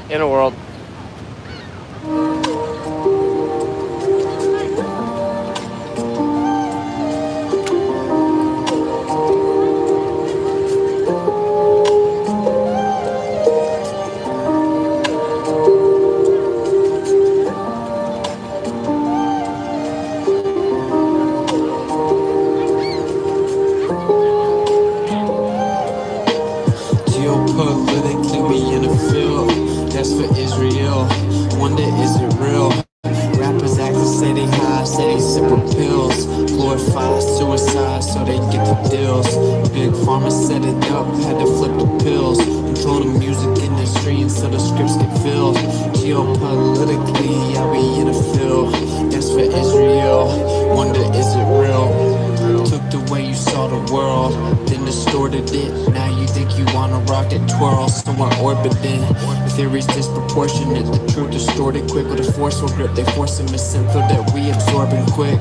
in a world. Geopolitically, we in the field. That's for Israel. Wonder, is it real? Rappers act to say they high, say they sip pills. Glorify suicide so they get the deals. Big pharma set it up, had to flip the pills. Control the music industry until the scripts get filled. Geopolitically, yeah, we in the field. That's for Israel. Wonder, is it real? Took the way you saw the world, then distorted it. Now you think you want a rocket twirl somewhere orbiting. Theories disproportionate, the truth distorted quick with a forceful grip. They force a misinfo that we absorbing quick.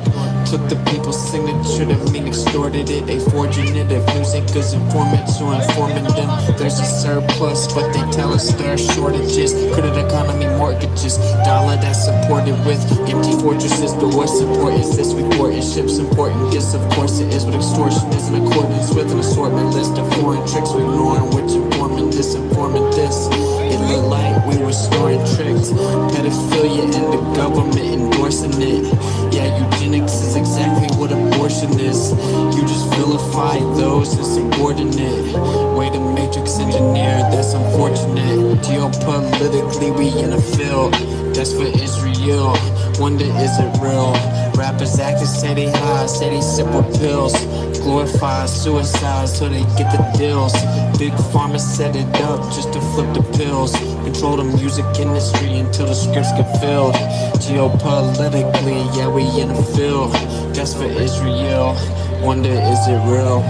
Took the people's signature that mean extorted it. They forging it, if news ain't good informants or informing them. There's a surplus, but they tell us there are shortages. Credit economy mortgages, dollar that's supported with empty fortresses. But what support is this? We port in ships important gifts, of course it is. But extortion is in accordance with an assortment list of foreign tricks. We ignoring which informant disinforming this. It looked like we were snoring tricked. Pedophilia and the government endorsing it. Yeah, eugenics is exactly what abortion is. You just vilify those insubordinate. Way to matrix engineer, that's unfortunate. Geopolitically, we in the field. That's for Israel. Wonder, is it real? Rappers act to say they high, say they sip pills. Glorify suicide so they get the deals. Big pharma set it up just to flip the pills. Control the music industry until the scripts get filled. Geopolitically, yeah, we in the field. That's for Israel. Wonder, is it real?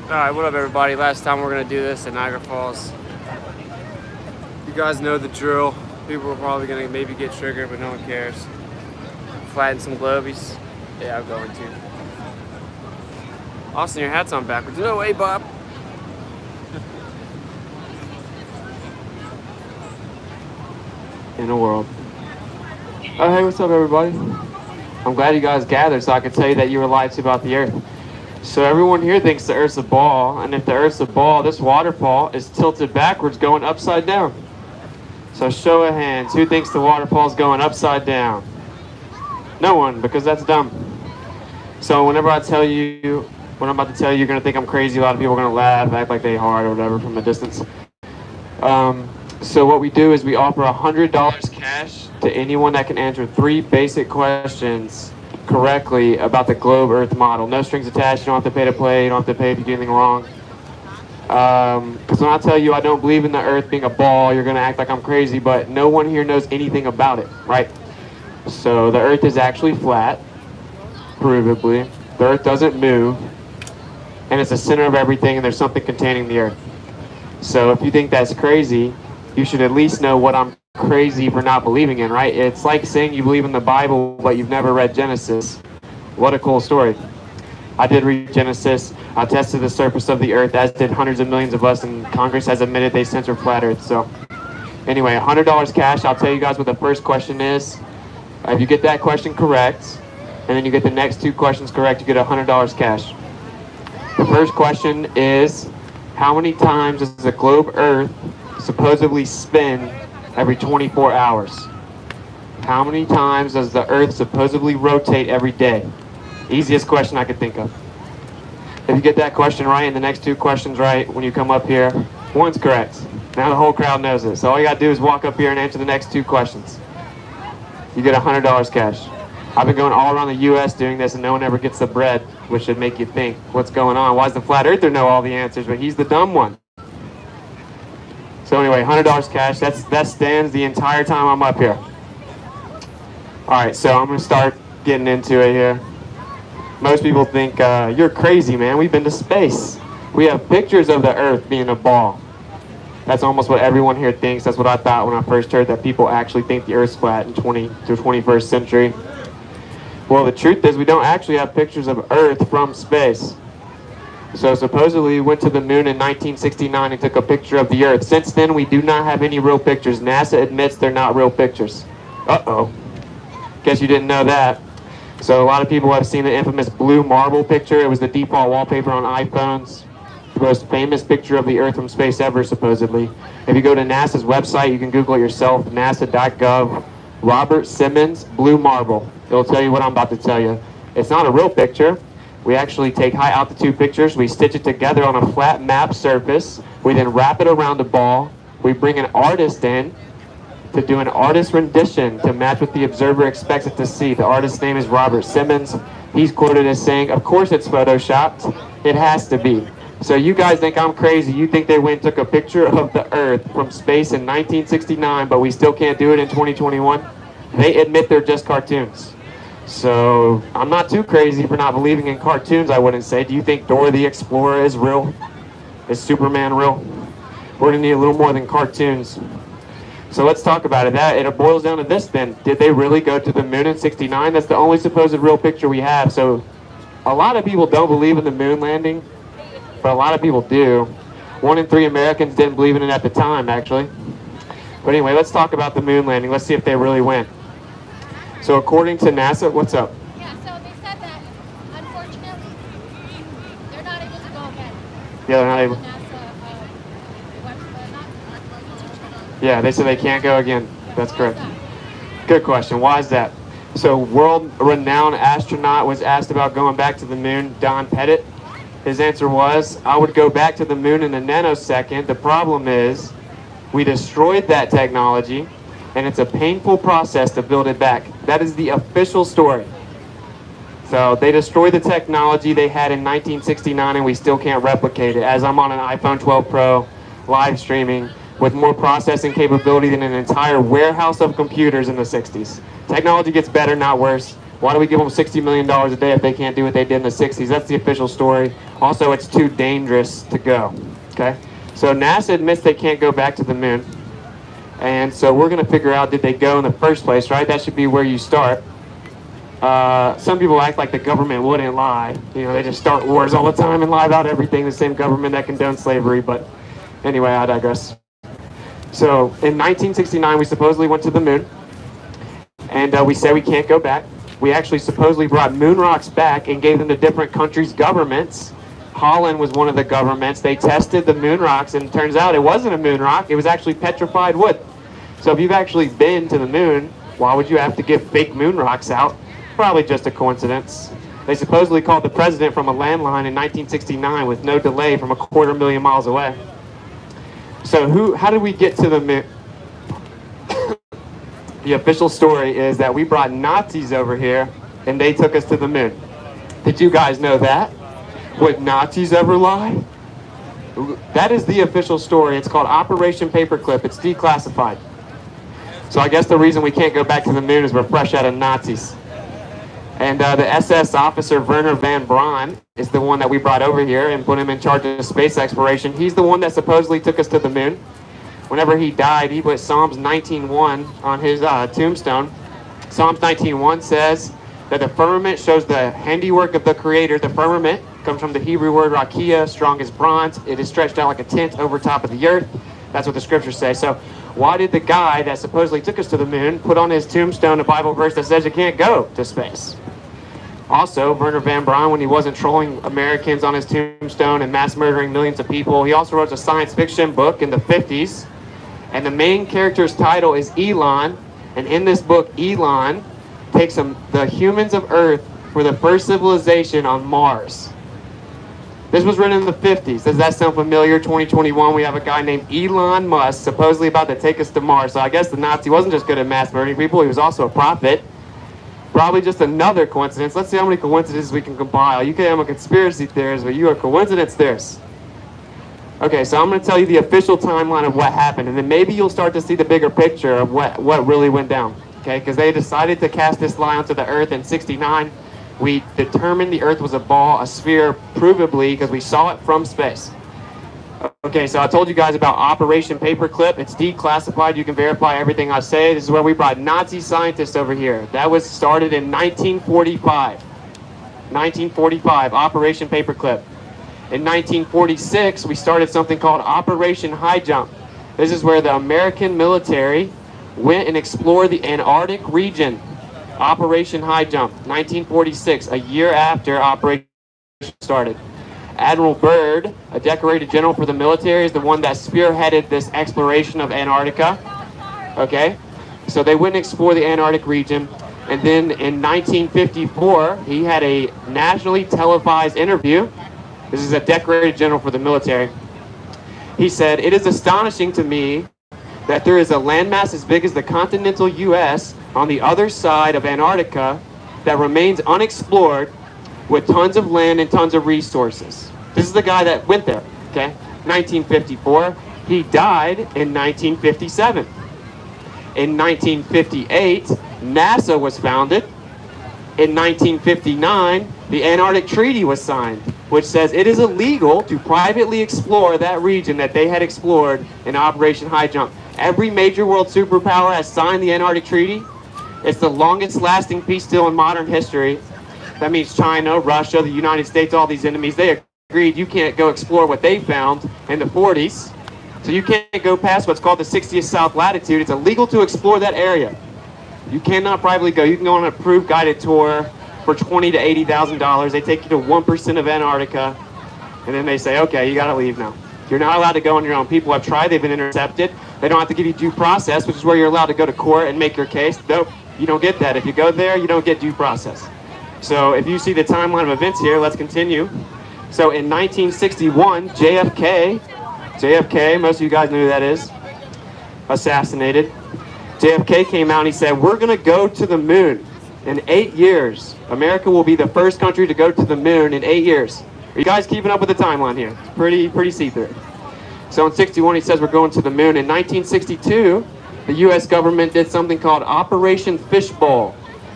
Alright, what up everybody? Last time we're gonna do this at Niagara Falls. You guys know the drill. People are probably gonna maybe get triggered, but no one cares. Flatten some globies. Yeah, I'm going to. Austin, your hat's on backwards. No way, Bob. In the world. Oh, hey, what's up everybody? I'm glad you guys gathered so I could tell you that you were lied to about the Earth. So everyone here thinks the Earth's a ball, and if the Earth's a ball, this waterfall is tilted backwards going upside down. So show of hands, who thinks the waterfall's going upside down? No one, because that's dumb. So whenever I tell you, what I'm about to tell you, you're going to think I'm crazy. A lot of people are going to laugh, act like they hard or whatever from a distance. So what we do is we offer $100 cash to anyone that can answer 3 basic questions correctly about the globe Earth model. No strings attached. You don't have to pay to play. You don't have to pay if you do anything wrong. Because when I tell you I don't believe in the Earth being a ball, you're going to act like I'm crazy, but no one here knows anything about it, right? So the Earth is actually flat, provably. The Earth doesn't move, and it's the center of everything, and there's something containing the Earth. So if you think that's crazy, you should at least know what I'm crazy for not believing in, right? It's like saying you believe in the Bible, but you've never read Genesis. What a cool story. I did read Genesis. I tested the surface of the Earth, as did hundreds of millions of us, and Congress has admitted they censor flat Earth. So anyway, $100 cash. I'll tell you guys what the first question is. If you get that question correct, and then you get the next 2 questions correct, you get $100 cash. The first question is, how many times does the globe Earth supposedly spin every 24 hours? How many times does the Earth supposedly rotate every day? Easiest question I could think of. If you get that question right and the next 2 questions right, when you come up here, One's correct. Now the whole crowd knows it. So all you gotta do is walk up here and answer the next 2 questions. You get $100 cash. I've been going all around the U.S. doing this, and no one ever gets the bread, which should make you think, what's going on? Why does the flat earther know all the answers, but he's the dumb one? So anyway, $100 cash. That stands the entire time I'm up here. All right, so I'm gonna start getting into it here. Most people think you're crazy, man. We've been to space. We have pictures of the Earth being a ball. That's almost what everyone here thinks. That's what I thought when I first heard that people actually think the Earth's flat in the 21st century. Well, the truth is we don't actually have pictures of Earth from space. So supposedly we went to the moon in 1969 and took a picture of the Earth. Since then, we do not have any real pictures. NASA admits they're not real pictures. Uh-oh. Guess you didn't know that. So a lot of people have seen the infamous blue marble picture. It was the default wallpaper on iPhones. The most famous picture of the Earth from space ever, supposedly. If you go to NASA's website, you can Google it yourself, nasa.gov, Robert Simmons, blue marble. It'll tell you what I'm about to tell you. It's not a real picture. We actually take high altitude pictures. We stitch it together on a flat map surface. We then wrap it around a ball. We bring an artist in to do an artist rendition to match what the observer expects it to see. The artist's name is Robert Simmons. He's quoted as saying, "Of course it's photoshopped. It has to be." So you guys think I'm crazy. You think they went and took a picture of the Earth from space in 1969, but we still can't do it in 2021? They admit they're just cartoons. So I'm not too crazy for not believing in cartoons, I wouldn't say. Do you think Dora the Explorer is real? Is Superman real? We're going to need a little more than cartoons. So let's talk about it. It boils down to this then. Did they really go to the moon in 69? That's the only supposed real picture we have. So a lot of people don't believe in the moon landing, but a lot of people do. 1 in 3 Americans didn't believe in it at the time, actually. But anyway, let's talk about the moon landing. Let's see if they really went. So according to NASA, what's up? Yeah, so they said that, unfortunately, they're not able to go again. Yeah, they're not able. Yeah, they said they can't go again. That's correct. Good question. Why is that? So world-renowned astronaut was asked about going back to the moon, Don Pettit. His answer was, "I would go back to the moon in a nanosecond. The problem is we destroyed that technology, and it's a painful process to build it back." That is the official story. So they destroyed the technology they had in 1969, and we still can't replicate it. As I'm on an iPhone 12 Pro, live streaming, with more processing capability than an entire warehouse of computers in the 60s. Technology gets better, not worse. Why do we give them $60 million a day if they can't do what they did in the 60s? That's the official story. Also, it's too dangerous to go. Okay? So NASA admits they can't go back to the moon. And so we're going to figure out, did they go in the first place, right? That should be where you start. Some people act like the government wouldn't lie. You know, they just start wars all the time and lie about everything. The same government that condones slavery. But anyway, I digress. So in 1969, we supposedly went to the moon. And we said we can't go back. We actually supposedly brought moon rocks back and gave them to different countries' governments. Holland was one of the governments. They tested the moon rocks, and it turns out it wasn't a moon rock. It was actually petrified wood. So if you've actually been to the moon, why would you have to give fake moon rocks out? Probably just a coincidence. They supposedly called the president from a landline in 1969 with no delay from 250,000 miles away. So how did we get to the moon? The official story is that we brought Nazis over here and they took us to the moon. Did you guys know that? Would Nazis ever lie? That is the official story. It's called Operation Paperclip. It's declassified. So I guess the reason we can't go back to the moon is we're fresh out of Nazis. And the SS officer Werner von Braun is the one that we brought over here and put him in charge of space exploration. He's the one that supposedly took us to the moon. Whenever he died, he put Psalms 19:1 on his tombstone. Psalms 19:1 says that the firmament shows the handiwork of the Creator. The firmament comes from the Hebrew word rakia, strong as bronze. It is stretched out like a tent over top of the earth. That's what the scriptures say. So why did the guy that supposedly took us to the moon put on his tombstone a Bible verse that says you can't go to space? Also, Werner von Braun, when he wasn't trolling Americans on his tombstone and mass murdering millions of people, he also wrote a science fiction book in the 50s. And the main character's title is Elon. And in this book, Elon takes the humans of Earth for the first civilization on Mars. This was written in the 50s. Does that sound familiar? 2021, we have a guy named Elon Musk supposedly about to take us to Mars. So I guess the Nazi wasn't just good at mass murdering people, he was also a prophet. Probably just another coincidence. Let's see how many coincidences we can compile. You can have a conspiracy theorist, but you are coincidence theorists. Okay, so I'm going to tell you the official timeline of what happened, and then maybe you'll start to see the bigger picture of what really went down. Okay, because they decided to cast this lie onto the Earth in '69. We determined the Earth was a ball, a sphere, provably, because we saw it from space. Okay, so I told you guys about Operation Paperclip. It's declassified. You can verify everything I say. This is where we brought Nazi scientists over here. That was started in 1945. 1945, Operation Paperclip. In 1946, we started something called Operation High Jump. This is where the American military went and explored the Antarctic region. Operation High Jump, 1946, a year after Operation started. Admiral Byrd, a decorated general for the military, is the one that spearheaded this exploration of Antarctica. Okay, so they went and explored the Antarctic region, and then in 1954, he had a nationally televised interview. This is a decorated general for the military. He said, "It is astonishing to me that there is a landmass as big as the continental U.S. on the other side of Antarctica that remains unexplored with tons of land and tons of resources." This is the guy that went there, okay? 1954. He died in 1957. In 1958, NASA was founded. In 1959, the Antarctic Treaty was signed, which says it is illegal to privately explore that region that they had explored in Operation High Jump. Every major world superpower has signed the Antarctic Treaty. It's the longest lasting peace deal in modern history. That means China, Russia, the United States, all these enemies, they agreed you can't go explore what they found in the 40s. So you can't go past what's called the 60th south latitude. It's illegal to explore that area. You cannot privately go. You can go on an approved guided tour for $20,000 to $80,000. They take you to 1% of Antarctica, and then they say, okay, you got to leave now. You're not allowed to go on your own. People have tried. They've been intercepted. They don't have to give you due process, which is where you're allowed to go to court and make your case. Nope, you don't get that. If you go there, you don't get due process. So if you see the timeline of events here, let's continue. So in 1961, JFK, most of you guys know who that is, assassinated. JFK came out and he said, we're going to go to the moon in 8 years. America will be the first country to go to the moon in 8 years. Are you guys keeping up with the timeline here? It's pretty see-through. So in 61, he says we're going to the moon. In 1962, the U.S. government did something called Operation Fishbowl.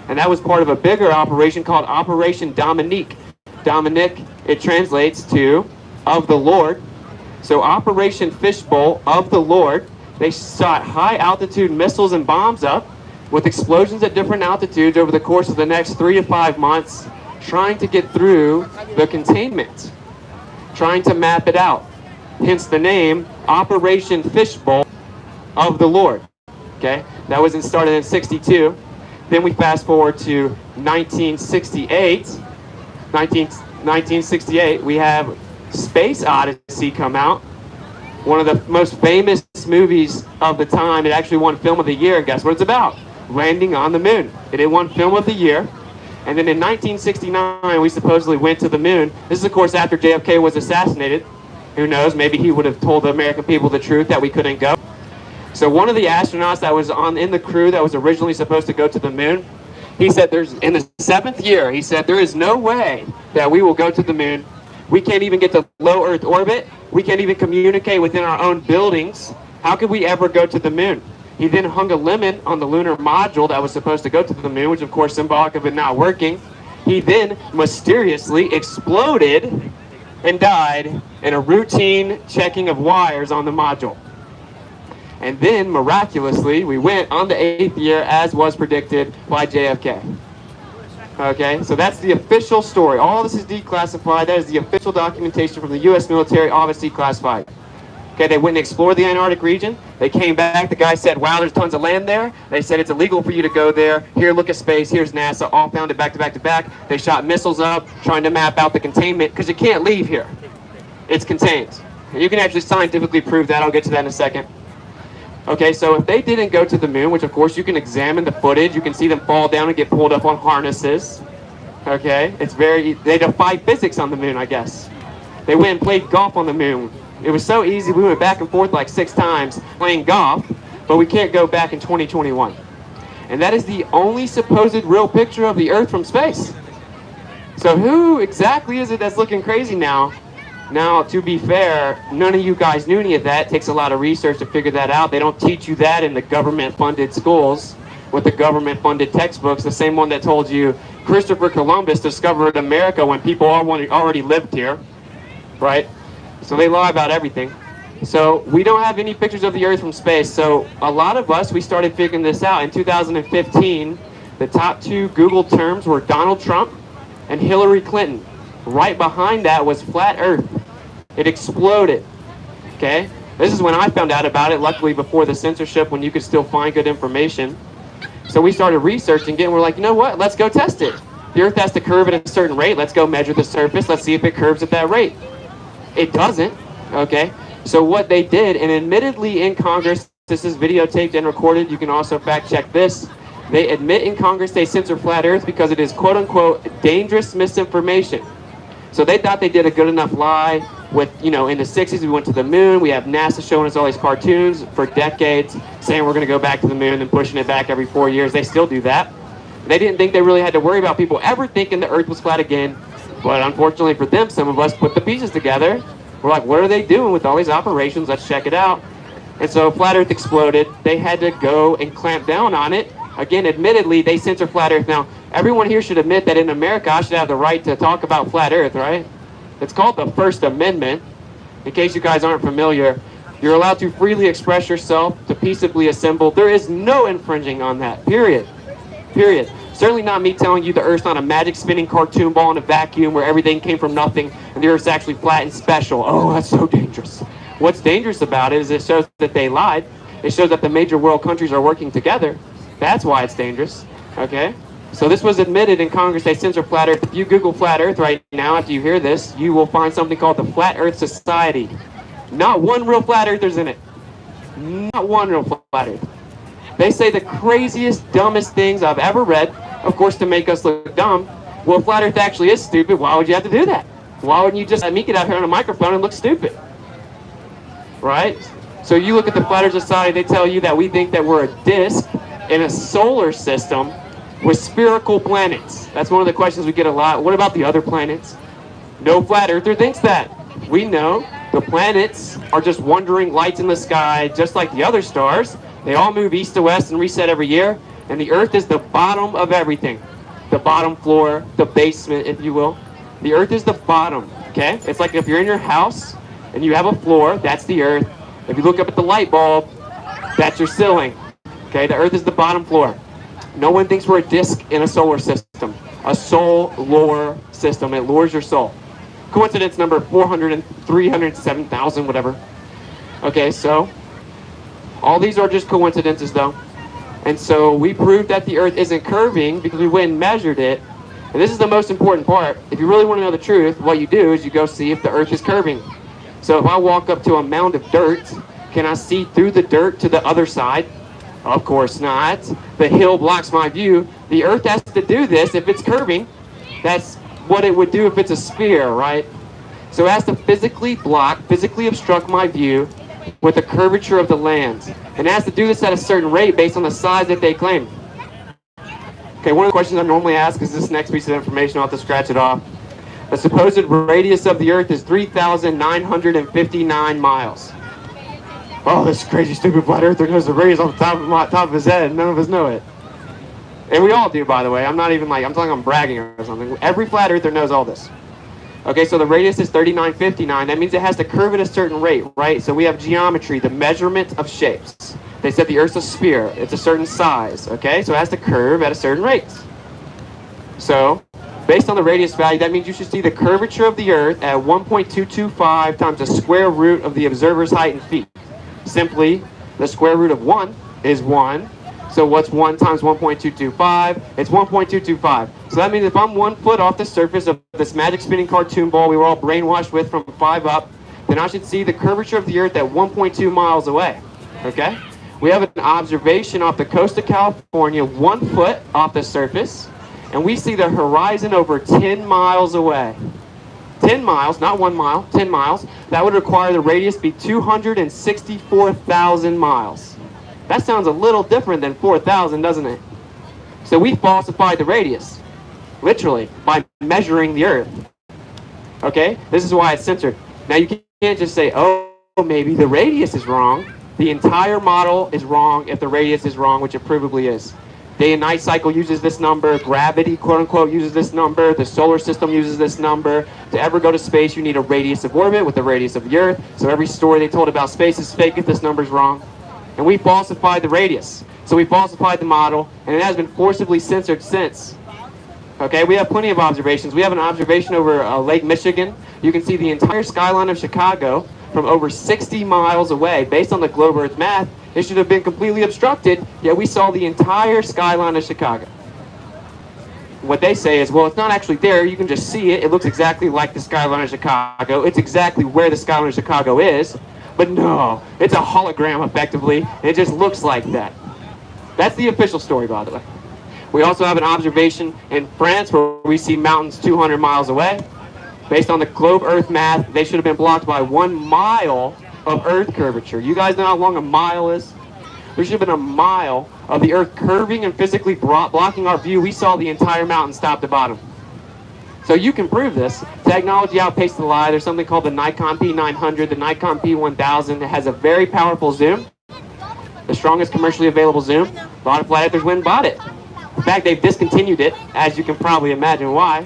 And that was part of a bigger operation called Operation Dominique. Dominic, it translates to of the Lord. So Operation Fishbowl, of the Lord, they shot high altitude missiles and bombs up with explosions at different altitudes over the course of the next 3 to 5 months, trying to get through the containment, trying to map it out. Hence the name Operation Fishbowl of the Lord. Okay, that was started in 62. Then we fast forward to 1968. 1968, we have Space Odyssey come out. One of the most famous movies of the time. It actually won Film of the Year. And guess what it's about? Landing on the moon. It won Film of the Year. And then in 1969, we supposedly went to the moon. This is, of course, after JFK was assassinated. Who knows? Maybe he would have told the American people the truth that we couldn't go. So one of the astronauts that was in the crew that was originally supposed to go to the moon, he said in the 7th year, he said, there is no way that we will go to the moon. We can't even get to low Earth orbit. We can't even communicate within our own buildings. How could we ever go to the moon? He then hung a limit on the lunar module that was supposed to go to the moon, which of course symbolic of it not working. He then mysteriously exploded and died in a routine checking of wires on the module. And then, miraculously, we went on the 8th year as was predicted by JFK. Okay, so that's the official story. All this is declassified. That is the official documentation from the U.S. military, obviously classified. Okay, they went and explored the Antarctic region. They came back. The guy said, wow, there's tons of land there. They said, it's illegal for you to go there. Here, look at space. Here's NASA. All found it back to back to back. They shot missiles up, trying to map out the containment, because you can't leave here. It's contained. And you can actually scientifically prove that. I'll get to that in a second. Okay, so if they didn't go to the moon, which of course you can examine the footage, you can see them fall down and get pulled up on harnesses. Okay, they defy physics on the moon, I guess. They went and played golf on the moon. It was so easy, we went back and forth like 6 times playing golf, but we can't go back in 2021. And that is the only supposed real picture of the Earth from space. So who exactly is it that's looking crazy now? Now, to be fair, none of you guys knew any of that. It takes a lot of research to figure that out. They don't teach you that in the government-funded schools with the government-funded textbooks, the same one that told you Christopher Columbus discovered America when people already lived here, right? So they lie about everything. So we don't have any pictures of the Earth from space. So a lot of us, we started figuring this out. In 2015, the top 2 Google terms were Donald Trump and Hillary Clinton. Right behind that was flat Earth. It exploded, okay? This is when I found out about it, luckily before the censorship, when you could still find good information. So we started researching it, and we're like, you know what, let's go test it. The Earth has to curve at a certain rate. Let's go measure the surface. Let's see if it curves at that rate. It doesn't, okay? So what they did, and admittedly in Congress, this is videotaped and recorded, you can also fact check this. They admit in Congress they censor flat Earth because it is quote unquote dangerous misinformation. So they thought they did a good enough lie with, in the 60s we went to the moon. We have NASA showing us all these cartoons for decades saying we're going to go back to the moon and pushing it back every 4 years. They still do that. They didn't think they really had to worry about people ever thinking the Earth was flat again. But unfortunately for them, some of us put the pieces together. We're like, what are they doing with all these operations? Let's check it out. And so flat Earth exploded. They had to go and clamp down on it. Again, admittedly, they censor flat Earth. Now, everyone here should admit that in America, I should have the right to talk about flat Earth, right? It's called the First Amendment. In case you guys aren't familiar, you're allowed to freely express yourself, to peaceably assemble. There is no infringing on that, period. Period. Certainly not me telling you the Earth's not a magic spinning cartoon ball in a vacuum where everything came from nothing and the Earth's actually flat and special. Oh, that's so dangerous. What's dangerous about it is it shows that they lied. It shows that the major world countries are working together. That's why it's dangerous, okay? So this was admitted in Congress. They censor flat Earth. If you Google flat Earth right now, after you hear this, you will find something called the Flat Earth Society. Not one real flat earther's in it. Not one real flat earth. They say the craziest, dumbest things I've ever read, of course, to make us look dumb. Well, flat Earth actually is stupid. Why would you have to do that? Why wouldn't you just let me get out here on a microphone and look stupid? Right? So you look at the Flat Earth Society, they tell you that we think that we're a disk in a solar system with spherical planets. That's one of the questions we get a lot. What about the other planets? No flat earther thinks that. We know the planets are just wandering lights in the sky, just like the other stars. They all move east to west and reset every year. And the Earth is the bottom of everything. The bottom floor, the basement, if you will. The Earth is the bottom, okay? It's like if you're in your house and you have a floor, that's the Earth. If you look up at the light bulb, that's your ceiling. Okay, the Earth is the bottom floor. No one thinks we're a disk in a solar system. A solar system. It lures your soul. Coincidence number 400 and 307,000, whatever. Okay, so all these are just coincidences, though. And so we proved that the Earth isn't curving because we went and measured it. And this is the most important part. If you really want to know the truth, what you do is you go see if the Earth is curving. So if I walk up to a mound of dirt, can I see through the dirt to the other side? Of course not. The hill blocks my view. The Earth has to do this if it's curving. That's what it would do if it's a sphere, right? So it has to physically block, physically obstruct my view with the curvature of the land. And it has to do this at a certain rate based on the size that they claim. Okay, one of the questions I normally ask is this next piece of information. I'll have to scratch it off. The supposed radius of the Earth is 3,959 miles. Oh, this crazy, stupid flat earther knows the radius off the top of his head, and none of us know it. And we all do, by the way. I'm not even like, I'm talking I'm bragging or something. Every flat earther knows all this. Okay, so the radius is 3,959. That means it has to curve at a certain rate, right? So we have geometry, the measurement of shapes. They said the Earth's a sphere. It's a certain size, okay? So it has to curve at a certain rate. So, based on the radius value, that means you should see the curvature of the Earth at 1.225 times the square root of the observer's height in feet. Simply, the square root of 1 is 1. So what's 1 times 1.225? It's 1.225. So that means if I'm 1 foot off the surface of this magic spinning cartoon ball we were all brainwashed with from 5 up, then I should see the curvature of the Earth at 1.2 miles away. Okay? We have an observation off the coast of California, 1 foot off the surface, and we see the horizon over 10 miles away. 10 miles, not 1 mile, 10 miles, that would require the radius be 264,000 miles. That sounds a little different than 4,000, doesn't it? So we falsified the radius, literally, by measuring the Earth. Okay? This is why it's censored. Now you can't just say, oh, maybe the radius is wrong. The entire model is wrong if the radius is wrong, which it provably is. Day and night cycle uses this number. Gravity, quote unquote, uses this number. The solar system uses this number. To ever go to space, you need a radius of orbit with the radius of the Earth. So every story they told about space is fake if this number's wrong. And we falsified the radius. So we falsified the model, and it has been forcibly censored since. Okay, we have plenty of observations. We have an observation over Lake Michigan. You can see the entire skyline of Chicago from over 60 miles away. Based on the globe Earth math, it should have been completely obstructed, yet we saw the entire skyline of Chicago. What they say is, well, it's not actually there. You can just see it. It looks exactly like the skyline of Chicago. It's exactly where the skyline of Chicago is. But no, it's a hologram, effectively. It just looks like that. That's the official story, by the way. We also have an observation in France where we see mountains 200 miles away. Based on the globe Earth math, they should have been blocked by 1 mile of Earth curvature. You guys know how long a mile is? There should have been a mile of the Earth curving and physically blocking our view. We saw the entire mountain top to bottom. So you can prove this. Technology outpaced the lie. There's something called the Nikon P900, the Nikon P1000. It has a very powerful zoom, the strongest commercially available zoom. A lot of flat earthers went and bought it. In fact, they've discontinued it, as you can probably imagine why.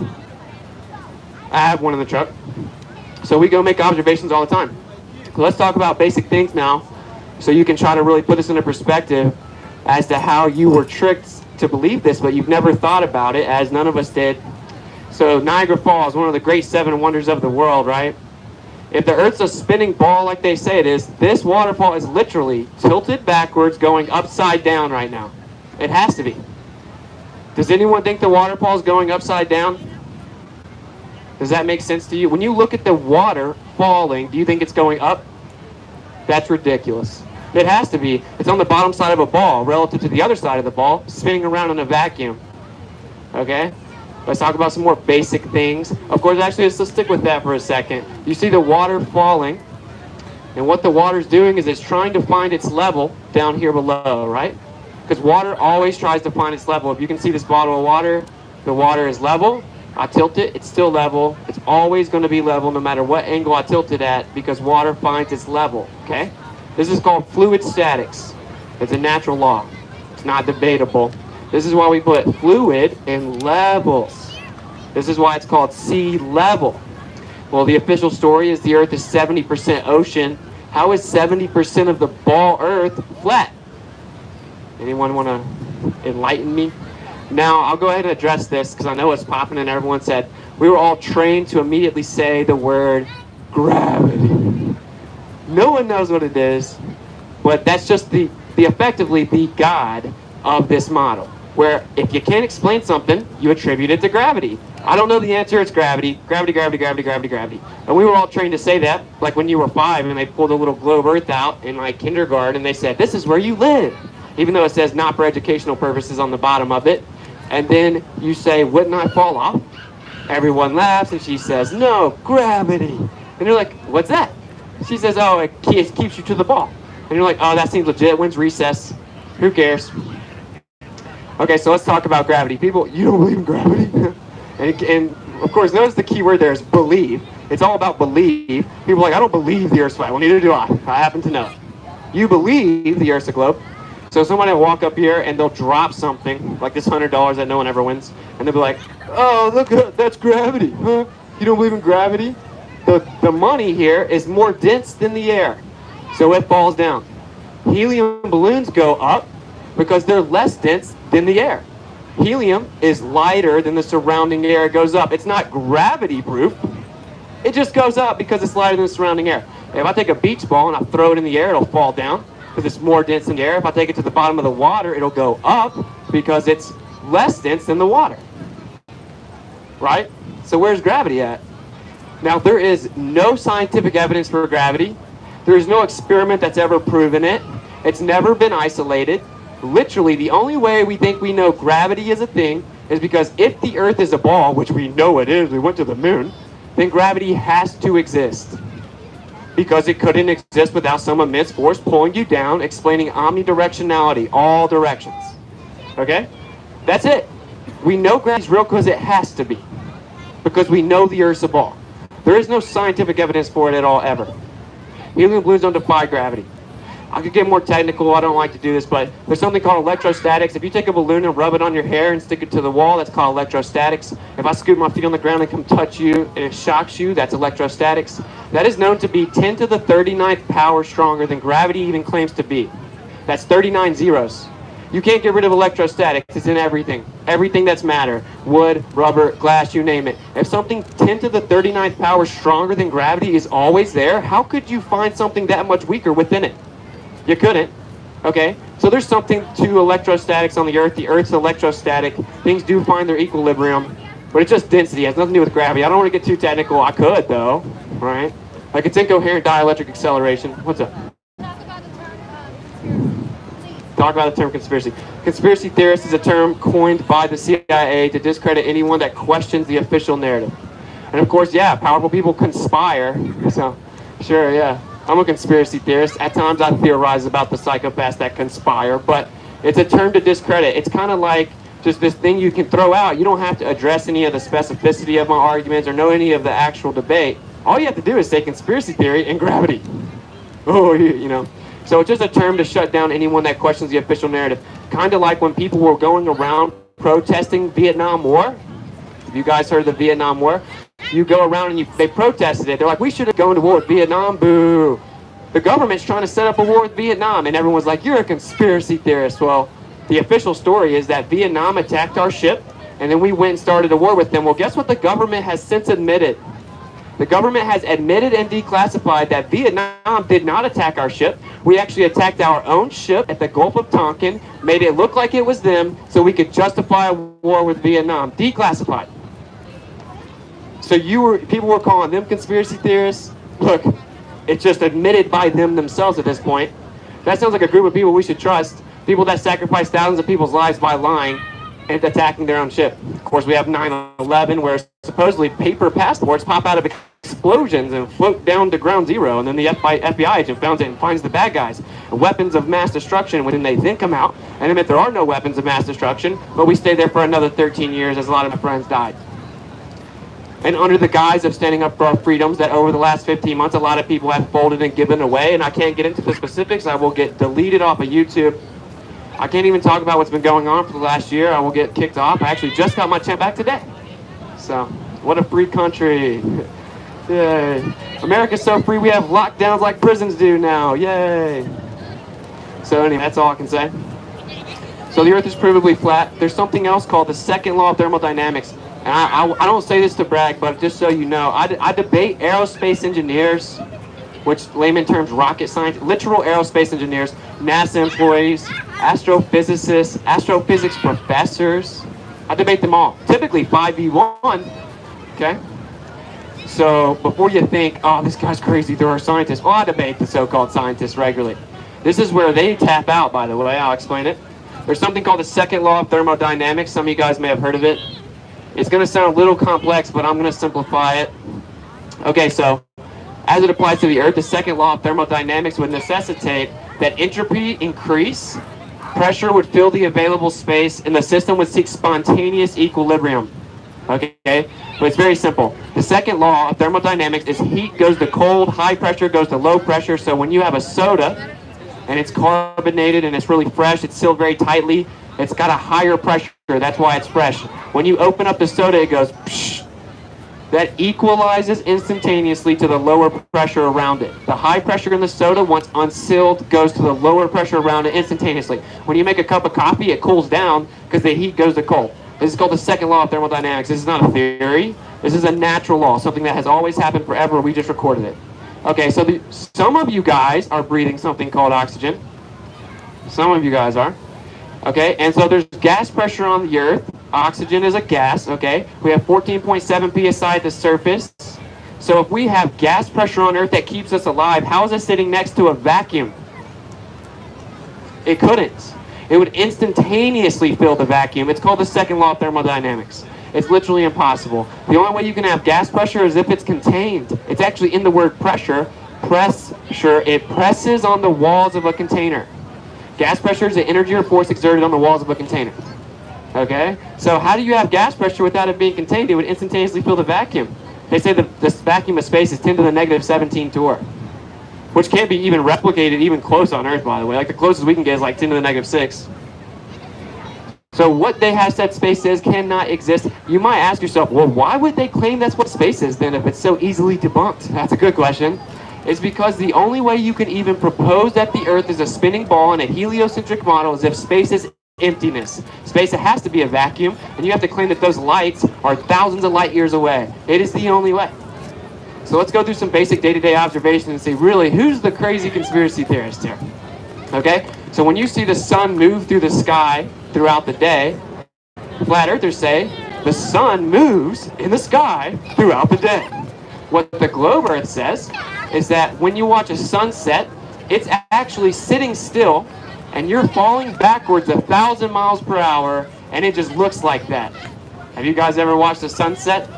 I have one in the truck. So we go make observations all the time. So let's talk about basic things now, so you can try to really put this into perspective as to how you were tricked to believe this, but you've never thought about it, as none of us did. So Niagara Falls, one of the great 7 wonders of the world, right? If the Earth's a spinning ball like they say it is, this waterfall is literally tilted backwards, going upside down right now. It has to be. Does anyone think the waterfall is going upside down? Does that make sense to you? When you look at the water falling, do you think it's going up? That's ridiculous. It has to be. It's on the bottom side of a ball relative to the other side of the ball, spinning around in a vacuum. Okay? Let's talk about some more basic things. Of course, actually, let's stick with that for a second. You see the water falling, and what the water's doing is it's trying to find its level down here below, right? Because water always tries to find its level. If you can see this bottle of water, the water is level. I tilt it, it's still level. It's always going to be level no matter what angle I tilt it at, because water finds its level, okay? This is called fluid statics. It's a natural law. It's not debatable. This is why we put fluid in levels. This is why it's called sea level. Well, the official story is the Earth is 70% ocean. How is 70% of the ball Earth flat? Anyone want to enlighten me? Now, I'll go ahead and address this because I know it's popping and everyone said, we were all trained to immediately say the word gravity. No one knows what it is, but that's just the effectively the God of this model, where if you can't explain something, you attribute it to gravity. I don't know the answer, it's gravity. Gravity, gravity, gravity, gravity, gravity. And we were all trained to say that, like when you were 5 and they pulled a little globe Earth out in like kindergarten and they said, this is where you live. Even though it says not for educational purposes on the bottom of it. And then you say, wouldn't I fall off? Everyone laughs and she says, no, gravity. And you're like, what's that? She says, oh, it keeps you to the ball. And you're like, oh, that seems legit. When's recess? Who cares? Okay, so let's talk about gravity. People, you don't believe in gravity? and of course, notice the key word there is believe. It's all about believe. People are like, I don't believe the Earth's flat. Well, neither do I. I happen to know. You believe the Earth's a globe. So somebody will walk up here and they'll drop something, like this $100 that no one ever wins, and they'll be like, oh, look, that's gravity, huh? You don't believe in gravity? The money here is more dense than the air, so it falls down. Helium balloons go up because they're less dense than the air. Helium is lighter than the surrounding air. It goes up. It's not gravity proof. It just goes up because it's lighter than the surrounding air. If I take a beach ball and I throw it in the air, it'll fall down because it's more dense than the air. If I take it to the bottom of the water, it'll go up because it's less dense than the water. Right? So where's gravity at? Now, there is no scientific evidence for gravity. There is no experiment that's ever proven it. It's never been isolated. Literally, the only way we think we know gravity is a thing is because if the Earth is a ball, which we know it is, we went to the moon, then gravity has to exist. Because it couldn't exist without some immense force pulling you down, explaining omnidirectionality, all directions. Okay? That's it. We know gravity's real because it has to be. Because we know the Earth's a ball. There is no scientific evidence for it at all, ever. Helium balloons don't defy gravity. I could get more technical, I don't like to do this, but there's something called electrostatics. If you take a balloon and rub it on your hair and stick it to the wall, that's called electrostatics. If I scoot my feet on the ground and come touch you and it shocks you, that's electrostatics. That is known to be 10 to the 39th power stronger than gravity even claims to be. That's 39 zeros. You can't get rid of electrostatics, it's in everything. Everything that's matter, wood, rubber, glass, you name it. If something 10 to the 39th power stronger than gravity is always there, how could you find something that much weaker within it? You couldn't. Okay? So there's something to electrostatics on the Earth. The Earth's electrostatic. Things do find their equilibrium. But it's just density. It has nothing to do with gravity. I don't want to get too technical. I could, though. Right? Like it's incoherent dielectric acceleration. What's up? Talk about the term conspiracy. Conspiracy theorist is a term coined by the CIA to discredit anyone that questions the official narrative. And of course, yeah, powerful people conspire. So, sure, yeah. I'm a conspiracy theorist. At times I theorize about the psychopaths that conspire, but it's a term to discredit. It's kind of like just this thing you can throw out. You don't have to address any of the specificity of my arguments or know any of the actual debate. All you have to do is say conspiracy theory and gravity. Oh, you know. So it's just a term to shut down anyone that questions the official narrative. Kind of like when people were going around protesting Vietnam War. Have you guys heard of the Vietnam War? You go around and they protested it. They're like, we should have gone to war with Vietnam, boo. The government's trying to set up a war with Vietnam, and everyone's like, you're a conspiracy theorist. Well, the official story is that Vietnam attacked our ship, and then we went and started a war with them. Well, guess what the government has since admitted? The government has admitted and declassified that Vietnam did not attack our ship. We actually attacked our own ship at the Gulf of Tonkin, made it look like it was them, so we could justify a war with Vietnam. Declassified. So people were calling them conspiracy theorists. Look, it's just admitted by them themselves at this point. That sounds like a group of people we should trust. People that sacrifice thousands of people's lives by lying and attacking their own ship. Of course, we have 9/11, where supposedly paper passports pop out of explosions and float down to ground zero, and then the FBI agent finds it and finds the bad guys. And weapons of mass destruction when they then come out and admit there are no weapons of mass destruction, but we stayed there for another 13 years as a lot of my friends died. And under the guise of standing up for our freedoms that over the last 15 months, a lot of people have folded and given away. And I can't get into the specifics. I will get deleted off of YouTube. I can't even talk about what's been going on for the last year. I will get kicked off. I actually just got my check back today. So, what a free country. Yay. America's so free we have lockdowns like prisons do now. Yay. So anyway, that's all I can say. So the Earth is provably flat. There's something else called the second law of thermodynamics. And I don't say this to brag, but just so you know, I debate aerospace engineers, which layman terms rocket science, literal aerospace engineers, NASA employees, astrophysicists, astrophysics professors. I debate them all, typically 5v1, okay? So before you think, oh, this guy's crazy, there are scientists. Well, I debate the so-called scientists regularly. This is where they tap out, by the way. I'll explain it. There's something called the second law of thermodynamics. Some of you guys may have heard of it. It's going to sound a little complex, but I'm going to simplify it. Okay, so as it applies to the Earth, the second law of thermodynamics would necessitate that entropy increase, pressure would fill the available space, and the system would seek spontaneous equilibrium. Okay, but it's very simple. The second law of thermodynamics is heat goes to cold, high pressure goes to low pressure. So when you have a soda and it's carbonated and it's really fresh, it's sealed very tightly, it's got a higher pressure, that's why it's fresh. When you open up the soda, it goes psh. That equalizes instantaneously to the lower pressure around it. The high pressure in the soda, once unsealed, goes to the lower pressure around it instantaneously. When you make a cup of coffee, it cools down because the heat goes to cold. This is called the second law of thermodynamics. This is not a theory. This is a natural law, something that has always happened forever. We just recorded it. Okay, so some of you guys are breathing something called oxygen. Some of you guys are. Okay, and so there's gas pressure on the Earth. Oxygen is a gas, okay? We have 14.7 psi at the surface. So if we have gas pressure on Earth that keeps us alive, how is it sitting next to a vacuum? It couldn't. It would instantaneously fill the vacuum. It's called the second law of thermodynamics. It's literally impossible. The only way you can have gas pressure is if it's contained. It's actually in the word pressure. Pressure, it presses on the walls of a container. Gas pressure is the energy or force exerted on the walls of a container. Okay? So how do you have gas pressure without it being contained? It would instantaneously fill the vacuum. They say that this vacuum of space is 10 to the negative 17 torr, which can't be even replicated even close on Earth, by the way. Like the closest we can get is like 10 to the negative 6. So what they have said space is cannot exist. You might ask yourself, well, why would they claim that's what space is then if it's so easily debunked? That's a good question. It's because the only way you can even propose that the Earth is a spinning ball in a heliocentric model is if space is emptiness. Space, it has to be a vacuum, and you have to claim that those lights are thousands of light years away. It is the only way. So let's go through some basic day-to-day observations and see really who's the crazy conspiracy theorist here. Okay? So when you see the sun move through the sky throughout the day, flat earthers say the sun moves in the sky throughout the day. What the globe earth says is that when you watch a sunset, it's actually sitting still and you're falling backwards 1,000 miles per hour and it just looks like that. Have you guys ever watched a sunset?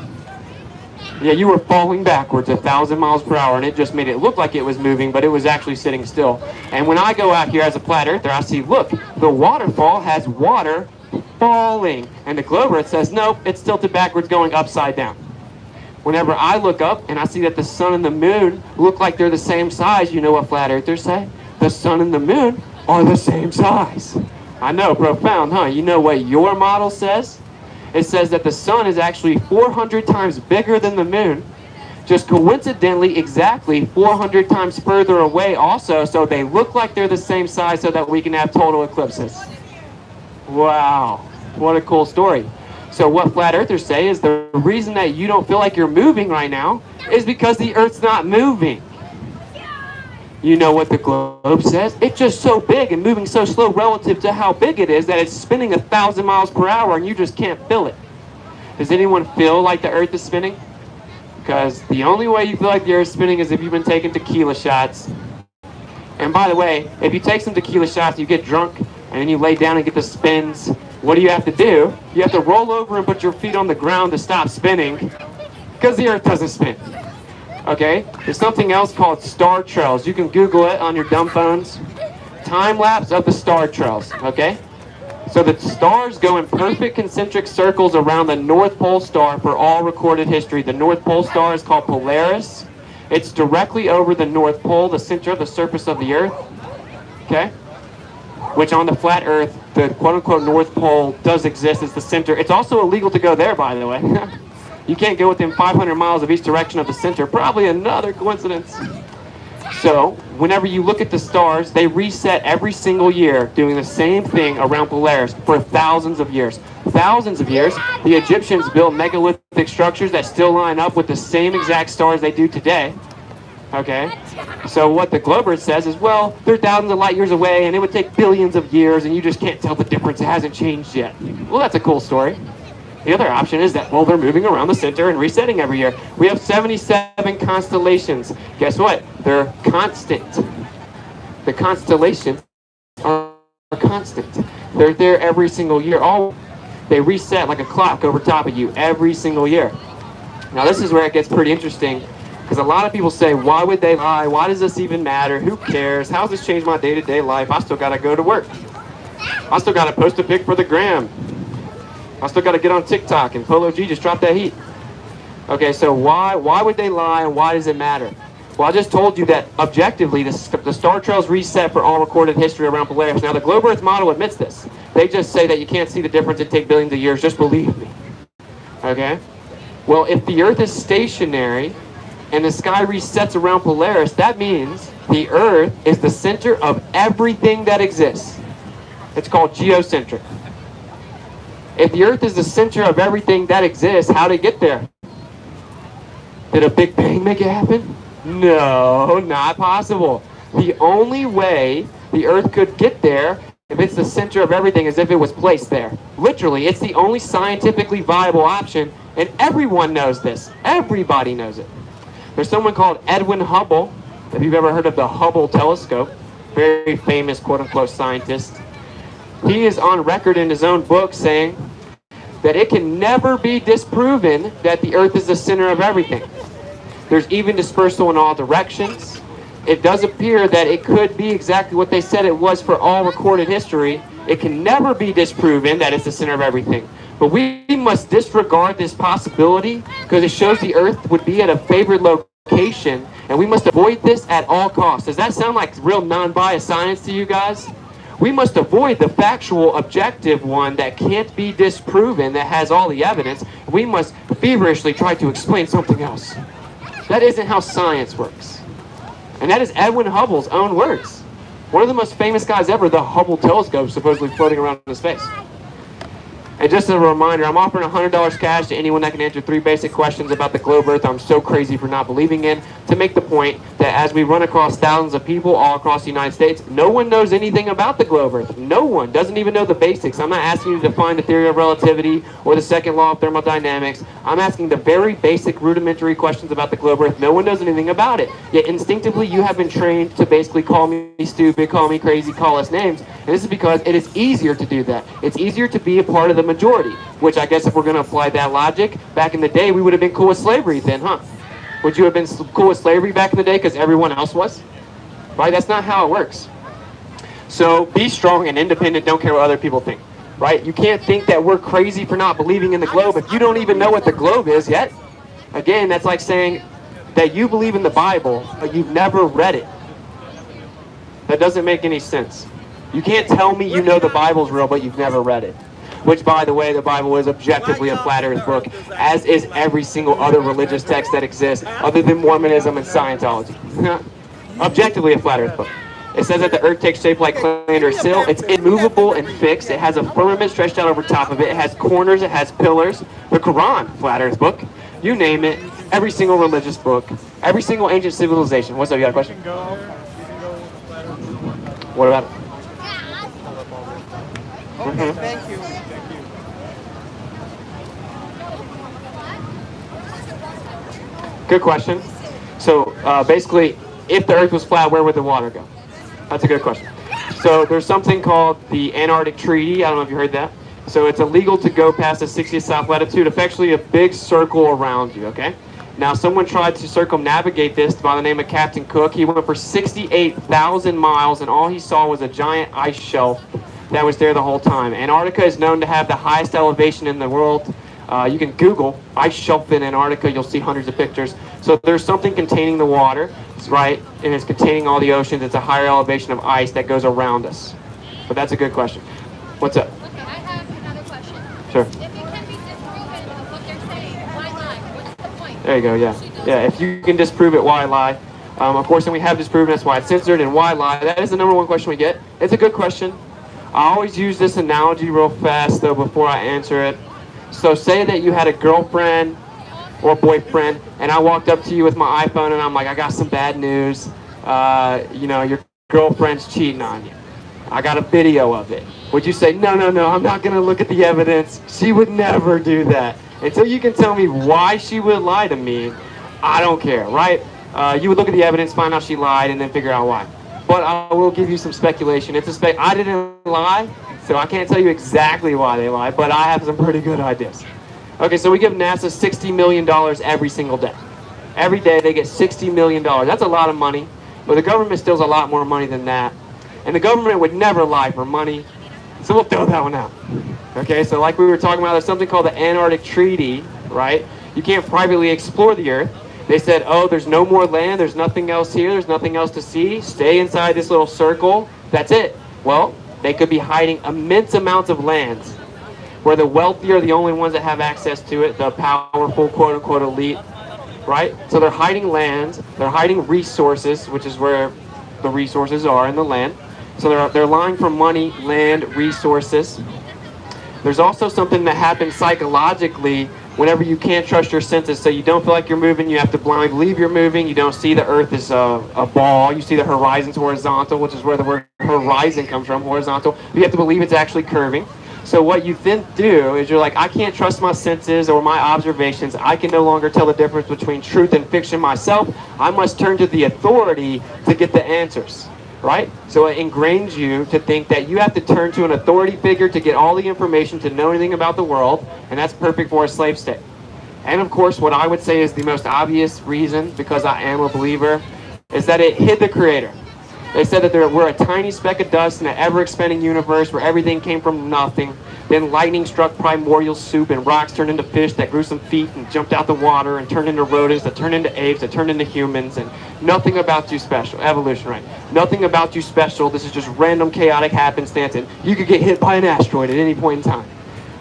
Yeah, you were falling backwards 1,000 miles per hour and it just made it look like it was moving, but it was actually sitting still. And when I go out here as a flat earther, I see, look, the waterfall has water falling. And the globe earth says, nope, it's tilted backwards going upside down. Whenever I look up and I see that the sun and the moon look like they're the same size, you know what flat earthers say? The sun and the moon are the same size. I know, profound, huh? You know what your model says? It says that the sun is actually 400 times bigger than the moon, just coincidentally exactly 400 times further away also, so they look like they're the same size so that we can have total eclipses. Wow, what a cool story. So what flat earthers say is the reason that you don't feel like you're moving right now is because the Earth's not moving. You know what the globe says? It's just so big and moving so slow relative to how big it is that it's spinning 1,000 miles per hour and you just can't feel it. Does anyone feel like the Earth is spinning? Because the only way you feel like the Earth's spinning is if you've been taking tequila shots. And by the way, if you take some tequila shots, you get drunk, and then you lay down and get the spins, what do you have to do? You have to roll over and put your feet on the ground to stop spinning, because the Earth doesn't spin. Okay? There's something else called star trails. You can Google it on your dumb phones. Time lapse of the star trails. Okay? So the stars go in perfect concentric circles around the North Pole star for all recorded history. The North Pole star is called Polaris. It's directly over the North Pole, the center of the surface of the Earth. Okay? Which on the flat Earth, the quote-unquote North Pole does exist as the center. It's also illegal to go there, by the way. You can't go within 500 miles of each direction of the center. Probably another coincidence. So, whenever you look at the stars, they reset every single year, doing the same thing around Polaris for thousands of years. Thousands of years, the Egyptians built megalithic structures that still line up with the same exact stars they do today. Okay? So what the globe earth says is, well, they're thousands of light years away, and it would take billions of years, and you just can't tell the difference. It hasn't changed yet. Well, that's a cool story. The other option is that, well, they're moving around the center and resetting every year. We have 77 constellations. Guess what? They're constant. The constellations are constant. They're there every single year. They reset like a clock over top of you every single year. Now, this is where it gets pretty interesting, because a lot of people say, why would they lie? Why does this even matter? Who cares? How does this change my day-to-day life? I still got to go to work. I still got to post a pic for the gram. I still got to get on TikTok, and Polo G just dropped that heat. Okay, so why would they lie, and why does it matter? Well, I just told you that objectively, the star trails reset for all recorded history around Polaris. Now, the globe earth model admits this. They just say that you can't see the difference. It takes billions of years. Just believe me. Okay? Well, if the Earth is stationary and the sky resets around Polaris, that means the Earth is the center of everything that exists. It's called geocentric. If the Earth is the center of everything that exists, how did it get there? Did a Big Bang make it happen? No, not possible. The only way the Earth could get there, if it's the center of everything, is if it was placed there. Literally, it's the only scientifically viable option, and everyone knows this. Everybody knows it. There's someone called Edwin Hubble, if you've ever heard of the Hubble telescope, very famous quote-unquote scientist. He is on record in his own book saying that it can never be disproven that the earth is the center of everything. There's even dispersal in all directions. It does appear that it could be exactly what they said it was for all recorded history. It can never be disproven that it's the center of everything. But we must disregard this possibility because it shows the earth would be at a favored location, and we must avoid this at all costs. Does that sound like real non-biased science to you guys? We must avoid the factual, objective one that can't be disproven, that has all the evidence. We must feverishly try to explain something else. That isn't how science works. And that is Edwin Hubble's own words. One of the most famous guys ever, the Hubble telescope, supposedly floating around in space. And just as a reminder, I'm offering $100 cash to anyone that can answer 3 basic questions about the globe Earth I'm so crazy for not believing in, to make the point that as we run across thousands of people all across the United States, no one knows anything about the globe Earth. No one doesn't even know the basics. I'm not asking you to define the theory of relativity or the second law of thermodynamics. I'm asking the very basic rudimentary questions about the globe Earth. No one knows anything about it. Yet instinctively you have been trained to basically call me stupid, call me crazy, call us names. And this is because it is easier to do that. It's easier to be a part of the majority, which I guess if we're going to apply that logic, back in the day we would have been cool with slavery then, huh? Would you have been cool with slavery back in the day because everyone else was? Right? That's not how it works. So be strong and independent, don't care what other people think. Right? You can't think that we're crazy for not believing in the globe if you don't even know what the globe is yet. Again, that's like saying that you believe in the Bible, but you've never read it. That doesn't make any sense. You can't tell me you know the Bible's real, but you've never read it. Which, by the way, the Bible is objectively a flat earth book, as is every single other religious text that exists, other than Mormonism and Scientology. Objectively a flat earth book. It says that the earth takes shape like land or sill. It's immovable and fixed. It has a firmament stretched out over top of it. It has corners. It has pillars. The Quran, flat earth book. You name it. Every single religious book. Every single ancient civilization. What's up? You got a question? What about it? Okay, thank you. Good question. So basically, if the earth was flat, where would the water go? That's a good question. So there's something called the Antarctic Treaty. I don't know if you heard that. So it's illegal to go past the 60th south latitude, effectively a big circle around you, okay? Now someone tried to circumnavigate this by the name of Captain Cook. He went for 68,000 miles and all he saw was a giant ice shelf that was there the whole time. Antarctica is known to have the highest elevation in the world. You can Google ice shelf in Antarctica, you'll see hundreds of pictures. So there's something containing the water, right, and it's containing all the oceans. It's a higher elevation of ice that goes around us. But that's a good question. What's up? Okay, I have another question. Sure. If it can be disproven of what they're saying, why lie? What's the point? There you go, yeah. Yeah, if you can disprove it, why lie? Of course, and we have disproven, that's why it's censored, and why lie? That is the number one question we get. It's a good question. I always use this analogy real fast, though, before I answer it. So say that you had a girlfriend or boyfriend, and I walked up to you with my iPhone, and I'm like, I got some bad news. Your girlfriend's cheating on you. I got a video of it. Would you say, no, I'm not going to look at the evidence. She would never do that. Until you can tell me why she would lie to me, I don't care, right? You would look at the evidence, find out she lied, and then figure out why. But I will give you some speculation. I didn't lie, so I can't tell you exactly why they lied, but I have some pretty good ideas. Okay, so we give NASA $60 million every single day. Every day they get $60 million. That's a lot of money, but the government steals a lot more money than that. And the government would never lie for money, so we'll throw that one out. Okay, so like we were talking about, there's something called the Antarctic Treaty, right? You can't privately explore the Earth. They said, oh, there's no more land, there's nothing else here, there's nothing else to see. Stay inside this little circle. That's it. Well, they could be hiding immense amounts of land where the wealthy are the only ones that have access to it, the powerful, quote-unquote, elite, right? So they're hiding lands, they're hiding resources, which is where the resources are in the land. So they're lying for money, land, resources. There's also something that happens psychologically whenever you can't trust your senses, so you don't feel like you're moving, you have to blindly believe you're moving, you don't see the earth as a ball, you see the horizon's horizontal, which is where the word horizon comes from, horizontal. You have to believe it's actually curving. So what you then do is you're like, I can't trust my senses or my observations, I can no longer tell the difference between truth and fiction myself, I must turn to the authority to get the answers. right? So it ingrains you to think that you have to turn to an authority figure to get all the information to know anything about the world, and that's perfect for a slave state. And of course, what I would say is the most obvious reason, because I am a believer, is that it hid the Creator. They said that we're a tiny speck of dust in an ever-expanding universe where everything came from nothing. Then lightning struck primordial soup and rocks turned into fish that grew some feet and jumped out the water and turned into rodents that turned into apes that turned into humans, and nothing about you special. Evolution, right? Nothing about you special. This is just random chaotic happenstance, and you could get hit by an asteroid at any point in time,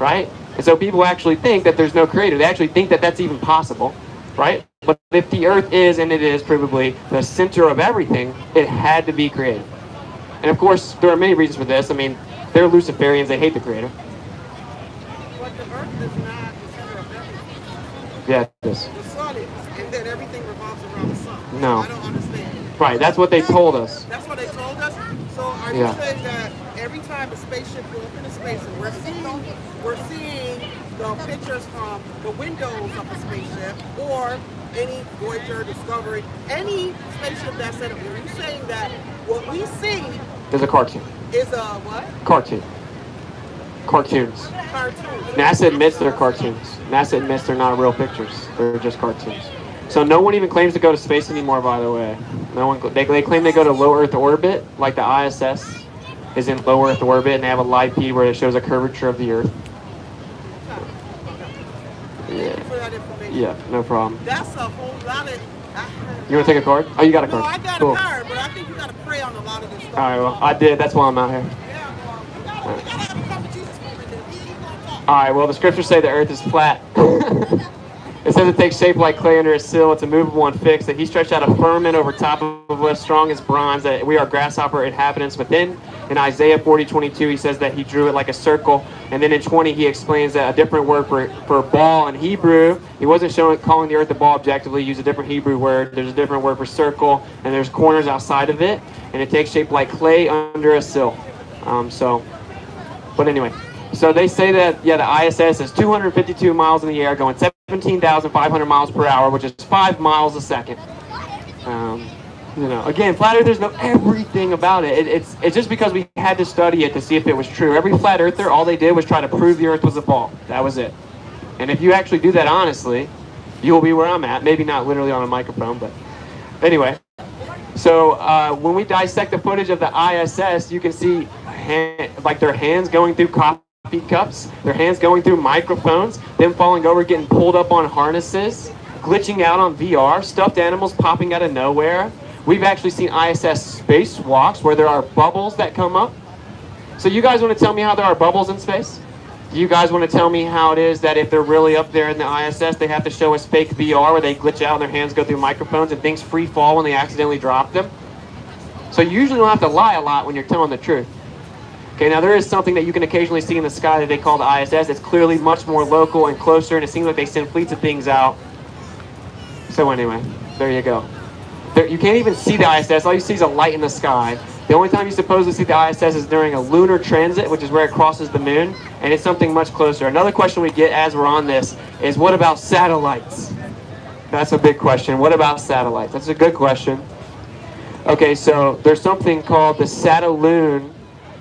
right? And so people actually think that there's no Creator. They actually think that that's even possible, right? But if the earth is, and it is provably, the center of everything, it had to be created. And of course, there are many reasons for this. I mean, they're Luciferians. They hate the Creator. But the earth is not the center of everything. Yeah, it is. The sun is, and then everything revolves around the sun. No. I don't understand. Right, that's what they told us. That's what they told us. So are you saying that every time a spaceship goes up into space and we're seeing the pictures from the windows of the spaceship, or any Voyager, Discovery, any spaceship that's set up, are you saying that what we see There's a cartoon. is a what? Cartoon. Cartoons. Cartoon. NASA admits they're cartoons. NASA admits they're not real pictures. They're just cartoons. So no one even claims to go to space anymore, by the way. No one. They claim they go to low Earth orbit, like the ISS is in low Earth orbit, and they have a live feed where it shows a curvature of the Earth. Thank you for that information. Yeah, no problem. That's a whole lot of... You want to take a card? Oh, you got a card. No, I got Cool. a card, but I think you got to pray on a lot of this stuff. All right, well, I did. That's why I'm out here. Yeah, well, we gotta have a come to Jesus moment then. He ain't gonna talk. All right, well, the scriptures say the earth is flat. It says it takes shape like clay under a sill. It's immovable and fixed. That he stretched out a firmament over top of us, strong as bronze. That we are grasshopper inhabitants within. In Isaiah 40:22, he says that he drew it like a circle. And then in 20, he explains that a different word for ball in Hebrew. He wasn't calling the earth a ball objectively. He used a different Hebrew word. There's a different word for circle, and there's corners outside of it. And it takes shape like clay under a sill. But anyway. So they say that, yeah, the ISS is 252 miles in the air, going 17,500 miles per hour, which is 5 miles a second. Again, flat earthers know everything about it. It's just because we had to study it to see if it was true. Every flat earther, all they did was try to prove the earth was a ball. That was it. And if you actually do that honestly, you'll be where I'm at. Maybe not literally on a microphone, but anyway. So when we dissect the footage of the ISS, you can see their hands going through coffee cups, their hands going through microphones, them falling over, getting pulled up on harnesses, glitching out on VR, stuffed animals popping out of nowhere. We've actually seen ISS spacewalks where there are bubbles that come up. So you guys want to tell me how there are bubbles in space? Do you guys want to tell me how it is that if they're really up there in the ISS, they have to show us fake VR where they glitch out and their hands go through microphones and things free fall when they accidentally drop them? So you usually don't have to lie a lot when you're telling the truth. Okay, now there is something that you can occasionally see in the sky that they call the ISS. It's clearly much more local and closer, and it seems like they send fleets of things out. So anyway, there you go. You can't even see the ISS. All you see is a light in the sky. The only time you supposedly see the ISS is during a lunar transit, which is where it crosses the moon, and it's something much closer. Another question we get as we're on this is, what about satellites? That's a big question. What about satellites? That's a good question. Okay, so there's something called the Satelloon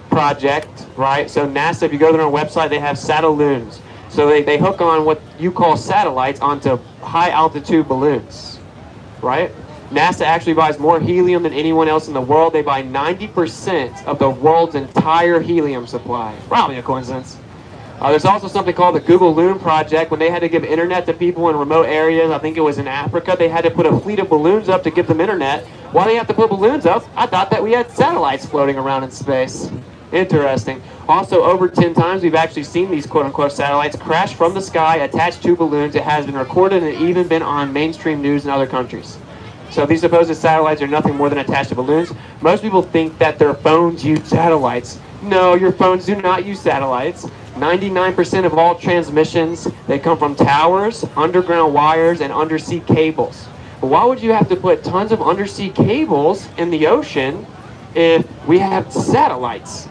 project, right? So NASA, if you go to their website, they have Satelloons. So they hook on what you call satellites onto high altitude balloons, right? NASA actually buys more helium than anyone else in the world. They buy 90% of the world's entire helium supply. Probably a coincidence. There's also something called the Google Loon Project. When they had to give internet to people in remote areas, I think it was in Africa, they had to put a fleet of balloons up to give them internet. Why do they have to put balloons up? I thought that we had satellites floating around in space. Interesting. Also, over 10 times, we've actually seen these quote-unquote satellites crash from the sky attached to balloons. It has been recorded and even been on mainstream news in other countries. So these supposed satellites are nothing more than attached to balloons. Most people think that their phones use satellites. No, your phones do not use satellites. 99% of all transmissions, they come from towers, underground wires, and undersea cables. But why would you have to put tons of undersea cables in the ocean if we have satellites?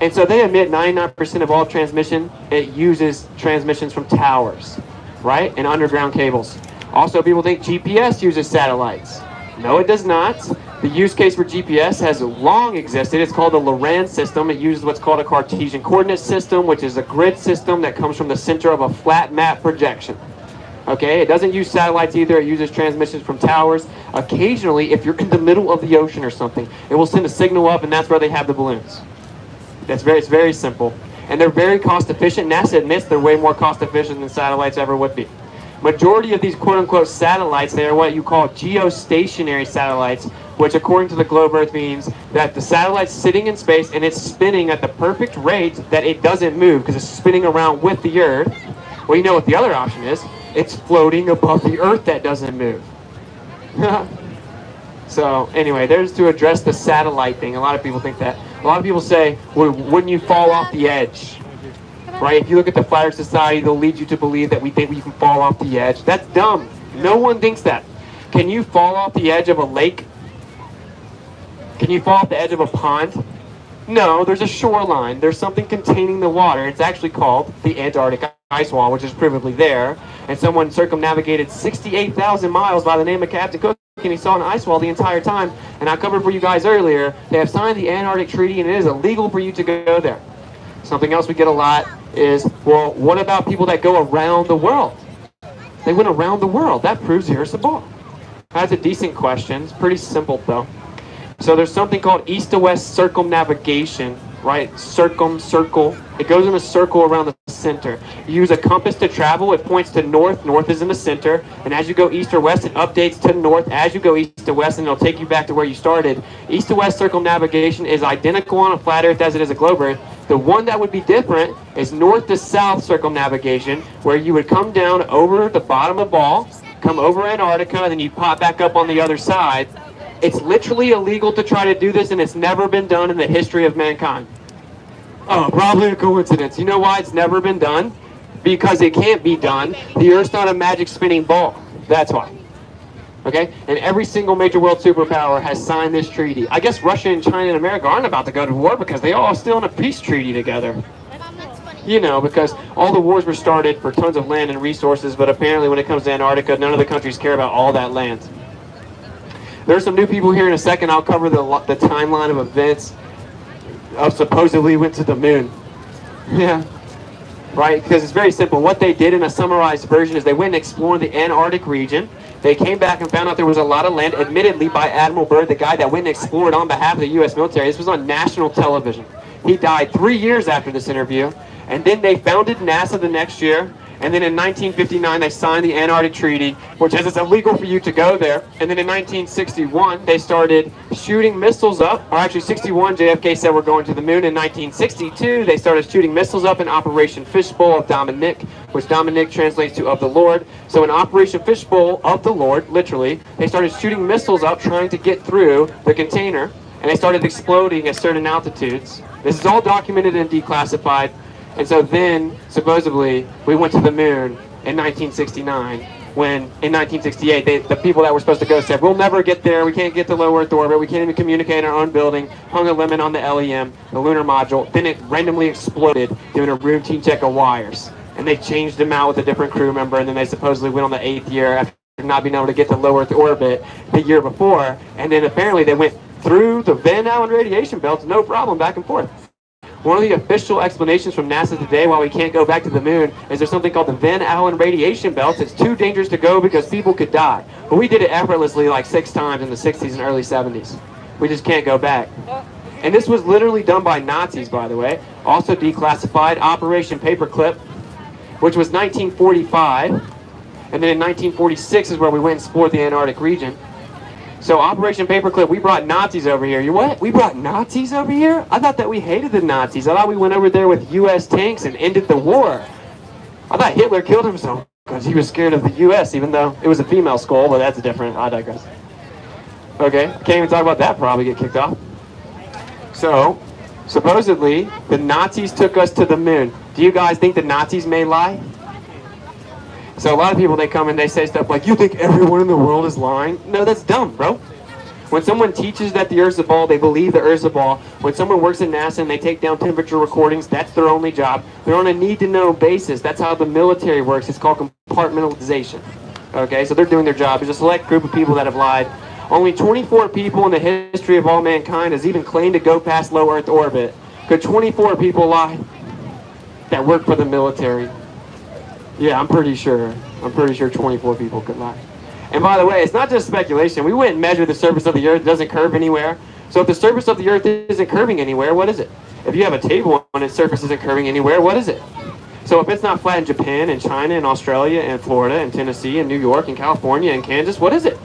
And so they admit 99% of all transmission, it uses transmissions from towers, right? And underground cables. Also, people think GPS uses satellites. No, it does not. The use case for GPS has long existed. It's called the Lorentz system. It uses what's called a Cartesian coordinate system, which is a grid system that comes from the center of a flat map projection. Okay, it doesn't use satellites either. It uses transmissions from towers. Occasionally, if you're in the middle of the ocean or something, it will send a signal up, and that's where they have the balloons. It's very simple. And they're very cost efficient. NASA admits they're way more cost efficient than satellites ever would be. Majority of these quote-unquote satellites, they are what you call geostationary satellites, which according to the globe Earth means that the satellite's sitting in space and it's spinning at the perfect rate that it doesn't move because it's spinning around with the Earth. Well, you know what the other option is. It's floating above the Earth that doesn't move. So anyway, there's to address the satellite thing. A lot of people think that. A lot of people say, well, wouldn't you fall off the edge? Right? If you look at the Flat Earth Society, they'll lead you to believe that we think we can fall off the edge. That's dumb. No one thinks that. Can you fall off the edge of a lake? Can you fall off the edge of a pond? No, there's a shoreline. There's something containing the water. It's actually called the Antarctic ice wall, which is provably there. And someone circumnavigated 68,000 miles by the name of Captain Cook, and he saw an ice wall the entire time. And I covered for you guys earlier, they have signed the Antarctic Treaty, and it is illegal for you to go there. Something else we get a lot is, well, what about people that go around the world? They went around the world. That proves the Earth's a ball. That's a decent question. It's pretty simple, though. So there's something called east to west circumnavigation, right? Circle. It goes in a circle around the center. You use a compass to travel. It points to north. North is in the center. And as you go east or west, it updates to north as you go east to west, and it'll take you back to where you started. East to west circumnavigation is identical on a flat Earth as it is a globe Earth. The one that would be different is north to south circumnavigation, where you would come down over the bottom of the ball, come over Antarctica, and then you pop back up on the other side. It's literally illegal to try to do this, and it's never been done in the history of mankind. Oh, probably a coincidence. You know why it's never been done? Because it can't be done. The Earth's not a magic spinning ball. That's why. Okay? And every single major world superpower has signed this treaty. I guess Russia and China and America aren't about to go to war because they all still in a peace treaty together. You know, because all the wars were started for tons of land and resources, but apparently when it comes to Antarctica, none of the countries care about all that land. There's some new people here in a second. I'll cover the timeline of events of supposedly went to the moon. Yeah. Right? Because it's very simple. What they did in a summarized version is they went and explored the Antarctic region. They came back and found out there was a lot of land, admittedly by Admiral Byrd, the guy that went and explored on behalf of the U.S. military. This was on national television. He died 3 years after this interview. And then they founded NASA the next year. And then in 1959, they signed the Antarctic Treaty, which says it's illegal for you to go there. And then in 1961, they started shooting missiles up. Or actually, 61, JFK said we're going to the moon. In 1962, they started shooting missiles up in Operation Fishbowl of Dominic, which Dominic translates to of the Lord. So in Operation Fishbowl of the Lord, literally, they started shooting missiles up trying to get through the container. And they started exploding at certain altitudes. This is all documented and declassified. And so then, supposedly, we went to the moon in 1969, when in 1968, the people that were supposed to go said, we'll never get there, we can't get to low Earth orbit, we can't even communicate in our own building, hung a limit on the LEM, the lunar module, then it randomly exploded doing a routine check of wires. And they changed them out with a different crew member, and then they supposedly went on the 8th year after not being able to get to low Earth orbit the year before, and then apparently they went through the Van Allen radiation belts, no problem, back and forth. One of the official explanations from NASA today why we can't go back to the moon is there's something called the Van Allen radiation belts. It's too dangerous to go because people could die. But we did it effortlessly like 6 times in the 60s and early 70s. We just can't go back. And this was literally done by Nazis, by the way. Also declassified, Operation Paperclip, which was 1945. And then in 1946 is where we went and explored the Antarctic region. So Operation Paperclip, we brought Nazis over here. You what? We brought Nazis over here? I thought that we hated the Nazis. I thought we went over there with U.S. tanks and ended the war. I thought Hitler killed himself because he was scared of the U.S., even though it was a female skull, but that's different. I digress. Okay, can't even talk about that, probably get kicked off. So, supposedly, the Nazis took us to the moon. Do you guys think the Nazis may lie? So a lot of people, they come and they say stuff like, you think everyone in the world is lying? No, that's dumb, bro. When someone teaches that the Earth's a ball, they believe the Earth's a ball. When someone works at NASA and they take down temperature recordings, that's their only job. They're on a need-to-know basis. That's how the military works. It's called compartmentalization. Okay, so they're doing their job. There's a select group of people that have lied. Only 24 people in the history of all mankind has even claimed to go past low Earth orbit. Could 24 people lie that work for the military? Yeah, I'm pretty sure 24 people could lie. And by the way, it's not just speculation. We went and measured the surface of the Earth. It doesn't curve anywhere. So if the surface of the Earth isn't curving anywhere, what is it? If you have a table and its surface isn't curving anywhere, what is it? So if it's not flat in Japan and China and Australia and Florida and Tennessee and New York and California and Kansas, what is it?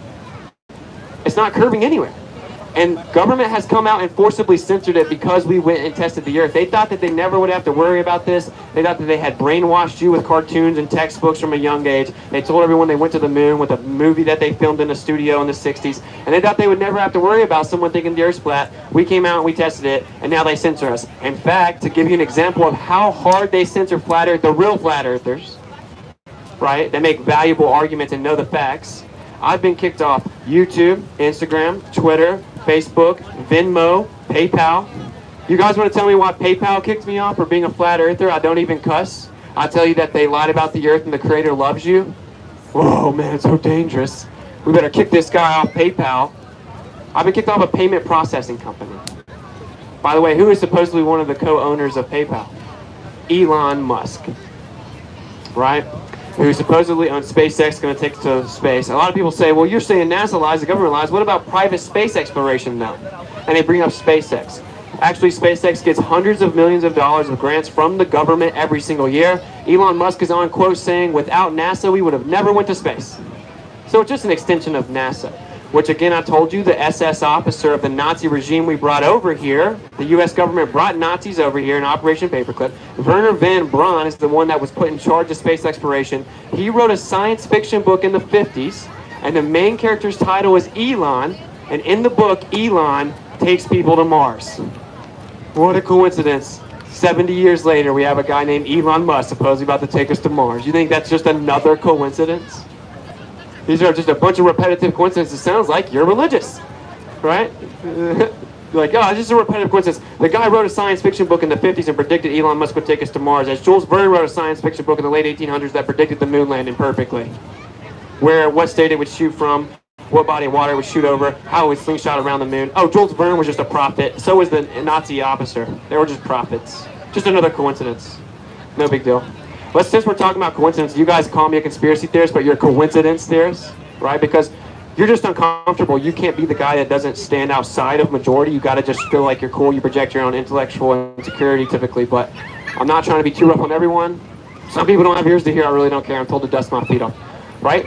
It's not curving anywhere. And government has come out and forcibly censored it because we went and tested the Earth. They thought that they never would have to worry about this. They thought that they had brainwashed you with cartoons and textbooks from a young age. They told everyone they went to the moon with a movie that they filmed in a studio in the 60s. And they thought they would never have to worry about someone thinking the Earth's flat. We came out and we tested it, and now they censor us. In fact, to give you an example of how hard they censor flat Earth, the real flat earthers, right, that make valuable arguments and know the facts, I've been kicked off YouTube, Instagram, Twitter, Facebook, Venmo, PayPal. You guys want to tell me why PayPal kicked me off for being a flat earther? I don't even cuss. I tell you that they lied about the Earth and the Creator loves you. Whoa, man, it's so dangerous. We better kick this guy off PayPal. I've been kicked off a payment processing company. By the way, who is supposedly one of the co-owners of PayPal? Elon Musk, right? Who supposedly owns SpaceX, going to take it to space. A lot of people say, well, you're saying NASA lies, the government lies. What about private space exploration, though? And they bring up SpaceX. Actually, SpaceX gets hundreds of millions of dollars of grants from the government every single year. Elon Musk is on quote saying, without NASA, we would have never went to space. So it's just an extension of NASA. Which, again, I told you, the SS officer of the Nazi regime we brought over here, the U.S. government brought Nazis over here in Operation Paperclip. Werner von Braun is the one that was put in charge of space exploration. He wrote a science fiction book in the 50s, and the main character's title is Elon, and in the book, Elon takes people to Mars. What a coincidence. 70 years later, we have a guy named Elon Musk supposedly about to take us to Mars. You think that's just another coincidence? These are just a bunch of repetitive coincidences. It sounds like you're religious, right? You're like, oh, it's just a repetitive coincidence. The guy wrote a science fiction book in the 50s and predicted Elon Musk would take us to Mars, as Jules Verne wrote a science fiction book in the late 1800s that predicted the moon landing perfectly. What state it would shoot from, what body of water it would shoot over, how it would slingshot around the moon. Oh, Jules Verne was just a prophet. So was the Nazi officer. They were just prophets. Just another coincidence. No big deal. But since we're talking about coincidence, you guys call me a conspiracy theorist, but you're a coincidence theorist, right? Because you're just uncomfortable. You can't be the guy that doesn't stand outside of majority. You got to just feel like you're cool. You project your own intellectual insecurity typically, but I'm not trying to be too rough on everyone. Some people don't have ears to hear. I really don't care. I'm told to dust my feet off, right?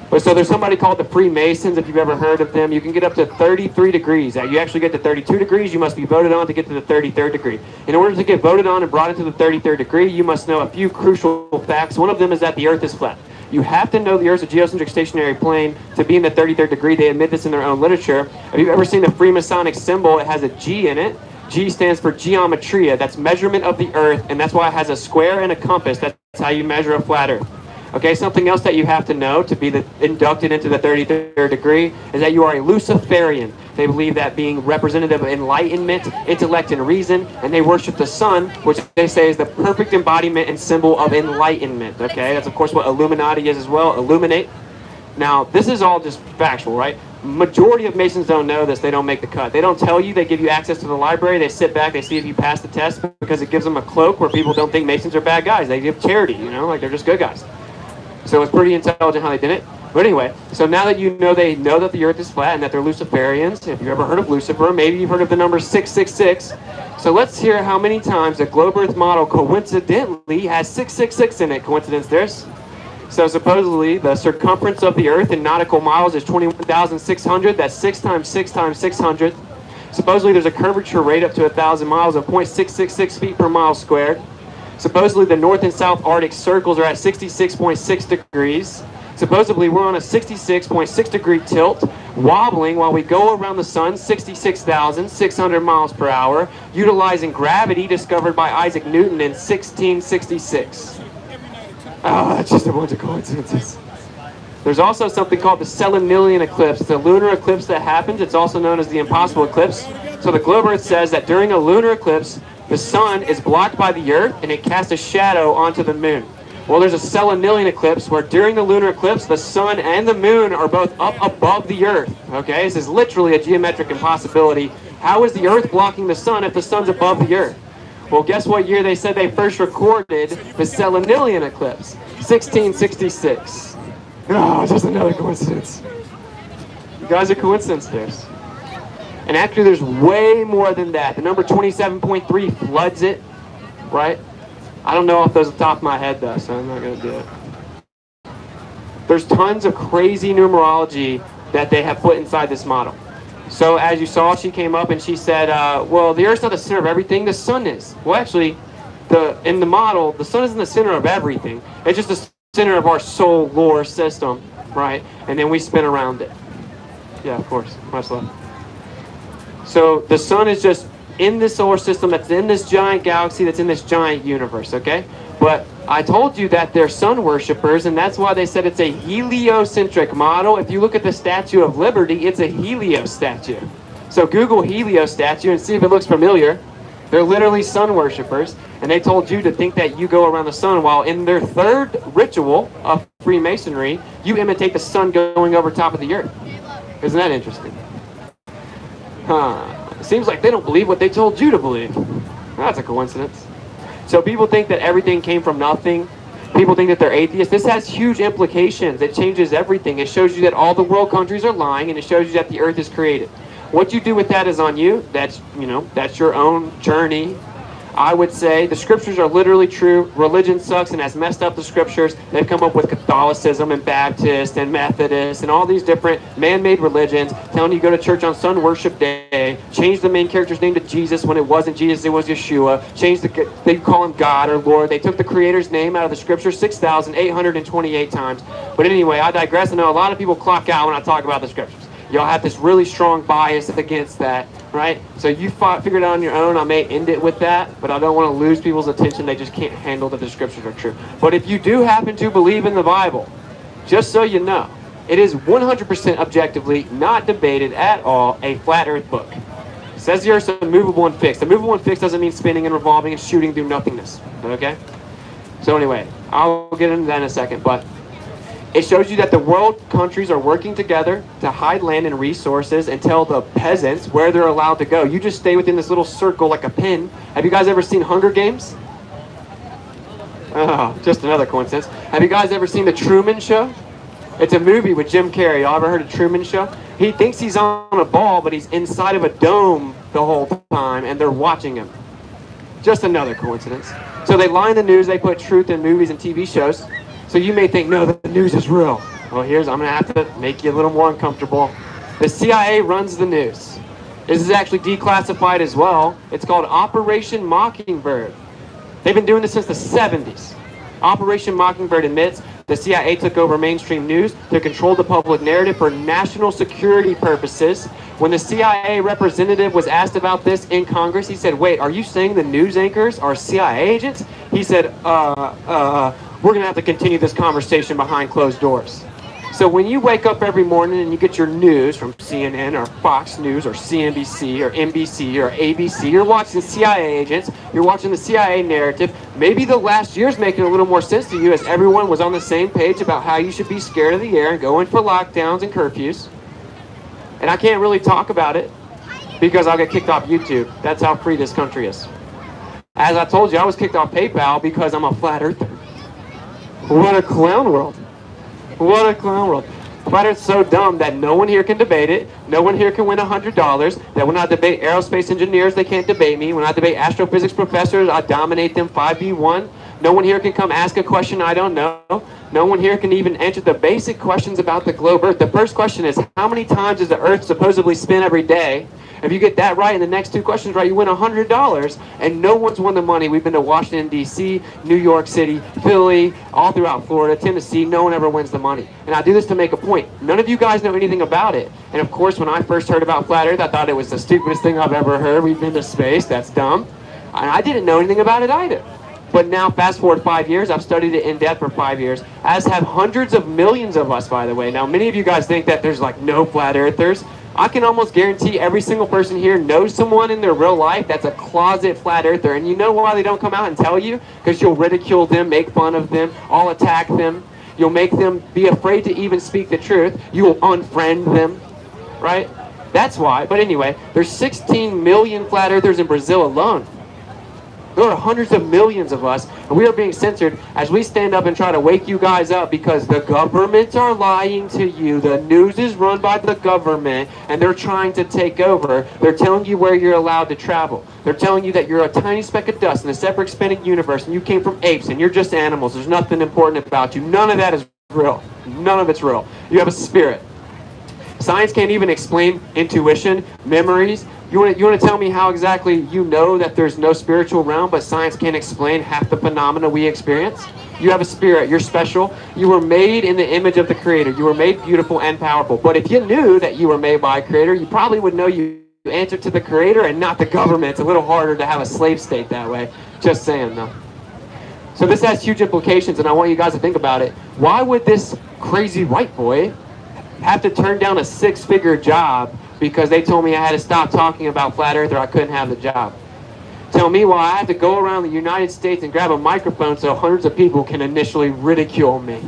But so there's somebody called the Freemasons, if you've ever heard of them. You can get up to 33 degrees. You actually get to 32 degrees, you must be voted on to get to the 33rd degree. In order to get voted on and brought into the 33rd degree, you must know a few crucial facts. One of them is that the Earth is flat. You have to know the Earth's a geocentric stationary plane to be in the 33rd degree. They admit this in their own literature. Have you ever seen the Freemasonic symbol? It has a G in it. G stands for geometria. That's measurement of the Earth, and that's why it has a square and a compass. That's how you measure a flat Earth. Okay, something else that you have to know to be inducted into the 33rd degree is that you are a Luciferian. They believe that being representative of enlightenment, intellect, and reason, and they worship the sun, which they say is the perfect embodiment and symbol of enlightenment. Okay, that's of course what Illuminati is as well, illuminate. Now, this is all just factual, right? Majority of Masons don't know this. They don't make the cut. They don't tell you. They give you access to the library. They sit back. They see if you pass the test because it gives them a cloak where people don't think Masons are bad guys. They give charity, you know, like they're just good guys. So it's pretty intelligent how they did it. But anyway, so now that you know they know that the Earth is flat and that they're Luciferians, if you've ever heard of Lucifer, maybe you've heard of the number 666. So let's hear how many times the globe Earth model coincidentally has 666 in it. Coincidence there's. So supposedly the circumference of the Earth in nautical miles is 21,600. That's 6 times 6 times 600. Supposedly there's a curvature rate up to 1,000 miles of 0.666 feet per mile squared. Supposedly the North and South Arctic circles are at 66.6 degrees. Supposedly we're on a 66.6 degree tilt, wobbling while we go around the sun 66,600 miles per hour, utilizing gravity discovered by Isaac Newton in 1666. Oh, it's just a bunch of coincidences. There's also something called the Selenilian eclipse. It's a lunar eclipse that happens. It's also known as the impossible eclipse. So the globe Earth says that during a lunar eclipse, the sun is blocked by the Earth and it casts a shadow onto the moon. Well, there's a selenilian eclipse where during the lunar eclipse, the sun and the moon are both up above the earth. Okay, this is literally a geometric impossibility. How is the earth blocking the sun if the sun's above the earth? Well, guess what year they said they first recorded the selenilian eclipse? 1666. Oh, just another coincidence. You guys are coincidence theorists. And actually, there's way more than that. The number 27.3 floods it, right? I don't know off the top of my head, though, so I'm not going to do it. There's tons of crazy numerology that they have put inside this model. So as you saw, she came up and she said, well, the Earth's not the center of everything, the sun is. Well, actually, in the model, the sun isn't the center of everything. It's just the center of our solar system, right? And then we spin around it. Yeah, of course. Much love. So the sun is just in this solar system that's in this giant galaxy that's in this giant universe, okay? But I told you that they're sun worshippers, and that's why they said it's a heliocentric model. If you look at the Statue of Liberty, it's a Helios statue. So Google Helios statue and see if it looks familiar. They're literally sun worshippers, and they told you to think that you go around the sun, while in their third ritual of Freemasonry, you imitate the sun going over top of the earth. Isn't that interesting? Huh. Seems like they don't believe what they told you to believe. That's a coincidence. So people think that everything came from nothing. People think that they're atheists. This has huge implications. It changes everything. It shows you that all the world countries are lying, and it shows you that the earth is created. What you do with that is on you. That's your own journey. I would say the scriptures are literally true. Religion sucks and has messed up the scriptures. They've come up with Catholicism and Baptist and Methodist and all these different man-made religions telling you to go to church on Sun Worship Day, change the main character's name to Jesus when it wasn't Jesus, it was Yeshua, they call him God or Lord. They took the creator's name out of the scripture 6,828 times. But anyway, I digress. I know a lot of people clock out when I talk about the scriptures. Y'all have this really strong bias against that, right? So you figured it out on your own. I may end it with that, but I don't want to lose people's attention. They just can't handle that the scriptures are true. But if you do happen to believe in the Bible, just so you know, it is 100% objectively, not debated at all, a flat earth book. It says the earth's immovable and fixed. Immovable and fixed doesn't mean spinning and revolving and shooting through nothingness, okay? So anyway, I'll get into that in a second, but it shows you that the world countries are working together to hide land and resources and tell the peasants where they're allowed to go. You just stay within this little circle like a pin. Have you guys ever seen Hunger Games? Oh, just another coincidence. Have you guys ever seen The Truman Show? It's a movie with Jim Carrey. Y'all ever heard of Truman Show? He thinks he's on a ball, but he's inside of a dome the whole time, and they're watching him. Just another coincidence. So they lie in the news. They put truth in movies and TV shows. So you may think, no, the news is real. Well, I'm going to have to make you a little more uncomfortable. The CIA runs the news. This is actually declassified as well. It's called Operation Mockingbird. They've been doing this since the 70s. Operation Mockingbird admits the CIA took over mainstream news to control the public narrative for national security purposes. When the CIA representative was asked about this in Congress, he said, wait, are you saying the news anchors are CIA agents? He said, we're going to have to continue this conversation behind closed doors. So when you wake up every morning and you get your news from CNN or Fox News or CNBC or NBC or ABC, you're watching CIA agents, you're watching the CIA narrative. Maybe the last year's making a little more sense to you as everyone was on the same page about how you should be scared of the air and go in for lockdowns and curfews. And I can't really talk about it because I'll get kicked off YouTube. That's how free this country is. As I told you, I was kicked off PayPal because I'm a flat earther. What a clown world. What a clown world. Flat Earth's so dumb that no one here can debate it. No one here can win $100. That when I debate aerospace engineers, they can't debate me. When I debate astrophysics professors, I dominate them 5v1. No one here can come ask a question I don't know. No one here can even answer the basic questions about the globe Earth. The first question is, how many times does the Earth supposedly spin every day? If you get that right and the next two questions right, you win $100. And no one's won the money. We've been to Washington, D.C., New York City, Philly, all throughout Florida, Tennessee. No one ever wins the money. And I do this to make a point. None of you guys know anything about it. And of course, when I first heard about Flat Earth, I thought it was the stupidest thing I've ever heard. We've been to space. That's dumb. And I didn't know anything about it either. But now, fast forward 5 years, I've studied it in depth for 5 years, as have hundreds of millions of us, by the way. Now, many of you guys think that there's like no flat earthers. I can almost guarantee every single person here knows someone in their real life that's a closet flat earther. And you know why they don't come out and tell you? Because you'll ridicule them, make fun of them, all attack them. You'll make them be afraid to even speak the truth. You will unfriend them, right? That's why. But anyway, there's 16 million flat earthers in Brazil alone. There are hundreds of millions of us, and we are being censored as we stand up and try to wake you guys up because the governments are lying to you. The news is run by the government, and they're trying to take over. They're telling you where you're allowed to travel. They're telling you that you're a tiny speck of dust in a separate expanding universe, and you came from apes, and you're just animals. There's nothing important about you. None of that is real. None of it's real. You have a spirit. Science can't even explain intuition, memories. You want to tell me how exactly you know that there's no spiritual realm, but science can't explain half the phenomena we experience? You have a spirit. You're special. You were made in the image of the Creator. You were made beautiful and powerful. But if you knew that you were made by a Creator, you probably would know you answer to the Creator and not the government. It's a little harder to have a slave state that way. Just saying, though. So this has huge implications, and I want you guys to think about it. Why would this crazy white boy have to turn down a six-figure job because they told me I had to stop talking about flat earth or I couldn't have the job? Tell me why I have to go around the United States and grab a microphone so hundreds of people can initially ridicule me.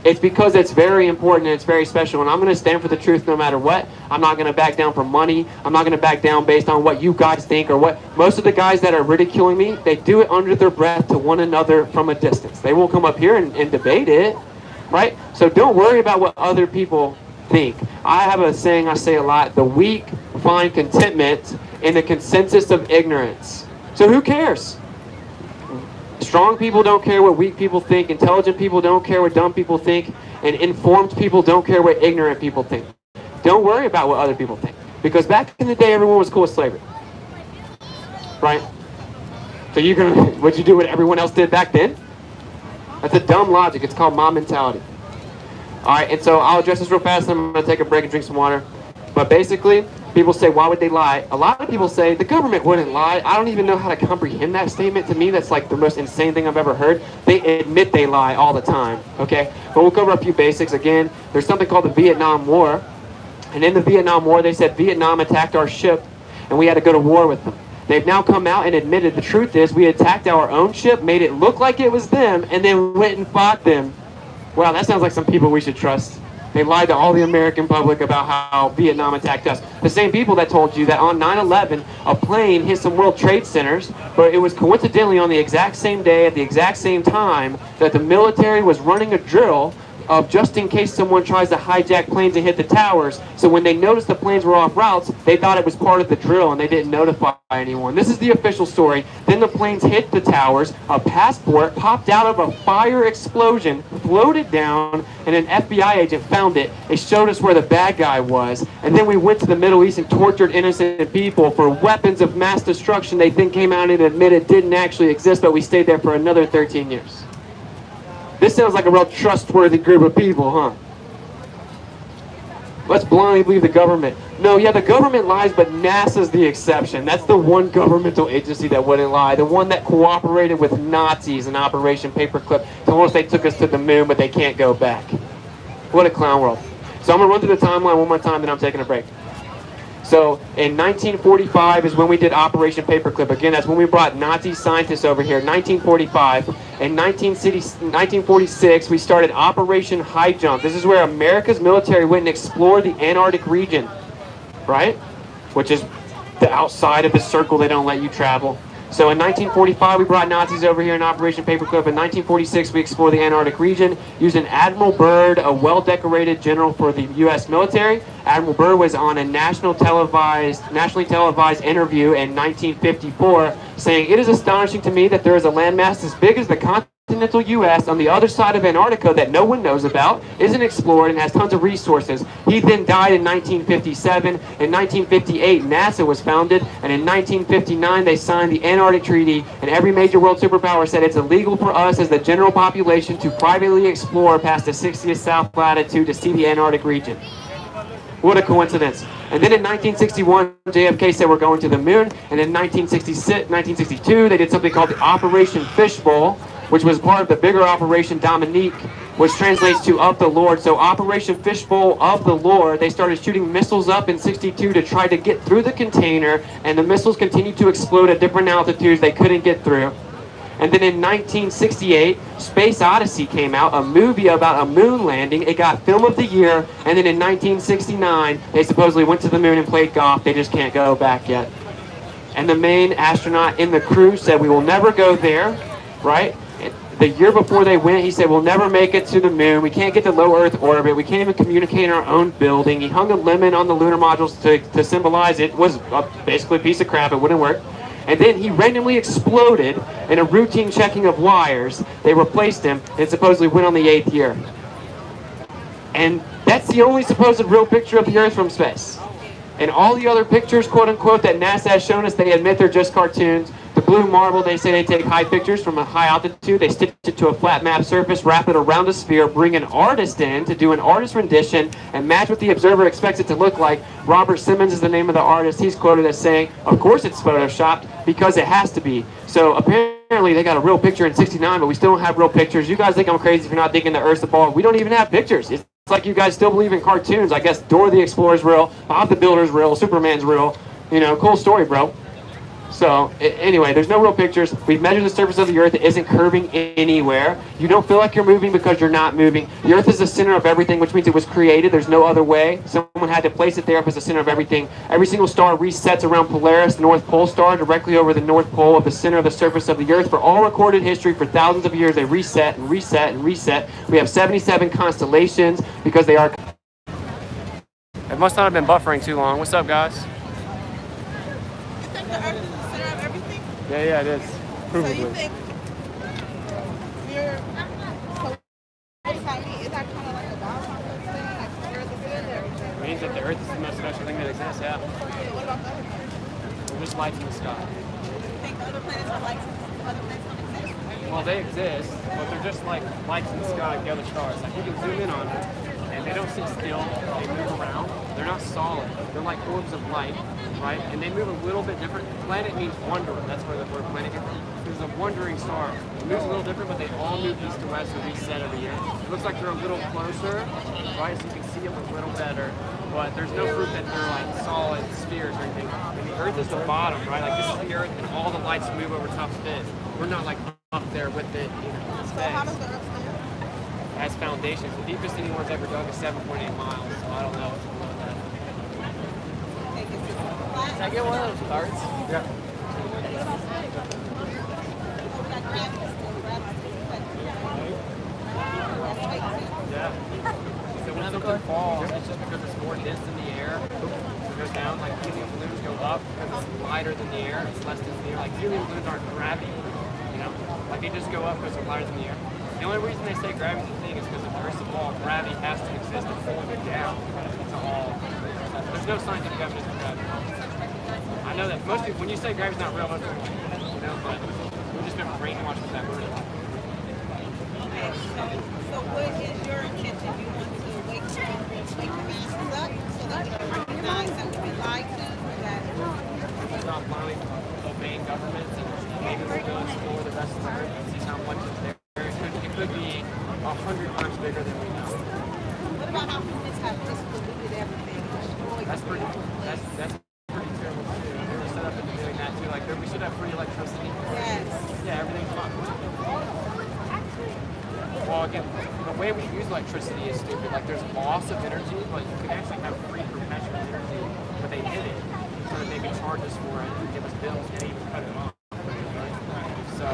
It's because it's very important and it's very special, and I'm going to stand for the truth no matter what. I'm not going to back down for money. I'm not going to back down based on what you guys think or what. Most of the guys that are ridiculing me, they do it under their breath to one another from a distance. They won't come up here and debate it, right? So don't worry about what other people think. I have a saying I say a lot: the weak find contentment in the consensus of ignorance. So who cares? Strong people don't care what weak people think. Intelligent people don't care what dumb people think. And informed people don't care what ignorant people think. Don't worry about what other people think. Because back in the day, everyone was cool with slavery. Right? So would you do what everyone else did back then? That's a dumb logic. It's called mob mentality. All right, and so I'll address this real fast, and I'm going to take a break and drink some water. But basically, people say, why would they lie? A lot of people say, the government wouldn't lie. I don't even know how to comprehend that statement. To me, that's like the most insane thing I've ever heard. They admit they lie all the time, okay? But we'll cover a few basics. Again, there's something called the Vietnam War. And in the Vietnam War, they said Vietnam attacked our ship, and we had to go to war with them. They've now come out and admitted the truth is we attacked our own ship, made it look like it was them, and then went and fought them. Wow, that sounds like some people we should trust. They lied to all the American public about how Vietnam attacked us. The same people that told you that on 9/11, a plane hit some World Trade Centers, but it was coincidentally on the exact same day at the exact same time that the military was running a drill of just in case someone tries to hijack planes and hit the towers. So when they noticed the planes were off routes, they thought it was part of the drill and they didn't notify anyone. This is the official story. Then the planes hit the towers, a passport popped out of a fire explosion, floated down, and an FBI agent found it. It showed us where the bad guy was. And then we went to the Middle East and tortured innocent people for weapons of mass destruction they then came out and admitted didn't actually exist, but we stayed there for another 13 years. This sounds like a real trustworthy group of people, huh? Let's blindly believe the government. No, yeah, the government lies, but NASA's the exception. That's the one governmental agency that wouldn't lie. The one that cooperated with Nazis in Operation Paperclip. Told us they took us to the moon, but they can't go back. What a clown world. So I'm going to run through the timeline one more time, then I'm taking a break. So in 1945 is when we did Operation Paperclip. Again, that's when we brought Nazi scientists over here. 1945. In 1946, we started Operation High Jump. This is where America's military went and explored the Antarctic region, right? Which is the outside of the circle they don't let you travel. So in 1945, we brought Nazis over here in Operation Paperclip. In 1946, we explored the Antarctic region using Admiral Byrd, a well-decorated general for the U.S. military. Admiral Byrd was on a nationally televised interview in 1954 saying, "It is astonishing to me that there is a landmass as big as the continental U.S. on the other side of Antarctica that no one knows about, isn't explored, and has tons of resources." He then died in 1957. In 1958, NASA was founded, and in 1959, they signed the Antarctic Treaty, and every major world superpower said it's illegal for us as the general population to privately explore past the 60th south latitude to see the Antarctic region. What a coincidence. And then in 1961, JFK said we're going to the moon, and in 1962, they did something called the Operation Fishbowl, which was part of the bigger Operation Dominique. which translates to of the Lord. So Operation Fishbowl of the Lord, they started shooting missiles up in 62 to try to get through the container, and the missiles continued to explode at different altitudes they couldn't get through. And then in 1968, Space Odyssey came out, a movie about a moon landing. It got Film of the Year, and then in 1969, they supposedly went to the moon and played golf. They just can't go back yet. And the main astronaut in the crew said, we will never go there, right? The year before they went, he said, we'll never make it to the moon. We can't get to low Earth orbit. We can't even communicate in our own building. He hung a lemon on the lunar modules to symbolize it. It was basically a piece of crap. It wouldn't work. And then he randomly exploded in a routine checking of wires. They replaced him and supposedly went on the 8th year. And that's the only supposed real picture of the Earth from space. And all the other pictures, quote unquote, that NASA has shown us, they admit they're just cartoons. The blue marble, they say they take high pictures from a high altitude. They stitch it to a flat map surface, wrap it around a sphere, bring an artist in to do an artist rendition, and match what the observer expects it to look like. Robert Simmons is the name of the artist. He's quoted as saying, of course it's photoshopped, because it has to be. So apparently they got a real picture in 69, but we still don't have real pictures. You guys think I'm crazy if you're not thinking the Earth's the ball. We don't even have pictures. It's like you guys still believe in cartoons. I guess Dora the Explorer's real, Bob the Builder's real, Superman's real. You know, cool story, bro. So, anyway, there's no real pictures. We've measured the surface of the Earth. It isn't curving anywhere. You don't feel like you're moving because you're not moving. The Earth is the center of everything, which means it was created. There's no other way. Someone had to place it there as the center of everything. Every single star resets around Polaris, the North Pole star, directly over the North Pole of the center of the surface of the Earth. For all recorded history, for thousands of years, they reset and reset and reset. We have 77 constellations because they are... It must not have been buffering too long. What's up, guys? Yeah, it is. Provably. So you think you're... is that kind of like a God complex thing? Like the Earth is good or everything? It means that the Earth is the most special thing that exists, yeah. What about the other planets? We're just lights in the sky. You think the other planets are like other planets don't exist? Well, they exist, but they're just like lights in the sky like the other stars. Like you can zoom in on them, and they don't sit still. They move around. They're not solid. They're like orbs of light, right? And they move a little bit different. Planet means wanderer. That's where the word planet comes from. There's a wandering star. It moves a little different, but they all move east to west and reset every year. It looks like they're a little closer, right? So you can see them a little better. But there's no proof that they're like solid spheres or anything. And the Earth is the bottom, right? Like this is the Earth, and all the lights move over top of it. We're not like up there with it. So how does the Earth stand? As foundations. The deepest anyone's ever dug is 7.8 miles. So I don't know. Can I get one of those cards? Yeah. Yeah. So when something falls, it's just because it's more dense in the air. It goes down. Like helium balloons go up because it's lighter than the air. It's less dense in the air. Like helium balloons aren't gravity. You know, like they just go up because they're lighter than the air. The only reason they say gravity's a thing is because if the Earth's a ball, gravity has to exist to pull it down. It's all. There's no scientific evidence for gravity. I know that most people, when you say gravity's not real, most people, you know, but we've just been brainwashed with that word. So what is your intention? You want to wake the masses up so that you realize that we've been lied to? Stop finally obeying governments and maybe we'll go explore the rest of the earth and see how much is there. It could be 100 times bigger than we know. What about how humans have just polluted everything, destroyed That's pretty terrible too. They were set up into doing that too. Like we should have free electricity. Yes. Yeah, everything's fine. Well, again, the way we use electricity is stupid. Like there's loss of energy, but you can actually have free perpetual energy, but they hid it so that they could charge us for it and give us bills and even cut it off. So,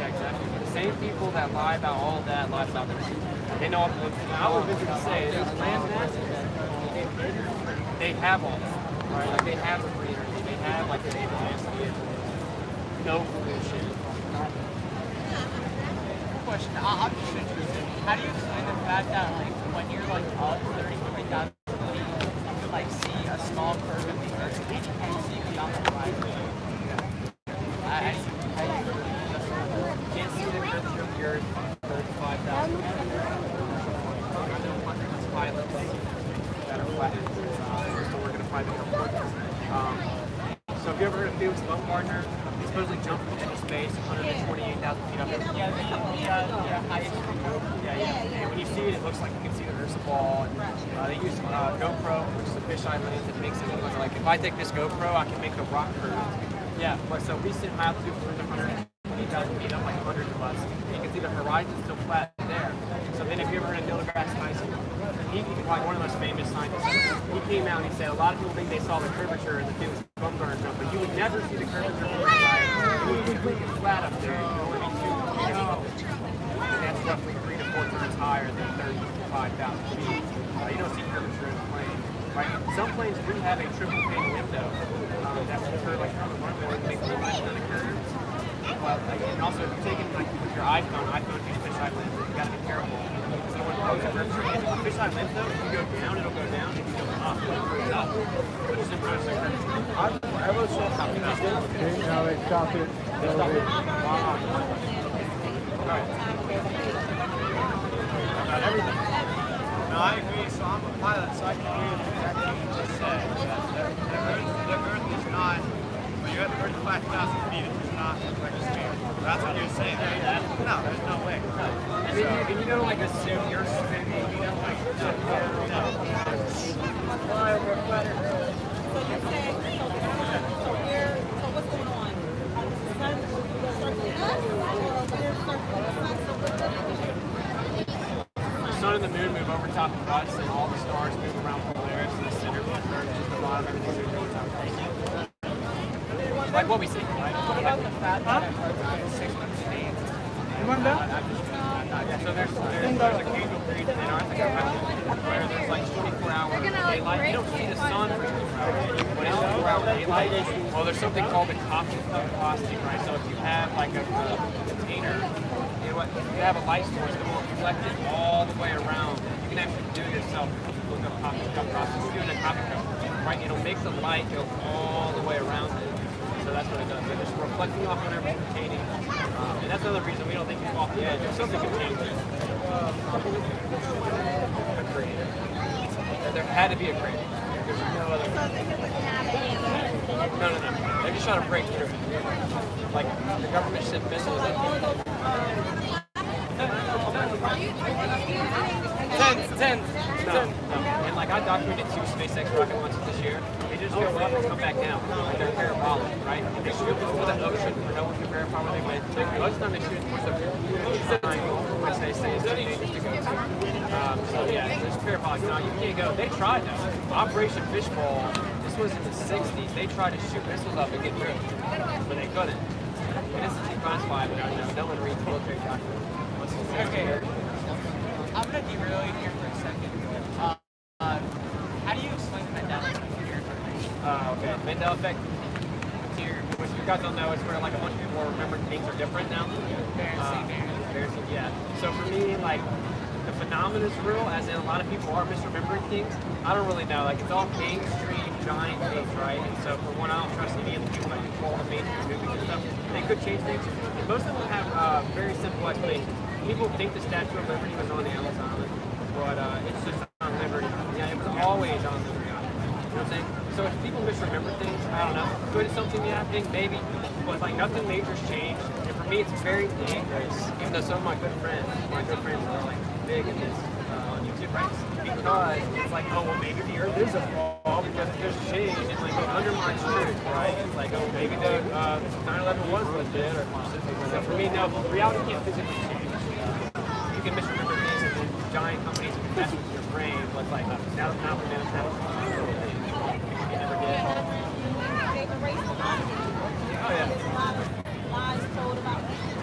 exactly. The same people that lie about all of that lie about this. They know what I would venture to say is land masses. They have all that, right? Like they have the free energy. They have like the advanced vehicles. No pollution. Question. I'm just interested. How do you explain the fact that like when you're like up 30,000 feet, you can like see a small curve in the earth and you can see beyond the horizon? I Can't see the earth from the earth 35,000 feet. There's pilots that are flying. So we're going to fly the airport. So if you ever heard of Felix Baumgartner, he supposedly jumped into space 128,000 feet up. Yeah, the highest. Yeah. And when you see it, it looks like you can see the Ursa ball. And, they use GoPro, which is a fisheye lens that makes it look like if I take this GoPro, I can make the rock curve. Yeah, but so we sit high altitude for 120,000 feet up, like hundreds of us. You can see the horizon still flat there. So then if you ever heard of Neil deGrasse Tyson, he's probably one of the most famous scientists. He came out and he said a lot of people think they saw the curvature in the Felix Baumgartner jump, but you would never see the curvature from the side. You would be completely flat up there. You would only be 2 meters up. And that's roughly 3 to 4 times higher than 35,000 feet. You don't see curvature in the plane. Right? Some planes do have a triple pane window that will curve like from the runway and make the nice kind of curves. And also, if you take it like with your iPhone use fisheye lens, you got to be careful. So when it goes over a fisheye lens, though, if you go down, it'll go down. If you go up, it'll go up. So just approach the curve. I wrote short copy of this. Now they stop it. Stop it. Alright. About everything. No, I agree. So I'm a pilot, so I can agree with exactly what you just said. The Earth is not, when you're at 35,000 feet, it does not look like a sphere. That's what you're saying. No, there's no way. And you don't like assume you're spinning, you don't like, no. Fly over a flat Earth. So you're saying, so what's going on? The sun circling us, or we're circling the sun? So what's the The sun and the moon move over top of us, and all the stars move around Polaris in the center of the Earth, just the bottom, everything's moving over top of us. Like what we see, right? What about the fact that it's 6 months in days? So there's occasional periods in Antarctica where there's like 24-hour daylight. You don't see the sun for 24 hours. When it's 24-hour daylight, well, there's something called the Coptic velocity, right? So if you have like a container, you know what? You have a light source that will reflect it all the way around. You can actually do it yourself. Look up Coptic velocity. It's doing a Coptic, right? It'll make the light go all the way around it. So that's what it does. They're just reflecting off whatever it's containing. And that's another reason we don't think it's off the edge. If something contains it. A crater. There had to be a crater. There's no other. No. They're just trying to break through. Like the government sent missiles at Tens. No. And like I documented 2 SpaceX rocket launches this year. They just go up and come back down. Like they're parabolic, right? They shoot into the ocean where no one can verify where they went. Like most of the time they shoot towards the triangle, which they say is too dangerous to go to. So yeah, there's parabolic. No, you can't go. They tried though. Operation Fishbowl. This was in the 60s. They tried to shoot missiles up and get through, but they couldn't. And this is declassified, but no one reads military documents. Okay. I'm going to derail you here for a second. How do you explain the Mandela effect to your information? Okay. Mandela effect, which you guys don't know, is where like a bunch of people are remembering things are different now. Embarrassing, yeah. So for me, like, the phenomenon is real, as in a lot of people are misremembering things. I don't really know. Like, it's all mainstream, giant things, right? And so for one, I don't trust any of the people that control the mainstream movies and stuff. They could change things. And most of them have very simple explanations. People think the Statue of Liberty was on the Ellis Island, but it's just on Liberty. Yeah, it was always on Liberty Island. You know what I'm saying? So if people misremember things, I don't know. Could something be happening? Maybe. But like nothing major's changed. And for me, it's very dangerous. Even though some of my good friends are like big in this on YouTube, right? Because it's like, oh well, maybe the Earth is a ball because there's change. It's like it undermines truth, right? It's like, oh, maybe the 9/11 was legit, or so for me, no, reality can't physically change. You can misremember things, and then giant companies can mess with your brain. But like now the confidence, now you never get. Oh yeah. Lies told about people.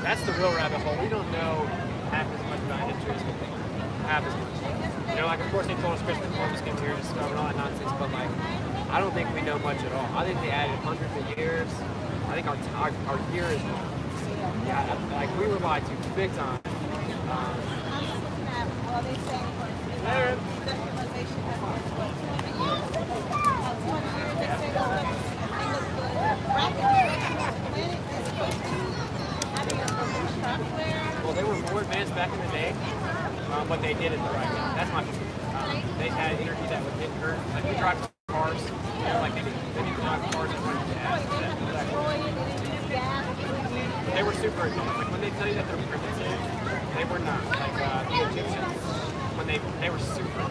That's the real rabbit hole. We don't know half as much about history as we think. Half as much. You know, like of course they told us Christopher Columbus came here to discover all that nonsense, but like I don't think we know much at all. I think they added hundreds of years. I think our year is wrong. Yeah, like we were lied to big time. Well, they say industrialization has been 200 years. 200 years, they say the rapid direction of the planet is supposed to having a new software. Well, they were more more advanced back in the day, but they did it the right way. That's my opinion. They had energy that would hit her. Like we drive cars, you know, like they didn't drive cars that run gas. But they were super advanced. Like when they tell you that they're primitive, they were not. Like the Egyptians, when they were super.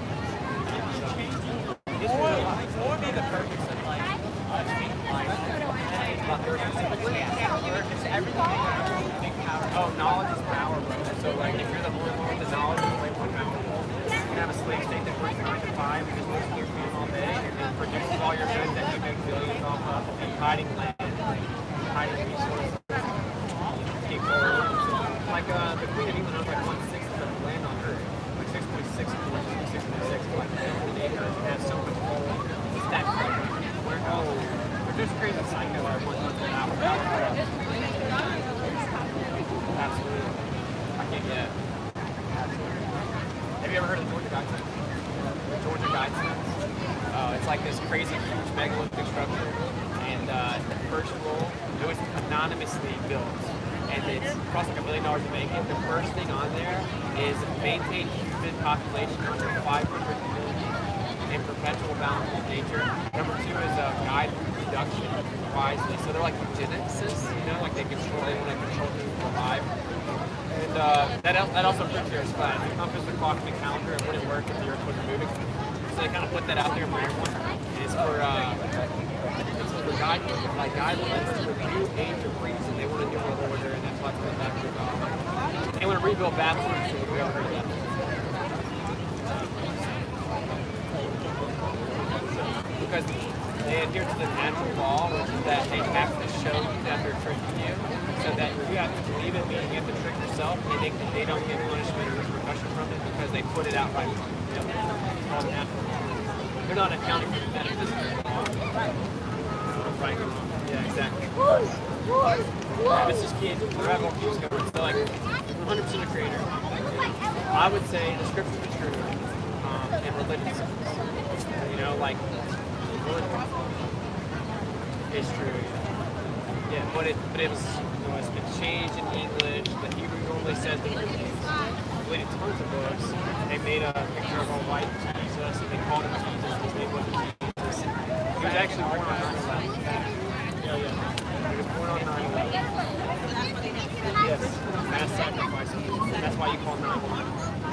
What would be the purpose of like us being like about their specifically? Just everything. Oh, knowledge is power, bro. So like if you're the only one with the knowledge, you're way more powerful. You can have a slave state that works 9 to 5 and just works in your phone all day and produces all your goods that you make billions off of and hiding land, hiding resources. People like the Queen of England owns like 1/6 of the land on Earth, like 6.6 or 6.6, like acres, and has so much gold. It's that like warehouse. They're just crazy psycho that want to out. Absolutely. I can't get it. Absolutely. Have you ever heard of the Georgia Guidestones? The Georgia Guidestones? It's like this crazy, huge megalithic structure. And the first rule, it was anonymously built. And it's cost like $1 million to make it. The first thing on there is maintain human population under 500 million and perpetual balance with nature. Number 2 is guide reproduction wisely. So they're like eugenicists, you know, like they want to control who's alive. And that also proves your flat. The compass, the clock, and the calendar, it wouldn't work if the Earth wasn't moving. So they kind of put that out there for everyone. It's for guidelines for new age of reason. They want to do world order, and that's why they put that for they want to rebuild Babylon. So we ever heard of that? Because they adhere to the natural law, which is that they have to show you that they're tricking you, so that you have to believe it, meaning you have to trick yourself, and they don't get punishment or repercussion from it because they put it out right. It's called natural law. They're not accounting for the benefits of the law. Right. Yeah, exactly. This is key. The rebel keeps going. So like 100% a creator. I would say the scripture is true in religious sense. You know, like it's true. Yeah, but it was it's been changed in English. The Hebrew normally says the Greek. Deleted tons of books. They made a picture of a white Jesus and they called him Jesus. His name wasn't Jesus. He was actually born on 9/11. Yeah. He was born on 9/11. Yes, mass sacrifice. That's why you call 9/11.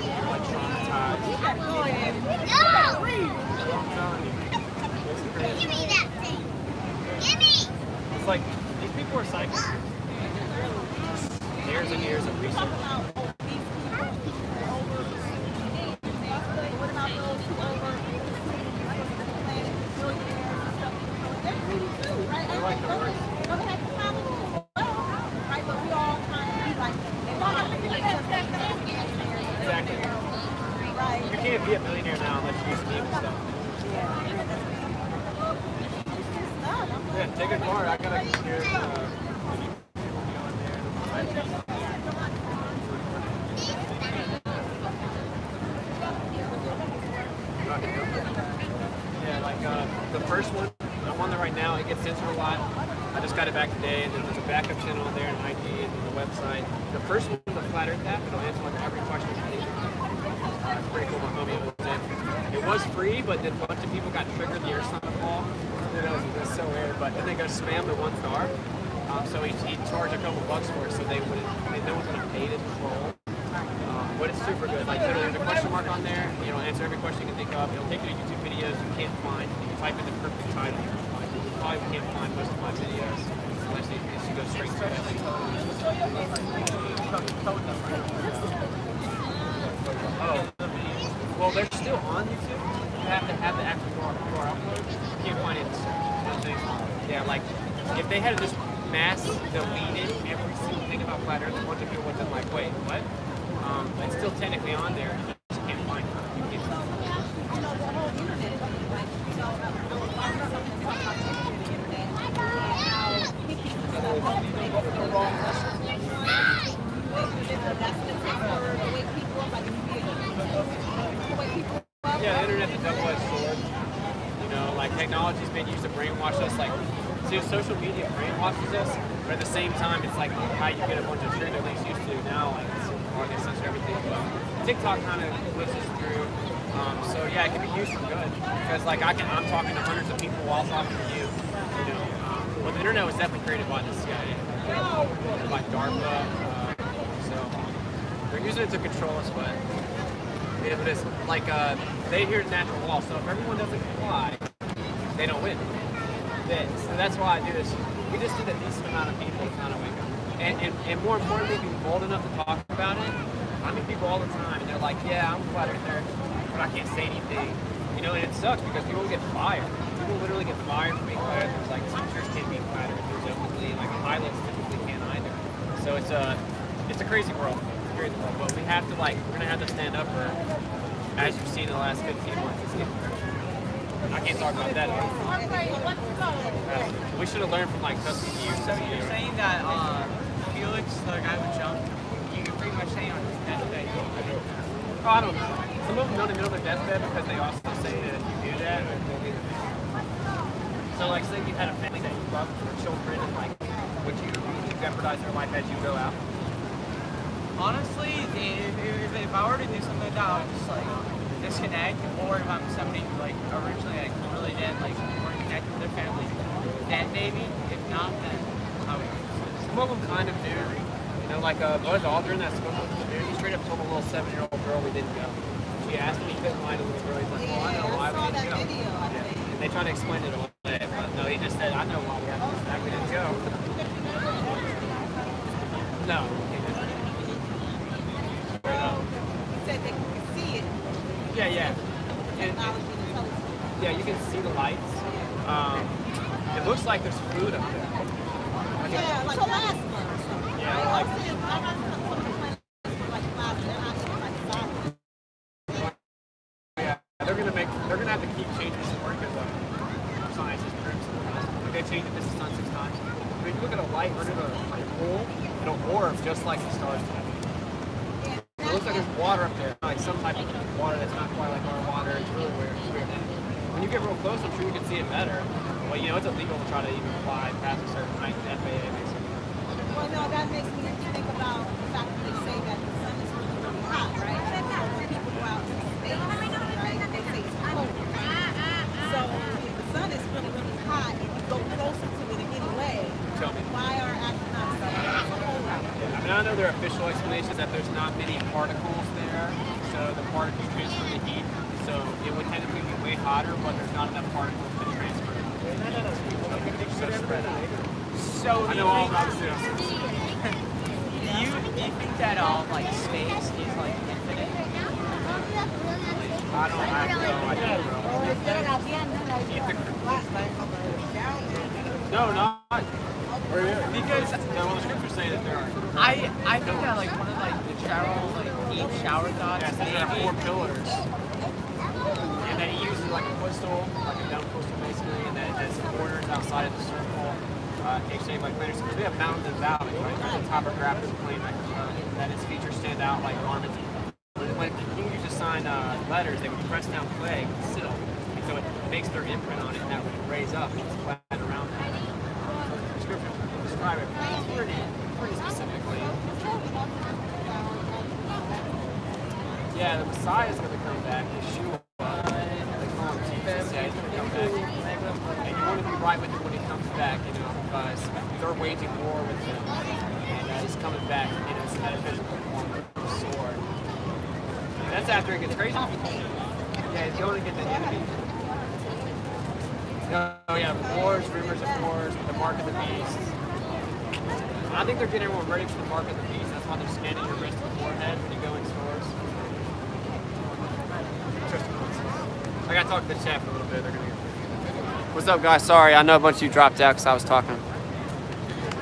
You're like traumatized. Give me that thing. Give me. It's like these people are psychics. Years and years of research. They're like the worst. Exactly. You can't be a millionaire now unless you use evil stuff. Yeah, take a card. I gotta hear yeah, like the first one, I'm on there right now. It gets censored a lot. I just got it back today, and then there's a backup channel on there, and ID, and the website. The first one, the Flat Earth app, it'll answer like every question. That's pretty cool. My homie was in. It was free, but then a bunch of people got triggered. The Earth Summit Law. It was so weird, but then they go spam the 1 star. So he charged a couple bucks for it, so no one's gonna pay to troll. But it's super good. Like literally, there's a question mark on there. You know, answer every question you can think of. It'll take you to YouTube videos you can't find. You can type in the perfect title. You probably can't find most of my videos unless you go straight to it. Oh, well, they're still on YouTube. You have to have the actual QR upload. You can't find it. Yeah, like if they had just mass deleted every single thing about Flat Earth, a bunch of people would have been like, wait, what? It's still technically on there. You just can't find it. Yeah, the internet's a double-edged sword. You know, like technology's been used to brainwash us. Like, see, social media brainwashes us, but at the same time, it's like how you get a bunch of truth at least used to now. Like, are, they censor everything. But TikTok kind of glitches through. So yeah, it can be used for good because like I'm talking to hundreds of people while talking to you. You know, but the internet was definitely created by the CIA, by DARPA. So they're using it to control us, but it is like they hear natural law. So if everyone doesn't comply, they don't win. So that's why I do this. We just need a decent amount of people to kind of wake up. And more importantly, be bold enough to talk about it. I meet people all the time, and they're like, yeah, I'm flat earther, but I can't say anything. You know, and it sucks because people get fired. People literally get fired for being flat earthers. Like, teachers can't be flat earthers openly, like pilots typically can't either. So it's a crazy world. It's a crazy world. But we have to, like, we're going to have to stand up for, as you've seen in the last 15 months, it's getting I can't talk about that. We should have learned from like custody years. So you're saying that Felix, the guy who jumped, you can pretty much say on his deathbed. Oh, I don't know. Some of them know in the middle of their deathbed because they also say that if you do that, so like say you had a family that you love for children and like would you jeopardize their life as you go out? Honestly, if I were to do something like that, I would just like disconnect, or if I'm somebody who like originally like really dead, like weren't connected with their family, then maybe. If not, then I would. Some of them kind of do. You know, like Buzz Aldrin that spoke with the dude, he straight up told a little 7-year-old girl we didn't go. She asked me, he couldn't lie to the little girl. He's like, well, I know why we didn't go. Yeah. And they tried to explain it away, but no, he just said, I know why we have to do that. We didn't go. No. He said they could see it. Yeah. Yeah, you can see the lights. It looks like there's food up there. Yeah, like plasma or something. Yeah, like yeah, they're gonna have to keep changing the story because science has proved something. Like they changed the distance on 6 times. But if you look at a light under the pool, it'll orb just like the stars do. It looks like there's water up there, like some type of water that's not quite like our water. It's really weird. When you get real close, I'm sure you can see it better. But you know, it's illegal to try to even fly past a certain height. The FAA basically. Well, no, that makes me think about the fact that they say that the sun is really, really hot, right? So when people go out to space, right, they say it's cold. So if the sun is really, really hot and you go closer to it in any way, Tell me. why are astronauts so cold? I mean, I know their official explanation is that there's not many particles there, so the particles transfer the heat. So it would technically be way hotter, but there's not enough particles to transfer. So I know all about this. do you think that like space is like infinite? I don't know. No, not. Because one of the scriptures say that there are. I think that like one of like the deep shower thoughts. Yes, there are 4 pillars. And then he uses like a crystal, like a dumb crystal basically, and then it has borders outside of the circle. Exchange like planets. Because we have mountains and valleys, right? There's a topographic plane that its features stand out like armies. When the king used to sign letters, they would press down clay with silk, and so it makes their imprint on it, and that would raise up and it's flat around it. The scripture describe it pretty specifically. Yeah, the Messiah is going to come back. Yeshua, they call him Jesus. Yeah, he's going to come back. And you want to be right with him when he comes back, you know, because they're waging war with him. And he's coming back in his metaphysical form with a sword. And that's after it gets crazy. Yeah, he's going to get the enemy. Oh yeah, wars, rumors of wars, the mark of the beast. And I think they're getting everyone ready for the mark of the beast. That's why they're scanning your wrist and forehead when you go in stores. I gotta talk to the chat for a little bit. They're gonna get. What's up, guys? Sorry, I know a bunch of you dropped out because I was talking.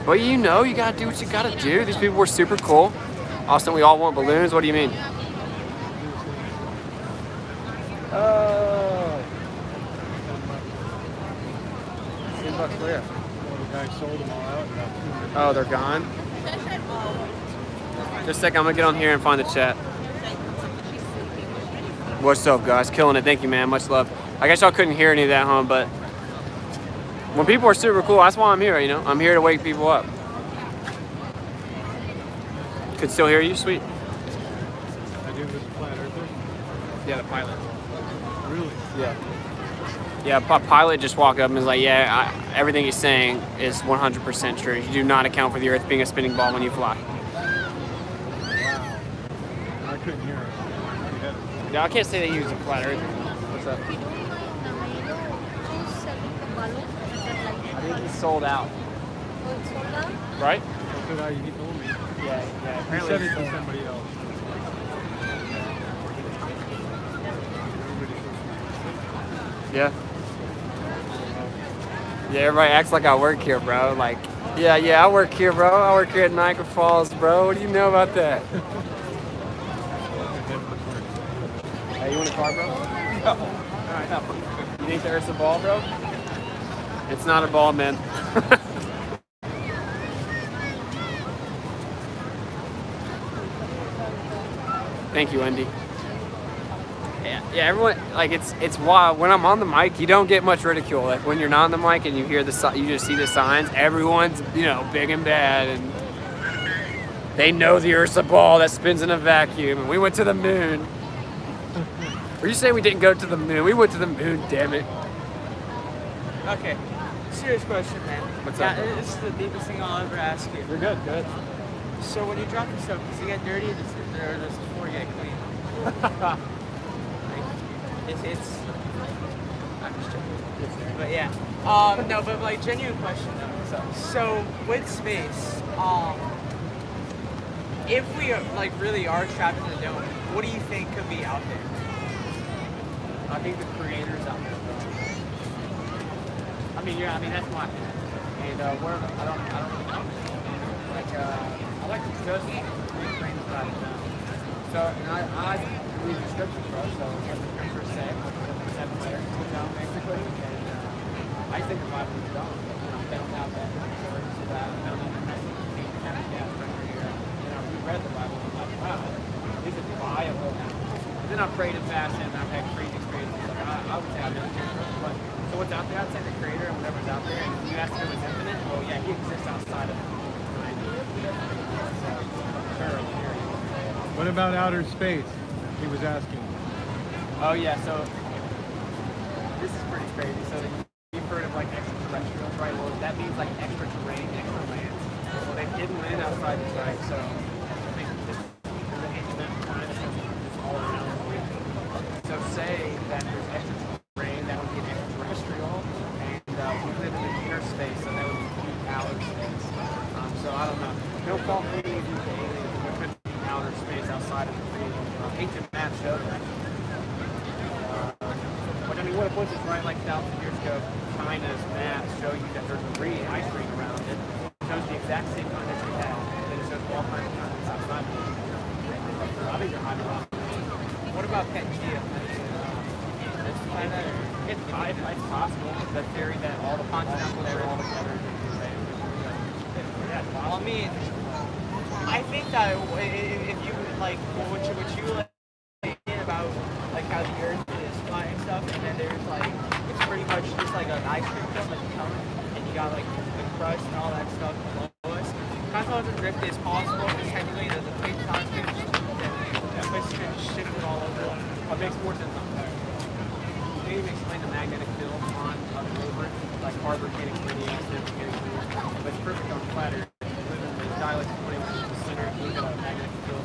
But you know, you gotta do what you gotta do. These people were super cool. Austin, we all want balloons. What do you mean? $10 clear. The guy sold them all out. Oh, they're gone? Just a second, I'm gonna get on here and find the chat. What's up, guys? Killing it. Thank you, man. Much love. I guess y'all couldn't hear any of that, huh? But when people are super cool, that's why I'm here, you know? I'm here to wake people up. Could still hear you? Sweet. flat earther? Yeah, the pilot. Really? Yeah. Yeah, pilot just walked up and was like, yeah, everything he's saying is 100% true. You do not account for the Earth being a spinning ball when you fly. Wow. I couldn't hear it. Yeah, I can't say that he was a flat earther. What's up? We don't know Nairo who's selling the balloon. I think he's sold out. Oh, it's sold out? Right? That's what he told me. Yeah. He Apparently said it it's to sold out. somebody else. Yeah. Yeah, everybody acts like I work here, bro. Like, yeah, I work here, bro. I work here at Niagara Falls, bro. What do you know about that? Hey, you want a car, bro? Oh. All right, no. You think there's a ball, bro? It's not a ball, man. Thank you, Wendy. Yeah, everyone, like, it's wild. When I'm on the mic, you don't get much ridicule. Like, when you're not on the mic and you hear you just see the signs, everyone's, big and bad, and they know the Earth's a ball that spins in a vacuum, and we went to the moon. Are you saying we didn't go to the moon? We went to the moon, damn it. Okay, serious question, man. What's up, bro? This is the deepest thing I'll ever ask you. You're good. So when you drop the soap, does it get dirty or does before you get clean? It's I'm just joking. But yeah. No, but like genuine question though. So with space, if we really are trapped in the dome, what do you think could be out there? I think the creator's out there, bro. I mean that's my opinion. And I don't know. Like I like to just reframe the side of the dome. So and I read the scriptures, bro. So what the scriptures say, the 7 layers of the dome basically, and I think the Bible is dome. They don't have that words to that. I don't even have the gas pressure here. We read the Bible and I'm like, wow, these are viable. And then I prayed and fasted and I've had crazy experiences. Like I would say I've never experienced, but so what's out there? I'd say the creator and whatever's out there. And if you ask if it was infinite, well, yeah, he exists outside of it. What about outer space? He was asking. Oh yeah, so this is pretty crazy. So you've heard of like extraterrestrials, right? Well, that means like extra terrain, extra land. Well, they've hidden land outside the site, so I think this is an ancient time that's all around the world. So say that there's extra terrain, that would be an extraterrestrial, and we live in the inner space, so that would be deep outer space. So I don't know. No fault for any of you aliens. There could be outer space outside of the creation. Ancient maps show that. But I mean, what is right? Like 1,000 years ago, China's maps show you that there's a ice ring around it. It shows the exact same continents we have. And it shows all kinds of continents outside of it. I think you're hiding wrong. What about Pangea? It's possible. The theory that all the continents are all together. Well, I mean, I think that if you like, what you like about like how the Earth is flat and stuff, and then there's like it's pretty much just like an ice cream film, like a cone, and you got like the crust and all that stuff below us. Continental drift is possible because technically the plate constant, the place is shifted all over. What makes more sense on that? Can you even explain the magnetic field on a rover? Like Harvard getting through the accident, getting through, but it's perfect on flat Earth. The dialectic point, which is the center, if you look at a magnetic field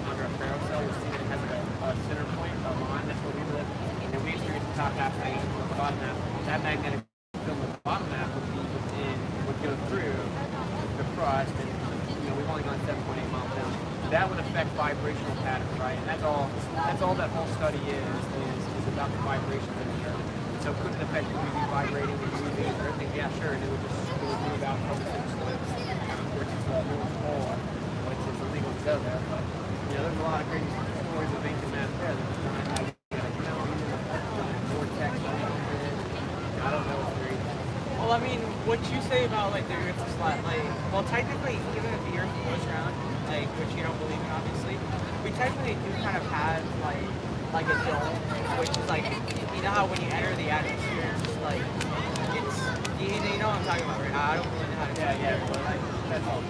under a ferro cell, you'll see that it has a center point, a line, that's where we live, and then we experience the top half of the the bottom half. That magnetic field on the bottom half would go through the crust, and we've only gone 7.8 miles down. That would affect vibrational patterns, right? And that's all that whole study is about the vibrations of the Earth. So could it affect when we be vibrating and moving and everything? Yeah, sure, and it would move out from the slips, which is a little hole, which is illegal to go there. But there's a lot of crazy stories of ancient math there that just don't have vortex. I don't know what's very. Well, I mean, what you say about like the Earth is flat, like, well, technically, given that the Earth goes around, like, which you don't believe in, obviously, we technically do kind of have like a dome, which is like, you know how when you enter the atmosphere, it's like, it's, you know what I'm talking about, right? I don't really know how to explain it. But that's all.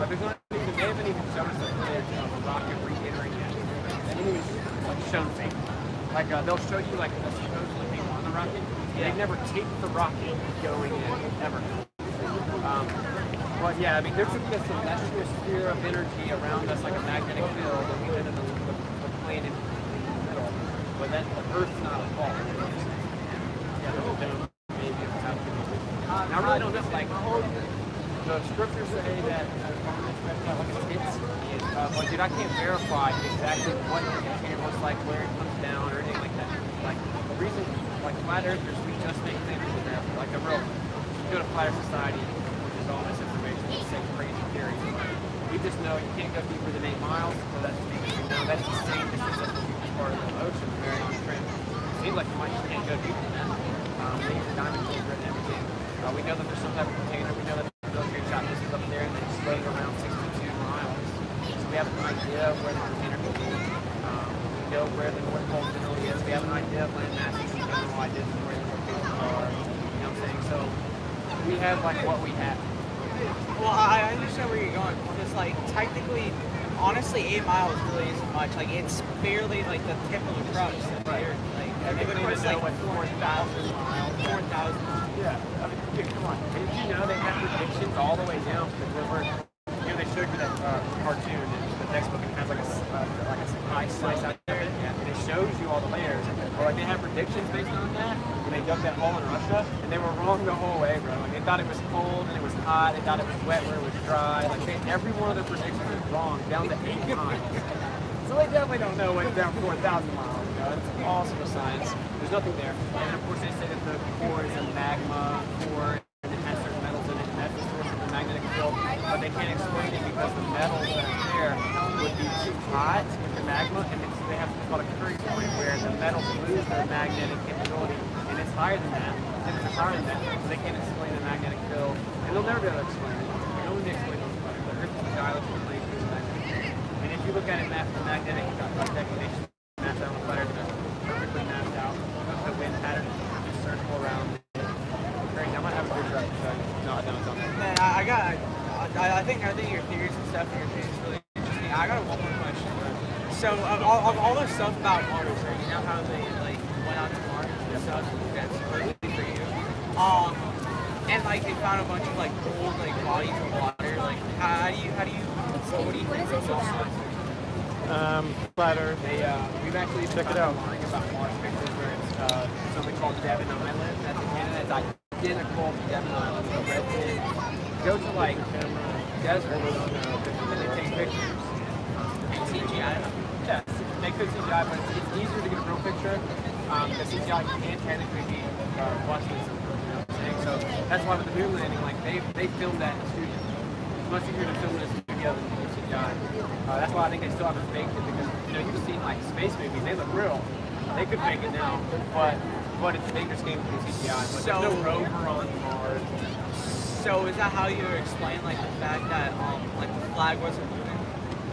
But they haven't even shown us a footage of a rocket re-entering the atmosphere. like shown fake. Like they'll show you like the supposedly people on the rocket. They've never taped the rocket going in ever. But yeah, I mean, there could be a celestial sphere of energy around us, like a magnetic field, and we live in the planet in the middle. But then the Earth's not a ball. Yeah, there's a dome, maybe it's out there. Now, I really don't know. Like, the scriptures say that but dude, I can't verify exactly what the container looks like, where it comes down, or anything like that. Like, the reason, like, flat earthers, we just make claims to that. Like, the real, you go to Flat Earth Society, which is all this information, it's the same crazy theories. We just know you can't go deeper than 8 miles, so that's because we know that's the same distance as the deepest part of the ocean, the Mariana Trench. It seems like you might just can't go deeper than that. They use diamond filter and everything. We know that there's some type of container. We know that the military shot missiles up there, and it's floating around 62 miles. So we have an idea of where the container could be. We know where the North Pole generally is. We have an idea of land masses and general ideas of where the locations are. You know what I'm saying? So we have like what we have. Well, I understand where you're going. Because like technically, honestly, 8 miles really isn't much. Like it's barely like the tip of the crust. Right. Like everybody was like 4,000 miles, 4,000. Yeah, I mean, dude, come on. Did you know they have predictions all the way down from the river? You know, they showed you that cartoon in the textbook, and it has like a ice slice out there, and it shows you all the layers. Or like they have predictions based on that, and they dug that hole in Russia, and they were wrong the whole way, bro. Like they thought it was cold and it was hot, they thought it was wet where it was dry. Like every one of their predictions was wrong, down to 8 times. So they definitely don't know what's down 4,000 miles. You know, it's awesome science. There's nothing there. And of course they say that the core is a magma core and it has certain metals in it, and that's the source of the magnetic field. But they can't explain it because the metals that are there would be too hot in the magma, and they have what's called a Curie point where the metals lose their magnetic capability, and it's higher than that. Temperature's higher than that, so they can't explain the magnetic field, and they'll never be able to explain it. They can only explain those parts. The Earth is a dialectical plane through the magnetic. And if you look at it map the magnetic declination maps out on the flat Earth, it's perfectly mapped out. The wind pattern is just circle around it. Great, I might have a good drive to show you. No, I don't. Man, I think your theories and stuff and your opinions is really interesting. I got one more question. So of all the stuff about Mars, right? You know how they like went out to Mars and stuff, that's supposedly for you. And like they found a bunch of like old like bodies of water. Like how do you what do you think of those ones? Flat Earth. We've actually check it out. Learning about Mars pictures where it's something called Devon Island. That's in Canada. It's identical to Devon Island. So red sand. Go to like desert and they take pictures. CGI. Yeah, they could CGI, but it's easier to get a real picture. The CGI can't technically be watching this. So that's why with the moon landing, like they filmed that in the studio. It's much easier to film in a studio than to do CGI. That's why I think they still haven't faked it, because you've seen like space movies, they look real. They could fake it now, but it's a dangerous game to do CGI. But there's no rover on Mars. So is that how you explain like the fact that like the flag wasn't moving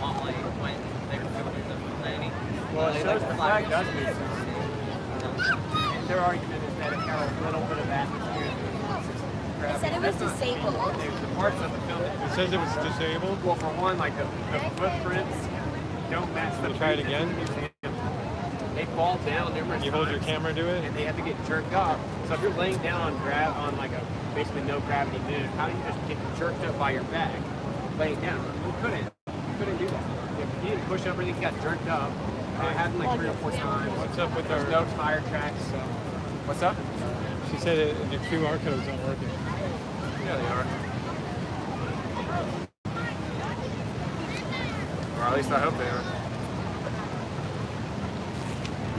like when they were filming the landing? Well, it shows the flag does move. Their argument is that it got a little bit of atmosphere. It said it was disabled. The parts of the film. It says it was disabled. Well, for one, like the footprints don't match the. Try it again. They fall down numerous times. You hold your camera to it, and they have to get jerked up. So if you're laying down on like a basically no gravity moon, how do you just get jerked up by your back laying down? You couldn't do that. If you didn't push up or anything, you got jerked up. It happened like 3 or 4 times. What's up with There's no tire tracks. So what's up? She said the QR codes aren't working. Yeah, they are. Or at least I hope they are.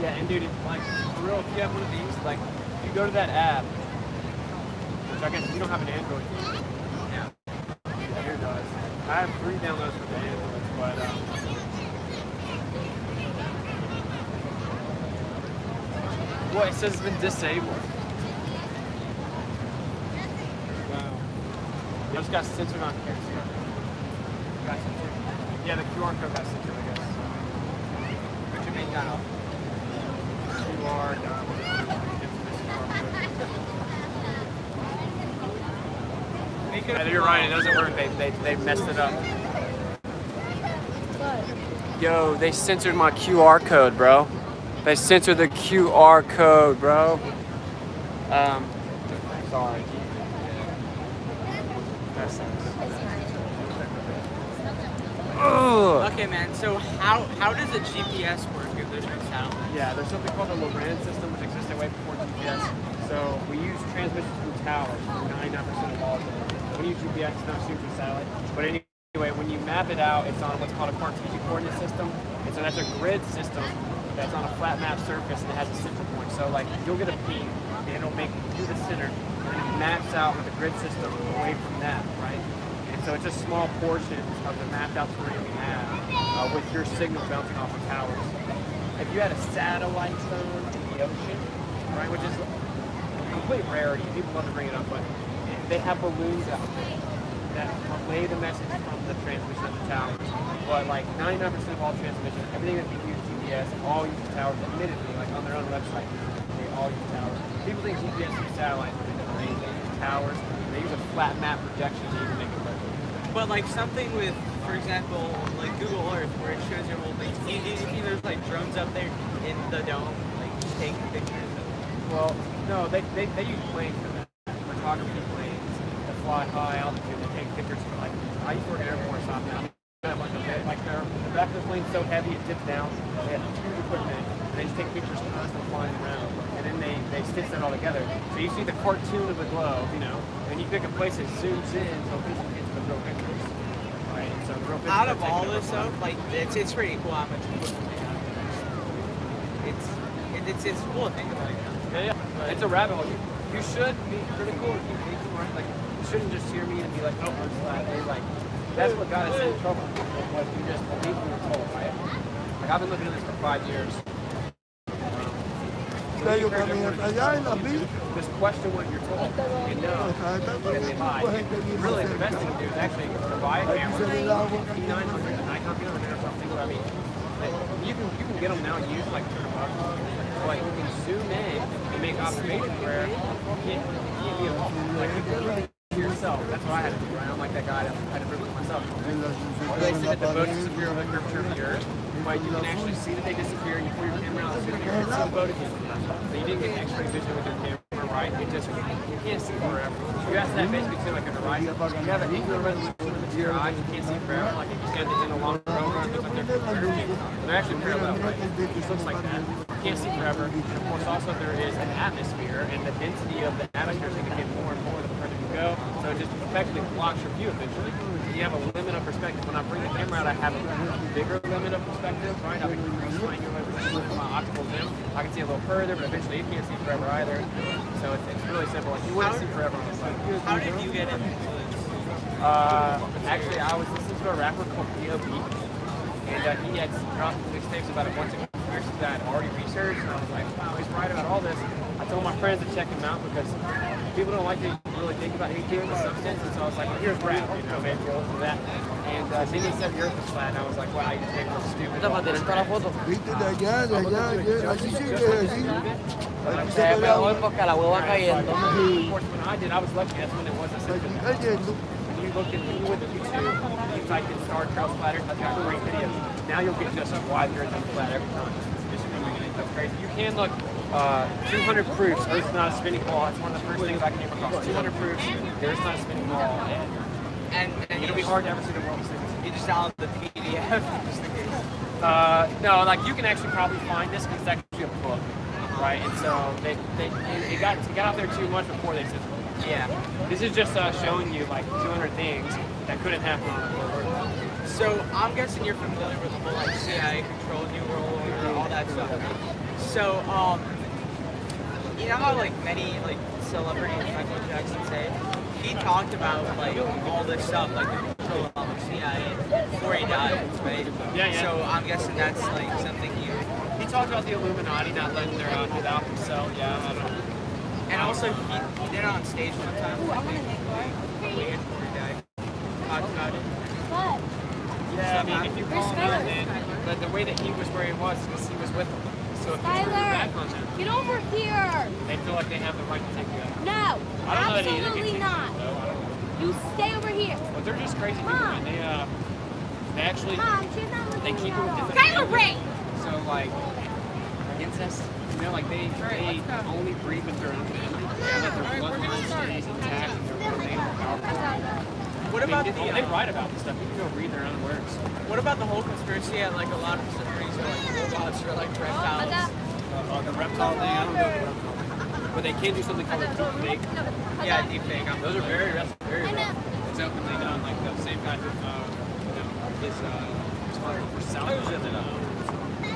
Yeah, and dude, like, for real, if you have one of these, like, if you go to that app, which I guess you don't have an Android user. Yeah. Here does. I have 3 downloads for the Androids, but, well, it says it's been disabled. It just got censored on here. Got censored. Yeah, the QR code got censored, I guess. What's your main dial? QR dial. Yeah, you're right, it doesn't work. They messed it up. Yo, they censored my QR code, bro. They censored the QR code, bro. Sorry. That sucks. Ugh. Okay, man. So how does a GPS work if there's no satellite? Yeah, there's something called the Loran system, which existed way before GPS. So we use transmissions from towers for 99% of all of them. When you use GPS, it's not streamed from satellite. But anyway, when you map it out, it's on what's called a Cartesian coordinate system. And so that's a grid system that's on a flat map surface and it has a central point. So like you'll get a P and it'll make it to the center and it maps out with the grid system away from that, right? And so it's just small portions of the mapped out terrain we have with your signal bouncing off of towers. If you had a satellite phone in the ocean, right, which is a complete rarity, people love to bring it up, but they have balloons out there that relay the message from the transmission of the towers. But like 99% of all transmission, everything that we use GPS, all use towers, admittedly, like on their own website, they all use towers. People think GPS is satellite, they use towers, they use a flat map projection to even make it work. But like something with, for example, like Google Earth, where it shows your whole thing. You see there's like drones up there in the dome, like just taking pictures of it. Well, no, they use planes for that. Photography planes that fly high altitude and take pictures for like, I used to work at Air Force Office. Like the back of the plane's so heavy it tips down. They have huge equipment. And they just take pictures constantly flying around. And then they stitch that all together. So you see the cartoon of the globe, you know, and you pick a place that zooms in so it gets the real pictures. Right? So the real pictures Out of all this stuff, like it's pretty cool how much equipment they have. It's cool to think about. Yeah. It's a rabbit hole. You should be critical and keep thinking, right? Like you shouldn't just hear me and be like, oh, it's flat. Like that's what got us in trouble. Was you just believe we were told, right? Like I've been looking at this for 5 years. Just question what you're told. You know, and they lie. Really, the best thing to do is actually buy a camera, P900, a Nikon P900 or something. I mean, you can get them now used like $200. But you can zoom in and make observations where you can really yourself. That's what I had to do. Right? I'm like that guy that had to prove it myself. They said that the boats disappear over the curvature of the earth, but you can actually see that they disappear. You put your camera out and see the boat again. So you didn't get X-ray vision with your camera, right? It just you can't see forever. You have to have basically see like a horizon. You have an angular resolution with your eyes. You can't see forever. Like if you stand in a long road, it looks like they're actually parallel, right? It looks like that. You can't see forever. And of course, also there is an atmosphere, and the density of the atmosphere is going to get more and more the further you go. So it just effectively blocks your view eventually. You have a limit of perspective. When I bring the camera out, I have a bigger limit of perspective, right? I have a triangular with my optical zoom. I can see a little further, but eventually you can't see forever either. So it's really simple. Like you wouldn't see forever on the site. How did you get into this? Actually, I was listening to a rapper called P.O.B. And he had dropped mixtapes about a bunch of conspiracies that I had already researched. And I was like, wow, he's right about all this. I told my friends to check him out because people don't like to really think about anything with substance. And so I was like, well, here's rap, you know, maybe we'll do that. And then he said the earth was flat, and I was like, wow, you think we're stupid. Of course, when I did, I was lucky. That's when it was a system. When you went to YouTube, you typed in Star Trail Splatter, that's got great videos. Now you'll get just why the earth is flat every time. That's crazy. You can look 200 proofs Earth's not a spinning ball. That's one of the first things I came across. 200 proofs the Earth's not a spinning ball. And it'll be hard to ever see the world stickers. You just download the PDF just in case. No, like you can actually probably find this because it's actually a book, right? And so it got out there too much before they said, yeah. This is just showing you like 200 things that couldn't happen on the world. So I'm guessing you're familiar with the whole like CIA control New World Order, all that stuff. So you know how like many like celebrities, Michael Jackson say, he talked about like all this stuff, like the control of the CIA before he died, right? Yeah. So I'm guessing that's like something He talked about the Illuminati not letting their own without himself. Yeah, I don't know. And also he did it on stage one time. Before he died. Talked about it. What? Yeah, I mean, if you call him out, man, but the way that he was where he was because he was with them. So if you turn your back on them, Get over here! they feel like they have the right to take you out. No! I don't know that he Absolutely not! No, I don't know. You stay over here! But they're just crazy people, man. They actually Mom, she's not they looking keep them with at all. different Kyler Ray! families. So like incest, you know, like they only breed with their own family. And that their bloodline stays intact and their remain powerful. What about they write about this stuff. You can go read their own words. what about the whole conspiracy at like a lot of facilities are like robots or like reptiles? The reptile thing, I don't know the reptile thing. But they can do something called a deep fake. Yeah, deep fake. Those are very rough. It's openly done, like the same guy who, is responsible for salvage.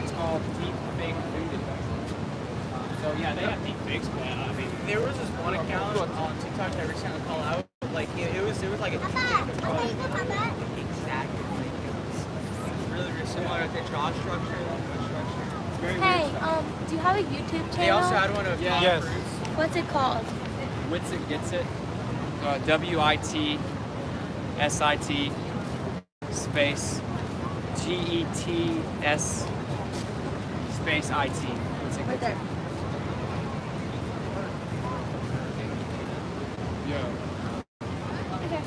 It's called deep fake food. So yeah, they have deep fakes, man. I mean, There was this one account on TikTok that recently called out. Like it was like a deep fake of exactly like it was really similar to the jaw structure, the foot structure. it's very Hey, weird stuff. do you have a YouTube channel? They also had one of Yes. What's it called? WitsitGetsIt. WITSIT space GETS space IT. Right there. Okay.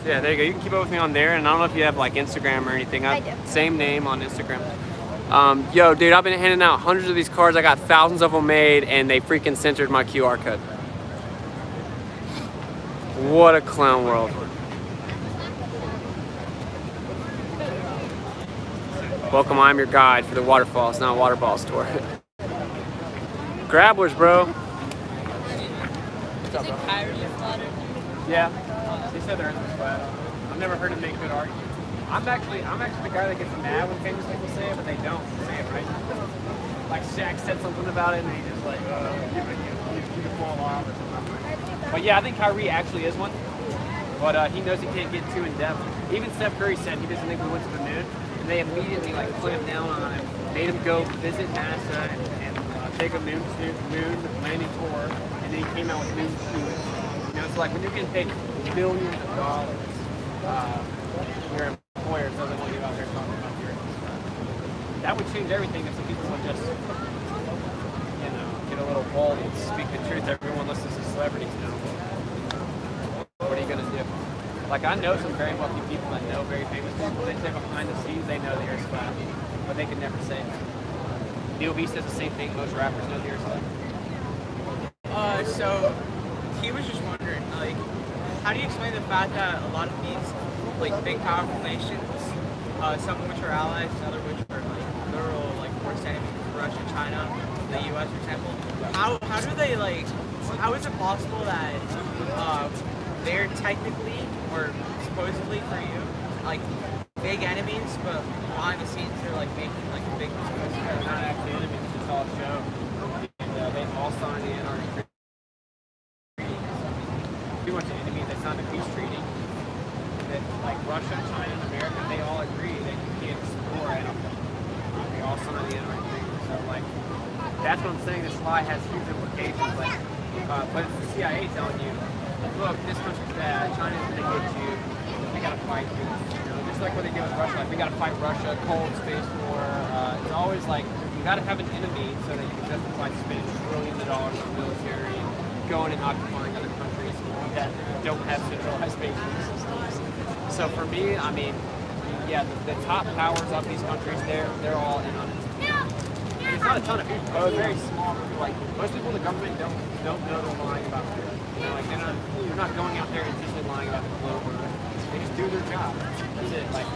Yeah, there you go. You can keep up with me on there, and I don't know if you have like Instagram or anything. I do. Same name on Instagram. Yo, dude, I've been handing out hundreds of these cards. I got thousands of them made, and they freaking censored my QR code. What a clown world. Welcome, I'm your guide for the waterfall. It's not a water ball store. Grabblers, bro. Is it Kyrie flutter? Yeah, they said they're flat. I've never heard him make good arguments. I'm actually the guy that gets mad when famous people say it, but they don't say it right. Like Shaq said something about it, and he just like, you can fall off or something. But yeah, I think Kyrie actually is one. But he knows he can't get too in depth. Even Steph Curry said he doesn't think we went to the moon, and they immediately like clamped down on him, made him go visit NASA and take a moon landing tour, and then he came out with moon shoes. You know, it's like when you're getting paid billions of dollars, your employer doesn't want you out there talking about your. That would change everything if some people would just, get a little bold and speak the truth. Everyone listens to celebrities now. What are you gonna do? Like I know some very wealthy people that know very famous people. They say behind the scenes they know the earth's flat, but they can never say it. Neil Beast does the same thing. Most rappers know the earth's flat. So he was just wondering, like, how do you explain the fact that a lot of these like big powerful nations, some of which are allies, other which are like literal like worst enemies, Russia, China, the U.S. for example, how do they like? How is it possible that they're technically or supposedly for you like big enemies, but behind the scenes they're like making like big conspiracy? They're not actually enemies. It's all a show. And they've all signed the Antarctic Treaty. Pretty much enemies. They signed a peace treaty. That like Russia, China, and America, they all agree that you can't explore anything. They all signed the Antarctic Treaty. So like, that's what I'm saying. This lie has huge implications. Like, but it's the CIA telling you, look, this country's bad. China's gonna get you. We gotta fight you. Just like what they did with Russia. Like we gotta fight Russia. Cold Space War. It's always like you gotta have an enemy so that you can justify spending trillions of dollars on military, going and occupying other countries that don't have centralized banking systems. So for me, I mean, yeah, the top powers of these countries, they're all in on it. And it's not a ton of people. It's a very small group. Like most people in the government don't know they're lying about it. Like they're not going out there intentionally lying about the globe. They just do their job. That's it. Like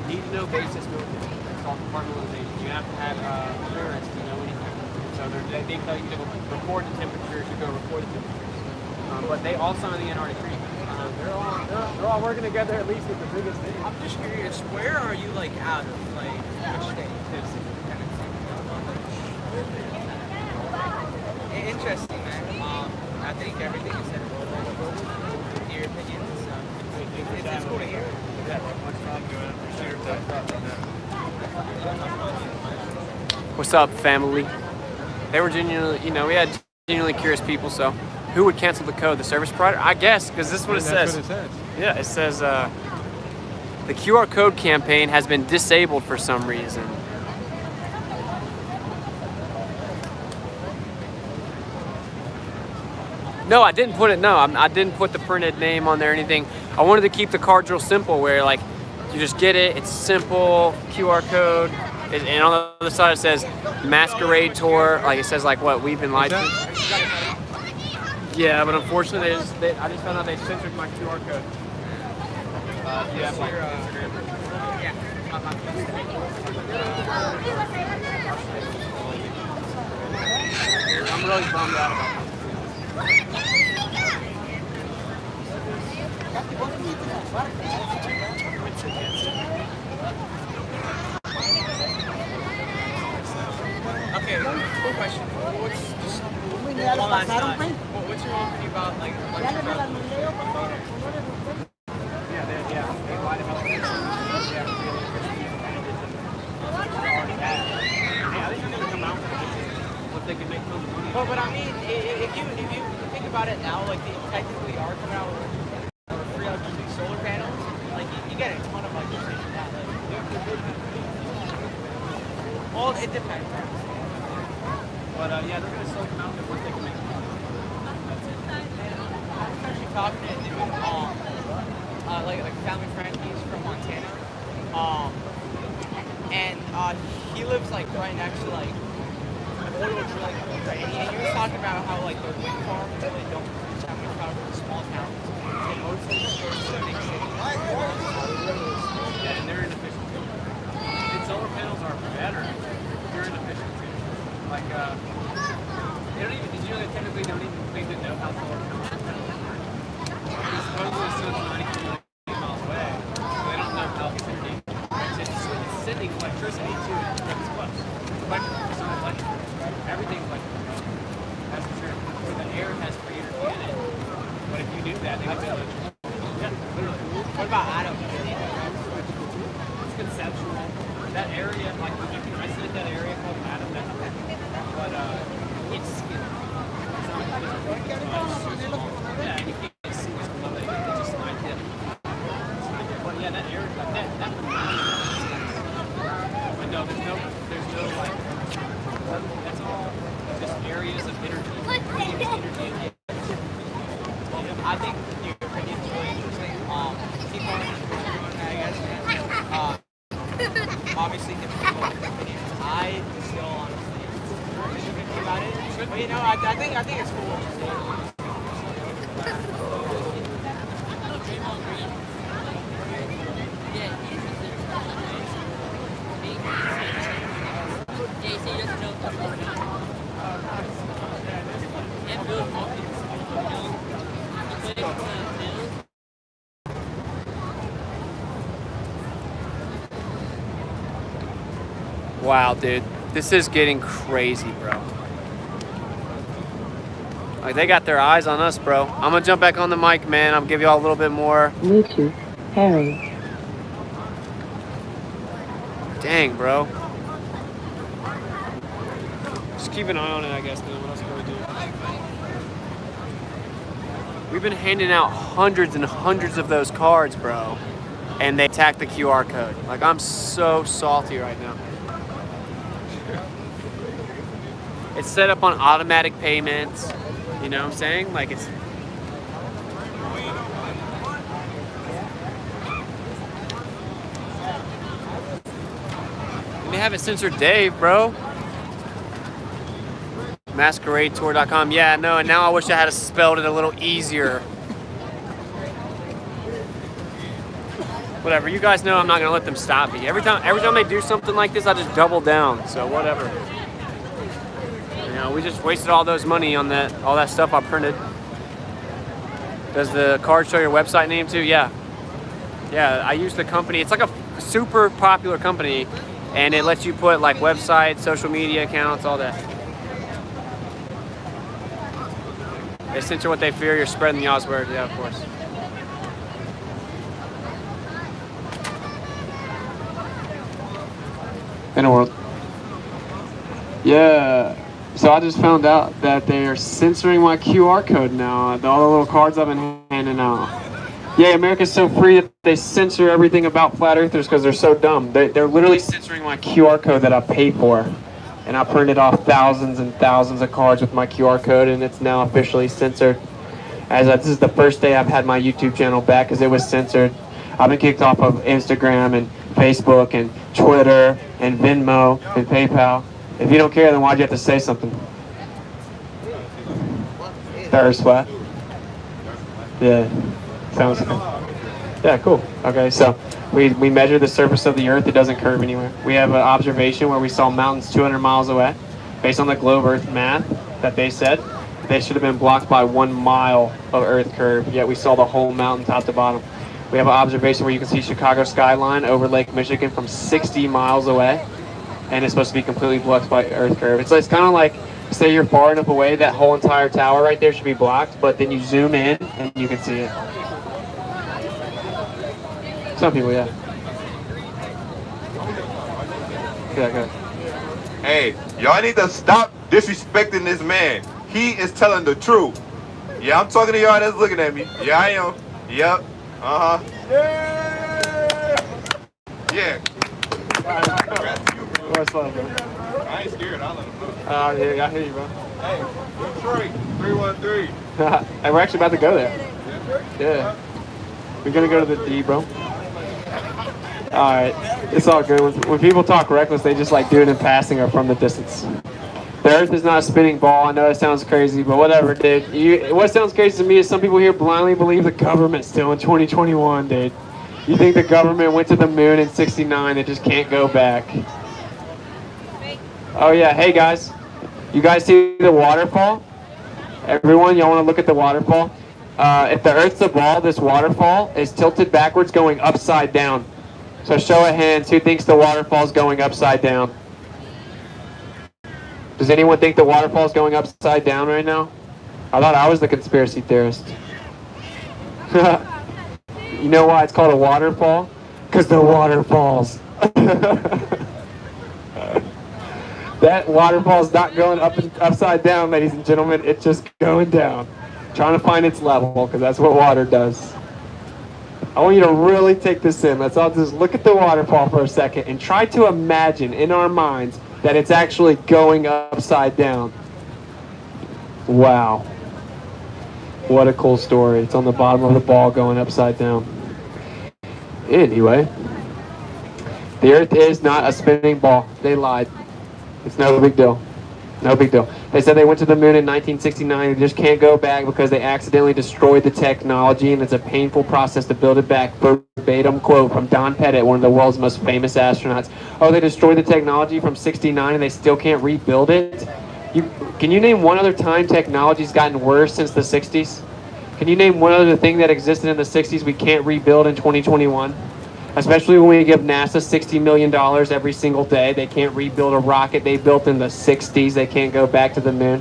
need to know basis military. It's called compartmentalization. You have to have clearance to know anything. So they tell you to record the temperatures. You go record the temperatures. But they all sign the Antarctic Treaty. They're all working together at least with the biggest thing. I'm just curious, where are you like out of like which state? Interesting, man. I think everything is said in your opinion. It's cool to hear. What's up, family? They were genuinely, we had genuinely curious people, so who would cancel the code? The service provider? I guess, because this is what it says. That's what it says. Yeah, it says the QR code campaign has been disabled for some reason. No, I didn't put it. No, I didn't put the printed name on there or anything. I wanted to keep the cards real simple, where like You just get it. It's simple QR code, and on the other side it says Masquerade Tour. Like it says like what we've been lied to. Yeah, but unfortunately, I just found out they censored my QR code. Yeah, I'm really bummed out about Okay, quick question. What's one last time? What's your opinion about like election voting? Yeah, they lied about this. They can make tons of money. But I mean, if you think about it now, like they technically are coming out with free electricity solar panels, like you get a ton of electricity from that. Like, well, it depends. But yeah, they're gonna still come out with what they can make. I was actually talking to a dude, like a family friend. He's from Montana, and he lives like right next to like oil drilling, right? And he was talking about how like their wind farms really don't reach that much power for the small towns. And mostly just go to the big cities. Yeah, and they're inefficient too. And solar panels are better. They're inefficient too. Like they don't even. Did you know they technically don't even know how solar panels work? Because supposedly the sun's 90 miles away, so they don't know how it's energy. It's sending electricity to its close. It's electric. Everything's like that's for sure. The air has free energy in it. But if you knew that, they would be able to. Yeah, literally. What about atoms? It's conceptual. That area, like I said, that area called Atom, that's but it's skin. It's not physical. Yeah, and you can't see what's below it. It's just like it. But yeah, that area, like that. But no, there's no like. That's all just areas of energy. I think your opinion is really interesting. Keep on, I guess. Obviously, different opinions. I still honestly think about it, but you know, I think it's cool. Wow, dude, this is getting crazy, bro. Like they got their eyes on us, bro. I'm gonna jump back on the mic, man. I'll give you all a little bit more. Bluetooth, Harry. Dang, bro. Just keep an eye on it, I guess, man. What else can we do? We've been handing out hundreds and hundreds of those cards, bro. And they attack the QR code. Like, I'm so salty right now. It's set up on automatic payments. You know what I'm saying? Like, it's... They haven't censored Dave, bro. MasqueradeTour.com. Yeah, no, and now I wish I had spelled it a little easier. Whatever, you guys know I'm not gonna let them stop me. Every time they do something like this, I just double down. So whatever. You know, we just wasted all those money on all that stuff I printed. Does the card show your website name too? Yeah. Yeah, I use the company. It's like a super popular company, and it lets you put like websites, social media accounts, all that. They censor what they fear. You're spreading the Oz word. Yeah, of course. In a world. Yeah. So I just found out that they're censoring my QR code now. All the little cards I've been handing out. Yeah, America's so free that they censor everything about flat earthers because they're so dumb. They're literally censoring my QR code that I paid for. And I printed off thousands and thousands of cards with my QR code, and it's now officially censored. This is the first day I've had my YouTube channel back because it was censored. I've been kicked off of Instagram and Facebook and Twitter and Venmo and PayPal. If you don't care, then why'd you have to say something? Third sweat. Yeah. Sounds good. Yeah, cool. Okay, so we measure the surface of the Earth. It doesn't curve anywhere. We have an observation where we saw mountains 200 miles away. Based on the globe Earth math that they said, they should have been blocked by 1 mile of Earth curve, yet we saw the whole mountain top to bottom. We have an observation where you can see Chicago skyline over Lake Michigan from 60 miles away, and it's supposed to be completely blocked by Earth curve. It's kind of like, say you're far enough away, that whole entire tower right there should be blocked, but then you zoom in and you can see it. Some people, yeah. Yeah, go ahead. Hey, y'all need to stop disrespecting this man. He is telling the truth. Yeah, I'm talking to y'all that's looking at me. Yeah, I am. Yep. Uh-huh. Yeah. What's up, bro? I ain't scared. I'll let him know. Yeah, I hear you, bro. Hey, Detroit, 313. Hey, we're actually about to go there. Yeah. We're going to go to the D, bro. Alright, it's all good. When people talk reckless, they just like do it in passing or from the distance. The Earth is not a spinning ball. I know it sounds crazy, but whatever, dude. What sounds crazy to me is some people here blindly believe the government still in 2021, dude. You think the government went to the moon in '69 and just can't go back. Oh yeah, hey guys. You guys see the waterfall? Everyone, y'all want to look at the waterfall? If the Earth's a ball, this waterfall is tilted backwards going upside down. So show of hands, who thinks the waterfall is going upside down? Does anyone think the waterfall is going upside down right now? I thought I was the conspiracy theorist. You know why it's called a waterfall? Because the water falls. That waterfall's not going up and upside down, ladies and gentlemen. It's just going down. Trying to find its level, because that's what water does. I want you to really take this in. Let's all just look at the waterfall for a second and try to imagine in our minds that it's actually going upside down. Wow. What a cool story. It's on the bottom of the ball going upside down. Anyway, the Earth is not a spinning ball. They lied. It's no big deal. No big deal. They said they went to the moon in 1969. They just can't go back because they accidentally destroyed the technology, and it's a painful process to build it back. Verbatim quote from Don Pettit, one of the world's most famous astronauts. Oh, they destroyed the technology from '69 and they still can't rebuild it? Can you name one other time technology's gotten worse since the 60s? Can you name one other thing that existed in the 60s we can't rebuild in 2021? Especially when we give NASA $60 million every single day. They can't rebuild a rocket they built in the 60s. They can't go back to the moon.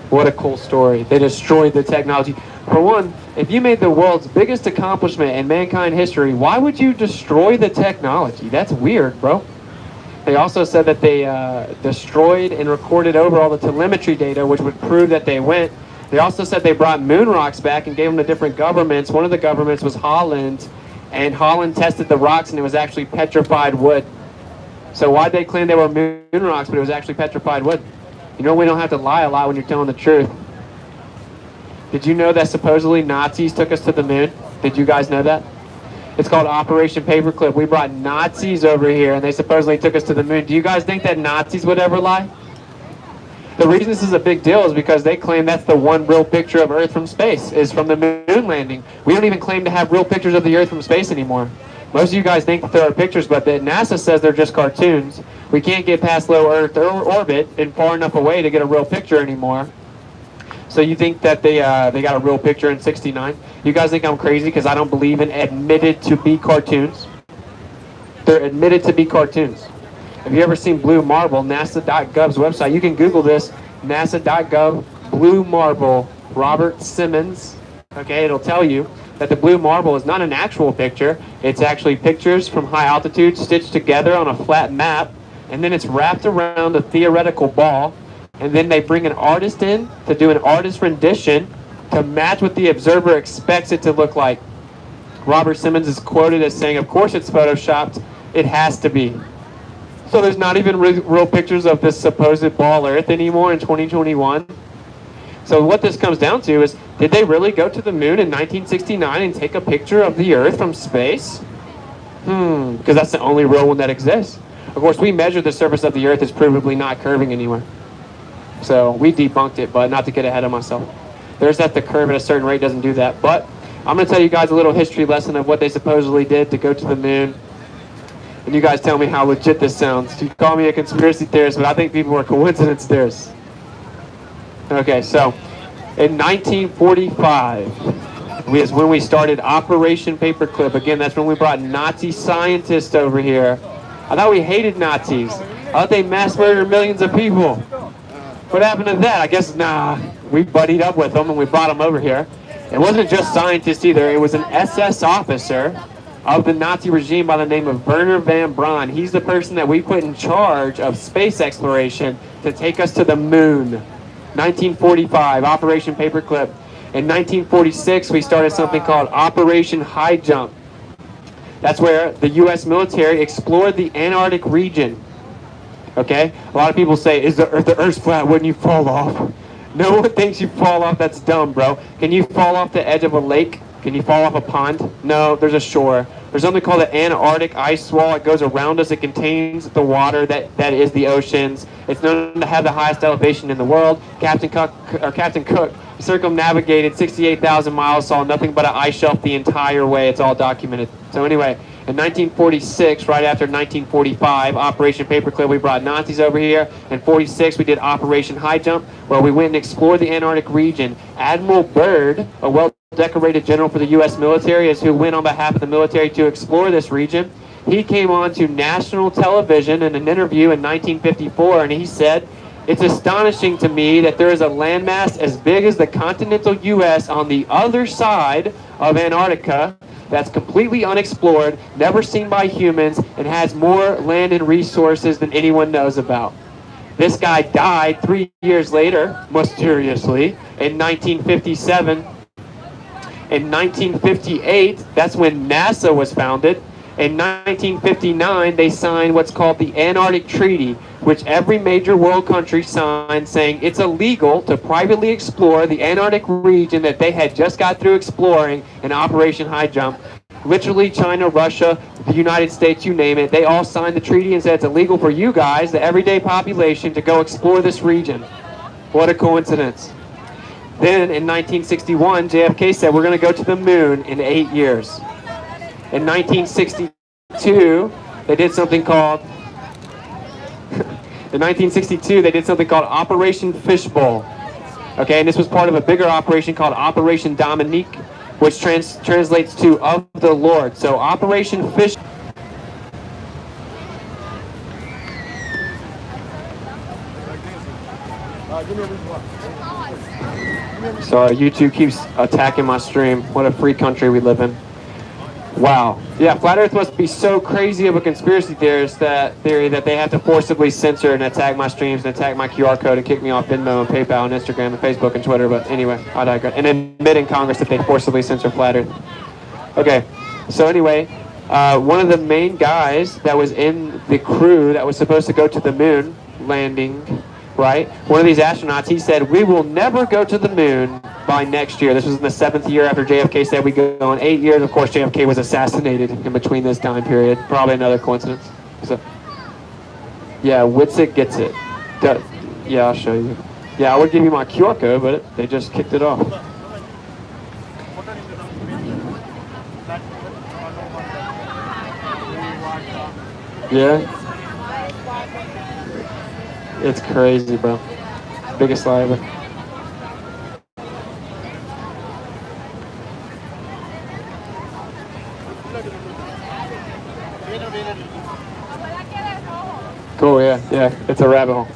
What a cool story. They destroyed the technology. For one, if you made the world's biggest accomplishment in mankind history, why would you destroy the technology? That's weird, bro. They also said that they destroyed and recorded over all the telemetry data, which would prove that they went. They also said they brought moon rocks back and gave them to different governments. One of the governments was Holland. And Holland tested the rocks, and it was actually petrified wood. So why'd they claim they were moon rocks, but it was actually petrified wood? You know, we don't have to lie a lot when you're telling the truth. Did you know that supposedly Nazis took us to the moon? Did you guys know that? It's called Operation Paperclip. We brought Nazis over here, and they supposedly took us to the moon. Do you guys think that Nazis would ever lie? The reason this is a big deal is because they claim that's the one real picture of Earth from space, is from the moon landing. We don't even claim to have real pictures of the Earth from space anymore. Most of you guys think that there are pictures, but that NASA says they're just cartoons. We can't get past low Earth orbit and far enough away to get a real picture anymore. So you think that they got a real picture in '69? You guys think I'm crazy because I don't believe in admitted to be cartoons? They're admitted to be cartoons. Have you ever seen Blue Marble, NASA.gov's website? You can Google this, NASA.gov, Blue Marble, Robert Simmons. Okay, it'll tell you that the blue marble is not an actual picture. It's actually pictures from high altitude stitched together on a flat map, and then it's wrapped around a theoretical ball, and then they bring an artist in to do an artist rendition to match what the observer expects it to look like. Robert Simmons is quoted as saying, "Of course it's photoshopped. It has to be." So there's not even real pictures of this supposed ball Earth anymore in 2021. So what this comes down to is Did they really go to the moon in 1969 and take a picture of the Earth from space? Because that's the only real one that exists. Of course, we measured the surface of the Earth is provably not curving anywhere. So we debunked it, but not to get ahead of myself. There's that the curve at a certain rate doesn't do that. But I'm going to tell you guys a little history lesson of what they supposedly did to go to the moon. And you guys tell me how legit this sounds. You call me a conspiracy theorist, but I think people are coincidence theorists. Okay, so in 1945 is when we started Operation Paperclip. Again, that's when we brought Nazi scientists over here. I thought we hated Nazis. I thought they mass murdered millions of people. What happened to that? I guess, nah, we buddied up with them and we brought them over here. It wasn't just scientists either. It was an SS officer of the Nazi regime by the name of Werner von Braun. He's the person that we put in charge of space exploration to take us to the moon. 1945, Operation Paperclip. In 1946, we started something called Operation High Jump. That's where the U.S. military explored the Antarctic region. Okay? A lot of people say, if the Earth's flat, wouldn't you fall off? No one thinks you fall off. That's dumb, bro. Can you fall off the edge of a lake? Can you fall off a pond? No, there's a shore. There's something called the Antarctic ice wall. It goes around us. It contains the water that is the oceans. It's known to have the highest elevation in the world. Captain Cook circumnavigated 68,000 miles, saw nothing but an ice shelf the entire way. It's all documented. So anyway, in 1946, right after 1945, Operation Paperclip, we brought Nazis over here. In 46, we did Operation High Jump, where we went and explored the Antarctic region. Admiral Byrd, a well-decorated general for the U.S. military, is who went on behalf of the military to explore this region. He came on to national television in an interview in 1954, and he said, "It's astonishing to me that there is a landmass as big as the continental U.S. on the other side of Antarctica that's completely unexplored, never seen by humans, and has more land and resources than anyone knows about." This guy died 3 years later, mysteriously, in 1957. In 1958, that's when NASA was founded. In 1959, they signed what's called the Antarctic Treaty, which every major world country signed, saying it's illegal to privately explore the Antarctic region that they had just got through exploring in Operation High Jump. Literally, China, Russia, the United States, you name it, they all signed the treaty and said it's illegal for you guys, the everyday population, to go explore this region. What a coincidence. Then, in 1961, JFK said we're going to go to the moon in 8 years. In 1962, they did something called Operation Fishbowl. Okay, and this was part of a bigger operation called Operation Dominique, which translates to of the Lord. So Operation Fish. Sorry, YouTube keeps attacking my stream. What a free country we live in. Wow. Yeah, Flat Earth must be so crazy of a conspiracy theorist theory that they have to forcibly censor and attack my streams and attack my QR code and kick me off Venmo and PayPal and Instagram and Facebook and Twitter. But anyway, I digress. And admit in Congress that they forcibly censor Flat Earth. Okay, so anyway, one of the main guys that was in the crew that was supposed to go to the moon landing, right? One of these astronauts, he said, we will never go to the moon by next year. This was in the 7th year after JFK said we go in 8 years. Of course, JFK was assassinated in between this time period. Probably another coincidence. So, yeah, WitsitGetsIt. Yeah, I'll show you. Yeah, I would give you my QR code, but they just kicked it off. Yeah. It's crazy, bro. Biggest lie ever. Cool, yeah, yeah. It's a rabbit hole.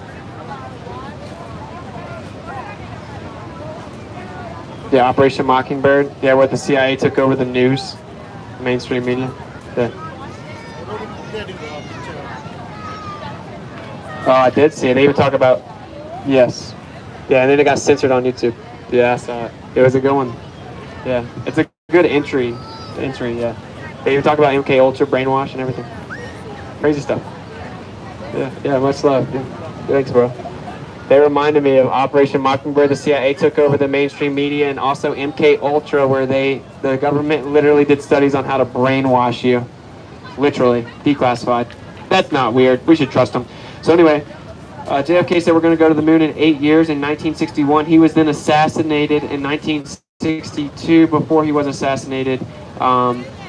Yeah, Operation Mockingbird. Yeah, where the CIA took over the news, mainstream media. Yeah. Oh, I did see it. They even talk about, yes. Yeah, and then it got censored on YouTube. Yeah, I saw it. It was a good one. Yeah, it's a good entry, yeah. They even talk about MK Ultra, brainwash, and everything. Crazy stuff. Yeah, much love. Yeah. Thanks, bro. They reminded me of Operation Mockingbird. The CIA took over the mainstream media, and also MK Ultra, where the government literally did studies on how to brainwash you. Literally, declassified. That's not weird. We should trust them. So anyway, JFK said we're going to go to the moon in 8 years. In 1961, he was then assassinated. In 1962, before he was assassinated,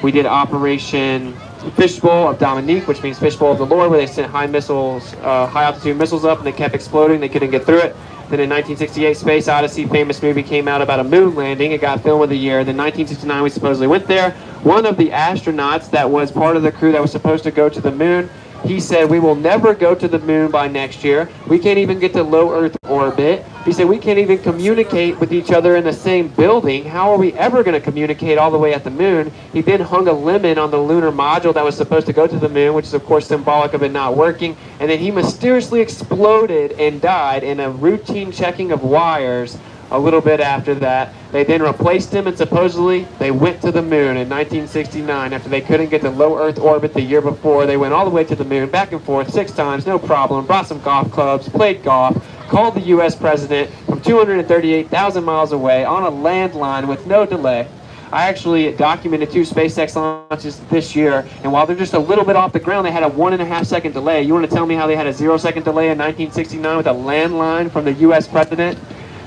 we did Operation Fishbowl of Dominique, which means Fishbowl of the Lord, where they sent high altitude missiles up, and they kept exploding. They couldn't get through it. Then in 1968, Space Odyssey, famous movie, came out about a moon landing. It got film of the year. Then 1969, we supposedly went there. One of the astronauts that was part of the crew that was supposed to go to the moon, he said, we will never go to the moon by next year. We can't even get to low Earth orbit. He said, we can't even communicate with each other in the same building. How are we ever going to communicate all the way at the moon? He then hung a lemon on the lunar module that was supposed to go to the moon, which is, of course, symbolic of it not working. And then he mysteriously exploded and died in a routine checking of wires. A little bit after that, they then replaced him, and supposedly they went to the moon in 1969 after they couldn't get to low Earth orbit the year before. They went all the way to the moon, back and forth 6 times, no problem, brought some golf clubs, played golf, called the U.S. president from 238,000 miles away on a landline with no delay. I actually documented 2 SpaceX launches this year, and while they're just a little bit off the ground, they had a 1.5 second delay. You want to tell me how they had a 0 second delay in 1969 with a landline from the U.S. president?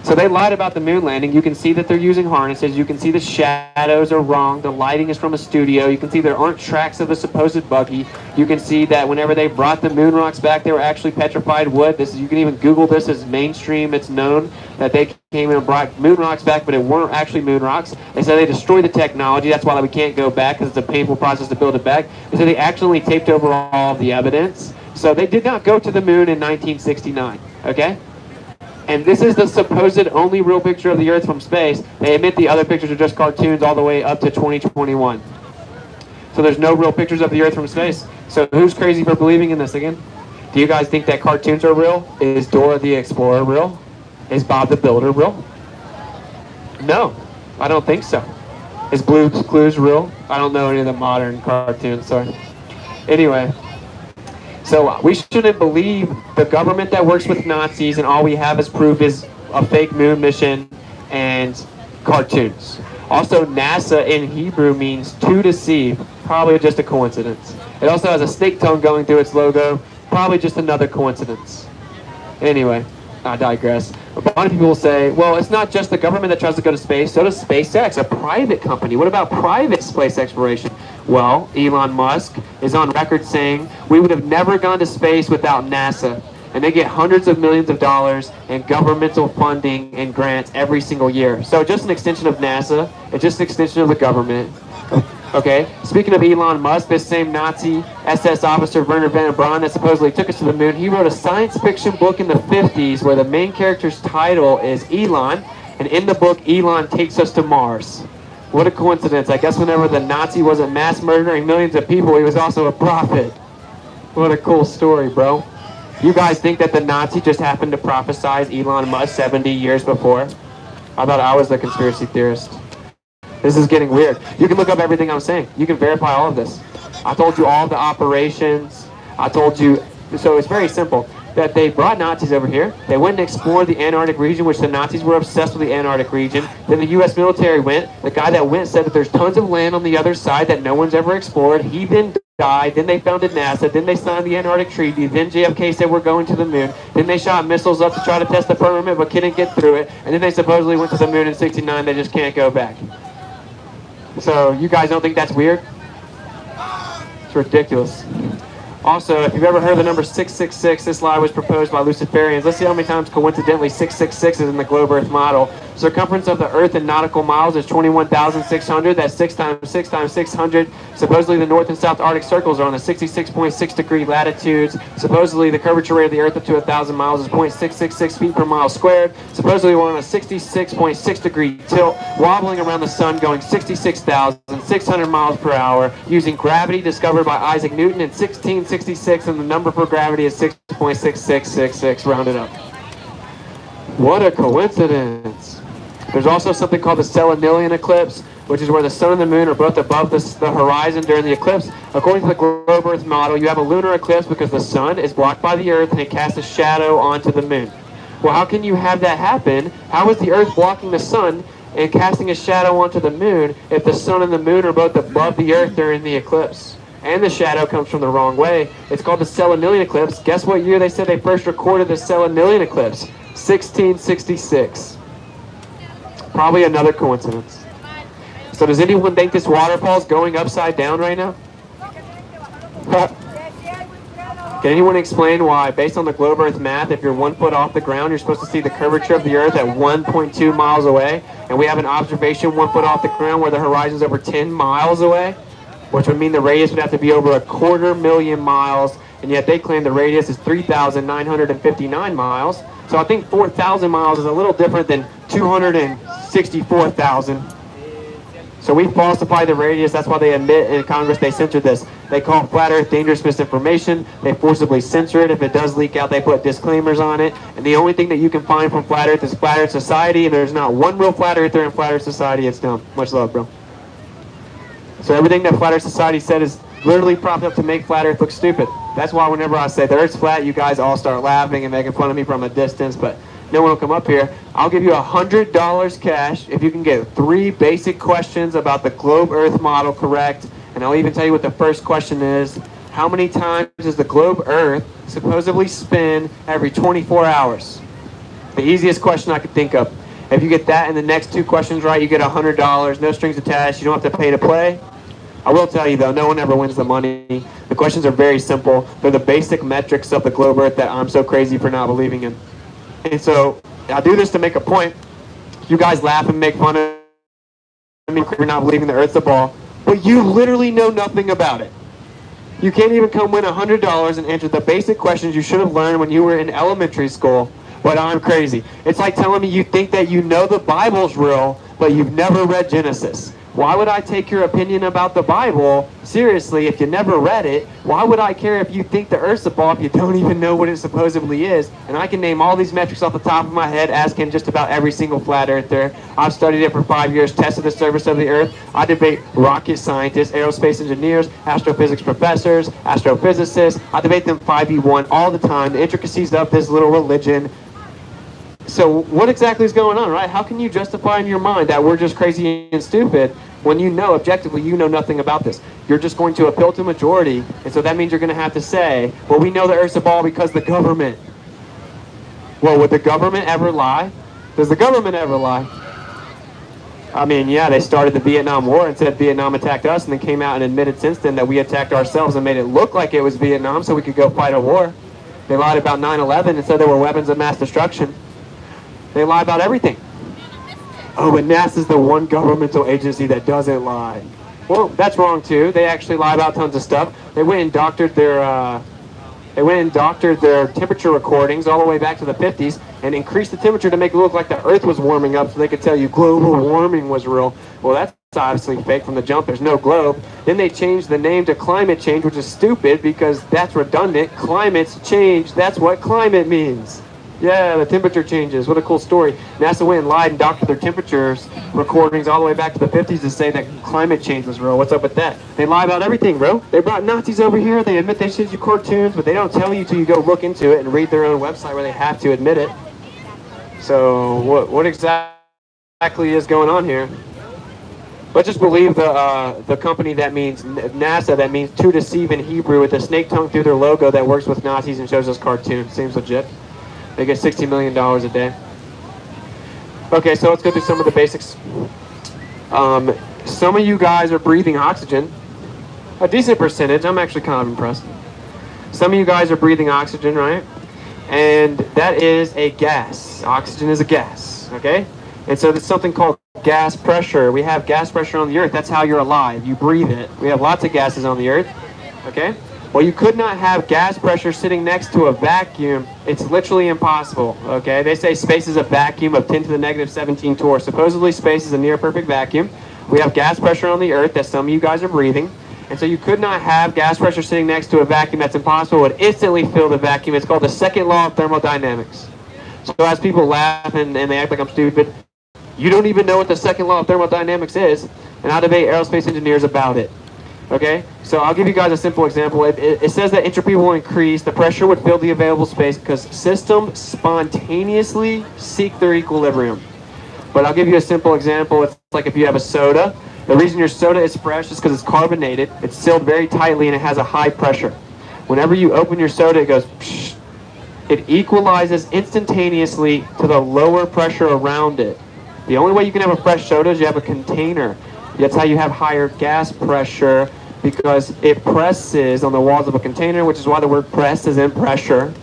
So they lied about the moon landing. You can see that they're using harnesses. You can see the shadows are wrong. The lighting is from a studio. You can see there aren't tracks of the supposed buggy. You can see that whenever they brought the moon rocks back, they were actually petrified wood. You can even Google this as mainstream. It's known that they came in and brought moon rocks back, but it weren't actually moon rocks. They said they destroyed the technology. That's why we can't go back, because it's a painful process to build it back. They said they accidentally taped over all of the evidence. So they did not go to the moon in 1969, okay? And this is the supposed only real picture of the Earth from space. They admit the other pictures are just cartoons all the way up to 2021. So there's no real pictures of the Earth from space. So who's crazy for believing in this again? Do you guys think that cartoons are real? Is Dora the Explorer real? Is Bob the Builder real? No, I don't think so. Is Blue's Clues real? I don't know any of the modern cartoons, sorry. Anyway. So we shouldn't believe the government that works with Nazis, and all we have as proof is a fake moon mission and cartoons. Also, NASA in Hebrew means to deceive, probably just a coincidence. It also has a snake tongue going through its logo, probably just another coincidence. Anyway, I digress. A bunch of people say, well, it's not just the government that tries to go to space, so does SpaceX, a private company. What about private space exploration? Well, Elon Musk is on record saying we would have never gone to space without NASA. And they get hundreds of millions of dollars in governmental funding and grants every single year. So just an extension of NASA, it's just an extension of the government. Okay, speaking of Elon Musk, this same Nazi SS officer Werner von Braun that supposedly took us to the moon, he wrote a science fiction book in the 50s where the main character's title is Elon, and in the book, Elon takes us to Mars. What a coincidence. I guess whenever the Nazi wasn't mass murdering millions of people, he was also a prophet. What a cool story, bro. You guys think that the Nazi just happened to prophesize Elon Musk 70 years before? I thought I was the conspiracy theorist. This is getting weird. You can look up everything I'm saying. You can verify all of this. I told you all the operations. I told you. So it's very simple. That they brought Nazis over here. They went and explored the Antarctic region, which the Nazis were obsessed with the Antarctic region. Then the U.S. military went. The guy that went said that there's tons of land on the other side that no one's ever explored. He then died. Then they founded NASA. Then they signed the Antarctic Treaty. Then JFK said we're going to the moon. Then they shot missiles up to try to test the firmament, but couldn't get through it. And then they supposedly went to the moon in '69. They just can't go back. So you guys don't think that's weird? It's ridiculous. Also, if you've ever heard of the number 666, this lie was proposed by Luciferians. Let's see how many times coincidentally 666 is in the globe Earth model. Circumference of the Earth in nautical miles is 21,600. That's 6 times 6 times 600. Supposedly the North and South Arctic circles are on the 66.6 degree latitudes. Supposedly the curvature rate of the Earth up to 1,000 miles is 0.666 feet per mile squared. Supposedly we're on a 66.6 degree tilt, wobbling around the sun, going 66,600 miles per hour, using gravity discovered by Isaac Newton in 1666, and the number for gravity is 6.6666, rounded up. What a coincidence. There's also something called the Selenilian eclipse, which is where the sun and the moon are both above the horizon during the eclipse. According to the globe Earth model, you have a lunar eclipse because the sun is blocked by the Earth and it casts a shadow onto the moon. Well, how can you have that happen? How is the Earth blocking the sun and casting a shadow onto the moon if the sun and the moon are both above the Earth during the eclipse? And the shadow comes from the wrong way. It's called the Selenilian eclipse. Guess what year they said they first recorded the Selenilian eclipse? 1666. Probably another coincidence. So does anyone think this waterfall is going upside down right now? Can anyone explain why, based on the globe Earth math, if you're 1 foot off the ground, you're supposed to see the curvature of the Earth at 1.2 miles away, and we have an observation 1 foot off the ground where the horizon's over 10 miles away, which would mean the radius would have to be over 250,000 miles, and yet they claim the radius is 3,959 miles. So I think 4,000 miles is a little different than 264,000. So we falsify the radius. That's why they admit in Congress they censored this. They call flat Earth dangerous misinformation. They forcibly censor it. If it does leak out, they put disclaimers on it. And the only thing that you can find from flat Earth is Flat Earth Society, and there's not one real flat earther in Flat Earth Society. It's dumb. Much love, bro. So everything that Flat Earth Society said is literally propped up to make Flat Earth look stupid. That's why whenever I say the Earth's flat, you guys all start laughing and making fun of me from a distance, but no one will come up here. I'll give you $100 cash if you can get 3 basic questions about the globe Earth model correct, and I'll even tell you what the first question is. How many times does the globe Earth supposedly spin every 24 hours? The easiest question I could think of. If you get that and the next 2 questions right, you get $100, no strings attached, you don't have to pay to play. I will tell you though, no one ever wins the money. The questions are very simple. They're the basic metrics of the globe Earth that I'm so crazy for not believing in. And so I do this to make a point. You guys laugh and make fun of me for not believing the Earth's a ball, but you literally know nothing about it. You can't even come win $100 and answer the basic questions you should have learned when you were in elementary school. But I'm crazy. It's like telling me you think that you know the Bible's real, but you've never read Genesis. Why would I take your opinion about the Bible seriously if you never read it? Why would I care if you think the Earth's a ball if you don't even know what it supposedly is? And I can name all these metrics off the top of my head, asking just about every single flat earther. I've studied it for 5 years, tested the surface of the Earth. I debate rocket scientists, aerospace engineers, astrophysics professors, astrophysicists. I debate them 5v1 all the time, the intricacies of this little religion. So what exactly is going on, right? How can you justify in your mind that we're just crazy and stupid when you know objectively you know nothing about this? You're just going to appeal to majority, and so that means you're going to have to say, well, we know the Earth's a ball because the government. Well, would the government ever lie? Does the government ever lie? I mean, yeah, they started the Vietnam War and said Vietnam attacked us, and then came out and admitted since then that we attacked ourselves and made it look like it was Vietnam so we could go fight a war. They lied about 9/11 and said there were weapons of mass destruction. They lie about everything. Oh, but NASA's the one governmental agency that doesn't lie. Well, that's wrong too. They actually lie about tons of stuff. They went and doctored their temperature recordings all the way back to the 50s and increased the temperature to make it look like the Earth was warming up so they could tell you global warming was real. Well, that's obviously fake from the jump. There's no globe. Then they changed the name to climate change, which is stupid because that's redundant. Climate's change. That's what climate means. Yeah, the temperature changes. What a cool story. NASA went and lied and doctored their temperatures recordings all the way back to the 50s to say that climate change was real. What's up with that? They lie about everything, bro. They brought Nazis over here. They admit they send you cartoons, but they don't tell you till you go look into it and read their own website where they have to admit it. So what exactly is going on here? Let's just believe the company that means NASA, that means to deceive in Hebrew, with a snake tongue through their logo that works with Nazis and shows us cartoons. Seems legit. They get $60 million a day. Okay, so let's go through some of the basics. Some of you guys are breathing oxygen. A decent percentage. I'm actually kind of impressed. Some of you guys are breathing oxygen, right? And that is a gas. Oxygen is a gas, okay? And so there's something called gas pressure. We have gas pressure on the Earth. That's how you're alive. You breathe it. We have lots of gases on the Earth, okay? Well, you could not have gas pressure sitting next to a vacuum. It's literally impossible, okay? They say space is a vacuum of 10 to the negative 17 torr. Supposedly space is a near perfect vacuum. We have gas pressure on the Earth that some of you guys are breathing. And so you could not have gas pressure sitting next to a vacuum. That's impossible. It would instantly fill the vacuum. It's called the second law of thermodynamics. So as people laugh and they act like I'm stupid, you don't even know what the second law of thermodynamics is. And I debate aerospace engineers about it. Okay, so I'll give you guys a simple example. It says that entropy will increase, the pressure would fill the available space because systems spontaneously seek their equilibrium. But I'll give you a simple example. It's like if you have a soda. The reason your soda is fresh is because it's carbonated, it's sealed very tightly, and it has a high pressure. Whenever you open your soda, it goes psh, it equalizes instantaneously to the lower pressure around it. The only way you can have a fresh soda is you have a container. That's how you have higher gas pressure, because it presses on the walls of a container, which is why the word press is in pressure,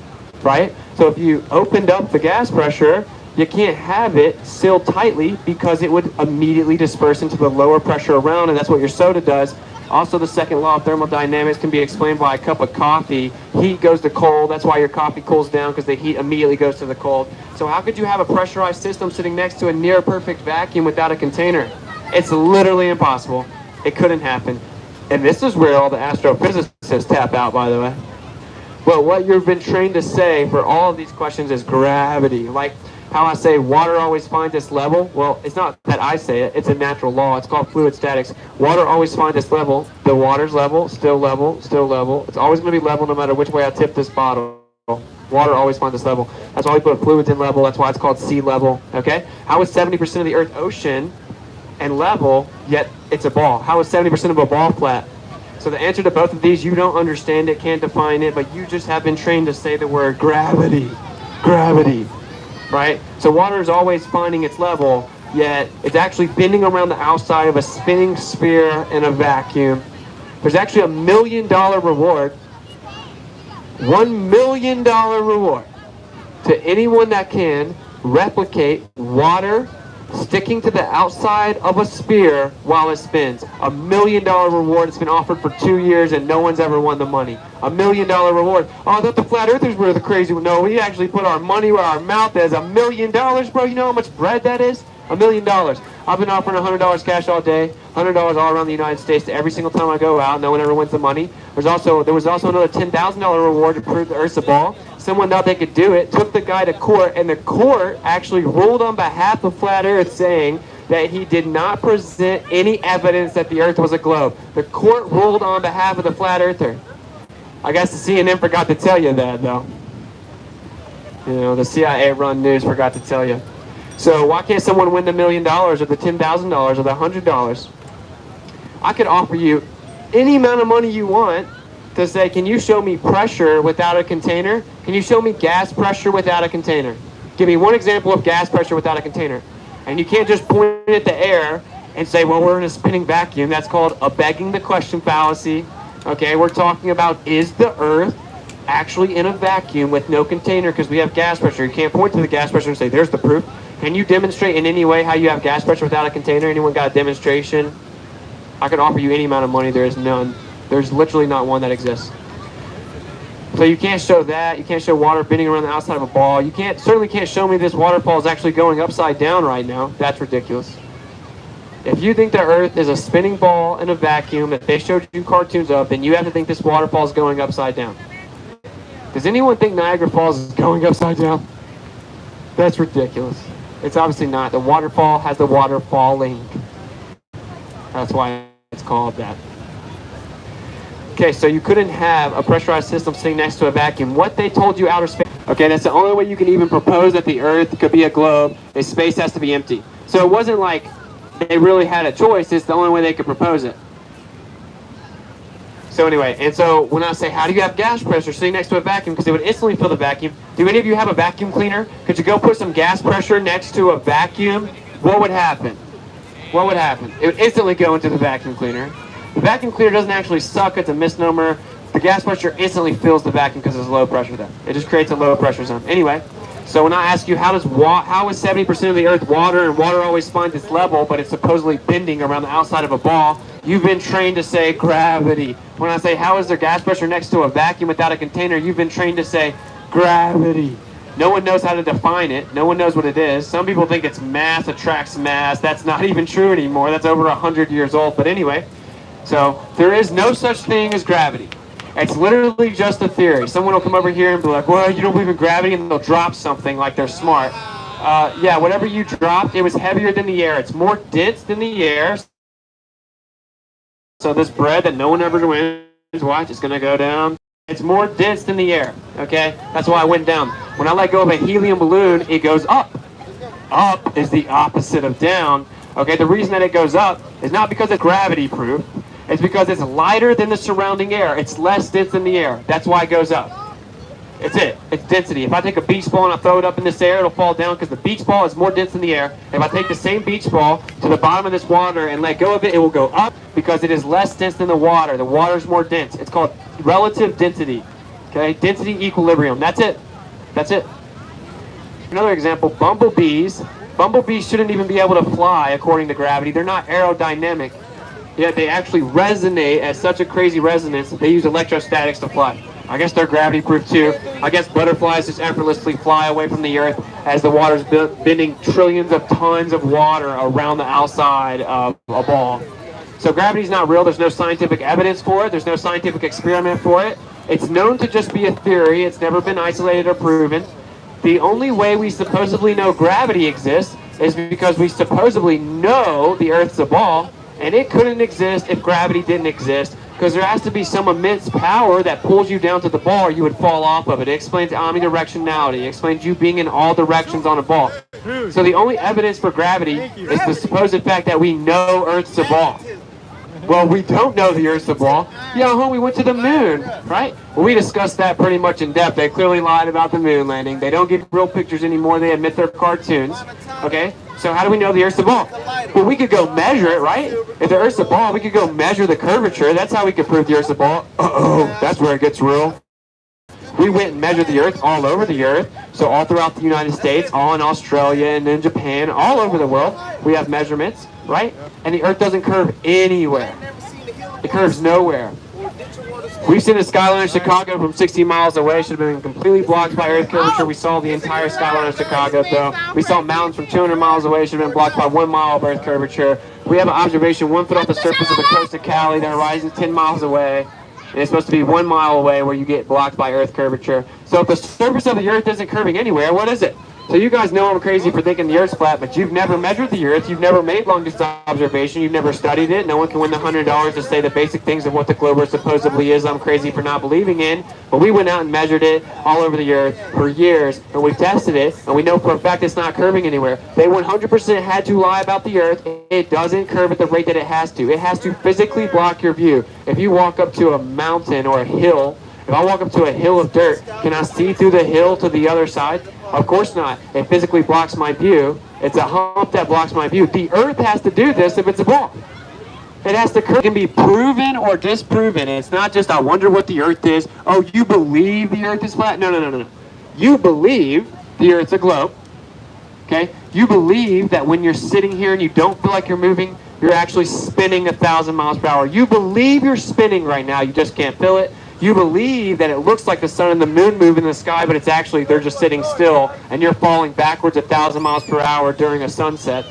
right? So if you opened up the gas pressure, you can't have it sealed tightly because it would immediately disperse into the lower pressure around, and that's what your soda does. Also, the second law of thermodynamics can be explained by a cup of coffee. Heat goes to cold. That's why your coffee cools down, because the heat immediately goes to the cold. So how could you have a pressurized system sitting next to a near perfect vacuum without a container? It's literally impossible. It couldn't happen. And this is where all the astrophysicists tap out, by the way. But what you've been trained to say for all of these questions is gravity. Like how I say water always finds its level. Well, it's not that I say it. It's a natural law. It's called fluid statics. Water always finds its level. The water's level, still level, still level. It's always going to be level no matter which way I tip this bottle. Water always finds its level. That's why we put fluids in level. That's why it's called sea level. Okay? How is 70% of the Earth ocean and level, yet it's a ball? How is 70% of a ball flat? So the answer to both of these, you don't understand it, can't define it, but you just have been trained to say the word gravity. Gravity. Right? So water is always finding its level, yet it's actually bending around the outside of a spinning sphere in a vacuum. There's actually $1 million reward, $1 million reward to anyone that can replicate water sticking to the outside of a sphere while it spins. $1 million reward. It's been offered for 2 years and no one's ever won the money. $1 million reward. Oh, I thought the flat earthers were the crazy one. No, we actually put our money where our mouth is. $1 million, bro. You know how much bread that is? $1 million. I've been offering $100 cash all day, $100 all around the United States every single time I go out. No one ever wins the money. There was also another $10,000 reward to prove the Earth's a ball. Someone thought they could do it, took the guy to court, and the court actually ruled on behalf of Flat Earth, saying that he did not present any evidence that the Earth was a globe. The court ruled on behalf of the Flat Earther. I guess the CNN forgot to tell you that, though. You know, the CIA-run news forgot to tell you. So why can't someone win the $1 million or the $10,000 or the $100? I could offer you any amount of money you want to say, can you show me pressure without a container? Can you show me gas pressure without a container? Give me one example of gas pressure without a container. And you can't just point at the air and say, well, we're in a spinning vacuum. That's called a begging the question fallacy. Okay, we're talking about, is the Earth actually in a vacuum with no container because we have gas pressure? You can't point to the gas pressure and say, there's the proof. Can you demonstrate in any way how you have gas pressure without a container? Anyone got a demonstration? I could offer you any amount of money. There is none. There's literally not one that exists. So you can't show that. You can't show water bending around the outside of a ball. You certainly can't show me this waterfall is actually going upside down right now. That's ridiculous. If you think the Earth is a spinning ball in a vacuum that they showed you cartoons of, then you have to think this waterfall is going upside down. Does anyone think Niagara Falls is going upside down? That's ridiculous. It's obviously not. The waterfall has the water falling. That's why it's called that. Okay, so you couldn't have a pressurized system sitting next to a vacuum. What they told you outer space. Okay, that's the only way you can even propose that the Earth could be a globe, is space has to be empty. So it wasn't like they really had a choice. It's the only way they could propose it. So anyway, and so when I say, how do you have gas pressure sitting next to a vacuum? Because it would instantly fill the vacuum. Do any of you have a vacuum cleaner? Could you go put some gas pressure next to a vacuum? What would happen? What would happen? It would instantly go into the vacuum cleaner. The vacuum cleaner doesn't actually suck. It's a misnomer. The gas pressure instantly fills the vacuum because there's low pressure there. It just creates a low pressure zone. Anyway, so when I ask you, how is 70% of the Earth water, and water always finds its level, but it's supposedly bending around the outside of a ball, you've been trained to say gravity. When I say, how is there gas pressure next to a vacuum without a container, you've been trained to say gravity. No one knows how to define it. No one knows what it is. Some people think it's mass attracts mass. That's not even true anymore. That's over 100 years old. But anyway, so there is no such thing as gravity. It's literally just a theory. Someone will come over here and be like, well, you don't believe in gravity, and they'll drop something like they're smart. Yeah, whatever you dropped, it was heavier than the air. It's more dense than the air. So this bread that no one ever wins, watch, it's going to go down. It's more dense than the air, okay? That's why it went down. When I let go of a helium balloon, it goes up. Up is the opposite of down. Okay, the reason that it goes up is not because it's gravity proof. It's because it's lighter than the surrounding air. It's less dense than the air. That's why it goes up. It's it. It's density. If I take a beach ball and I throw it up in this air, it'll fall down because the beach ball is more dense than the air. If I take the same beach ball to the bottom of this water and let go of it, it will go up because it is less dense than the water. The water is more dense. It's called relative density. Okay, density equilibrium. That's it. That's it. Another example, bumblebees. Bumblebees shouldn't even be able to fly according to gravity. They're not aerodynamic. Yet they actually resonate at such a crazy resonance that they use electrostatics to fly. I guess they're gravity proof too. I guess butterflies just effortlessly fly away from the earth as the water's bending trillions of tons of water around the outside of a ball. So gravity's not real. There's no scientific evidence for it. There's no scientific experiment for it. It's known to just be a theory. It's never been isolated or proven. The only way we supposedly know gravity exists is because we supposedly know the Earth's a ball, and it couldn't exist if gravity didn't exist, because there has to be some immense power that pulls you down to the ball or you would fall off of it. It explains omnidirectionality. It explains you being in all directions on a ball. So the only evidence for gravity is the supposed fact that we know Earth's a ball. Well, we don't know the Earth's a ball. Yeah, we went to the moon, right? Well, we discussed that pretty much in depth. They clearly lied about the moon landing. They don't give real pictures anymore. They admit they're cartoons, okay? So how do we know the Earth's a ball? Well, we could go measure it, right? If the Earth's a ball, we could go measure the curvature. That's how we could prove the Earth's a ball. Uh-oh, that's where it gets real. We went and measured the Earth all over the Earth. So all throughout the United States, all in Australia and in Japan, all over the world, we have measurements, right? And the Earth doesn't curve anywhere. It curves nowhere. We've seen the skyline of Chicago from 60 miles away. Should have been completely blocked by Earth curvature. We saw the entire skyline of Chicago, though. We saw mountains from 200 miles away. Should have been blocked by 1 mile of Earth curvature. We have an observation 1 foot off the surface of the coast of Cali. The horizon's 10 miles away. And it's supposed to be 1 mile away where you get blocked by Earth curvature. So if the surface of the Earth isn't curving anywhere, what is it? So you guys know I'm crazy for thinking the Earth's flat, but you've never measured the Earth. You've never made long-distance observation. You've never studied it. No one can win the $100 to say the basic things of what the globe Earth supposedly is. I'm crazy for not believing in. But we went out and measured it all over the Earth for years, and we've tested it, and we know for a fact it's not curving anywhere. They 100% had to lie about the Earth. It doesn't curve at the rate that it has to. It has to physically block your view. If you walk up to a mountain or a hill, if I walk up to a hill of dirt, can I see through the hill to the other side? Of course not. It physically blocks my view. It's a hump that blocks my view. The Earth has to do this if it's a ball. It has to curve. It can be proven or disproven. It's not just, I wonder what the Earth is. Oh, you believe the Earth is flat? No. You believe the Earth's a globe. Okay? You believe that when you're sitting here and you don't feel like you're moving, you're actually spinning 1,000 miles per hour. You believe you're spinning right now. You just can't feel it. You believe that it looks like the sun and the moon move in the sky, but it's actually, they're just sitting still, and you're falling backwards 1,000 miles per hour during a sunset.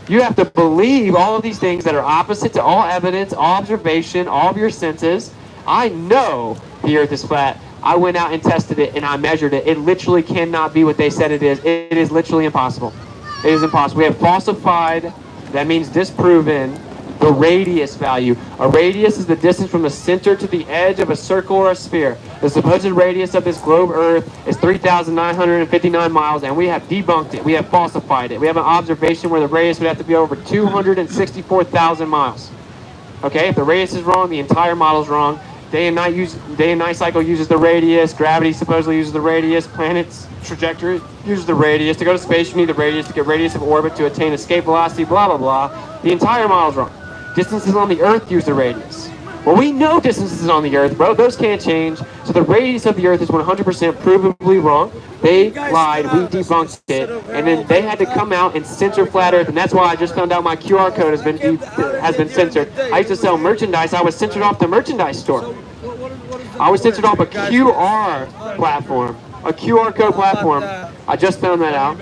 You have to believe all of these things that are opposite to all evidence, all observation, all of your senses. I know the Earth is flat. I went out and tested it, and I measured it. It literally cannot be what they said it is. It is literally impossible. It is impossible. We have falsified, that means disproven, the radius value. A radius is the distance from the center to the edge of a circle or a sphere. The supposed radius of this globe Earth is 3,959 miles, and we have debunked it. We have falsified it. We have an observation where the radius would have to be over 264,000 miles. Okay, if the radius is wrong, the entire model is wrong. Day and night cycle uses the radius. Gravity supposedly uses the radius. Planet's trajectory uses the radius. To go to space, you need the radius. To get radius of orbit to attain escape velocity, blah, blah, blah. The entire model is wrong. Distances on the Earth use the radius. Well, we know distances on the Earth, bro. Those can't change. So the radius of the Earth is 100% provably wrong. They lied. We debunked it. And then they had to come out and censor flat Earth. And that's why I just found out my QR code has been censored. I used to sell merchandise. I was censored off the merchandise store. I was censored off a QR platform. A QR code platform. I just found that out.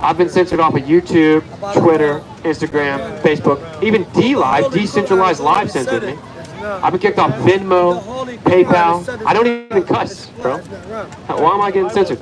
I've been censored off of YouTube, Twitter, Instagram, Facebook. Even DLive, Decentralized Live, censored me. I've been kicked off Venmo, PayPal. I don't even cuss, bro. Why am I getting censored?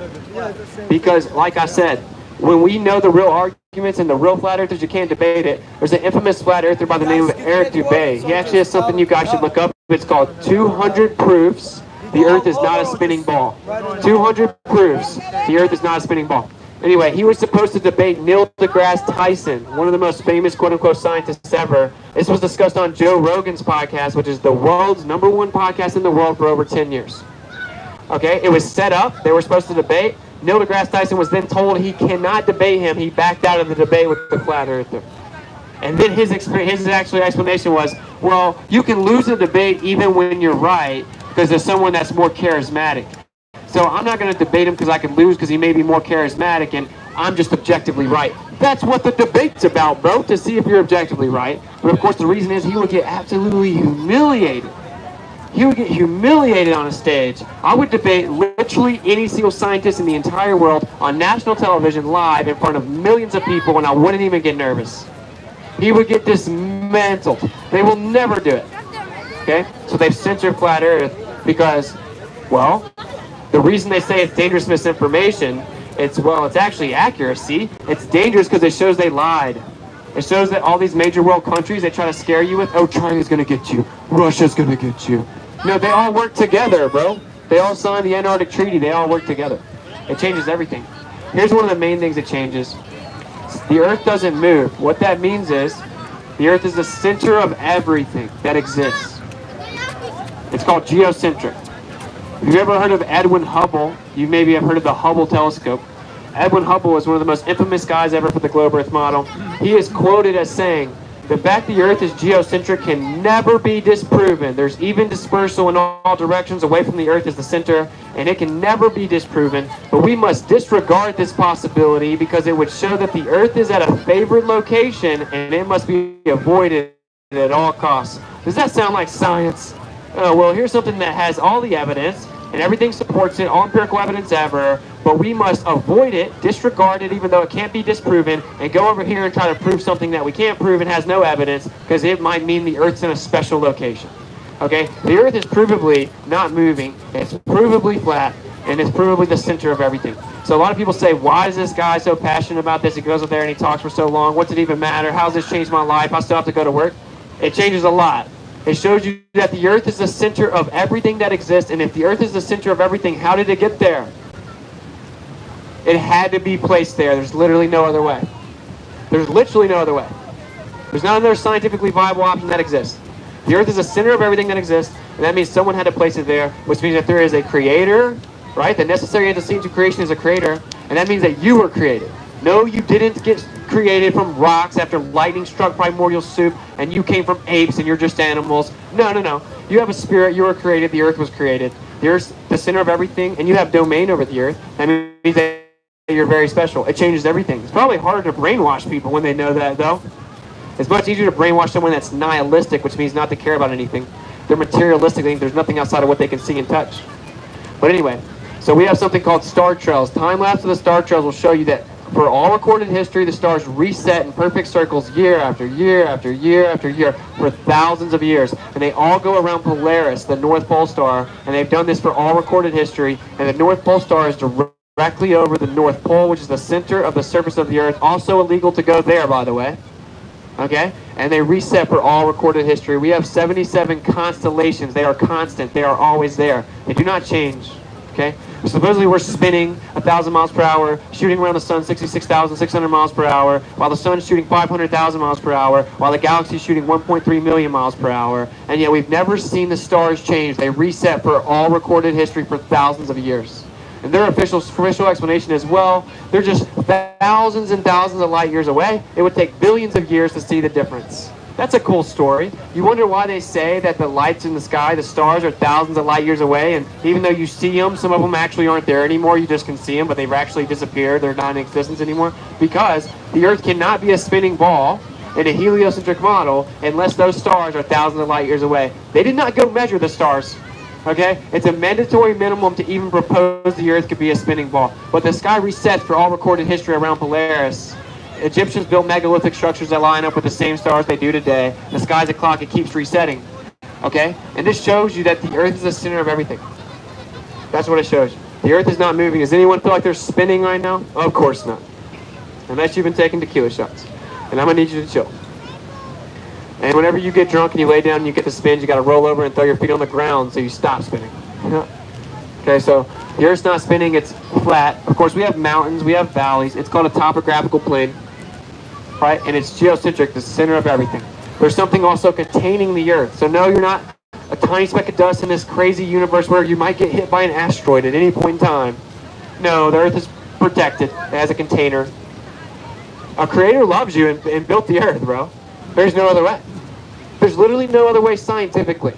Because, like I said, when we know the real argument arguments and the real flat earthers, you can't debate it. There's an infamous flat earther by the name of Eric Dubay. He actually has something you guys should look up. It's called 200 Proofs the Earth is not a spinning ball. 200 proofs the Earth is not a spinning ball. Anyway, he was supposed to debate Neil deGrasse Tyson, one of the most famous quote-unquote scientists ever. This was discussed on Joe Rogan's podcast, which is the world's #1 podcast in the world for over 10 years. Okay, it was set up. They were supposed to debate. Neil deGrasse Tyson was then told he cannot debate him. He backed out of the debate with the flat earther. And then his actual explanation was, well, you can lose a debate even when you're right because there's someone that's more charismatic. So I'm not going to debate him because I can lose because he may be more charismatic and I'm just objectively right. That's what the debate's about, bro, to see if you're objectively right. But of course the reason is he would get absolutely humiliated. He would get humiliated on a stage. I would debate literally any single scientist in the entire world on national television live in front of millions of people and I wouldn't even get nervous. He would get dismantled. They will never do it. Okay? So they've censored flat earth because, well, the reason they say it's dangerous misinformation, it's actually accuracy. It's dangerous because it shows they lied. It shows that all these major world countries they try to scare you with, oh, China's going to get you. Russia's going to get you. No, they all work together, bro. They all signed the Antarctic Treaty. They all work together. It changes everything. Here's one of the main things it changes. The Earth doesn't move. What that means is the Earth is the center of everything that exists. It's called geocentric. If you've ever heard of Edwin Hubble, you maybe have heard of the Hubble telescope. Edwin Hubble is one of the most infamous guys ever for the globe Earth model. He is quoted as saying, the fact the Earth is geocentric can never be disproven. There's even dispersal in all directions away from the Earth as the center, and it can never be disproven. But we must disregard this possibility because it would show that the Earth is at a favored location and it must be avoided at all costs. Does that sound like science? Well, here's something that has all the evidence and everything supports it, all empirical evidence ever, but we must avoid it, disregard it even though it can't be disproven, and go over here and try to prove something that we can't prove and has no evidence because it might mean the Earth's in a special location. Okay? The Earth is provably not moving, it's provably flat, and it's provably the center of everything. So a lot of people say, why is this guy so passionate about this? He goes up there and he talks for so long. What's it even matter? How's this changed my life? I still have to go to work. It changes a lot. It shows you that the Earth is the center of everything that exists, and if the Earth is the center of everything, how did it get there? It had to be placed there. There's literally no other way. There's literally no other way. There's not another scientifically viable option that exists. The Earth is the center of everything that exists, and that means someone had to place it there, which means that there is a creator, right? The necessary antecedent to creation is a creator, and that means that you were created. No, you didn't get created from rocks after lightning struck primordial soup and you came from apes and you're just animals. No. You have a spirit. You were created. The Earth was created. The Earth's the center of everything and you have domain over the Earth. That means that you're very special. It changes everything. It's probably harder to brainwash people when they know that, though. It's much easier to brainwash someone that's nihilistic, which means not to care about anything. They're materialistic. They think there's nothing outside of what they can see and touch. But anyway, so we have something called star trails. Time-lapse of the star trails will show you that for all recorded history, the stars reset in perfect circles year after year after year after year for thousands of years. And they all go around Polaris, the North Pole star, and they've done this for all recorded history. And the North Pole star is directly over the North Pole, which is the center of the surface of the Earth. Also illegal to go there, by the way. Okay? And they reset for all recorded history. We have 77 constellations. They are constant. They are always there. They do not change. Okay? Supposedly we're spinning 1,000 miles per hour, shooting around the sun 66,600 miles per hour, while the sun's shooting 500,000 miles per hour, while the galaxy's shooting 1.3 million miles per hour, and yet we've never seen the stars change. They reset for all recorded history for thousands of years. And their official explanation is, well, they're just thousands and thousands of light years away. It would take billions of years to see the difference. That's a cool story. You wonder why they say that the lights in the sky, the stars, are thousands of light years away, and even though you see them, some of them actually aren't there anymore. You just can see them, but they've actually disappeared. They're not in existence anymore because the Earth cannot be a spinning ball in a heliocentric model unless those stars are thousands of light years away. They did not go measure the stars. Okay? It's a mandatory minimum to even propose the Earth could be a spinning ball. But the sky resets for all recorded history around Polaris. Egyptians built megalithic structures that line up with the same stars they do today. The sky's a clock, it keeps resetting. Okay? And this shows you that the Earth is the center of everything. That's what it shows you. The Earth is not moving. Does anyone feel like they're spinning right now? Of course not. unless you've been taking tequila shots. And I'm gonna need you to chill. And whenever you get drunk and you lay down and you get the spins, you gotta roll over and throw your feet on the ground so you stop spinning. Okay, so the Earth's not spinning, it's flat. Of course, we have mountains, we have valleys. It's called a topographical plane, right? And it's geocentric, the center of everything. There's something also containing the Earth. So no, you're not a tiny speck of dust in this crazy universe where you might get hit by an asteroid at any point in time. No, the Earth is protected. It has a container. Our Creator loves you and built the Earth, bro. There's no other way. There's literally no other way scientifically.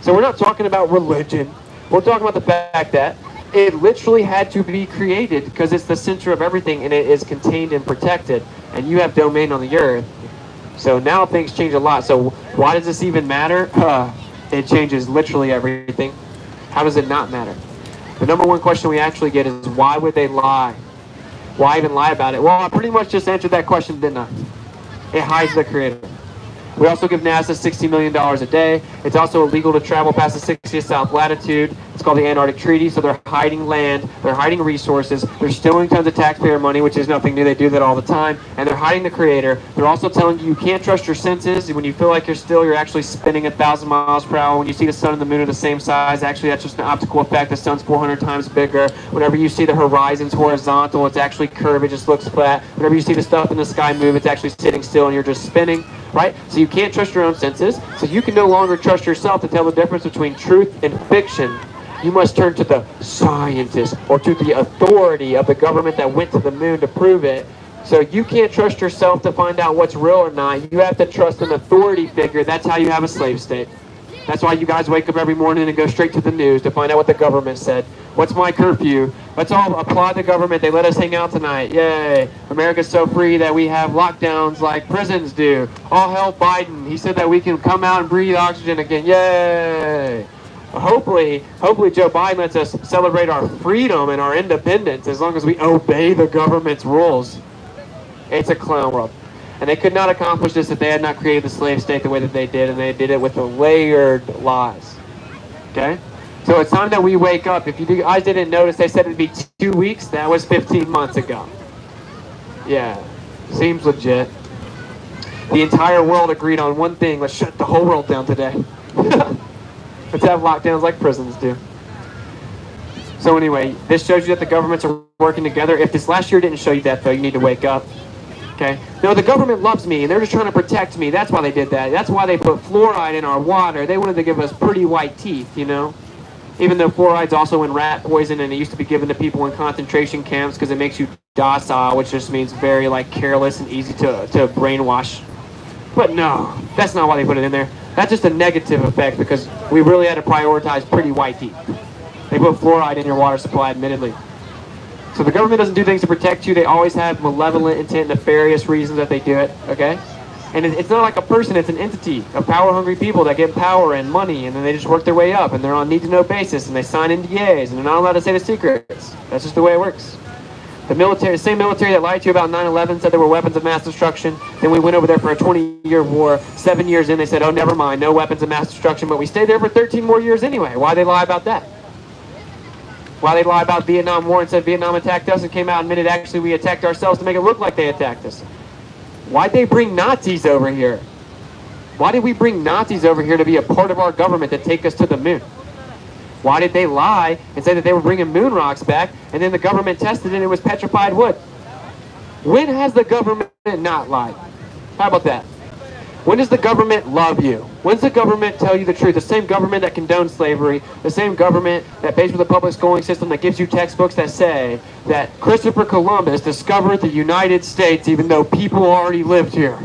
So we're not talking about religion. We're talking about the fact that it literally had to be created because it's the center of everything and it is contained and protected. And you have domain on the Earth. So now things change a lot. So why does this even matter? It changes literally everything. How does it not matter? The number one question we actually get is, why would they lie? Why even lie about it? Well, I pretty much just answered that question, didn't I? It hides the Creator. We also give NASA $60 million a day. It's also illegal to travel past the 60th south latitude. It's called the Antarctic Treaty, so they're hiding land, they're hiding resources, they're stealing tons of taxpayer money, which is nothing new, they do that all the time, and they're hiding the Creator. They're also telling you you can't trust your senses. When you feel like you're still, you're actually spinning 1,000 miles per hour. When you see the sun and the moon are the same size, actually that's just an optical effect. The sun's 400 times bigger. Whenever you see the horizon's horizontal, it's actually curved, it just looks flat. Whenever you see the stuff in the sky move, it's actually sitting still and you're just spinning. Right? So you can't trust your own senses. So you can no longer trust yourself to tell the difference between truth and fiction. You must turn to the scientists or to the authority of the government that went to the moon to prove it. So you can't trust yourself to find out what's real or not. You have to trust an authority figure. That's how you have a slave state. That's why you guys wake up every morning and go straight to the news to find out what the government said. What's my curfew? Let's all applaud the government. They let us hang out tonight. Yay. America's so free that we have lockdowns like prisons do. All hell Biden. He said that we can come out and breathe oxygen again. Yay. Hopefully Joe Biden lets us celebrate our freedom and our independence as long as we obey the government's rules. It's a clown world. And they could not accomplish this if they had not created the slave state the way that they did, and they did it with the layered lies. Okay? So it's time that we wake up. If you guys didn't notice, they said it'd be 2 weeks. That was 15 months ago. Yeah. Seems legit. The entire world agreed on one thing. Let's shut the whole world down today. Let's have lockdowns like prisons do. So anyway, this shows you that the governments are working together. If this last year didn't show you that, though, you need to wake up. Okay? No, the government loves me, and they're just trying to protect me. That's why they did that. That's why they put fluoride in our water. They wanted to give us pretty white teeth, you know? Even though fluoride's also in rat poison, and it used to be given to people in concentration camps because it makes you docile, which just means very, like, careless and easy to brainwash. But no, that's not why they put it in there. That's just a negative effect because we really had to prioritize pretty white teeth. They put fluoride in your water supply, admittedly. So the government doesn't do things to protect you. They always have malevolent intent, nefarious reasons that they do it, okay? And it's not like a person, it's an entity of power-hungry people that get power and money, and then they just work their way up, and they're on need-to-know basis, and they sign NDAs, and they're not allowed to say the secrets. That's just the way it works. The military, the same military that lied to you about 9/11 said there were weapons of mass destruction. Then we went over there for a 20-year war. 7 years in, they said, oh, never mind, no weapons of mass destruction, but we stayed there for 13 more years anyway. Why'd they lie about that? Why they lie about Vietnam War and said Vietnam attacked us and came out and admitted actually we attacked ourselves to make it look like they attacked us? Why'd they bring Nazis over here? Why did we bring Nazis over here to be a part of our government to take us to the moon? Why did they lie and say that they were bringing moon rocks back and then the government tested it and it was petrified wood? When has the government not lied? How about that? When does the government love you? When's the government tell you the truth? The same government that condones slavery, the same government that pays for the public schooling system, that gives you textbooks that say that Christopher Columbus discovered the United States even though people already lived here.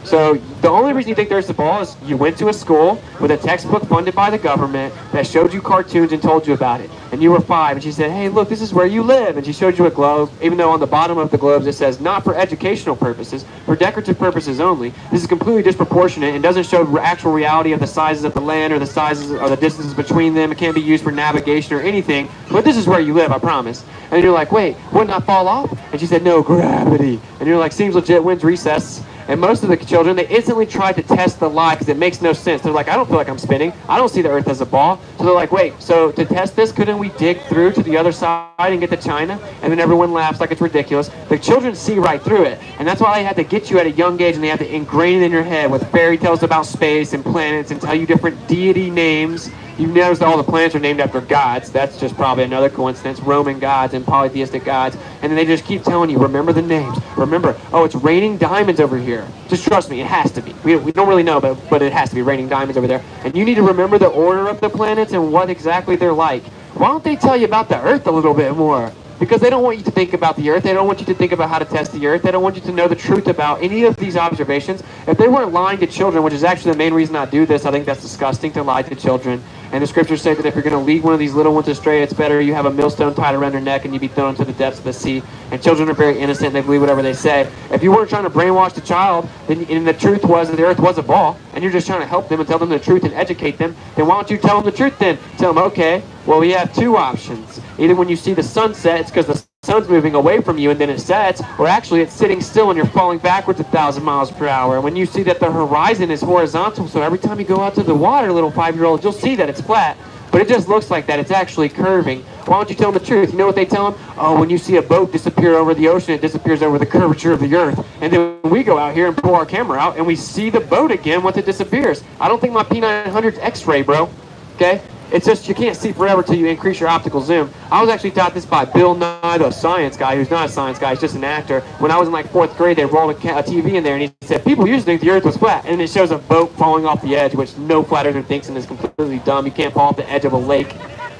So the only reason you think there's the ball is you went to a school with a textbook funded by the government that showed you cartoons and told you about it. And you were 5 and she said, hey, look, this is where you live. And she showed you a globe, even though on the bottom of the globes it says not for educational purposes, for decorative purposes only. This is completely disproportionate and doesn't show actual reality of the sizes of the land or the sizes or the distances between them. It can't be used for navigation or anything. But this is where you live, I promise. And you're like, wait, wouldn't I fall off? And she said, no, gravity. And you're like, seems legit, when's recess? And most of the children, they instantly tried to test the lie because it makes no sense. They're like, I don't feel like I'm spinning. I don't see the earth as a ball. So they're like, wait, so to test this, couldn't we dig through to the other side and get to China? And then everyone laughs like it's ridiculous. The children see right through it. And that's why they had to get you at a young age, and they have to ingrain it in your head with fairy tales about space and planets and tell you different deity names. You notice that all the planets are named after gods. That's just probably another coincidence. Roman gods and polytheistic gods. And then they just keep telling you, remember the names. Remember, oh, it's raining diamonds over here. Just trust me, it has to be. We don't really know, but it has to be raining diamonds over there. And you need to remember the order of the planets and what exactly they're like. Why don't they tell you about the Earth a little bit more? Because they don't want you to think about the Earth. They don't want you to think about how to test the Earth. They don't want you to know the truth about any of these observations. If they weren't lying to children, which is actually the main reason I do this, I think that's disgusting to lie to children. And the scriptures say that if you're going to lead one of these little ones astray, it's better you have a millstone tied around your neck and you be thrown into the depths of the sea. And children are very innocent and they believe whatever they say. If you weren't trying to brainwash the child, and the truth was that the earth was a ball, and you're just trying to help them and tell them the truth and educate them, then why don't you tell them the truth then? Tell them, okay, well, we have two options. Either when you see the sun set, it's because the sun's moving away from you and then it sets, or actually it's sitting still and you're falling backwards 1,000 miles per hour. And when you see that the horizon is horizontal, so every time you go out to the water, little 5-year-old, you'll see that it's flat. But it just looks like that. It's actually curving. Why don't you tell them the truth? You know what they tell them? Oh, when you see a boat disappear over the ocean, it disappears over the curvature of the earth. And then we go out here and pull our camera out, and we see the boat again once it disappears. I don't think my P900's X-ray, bro. Okay? It's just you can't see forever till you increase your optical zoom. I was actually taught this by Bill Nye, the science guy, who's not a science guy, he's just an actor. When I was in like 4th grade, they rolled a TV in there, and he said, people usually think the earth was flat. And it shows a boat falling off the edge, which no flat earther thinks and is completely dumb. You can't fall off the edge of a lake,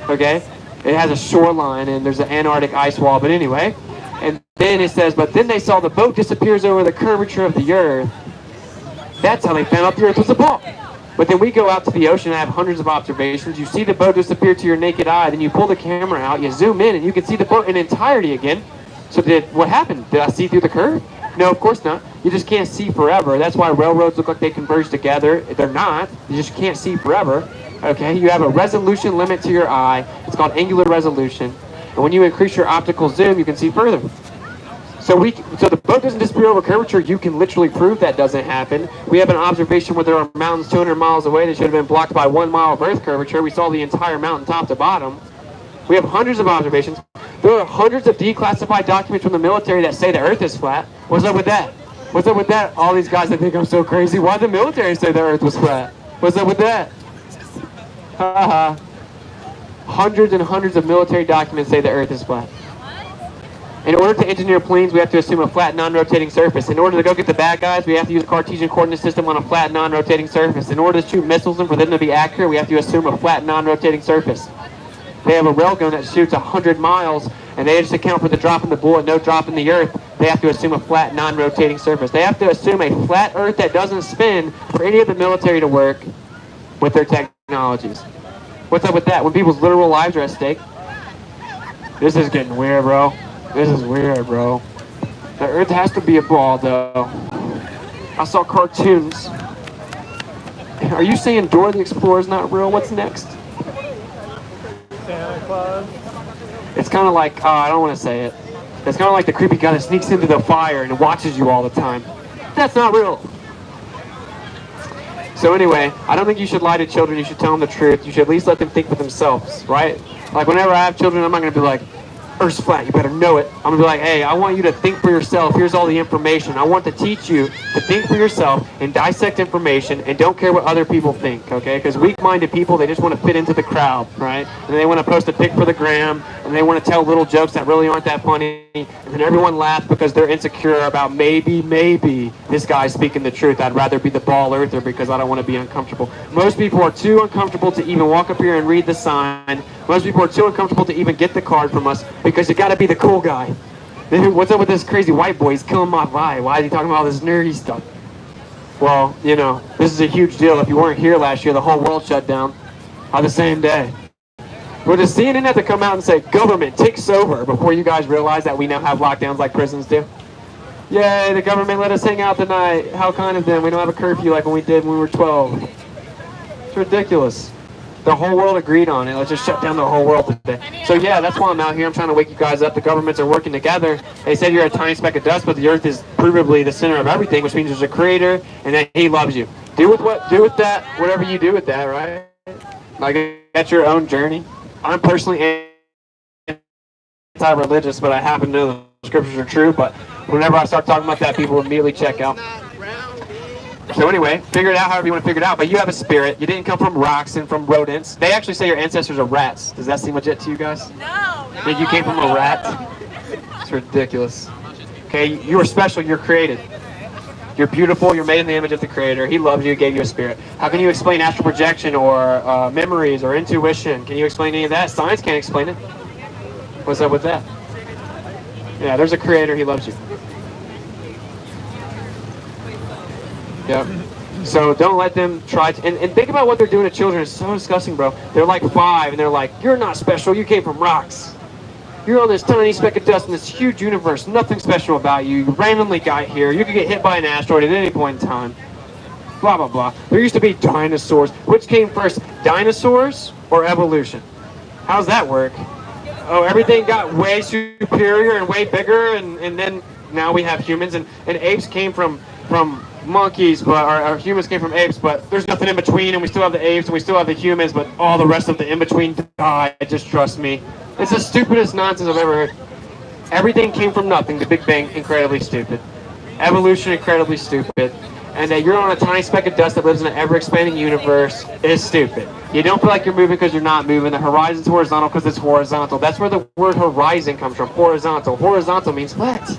okay? It has a shoreline, and there's an Antarctic ice wall, but anyway. And then it says, but then they saw the boat disappears over the curvature of the earth. That's how they found out the earth was a ball. But then we go out to the ocean and have hundreds of observations. You see the boat disappear to your naked eye. Then you pull the camera out, you zoom in, and you can see the boat in entirety again. So what happened? Did I see through the curve? No, of course not. You just can't see forever. That's why railroads look like they converge together. They're not. You just can't see forever. Okay, you have a resolution limit to your eye. It's called angular resolution. And when you increase your optical zoom, you can see further. So the boat doesn't disappear over curvature. You can literally prove that doesn't happen. We have an observation where there are mountains 200 miles away that should have been blocked by 1 mile of earth curvature. We saw the entire mountain top to bottom. We have hundreds of observations. There are hundreds of declassified documents from the military that say the earth is flat. What's up with that? What's up with that? All these guys that think I'm so crazy. Why did the military say the earth was flat? What's up with that? Haha. Hundreds and hundreds of military documents say the earth is flat. In order to engineer planes, we have to assume a flat, non-rotating surface. In order to go get the bad guys, we have to use a Cartesian coordinate system on a flat, non-rotating surface. In order to shoot missiles and for them to be accurate, we have to assume a flat, non-rotating surface. They have a railgun that shoots 100 miles, and they just account for the drop in the bullet, no drop in the earth. They have to assume a flat, non-rotating surface. They have to assume a flat earth that doesn't spin for any of the military to work with their technologies. What's up with that? When people's literal lives are at stake? This is getting weird, bro. This is weird, bro. The earth has to be a ball, though. I saw cartoons. Are you saying Dora the Explorer is not real? What's next? Santa Claus. It's kind of like, I don't want to say it. It's kind of like the creepy guy that sneaks into the fire and watches you all the time. That's not real. So anyway, I don't think you should lie to children. You should tell them the truth. You should at least let them think for themselves, right? Like whenever I have children, I'm not going to be like, Earth's flat, you better know it. I'm going to be like, hey, I want you to think for yourself. Here's all the information. I want to teach you to think for yourself and dissect information and don't care what other people think, okay? Because weak-minded people, they just want to fit into the crowd, right? And they want to post a pic for the gram, and they want to tell little jokes that really aren't that funny, and then everyone laughs because they're insecure about maybe this guy's speaking the truth. I'd rather be the ball earther because I don't want to be uncomfortable. Most people are too uncomfortable to even walk up here and read the sign. Most people are too uncomfortable to even get the card from us because you got to be the cool guy. What's up with this crazy white boy? He's killing my vibe. Why is he talking about all this nerdy stuff? Well, you know, this is a huge deal. If you weren't here last year, the whole world shut down on the same day. Well, does CNN have to come out and say, government, take sober, before you guys realize that we now have lockdowns like prisons do? Yay, the government let us hang out tonight. How kind of them. We don't have a curfew like when we did when we were 12. It's ridiculous. The whole world agreed on it. Let's just shut down the whole world today. So yeah, that's why I'm out here. I'm trying to wake you guys up. The governments are working together. They said you're a tiny speck of dust, but the earth is provably the center of everything, which means there's a creator and that he loves you. Do with that, whatever you do with that, right? Like, that's your own journey. I'm personally anti-religious, but I happen to know the scriptures are true, but whenever I start talking about that, people immediately check out. So anyway, figure it out however you want to figure it out, but you have a spirit. You didn't come from rocks and from rodents. They actually say your ancestors are rats. Does that seem legit to you guys? No. That you came from a rat? It's ridiculous. Okay, you are special, you're created. You're beautiful, you're made in the image of the Creator. He loves you, gave you a spirit. How can you explain astral projection or memories or intuition? Can you explain any of that? Science can't explain it. What's up with that? Yeah, there's a Creator, He loves you. Yep. So don't let them try to, and think about what they're doing to children. It's so disgusting, bro. They're like 5 and they're like, you're not special, you came from rocks. You're on this tiny speck of dust in this huge universe. Nothing special about you. You randomly got here. You could get hit by an asteroid at any point in time. Blah, blah, blah. There used to be dinosaurs. Which came first, dinosaurs or evolution? How's that work? Oh, everything got way superior and way bigger, and then now we have humans. And apes came from monkeys, but our humans came from apes, but there's nothing in between, and we still have the apes, and we still have the humans, but all the rest of the in-between died. Just trust me. It's the stupidest nonsense I've ever heard. Everything came from nothing. The Big Bang, incredibly stupid. Evolution, incredibly stupid. And that you're on a tiny speck of dust that lives in an ever-expanding universe is stupid. You don't feel like you're moving because you're not moving. The horizon's horizontal because it's horizontal. That's where the word horizon comes from, horizontal. Horizontal means flat.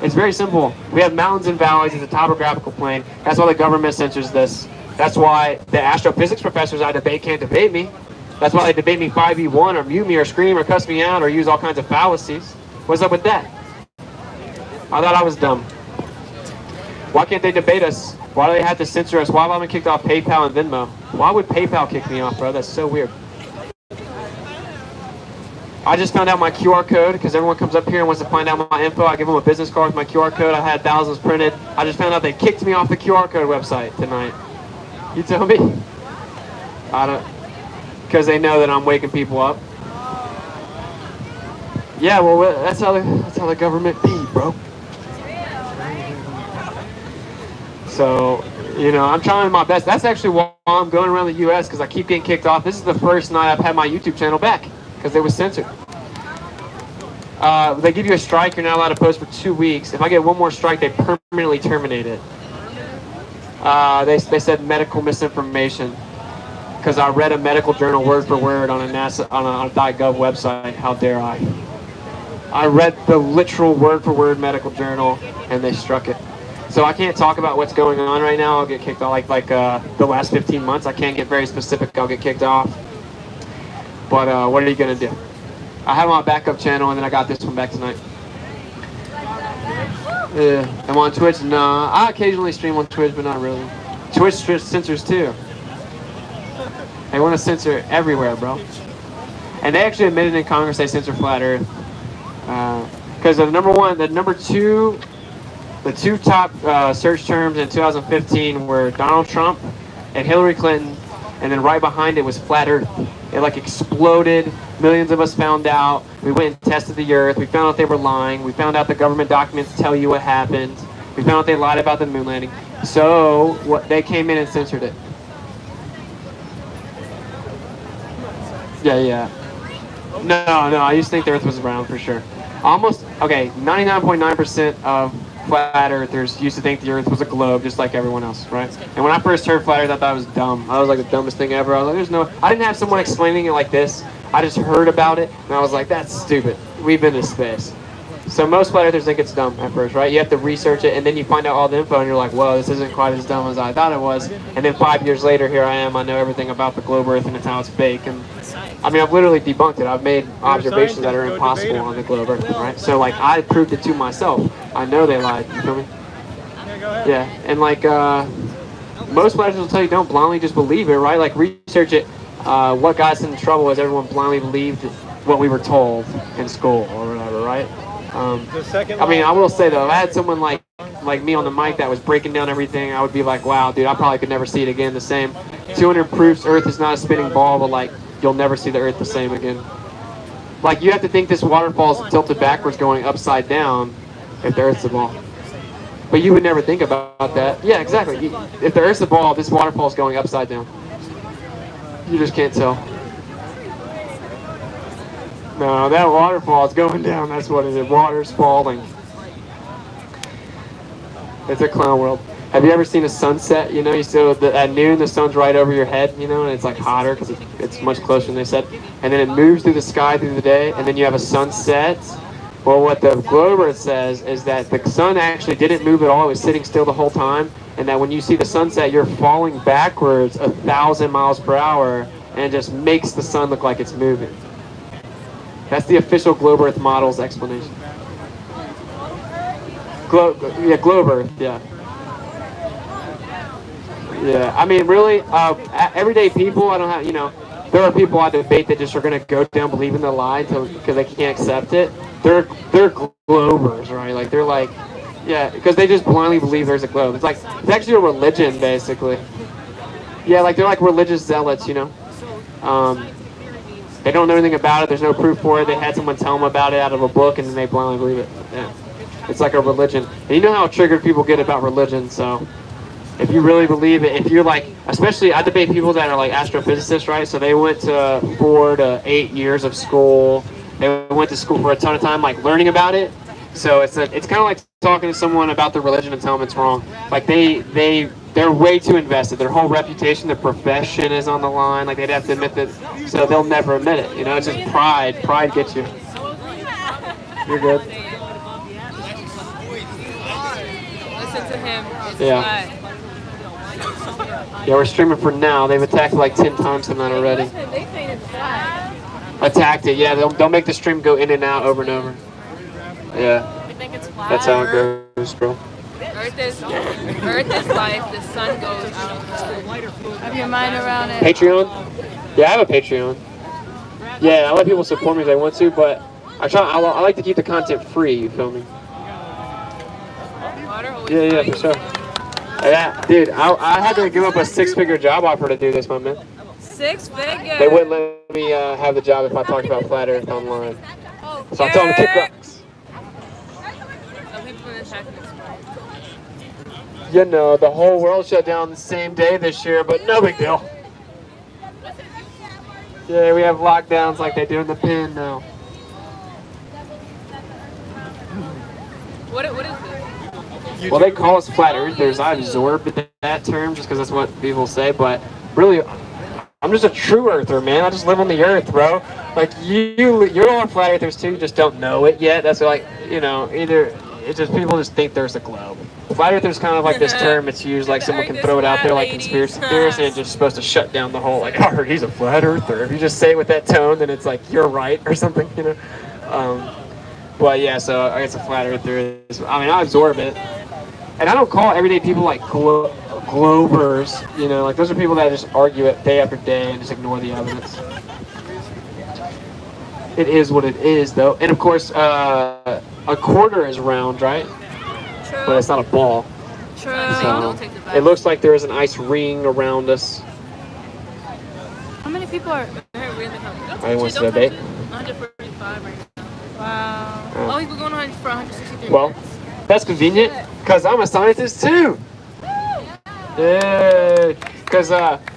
It's very simple. We have mountains and valleys. It's a topographical plane. That's why the government censors this. That's why the astrophysics professors I debate can't debate me. That's why they debate me 5v1 or mute me or scream or cuss me out or use all kinds of fallacies. What's up with that? I thought I was dumb. Why can't they debate us? Why do they have to censor us? Why have I been kicked off PayPal and Venmo? Why would PayPal kick me off, bro? That's so weird. I just found out my QR code because everyone comes up here and wants to find out my info. I give them a business card with my QR code. I had thousands printed. I just found out they kicked me off the QR code website tonight. You tell me? I don't... Because they know that I'm waking people up. Yeah, well, that's how the government be, bro. So, you know, I'm trying my best. That's actually why I'm going around the U.S. because I keep getting kicked off. This is the first night I've had my YouTube channel back because it was censored. They give you a strike. You're not allowed to post for 2 weeks. If I get one more strike, they permanently terminate it. They said medical misinformation. Because I read a medical journal word for word on a .gov website. How dare I? I read the literal word for word medical journal, and they struck it. So I can't talk about what's going on right now. I'll get kicked off. Like the last 15 months, I can't get very specific. I'll get kicked off. But what are you gonna do? I have my backup channel, and then I got this one back tonight. Yeah, I'm on Twitch. Nah, I occasionally stream on Twitch, but not really. Twitch censors too. They want to censor everywhere, bro. And they actually admitted in Congress they censor flat Earth. Because the two top search terms in 2015 were Donald Trump and Hillary Clinton, and then right behind it was flat Earth. It like exploded. Millions of us found out. We went and tested the Earth. We found out they were lying. We found out the government documents tell you what happened. We found out they lied about the moon landing. So they came in and censored it. Yeah. No, I used to think the Earth was round for sure. 99.9% of flat Earthers used to think the Earth was a globe, just like everyone else, right? And when I first heard flat Earth, I thought it was dumb. I was like the dumbest thing ever. I was like, I didn't have someone explaining it like this. I just heard about it, and I was like, that's stupid. We've been to space. So most flat Earthers think it's dumb at first, right? You have to research it, and then you find out all the info, and you're like, whoa, this isn't quite as dumb as I thought it was. And then 5 years later, here I am. I know everything about the globe Earth and it's how it's fake. And I mean, I've literally debunked it. I've made observations that are impossible on the globe Earth, right? So, like, I proved it to myself. I know they lied. You feel me? Yeah, and like, most flat Earthers will tell you don't blindly just believe it, right? Like, research it. What got us in trouble is everyone blindly believed what we were told in school or whatever, right? I mean, I will say though, if I had someone like me on the mic that was breaking down everything, I would be like, wow, dude, I probably could never see it again the same. 200 proofs Earth is not a spinning ball, but like you'll never see the Earth the same again. Like you have to think this waterfall is tilted backwards going upside down if the Earth's a ball. But you would never think about that. Yeah, exactly. If the Earth's a ball, this waterfall is going upside down. You just can't tell. No, that waterfall is going down. That's what it is. Water's falling. It's a clown world. Have you ever seen a sunset? You know, you still at noon the sun's right over your head. You know, and it's like hotter because it's much closer than they said. And then it moves through the sky through the day, and then you have a sunset. Well, what the globe Earth says is that the sun actually didn't move at all. It was sitting still the whole time, and that when you see the sunset, you're falling backwards 1,000 miles per hour, and it just makes the sun look like it's moving. That's the official globe Earth model's explanation. Globe Earth, yeah. Yeah, I mean, really, everyday people, I don't have, you know, there are people I debate that just are going to go down believing the lie because they can't accept it. They're globers, right? Like, they're like, yeah, because they just blindly believe there's a globe. It's like, it's actually a religion, basically. Yeah, like, they're like religious zealots, you know? They don't know anything about it. There's no proof for it. They had someone tell them about it out of a book, and then they blindly believe it. Yeah. It's like a religion. And you know how triggered people get about religion, so if you really believe it, if you're like, especially I debate people that are like astrophysicists, right? So they went to 4 to 8 years of school. They went to school for a ton of time, like learning about it. So it's kind of like talking to someone about their religion and telling them it's wrong. Like they're way too invested. Their whole reputation, their profession is on the line. Like they'd have to admit that, so they'll never admit it. You know, it's just pride. Pride gets you. You're good. Listen to him. It's yeah. Yeah, we're streaming for now. They've attacked like 10 times tonight already. Attacked it, yeah. They'll make the stream go in and out over and over. Yeah. We think it's flat. That's how it goes, bro. Earth is life. The sun goes out. Have your mind around it. Patreon? Yeah, I have a Patreon. Yeah, I let people support me if they want to, but I like to keep the content free. You feel me? Yeah, for sure. Yeah, dude, I had to give up a 6-figure job offer to do this, my man. 6 figures? They wouldn't let me have the job if I talked about flat Earth online. So I told them to kick rocks. You know, the whole world shut down the same day this year, but no big deal. Yeah, we have lockdowns like they do in the pen now. What is this? Well, they call us flat earthers. I absorbed that term just because that's what people say, but really, I'm just a true earther, man. I just live on the earth, bro. Like, you're all flat earthers too, you just don't know it yet. That's like, you know, either it's just people just think there's a globe. Flat earther's kind of like this term. It's used like someone can throw it out there like conspiracy theorists, and it's just supposed to shut down the whole, like, I heard he's a flat earther. If you just say it with that tone, then it's like, you're right or something, you know? But yeah, so I guess a flat earther is, I mean, I absorb it. And I don't call everyday people like globers, you know, like those are people that just argue it day after day and just ignore the evidence. It is what it is, though. And of course, a quarter is round, right? True. But it's not a ball. True. So it looks like there is an ice ring around us. How many people are really coming? I want to debate. 145 right now. Wow. Oh, he's going on for 163 Well, minutes. that's convenient, because I'm a scientist too. Yeah, because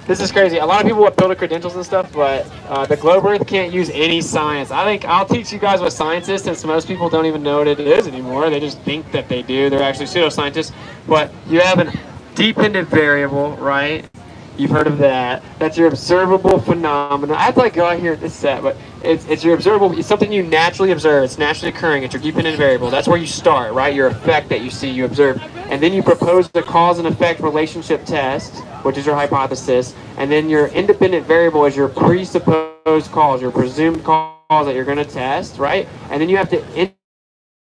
this is crazy. A lot of people want builder credentials and stuff, but the globe Earth can't use any science. I think I'll teach you guys what science is, since most people don't even know what it is anymore. They just think that they do. They're actually pseudoscientists. But you have a dependent variable, right? You've heard of that. That's your observable phenomenon. I have to like go out here at this set, but it's your observable. It's something you naturally observe. It's naturally occurring. It's your dependent variable. That's where you start, right? Your effect that you see, you observe, and then you propose the cause and effect relationship test, which is your hypothesis, and then your independent variable is your presupposed cause, your presumed cause that you're going to test, right? And then you have to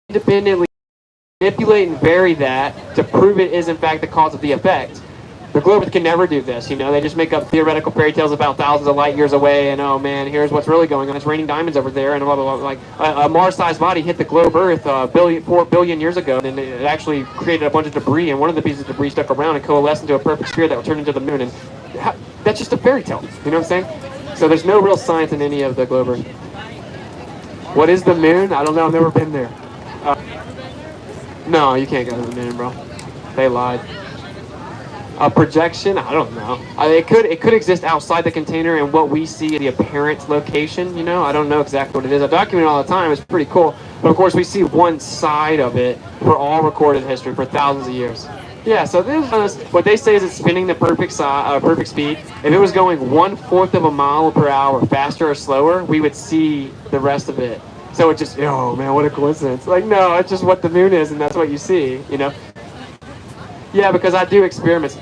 independently manipulate and vary that to prove it is in fact the cause of the effect. The globe Earth can never do this, you know. They just make up theoretical fairy tales about thousands of light years away, and oh man, here's what's really going on. It's raining diamonds over there, and blah blah blah. Like a Mars-sized body hit the globe Earth 4 billion years ago, and it actually created a bunch of debris, and one of the pieces of debris stuck around and coalesced into a perfect sphere that would turn into the moon. And that's just a fairy tale. You know what I'm saying? So there's no real science in any of the globe Earth. What is the moon? I don't know. I've never been there. No, you can't go to the moon, bro. They lied. A projection? I don't know. It could exist outside the container, and what we see the apparent location. You know, I don't know exactly what it is. I document it all the time. It's pretty cool. But of course, we see one side of it for all recorded history for thousands of years. Yeah. So this, what they say is it's spinning the perfect speed. If it was going 1/4 of a mile per hour faster or slower, we would see the rest of it. So it just, oh man, what a coincidence. Like, no, it's just what the moon is, and that's what you see, you know? Yeah, because I do experiments.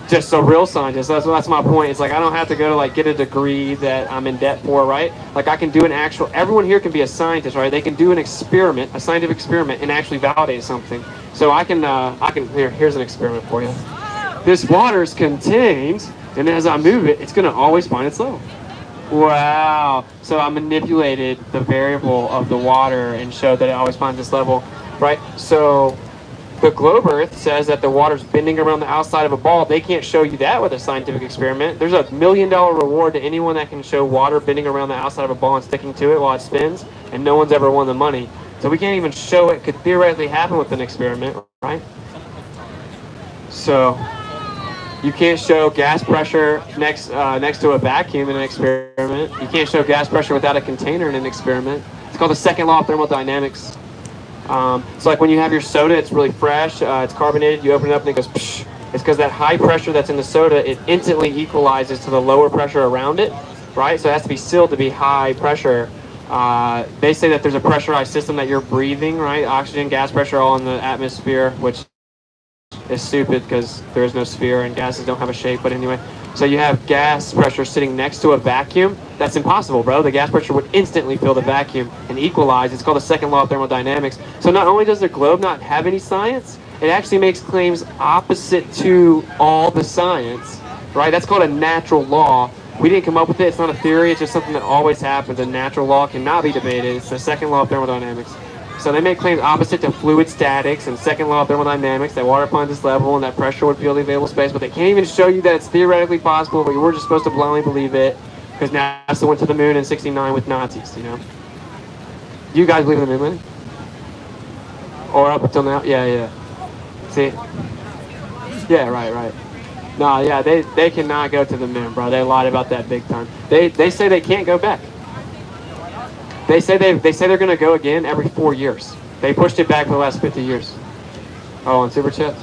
Just a real scientist. That's my point. It's like I don't have to go to like get a degree that I'm in debt for, right? Like I can do an actual. Everyone here can be a scientist, right? They can do an experiment, a scientific experiment, and actually validate something. So I can here's an experiment for you. This water is contained, and as I move it, it's gonna always find its level. Wow. So I manipulated the variable of the water and showed that it always finds its level, right? So the globe Earth says that the water's bending around the outside of a ball. They can't show you that with a scientific experiment. There's $1 million reward to anyone that can show water bending around the outside of a ball and sticking to it while it spins, and no one's ever won the money. So we can't even show it could theoretically happen with an experiment, right? So you can't show gas pressure next to a vacuum in an experiment. You can't show gas pressure without a container in an experiment. It's called the second law of thermodynamics. So like when you have your soda, it's really fresh, it's carbonated, you open it up and it goes psh. It's because that high pressure that's in the soda, it instantly equalizes to the lower pressure around it, right? So it has to be sealed to be high pressure. They say that there's a pressurized system that you're breathing, right? Oxygen, gas pressure all in the atmosphere, which is stupid because there is no sphere and gases don't have a shape, but anyway. So you have gas pressure sitting next to a vacuum. That's impossible, bro. The gas pressure would instantly fill the vacuum and equalize. It's called the second law of thermodynamics. So not only does the globe not have any science, it actually makes claims opposite to all the science, right? That's called a natural law. We didn't come up with it. It's not a theory. It's just something that always happens. A natural law cannot be debated. It's the second law of thermodynamics. So they make claims opposite to fluid statics and second law of thermodynamics, that water finds its level and that pressure would fill the available space, but they can't even show you that it's theoretically possible, but we're just supposed to blindly believe it because NASA went to the moon in '69 with Nazis, you know? Do you guys believe in the moon landing? Or up until now? Yeah. See? Yeah, right. No, yeah, they cannot go to the moon, bro. They lied about that big time. They say they can't go back. They say they're going to go again every 4 years. They pushed it back for the last 50 years. Oh, on Super Chat?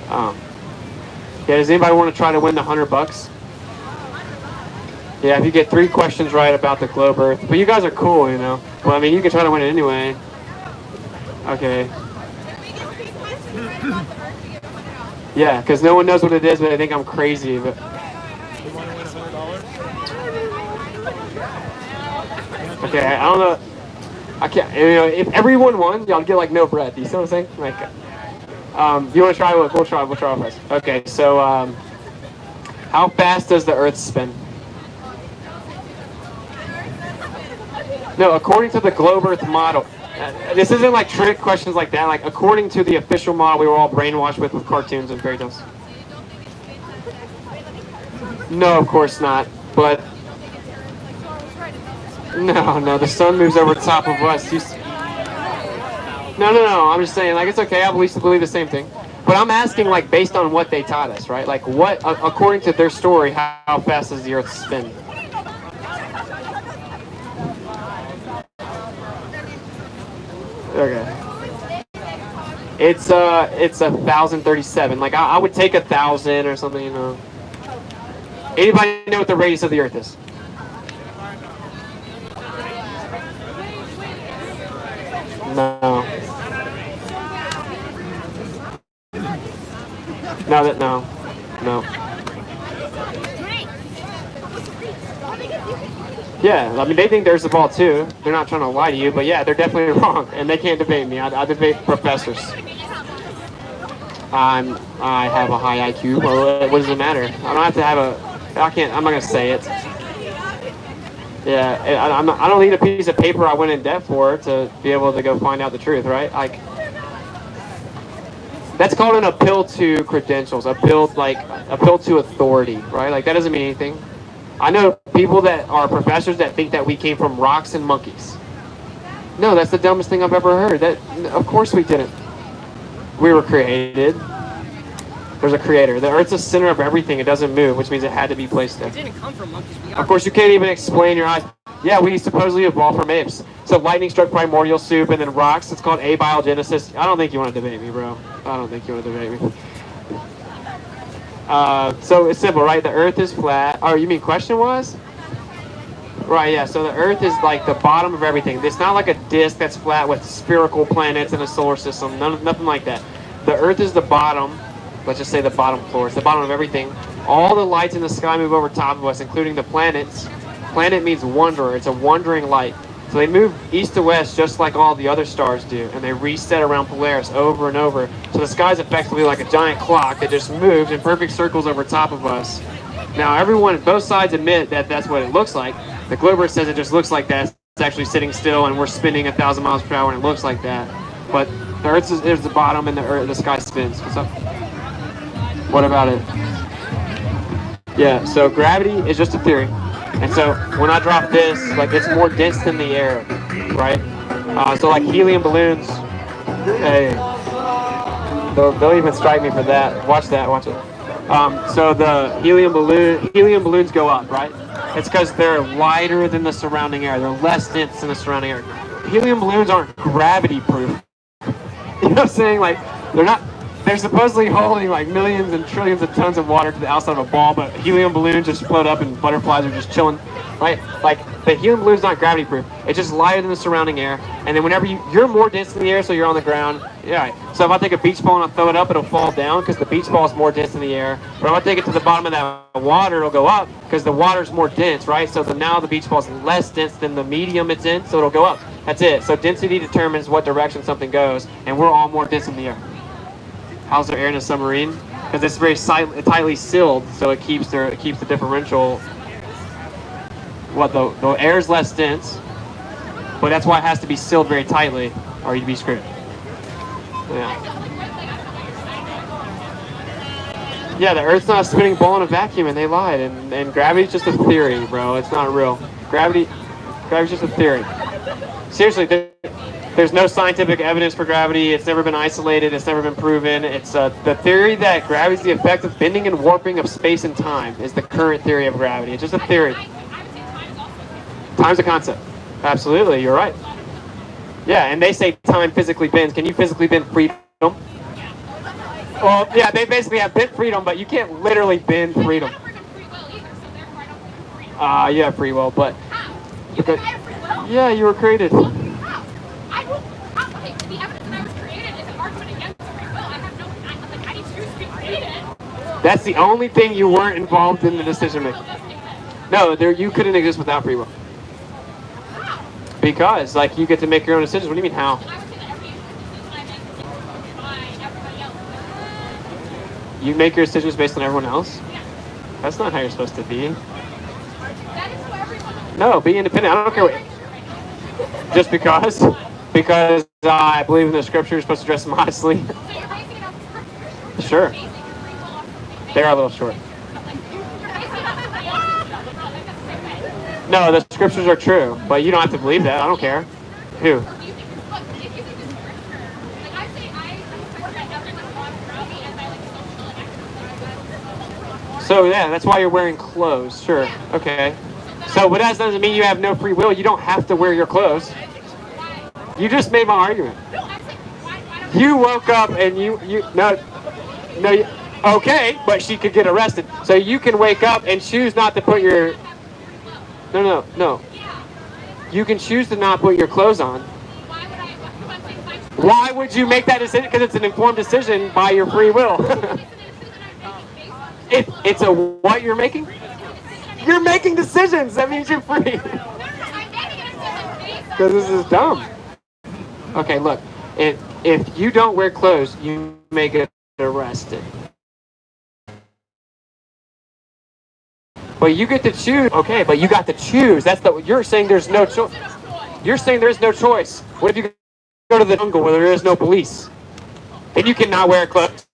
Yeah, does anybody want to try to win the $100? Yeah, if you get 3 questions right about the globe Earth. But you guys are cool, you know. Well, I mean, you can try to win it anyway. Okay. Yeah, because no one knows what it is, but they think I'm crazy. But okay, I don't know. I can't. You know, if everyone won, y'all get like no bread. You see what I'm saying? Like, you want to try? We'll try first. Okay, so how fast does the Earth spin? No, according to the globe Earth model. This isn't like trick questions like that. Like according to the official model, we were all brainwashed with cartoons and fairy tales. No, of course not. But no, the sun moves over top of us. No. I'm just saying, like, it's okay. I believe the same thing. But I'm asking, like, based on what they taught us, right? Like, what, according to their story, how fast does the Earth spin? Okay. It's 1,037. Like, I would take 1,000 or something, you know. Anybody know what the radius of the Earth is? No. Yeah, I mean, they think there's the ball too. They're not trying to lie to you, but yeah, they're definitely wrong, and they can't debate me. I debate professors. I have a high IQ. Well, what does it matter? I don't have to have I'm not gonna say it. Yeah, I don't need a piece of paper I went in debt for to be able to go find out the truth, right? Like, That's called an appeal to credentials, appeal to authority, right? Like that doesn't mean anything. I know people that are professors that think that we came from rocks and monkeys. No, that's the dumbest thing I've ever heard. That, of course we didn't. We were created. There's a creator. The Earth's the center of everything. It doesn't move, which means it had to be placed there. It didn't come from monkeys. Of course, you can't even explain your eyes. Yeah, we supposedly evolved from apes. So lightning struck primordial soup and then rocks. It's called abiogenesis. I don't think you want to debate me, bro. I don't think you want to debate me. So it's simple, right? The Earth is flat. Oh, you mean question was? Right, yeah. So the Earth is like the bottom of everything. It's not like a disk that's flat with spherical planets in a solar system. Nothing like that. The Earth is the bottom. Let's just say the bottom floor. It's the bottom of everything. All the lights in the sky move over top of us, including the planets. Planet means wanderer. It's a wandering light. So they move east to west just like all the other stars do, and they reset around Polaris over and over. So the sky's effectively like a giant clock that just moves in perfect circles over top of us. Now everyone, both sides admit that that's what it looks like. The glober says it just looks like that. It's actually sitting still, and we're spinning 1,000 miles per hour, and it looks like that. But the Earth is the bottom, and the sky spins. What's up? What about it? Yeah, so gravity is just a theory. And so when I drop this, like it's more dense than the air, right? So like helium balloons, hey, they'll even strike me for that. Watch that, watch it. So the helium balloons go up, right? It's because they're lighter than the surrounding air. They're less dense than the surrounding air. Helium balloons aren't gravity proof. You know what I'm saying? Like they're supposedly holding like millions and trillions of tons of water to the outside of a ball, but helium balloons just float up and butterflies are just chilling, right? Like the helium balloon's not gravity proof. It's just lighter than the surrounding air. And then whenever you're more dense than the air, so you're on the ground. Yeah. Right. So if I take a beach ball and I throw it up, it'll fall down because the beach ball is more dense than the air. But if I take it to the bottom of that water, it'll go up because the water's more dense, right? So now the beach ball is less dense than the medium it's in, so it'll go up. That's it. So density determines what direction something goes, and we're all more dense in the air. How's there air in a submarine? Because it's very tightly sealed, so it keeps the differential. The air is less dense, but that's why it has to be sealed very tightly, or you'd be screwed. Yeah. Yeah, the Earth's not a spinning ball in a vacuum, and they lied. And gravity's just a theory, bro. It's not real. Gravity's just a theory. Seriously, there's no scientific evidence for gravity. It's never been isolated. It's never been proven. It's the theory that gravity is the effect of bending and warping of space and time is the current theory of gravity. It's just a theory. Time's a concept. Absolutely, you're right. Yeah, and they say time physically bends. Can you physically bend freedom? Well, yeah, they basically have bent freedom, but you can't literally bend freedom. You have free will, but yeah, you were created. That's the only thing you weren't involved in the decision making. No, you couldn't exist without free will. Because, like, you get to make your own decisions. What do you mean, how? You make your decisions based on everyone else? That's not how you're supposed to be. No, be independent. I don't care what. Just because I believe in the scripture, you're supposed to dress modestly. Sure. They are a little short. No, the scriptures are true, but you don't have to believe that. I don't care. Who? So yeah, that's why you're wearing clothes. Sure. Okay. So, but that doesn't mean you have no free will. You don't have to wear your clothes. You just made my argument. You woke up and okay, but she could get arrested. So you can wake up and choose not to put your... No. You can choose to not put your clothes on. Why would you make that decision? Because it's an informed decision by your free will. It's a what you're making? You're making decisions. That means you're free. Because this is dumb. Okay, look. If you don't wear clothes, you may get arrested. But you get to choose. Okay, but you got to choose. You're saying there's no choice. You're saying there's no choice. What if you go to the jungle where there is no police? Then you cannot wear clothes.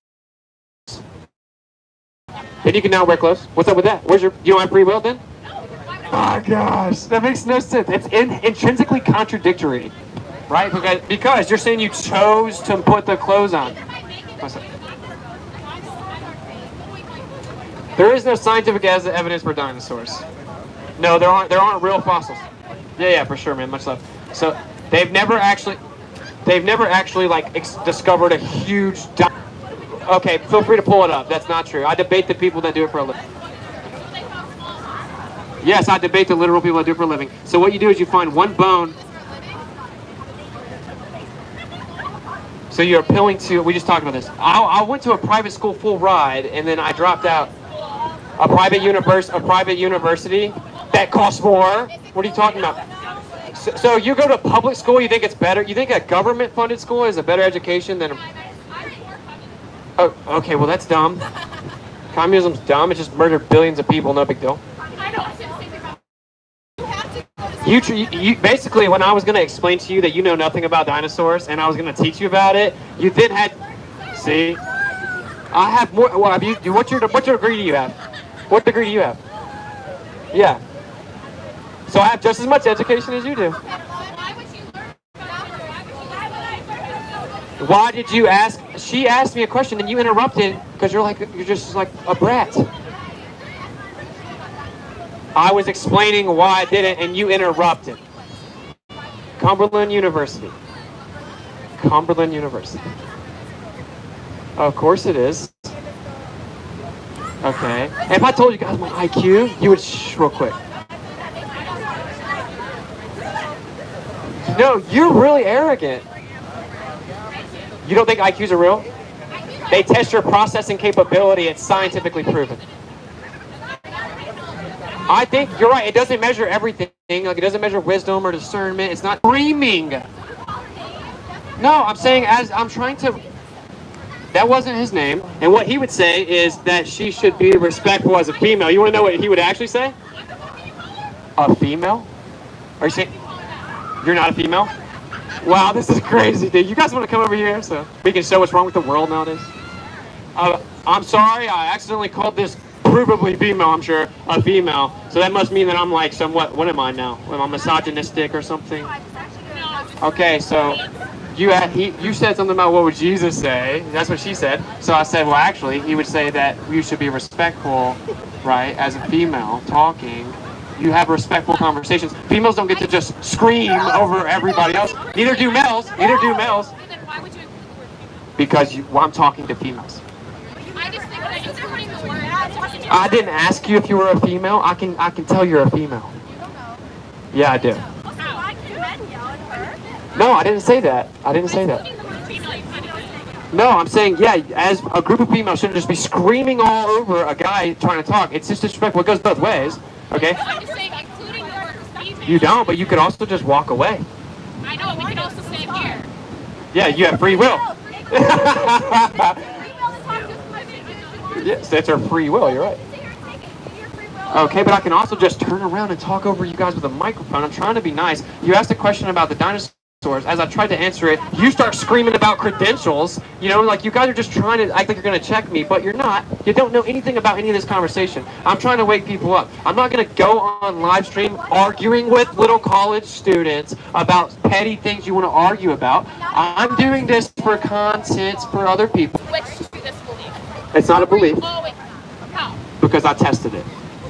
Then you cannot wear clothes. What's up with that? You don't have free will then? Oh my gosh, that makes no sense. It's intrinsically contradictory, right? Because you're saying you chose to put the clothes on. There is no scientific evidence for dinosaurs. No, there aren't real fossils. Yeah, for sure, man. Much love. So they've never actually like discovered a huge. Okay, feel free to pull it up. That's not true. I debate the people that do it for a living. Yes, I debate the literal people that do it for a living. So what you do is you find one bone. So you're appealing to. We just talked about this. I went to a private school full ride, and then I dropped out. A private university that costs more. What are you talking about? So you go to public school, you think it's better? You think a government-funded school is a better education than? Oh, okay. Well, that's dumb. Communism's dumb. It just murdered billions of people. No big deal. You basically, when I was going to explain to you that you know nothing about dinosaurs, and I was going to teach you about it, you then had. See, I have more. Well, have you? What degree do you have? What degree do you have? Yeah. So I have just as much education as you do. Why did you ask? She asked me a question and you interrupted because you're just like a brat. I was explaining why I did it and you interrupted. Cumberland University. Cumberland University. Of course it is. Okay. And if I told you guys my IQ, you would shh real quick. No, you're really arrogant. You don't think IQs are real? They test your processing capability. It's scientifically proven. I think you're right. It doesn't measure everything. Like it doesn't measure wisdom or discernment. It's not screaming. No, I'm saying as I'm trying to. That wasn't his name. And what he would say is that she should be respectful as a female. You want to know what he would actually say? A female? Are you saying you're not a female? Wow, this is crazy, dude. You guys want to come over here so we can show what's wrong with the world nowadays? I'm sorry, I accidentally called this provably female, I'm sure, a female. So that must mean that I'm like somewhat, what am I now? Am I misogynistic or something? Okay, so you said something about what would Jesus say. That's what she said. So I said, well, actually, he would say that you should be respectful, right, as a female talking. You have respectful conversations. Females don't get to just scream over everybody else. Neither do males. Neither do males. Because I'm talking to females. I didn't ask you if you were a female. I can tell you're a female. Yeah, I do. No, I didn't say that. I didn't say that. No, I'm saying, yeah, as a group of females shouldn't just be screaming all over a guy trying to talk. It's just disrespectful. It goes both ways. Okay? You don't, but you could also just walk away. I know, we can also stand here. Yeah, you have free will. Yes, that's our free will, you're right. Okay, but I can also just turn around and talk over you guys with a microphone. I'm trying to be nice. You asked a question about the dinosaurs. As I tried to answer it, you start screaming about credentials. You know, like you guys are just trying to act like you're going to check me, but you're not. You don't know anything about any of this conversation. I'm trying to wake people up. I'm not going to go on live stream arguing with little college students about petty things you want to argue about. I'm doing this for content for other people. Which is this belief? It's not a belief. Oh, wait. How? Because I tested it.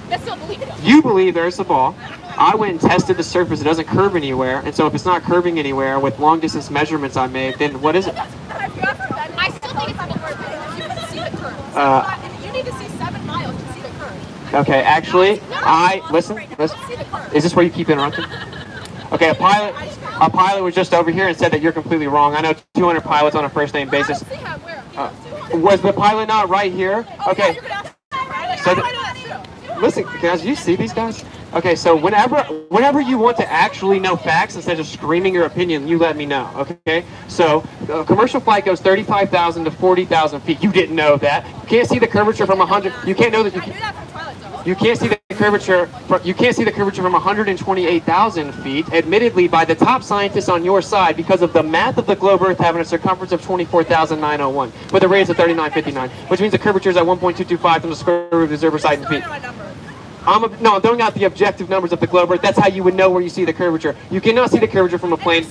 That's still a belief. You believe there's a ball. I went and tested the surface. It doesn't curve anywhere. And so if it's not curving anywhere with long distance measurements I made, then what is it? I still think it's a curve. You can see the curve. You need to see 7 miles to see the curve. Okay, actually, listen. Is this where you keep interrupting? Okay, a pilot was just over here and said that you're completely wrong. I know 200 pilots on a first name basis. Was the pilot not right here? Okay. So listen, guys, you see these guys? Okay, so whenever you want to actually know facts instead of screaming your opinion, you let me know, okay? So a commercial flight goes 35,000 to 40,000 feet. You didn't know that. You can't see the curvature from 100. You can't know that. You can't see the curvature. You can't see the curvature from 128,000 feet. Admittedly, by the top scientists on your side, because of the math of the globe Earth having a circumference of 24,901, with a radius of 3959, which means the curvature is at 1.225 times the square root of 0 feet. I'm throwing out the objective numbers of the globe Earth. That's how you would know where you see the curvature. You cannot see the curvature from a plane.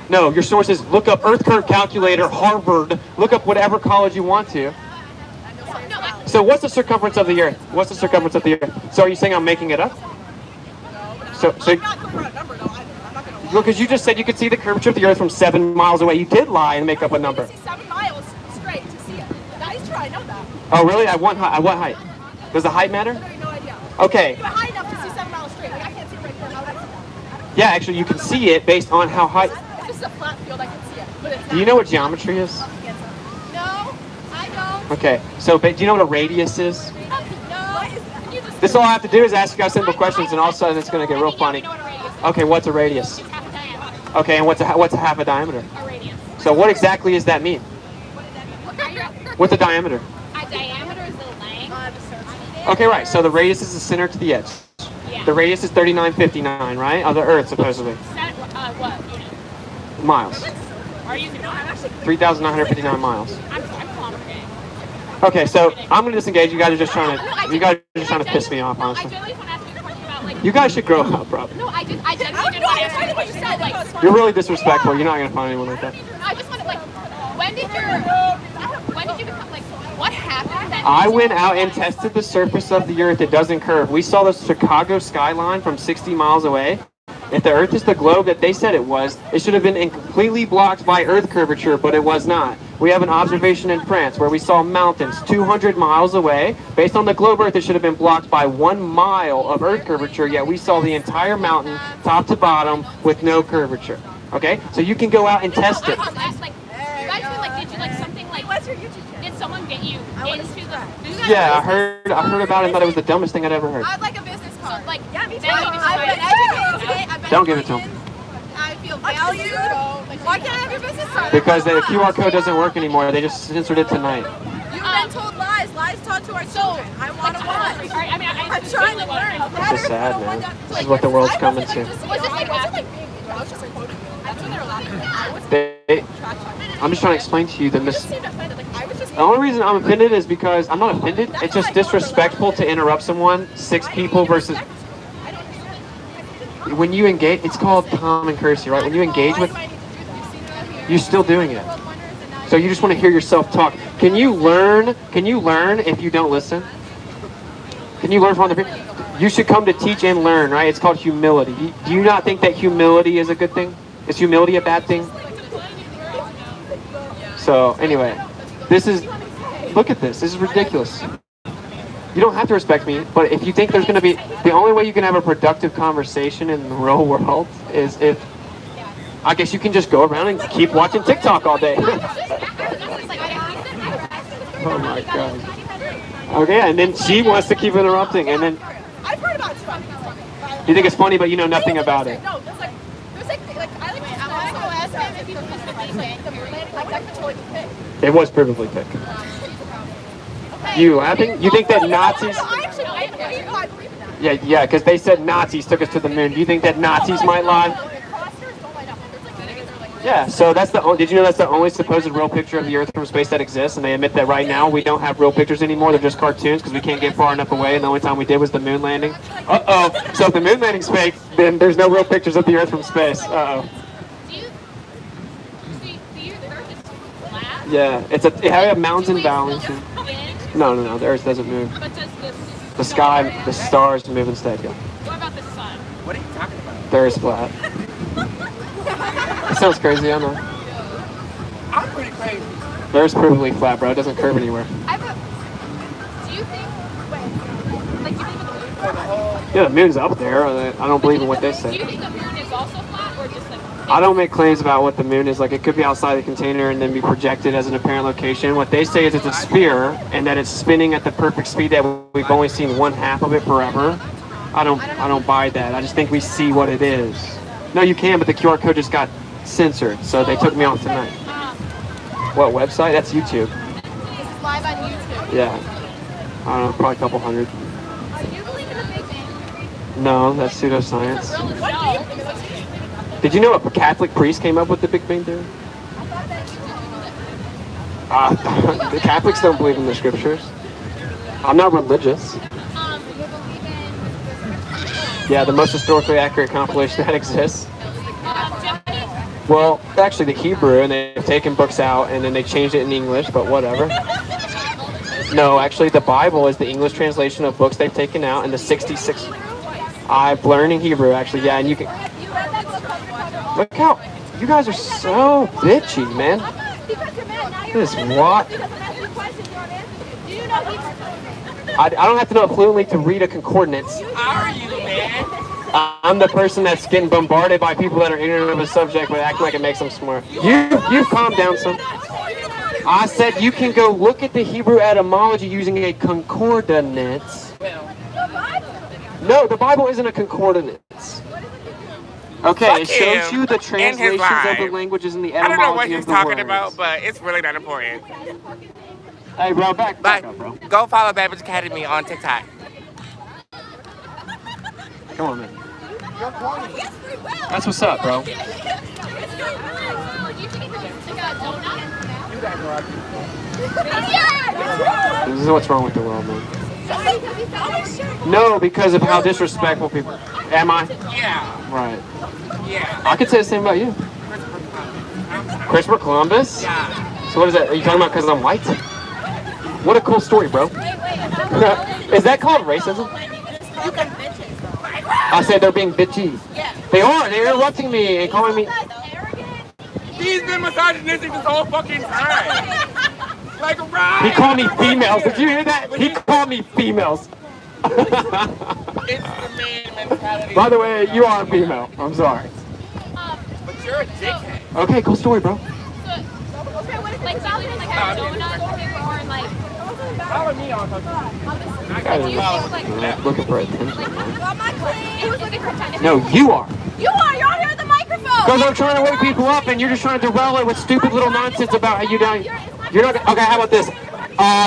No, your sources. Look up Earth Curve Calculator, Harvard. Look up whatever college you want to. So what's the circumference of the Earth? What's the circumference of the Earth? So are you saying I'm making it up? So because you just said you could see the curvature of the Earth from 7 miles away. You did lie and make up a number. 7 miles straight to see it. That is true. I know that. Oh really? At what height? Does the height matter? I have no idea. Okay. You're high enough to see 7 miles straight. Like, I can't see it right here. How would I see that? Yeah, actually, you can see it based on how high. If this is a flat field, I can see it. But it's not. Do you know what geometry is? No, I don't. Okay. So, do you know what a radius is? No. This all I have to do is ask you guys simple questions, and all of a sudden it's going to get real funny. Okay, what's a radius? Okay, and what's a half a diameter? A radius. So, what exactly does that mean? What's a diameter? A diameter is the length. Okay, right. So the radius is the center to the edge. Yeah. The radius is 3959, right? Of the Earth, supposedly. What unit? Miles. Are you? No, I'm actually. 3,959 miles. I'm kilometer game. Okay, so I'm gonna disengage. You guys are just trying to piss me off, honestly. I genuinely want to ask you a question about like. You guys should grow up, bro. No, I genuinely did want to ask you a question about like. You're really disrespectful. You're not gonna find anyone like that. I just want to like. When did you become like? What happened? That I went out and tested the surface of the Earth. It doesn't curve. We saw the Chicago skyline from 60 miles away. If the Earth is the globe that they said it was, it should have been completely blocked by Earth curvature, but it was not. We have an observation in France where we saw mountains 200 miles away. Based on the globe Earth, it should have been blocked by 1 mile of Earth curvature, yet we saw the entire mountain, top to bottom, with no curvature. Okay? So you can go out and test it. Did you like something like? What's your YouTube channel? Did someone get you into the? Yeah, I heard about it and thought it was the dumbest thing I'd ever heard. I'd like a business card. So, like, yeah, me too. I've been educated today. I've been Don't give it to him. I feel valued. Why can't I have your business card? Because the QR code doesn't work anymore. They just censored it tonight. You've been told lies. Lies taught to our children. I want to watch. I'm trying to learn. It's just sad, man. This is what the world's coming to. I'm just trying to explain to you the only reason I'm offended is because I'm not offended. It's just disrespectful to interrupt someone. 6 people versus. When you engage, it's called common courtesy, right? When you engage with, you're still doing it. So you just want to hear yourself talk. Can you learn? Can you learn if you don't listen? Can you learn from other people? You should come to teach and learn, right? It's called humility. Do you not think that humility is a good thing? Is humility a bad thing? So anyway, look at this. This is ridiculous. You don't have to respect me, but if you think there's going to be, the only way you can have a productive conversation in the real world is if, I guess you can just go around and keep watching TikTok all day. Oh my God. Okay, and then she wants to keep interrupting, and then. I've heard about You think it's funny, but you know nothing about it. No, there's like I like to ask him if he was just like that could totally be fake. It was perfectly fake. You laughing? You think that Nazis? I believe in that. Yeah, because they said Nazis took us to the moon. Do you think that Nazis might lie? Yeah, so that's did you know that's the only supposed real picture of the Earth from space that exists? And they admit that right now we don't have real pictures anymore. They're just cartoons because we can't get far enough away. And the only time we did was the moon landing. Uh-oh. So if the moon landing's fake, then there's no real pictures of the Earth from space. Uh-oh. Yeah, it has mountains and valleys. No, the Earth doesn't move. But does The sky, the stars move instead. Yeah. What about the sun? What are you talking about? The Earth's flat. That sounds crazy, I know. I'm pretty crazy. The Earth's perfectly flat, bro. It doesn't curve anywhere. Do you think? Wait, like do you believe in the moon? Yeah, the moon's up there. I don't believe in what they Do say. you think the moon is also flat, or just like? I don't make claims about what the moon is. Like, it could be outside the container and then be projected as an apparent location. What they say is it's a sphere and that it's spinning at the perfect speed that we've only seen one half of it forever. I don't buy that. I just think we see what it is. No, you can, but the QR code just got censored, so they took me off tonight. What website? That's YouTube. This is live on YouTube. Yeah. don't know, probably a couple hundred. Do you believe in the Big Bang? No, that's pseudoscience. What do you believe? Did you know a Catholic priest came up with the Big Bang Theory? The Catholics don't believe in the scriptures. I'm not religious. You believe in? Yeah, the most historically accurate compilation that exists. Jeopardy? Well, actually the Hebrew, and they've taken books out, and then they changed it in English, but whatever. No, actually the Bible is the English translation of books they've taken out, and the 66... I'm learning Hebrew, actually, yeah, and you can... Look how... You guys are so bitchy, man. This what? I don't have to know it fluently to read a concordance. How are you, man? I'm the person that's getting bombarded by people that are ignorant of a subject but acting like it makes them smart. You calm down some. I said you can go look at the Hebrew etymology using a concordance. No, the Bible isn't a concordance. Okay, it shows you the translations of the languages and the etymology of the words. I don't know what he's talking about, but it's really not important. Hey, bro, back up, bro. Go follow Babbage Academy on TikTok. Come on, man. That's what's up, bro. This is what's wrong with the world, man. No, because of how disrespectful people... Am I? Yeah. Right. Yeah. I could say the same about you. Christopher Columbus? Yeah. So what is that? Are you talking about because I'm white? What a cool story, bro. Is that called racism? I said they're being bitchy. They are. They're interrupting me and calling me... He's been misogynistic this whole fucking time. Like, right. He called me females. Did you hear that? He called me females. It's the man mentality. By the way, you are a female. I'm sorry. But you're a dickhead. Okay, cool story, bro. Like something like a donut or like... Follow me on Looking for attention, man. He was looking for attention. No, you are. You are! You're on here with the microphone! Because I'm trying to wake people up and you're just trying to derail it with stupid little nonsense about how you don't... You're not... Okay, how about this?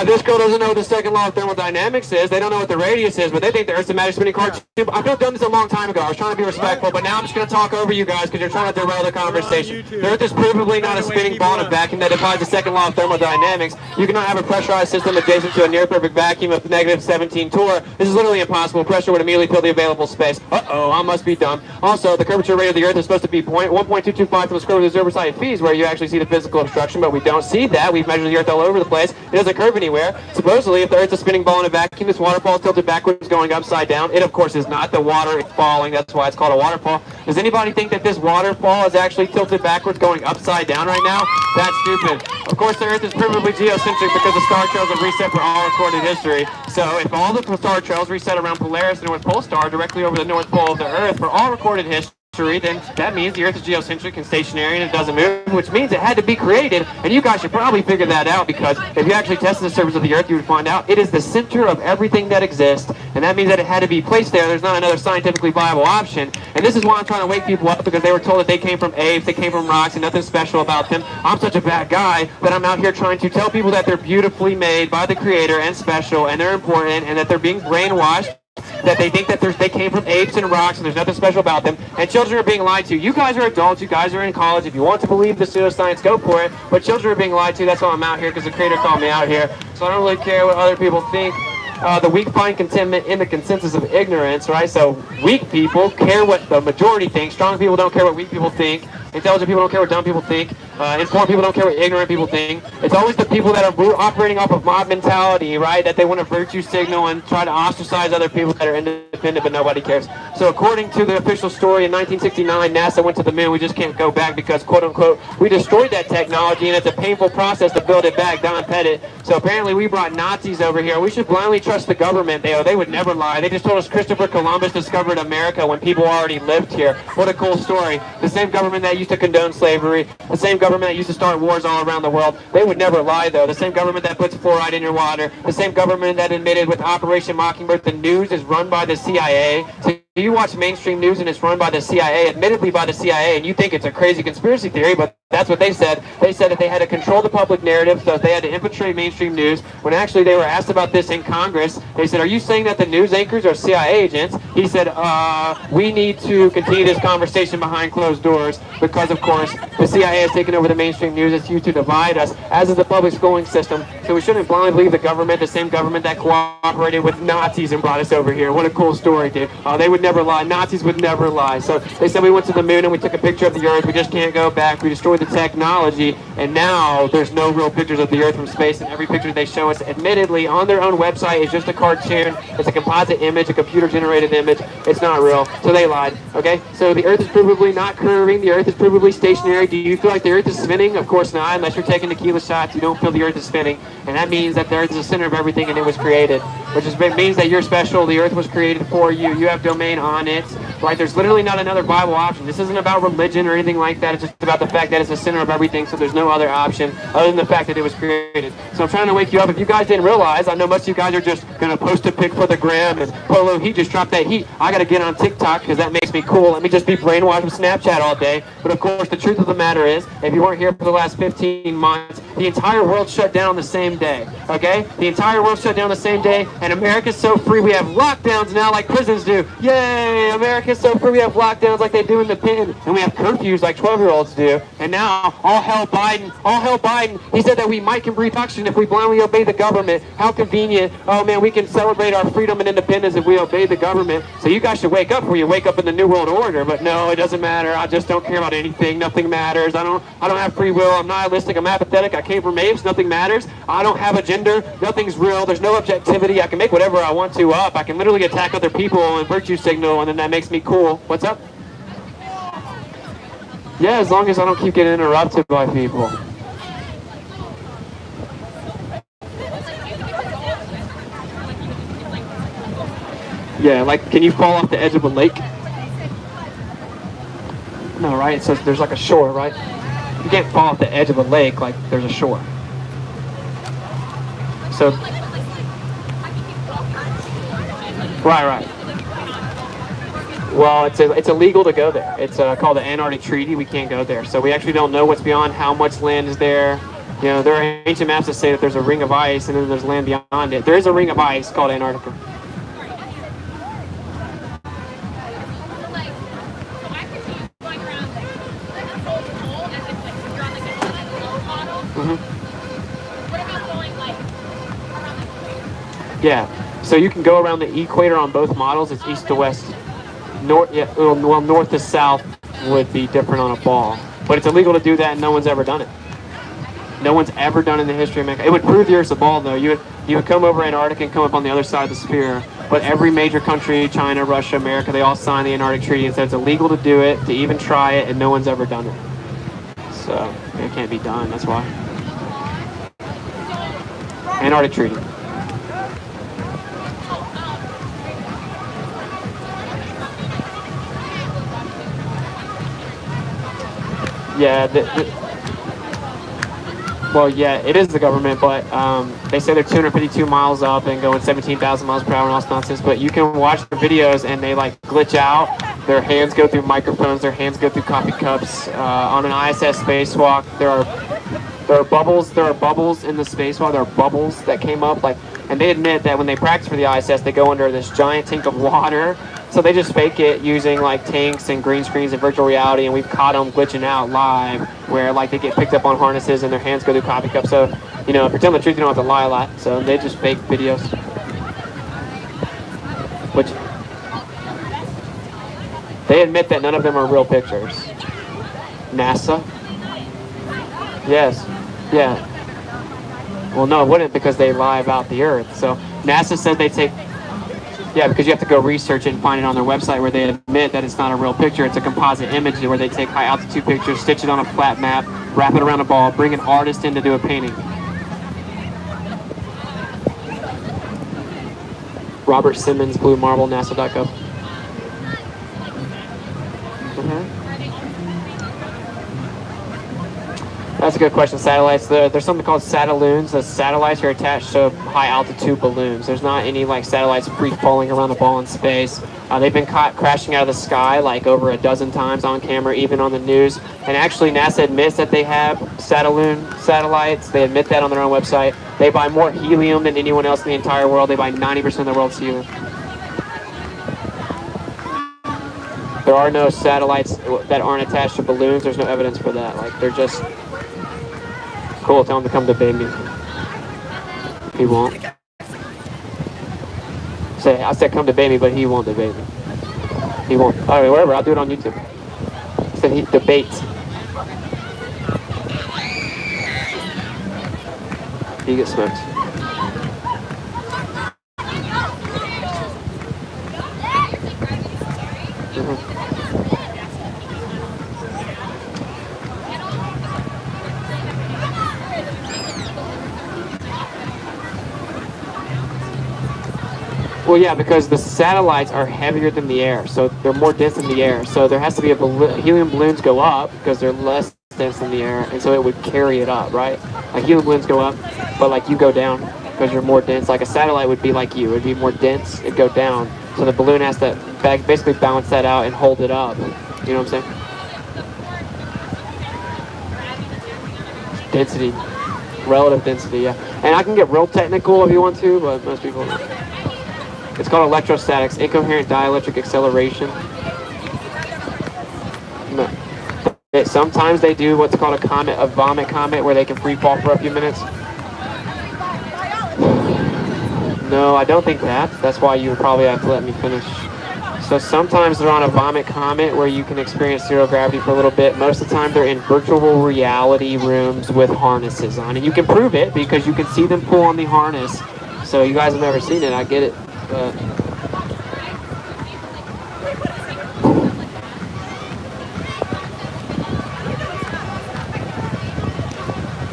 This girl doesn't know what the second law of thermodynamics is. They don't know what the radius is, but they think the Earth's a magic spinning car tube. I could have done this a long time ago. I was trying to be respectful, but now I'm just going to talk over you guys because you're trying to derail the conversation. The Earth is provably not a spinning ball in a vacuum that defies the second law of thermodynamics. You cannot have a pressurized system adjacent to a near-perfect vacuum of negative 17 torr. This is literally impossible. Pressure would immediately fill the available space. Uh-oh, I must be dumb. Also, the curvature rate of the Earth is supposed to be 1.225 to the square root of the observer fees, where you actually see the physical obstruction, but we don't see that. We've measured the Earth all over the place. It doesn't curve anywhere. Supposedly, if the Earth's a spinning ball in a vacuum, this waterfall is tilted backwards going upside down. It, of course, is not. The water is falling. That's why it's called a waterfall. Does anybody think that this waterfall is actually tilted backwards going upside down right now? That's stupid. Of course, the Earth is provably geocentric because the star trails have reset for all recorded history. So if all the star trails reset around Polaris, the North Pole star, directly over the North Pole of the Earth for all recorded history, then that means the Earth is geocentric and stationary and it doesn't move, which means it had to be created, and you guys should probably figure that out, because if you actually tested the surface of the Earth, you would find out it is the center of everything that exists, and that means that it had to be placed there. There's not another scientifically viable option, and this is why I'm trying to wake people up, because they were told that they came from apes, they came from rocks, and nothing special about them. I'm such a bad guy that I'm out here trying to tell people that they're beautifully made by the Creator and special, and they're important, and that they're being brainwashed, that they think that they came from apes and rocks and there's nothing special about them, and children are being lied to. You guys are adults, you guys are in college. If you want to believe the pseudoscience, go for it, but children are being lied to. That's why I'm out here, because the Creator called me out here, so I don't really care what other people think. The weak find contentment in the consensus of ignorance, right? So weak people care what the majority thinks. Strong people don't care what weak people think. Intelligent people don't care what dumb people think. Informed people don't care what ignorant people think. It's always the people that are operating off of mob mentality, right? That they want to virtue signal and try to ostracize other people that are independent, but nobody cares. So according to the official story, in 1969, NASA went to the moon. We just can't go back because, quote unquote, we destroyed that technology, and it's a painful process to build it back. Don Pettit. So apparently we brought Nazis over here. We should blindly trust the government. They would never lie. They just told us Christopher Columbus discovered America when people already lived here. What a cool story. The same government that used to condone slavery, the same government that used to start wars all around the world, they would never lie, though. The same government that puts fluoride in your water, the same government that admitted with Operation Mockingbird the news is run by the CIA. So you watch mainstream news and it's run by the CIA, admittedly by the CIA, and you think it's a crazy conspiracy theory, but That's what they said. They said that they had to control the public narrative, so they had to infiltrate mainstream news. When actually they were asked about this in Congress, they said, are you saying that the news anchors are CIA agents? He said, we need to continue this conversation behind closed doors because, of course, the CIA has taken over the mainstream news. It's used to divide us, as is the public schooling system. So we shouldn't blindly believe the government, the same government that cooperated with Nazis and brought us over here. What a cool story, dude. They would never lie. Nazis would never lie. So they said we went to the moon and we took a picture of the Earth. We just can't go back. We destroyed the technology, and now there's no real pictures of the Earth from space, and every picture they show us, admittedly, on their own website is just a cartoon. It's a composite image, a computer-generated image. It's not real, so they lied, okay? So the Earth is provably not curving. The Earth is provably stationary. Do you feel like the Earth is spinning? Of course not. Unless you're taking tequila shots, you don't feel the Earth is spinning, and that means that the Earth is the center of everything, and it was created, which means that you're special. The Earth was created for you. You have domain on it, right? There's literally not another viable option. This isn't about religion or anything like that. It's just about the fact that it's the center of everything, so there's no other option other than the fact that it was created. So I'm trying to wake you up. If you guys didn't realize, I know most of you guys are just going to post a pic for the gram and Polo Heat just dropped that heat. I got to get on TikTok because that makes me cool. Let me just be brainwashed with Snapchat all day. But of course, the truth of the matter is, if you weren't here for the last 15 months, the entire world shut down the same day, okay? The entire world shut down the same day, and America's so free we have lockdowns now like prisons do. Yay! America's so free we have lockdowns like they do in the pen, and we have curfews like 12-year-olds do. And now, all hell Biden, all hell Biden. He said that we might can breathe oxygen if we blindly obey the government. How convenient. Oh man, we can celebrate our freedom and independence if we obey the government. So you guys should wake up before you wake up in the New World Order. But no, it doesn't matter. I just don't care about anything. Nothing matters. I don't have free will. I'm nihilistic. I'm apathetic. I came from apes. Nothing matters. I don't have a gender. Nothing's real. There's no objectivity. I can make whatever I want to up. I can literally attack other people and virtue signal, and then that makes me cool. What's up? Yeah, as long as I don't keep getting interrupted by people. Yeah, like, can you fall off the edge of a lake? No, right? So there's like a shore, right? You can't fall off the edge of a lake like there's a shore. So, right. Well, it's illegal to go there. It's called the Antarctic Treaty. We can't go there. So we actually don't know what's beyond, how much land is there. You know, there are ancient maps that say that there's a ring of ice and then there's land beyond it. There is a ring of ice called Antarctica. Yeah, so you can go around the equator on both models. It's east to west. North to south would be different on a ball. But it's illegal to do that, and no one's ever done it. No one's ever done it in the history of mankind. It would prove the Earth's a ball, though. You would come over Antarctica and come up on the other side of the sphere. But every major country, China, Russia, America, they all signed the Antarctic Treaty and said it's illegal to do it, to even try it, and no one's ever done it. So it can't be done, that's why. Antarctic Treaty. Yeah, well, yeah, it is the government, but they say they're 252 miles up and going 17,000 miles per hour and all this nonsense, but you can watch the videos and they like glitch out. Their hands go through microphones, their hands go through coffee cups. On an ISS spacewalk, there are bubbles in the spacewalk. There are bubbles that came up, and they admit that when they practice for the ISS, they go under this giant tank of water. So they just fake it using like tanks and green screens and virtual reality, and we've caught them glitching out live where like they get picked up on harnesses and their hands go through coffee cups. So, you know, if you're telling the truth, you don't have to lie a lot. So they just fake videos. Which they admit that none of them are real pictures. NASA? Yes. Yeah. Well, no, it wouldn't, because they lie about the Earth. So NASA said they take... Yeah, because you have to go research it and find it on their website where they admit that it's not a real picture. It's a composite image where they take high-altitude pictures, stitch it on a flat map, wrap it around a ball, bring an artist in to do a painting. Robert Simmons, Blue Marble, NASA.gov. That's a good question. Satellites. There's something called satelloons. The satellites are attached to high altitude balloons. There's not any like satellites free falling around the ball in space. They've been caught crashing out of the sky like over a dozen times on camera, even on the news. And actually, NASA admits that they have satellites. They admit that on their own website. They buy more helium than anyone else in the entire world. They buy 90% of the world's helium. There are no satellites that aren't attached to balloons. There's no evidence for that. Like, they're just cool. Tell him to come debate me. He won't. I said come debate me, but he won't debate me. He won't. All right, whatever. I'll do it on YouTube. I said he debates. He gets smoked. Well, yeah, because the satellites are heavier than the air, so they're more dense in the air. So there has to be helium balloons go up because they're less dense than the air, and so it would carry it up, right? Like helium balloons go up, but like you go down because you're more dense. Like a satellite would be like you; it'd be more dense. It'd go down, so the balloon has to basically balance that out and hold it up. You know what I'm saying? Density, relative density, yeah. And I can get real technical if you want to, but most people don't. It's called electrostatics, incoherent dielectric acceleration. No. Sometimes they do what's called a vomit comet, where they can free fall for a few minutes. No, I don't think that. That's why you would probably have to let me finish. So sometimes they're on a vomit comet where you can experience zero gravity for a little bit. Most of the time they're in virtual reality rooms with harnesses on. And you can prove it because you can see them pull on the harness. So you guys have never seen it, I get it. But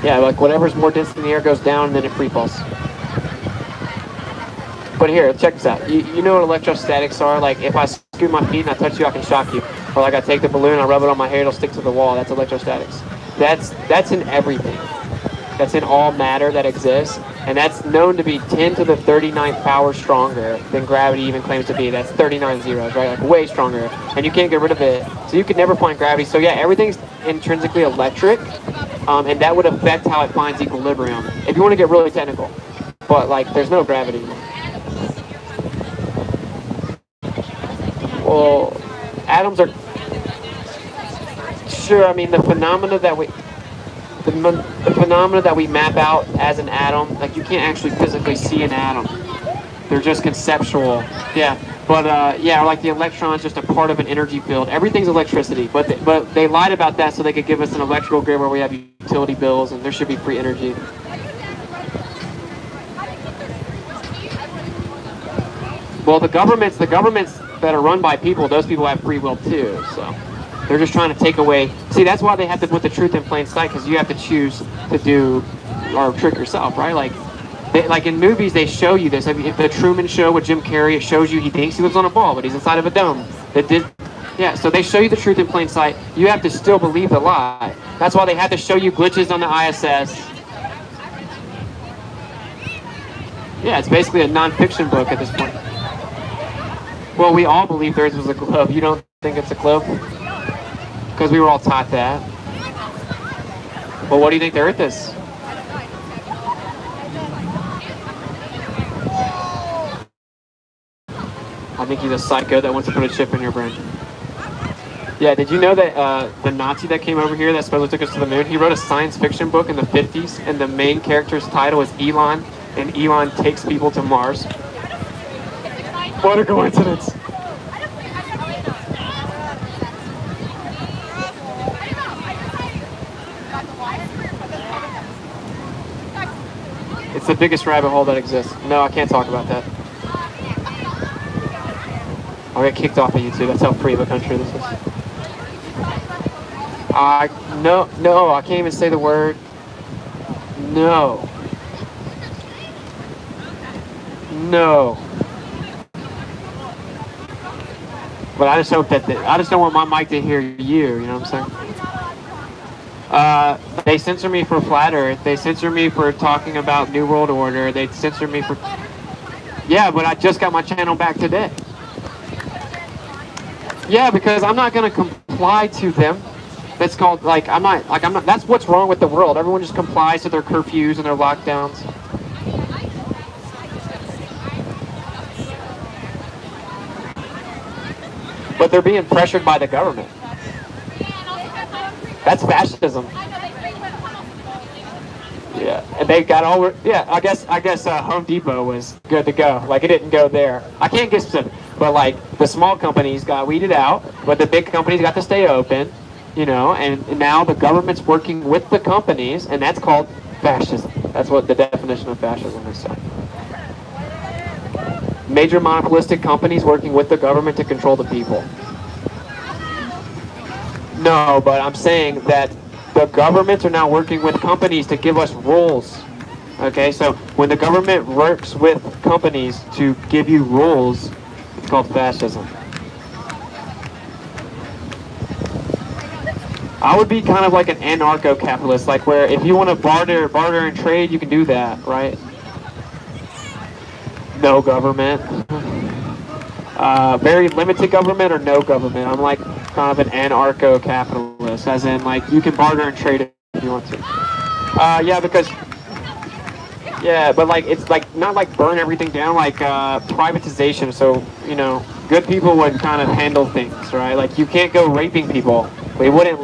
yeah, like whatever's more dense than the air goes down and then it free falls. But here, check this out. You know what electrostatics are? Like if I scoot my feet and I touch you, I can shock you. Or like I take the balloon, I rub it on my hair, it'll stick to the wall. That's electrostatics. That's in everything. That's in all matter that exists. And that's known to be 10 to the 39th power stronger than gravity even claims to be. That's 39 zeros, right? Like way stronger. And you can't get rid of it. So you could never find gravity. So yeah, everything's intrinsically electric. And that would affect how it finds equilibrium. If you want to get really technical. But like, there's no gravity. Well, atoms are... Sure, I mean, the phenomena that we map out as an atom, like you can't actually physically see an atom. They're just conceptual. Yeah, but yeah, like the electron's just a part of an energy field. Everything's electricity, but they lied about that so they could give us an electrical grid where we have utility bills and there should be free energy. Well, the governments that are run by people, those people have free will too, so. They're just trying to take away. See, that's why they have to put the truth in plain sight, because you have to choose to do or trick yourself, right? Like in movies, they show you this. Like the Truman Show with Jim Carrey, it shows you he thinks he lives on a ball, but he's inside of a dome. Yeah, so they show you the truth in plain sight. You have to still believe the lie. That's why they have to show you glitches on the ISS. Yeah, it's basically a non-fiction book at this point. Well, we all believe theirs was a globe. You don't think it's a globe? Because we were all taught that. Well, what do you think the Earth is? I think he's a psycho that wants to put a chip in your brain. Yeah, did you know that the Nazi that came over here that supposedly took us to the moon, he wrote a science fiction book in the 50s, and the main character's title is Elon, and Elon takes people to Mars. What a coincidence. It's the biggest rabbit hole that exists. No, I can't talk about that. I'll get kicked off of YouTube. That's how free of a country this is. No, I can't even say the word. No. But I just hope that I just don't want my mic to hear you. You know what I'm saying? They censor me for Flat Earth. They censor me for talking about New World Order. They censor me for... Yeah, but I just got my channel back today. Yeah, because I'm not going to comply to them. That's called, I'm not, that's what's wrong with the world. Everyone just complies to their curfews and their lockdowns. But they're being pressured by the government. That's fascism. Yeah, and they got all. Yeah, I guess Home Depot was good to go. Like, it didn't go there. I can't get specific, but like the small companies got weeded out, but the big companies got to stay open. You know, and now the government's working with the companies, and that's called fascism. That's what the definition of fascism is. Major monopolistic companies working with the government to control the people. No, but I'm saying that the governments are now working with companies to give us rules. Okay, so when the government works with companies to give you rules, it's called fascism. I would be kind of like an anarcho-capitalist, like where if you want to barter and trade, you can do that, right? No government. Very limited government or no government. I'm like kind of an anarcho-capitalist, as in like you can barter and trade if you want to. Yeah, because but like it's like not like burn everything down, like privatization. So you know, good people would kind of handle things, right? Like you can't go raping people. They wouldn't.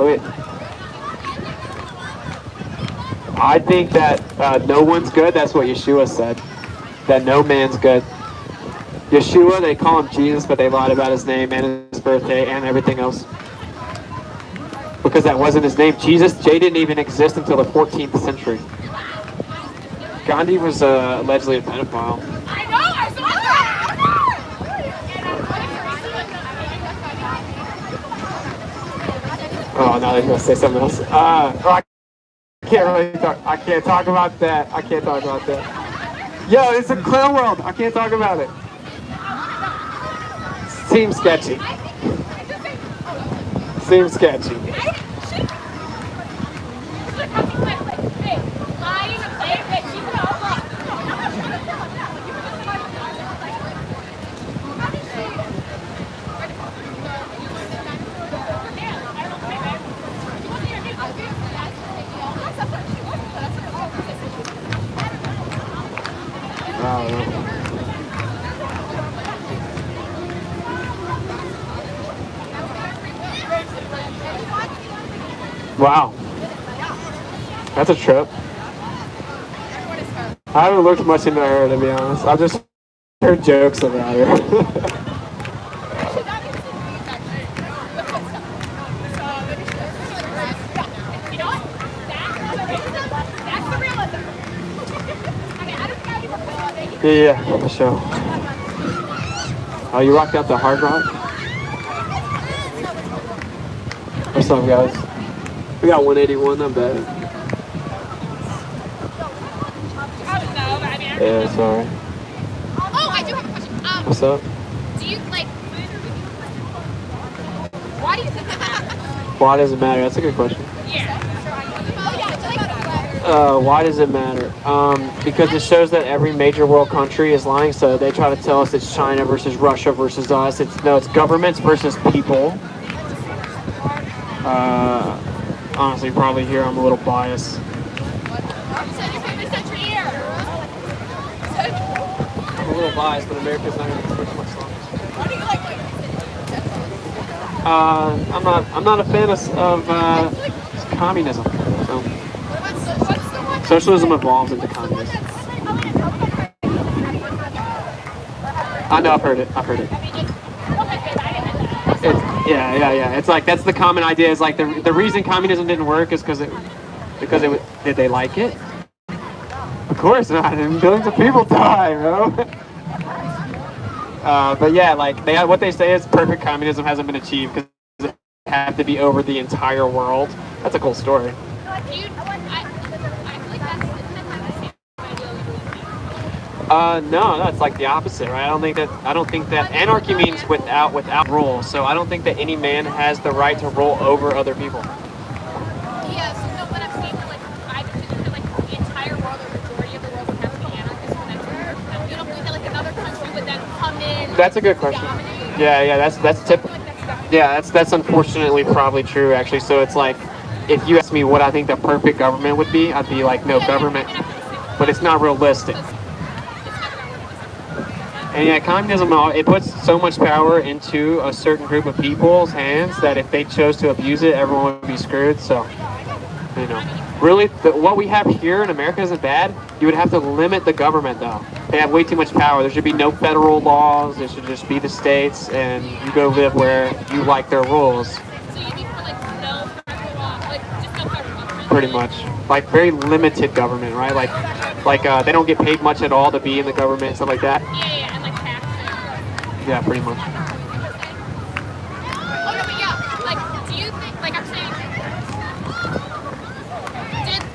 I think that no one's good. That's what Yeshua said. That no man's good. Yeshua, they call him Jesus, but they lied about his name and his birthday and everything else. Because that wasn't his name. Jesus, J didn't even exist until the 14th century. Gandhi was allegedly a pedophile. I know, I saw that! Oh, now they're gonna say something else. I can't really talk. I can't talk about that. I can't talk about that. Yo, it's a clown world. I can't talk about it. Seems sketchy. Seems sketchy. Wow. That's a trip. I haven't looked much into her, to be honest. I've just heard jokes about her. Yeah, for sure. Oh, you rocked out the Hard Rock? What's up, guys? We got 181, not bad. Yeah, sorry. Oh, I do have a question. What's up? Do you, like, why do you think that matters? Why does it matter? That's a good question. Yeah. Why does it matter? Because it shows that every major world country is lying, so they try to tell us it's China versus Russia versus us. It's governments versus people. Honestly, probably here I'm a little biased. I'm a little biased, but America's not going to switch much longer. I'm not a fan of communism. So. Socialism evolves into communism. I know, I've heard it. Yeah. It's like, that's the common idea. Is like the reason communism didn't work is because did they like it? Of course not. Billions of people die, bro. But yeah, like what they say is perfect communism hasn't been achieved because it had to be over the entire world. That's a cool story. No, it's like the opposite, right? I don't think that anarchy means without rule. So I don't think that any man has the right to rule over other people. Yes, no, women. That's a good question. Yeah, that's typical. Yeah, that's unfortunately probably true actually. So it's like, if you ask me what I think the perfect government would be, I'd be like, no government, but it's not realistic. And yeah, communism, it puts so much power into a certain group of people's hands that if they chose to abuse it, everyone would be screwed. So, you know, really, what we have here in America isn't bad. You would have to limit the government, though. They have way too much power. There should be no federal laws. There should just be the states, and you go live where you like their rules. So you mean for like no federal law, like just no federal government? Pretty much, like very limited government, right? Like they don't get paid much at all to be in the government and stuff like that. Yeah, and like taxes. Yeah, pretty much. Oh no, but yeah, like, do you think, like I'm saying,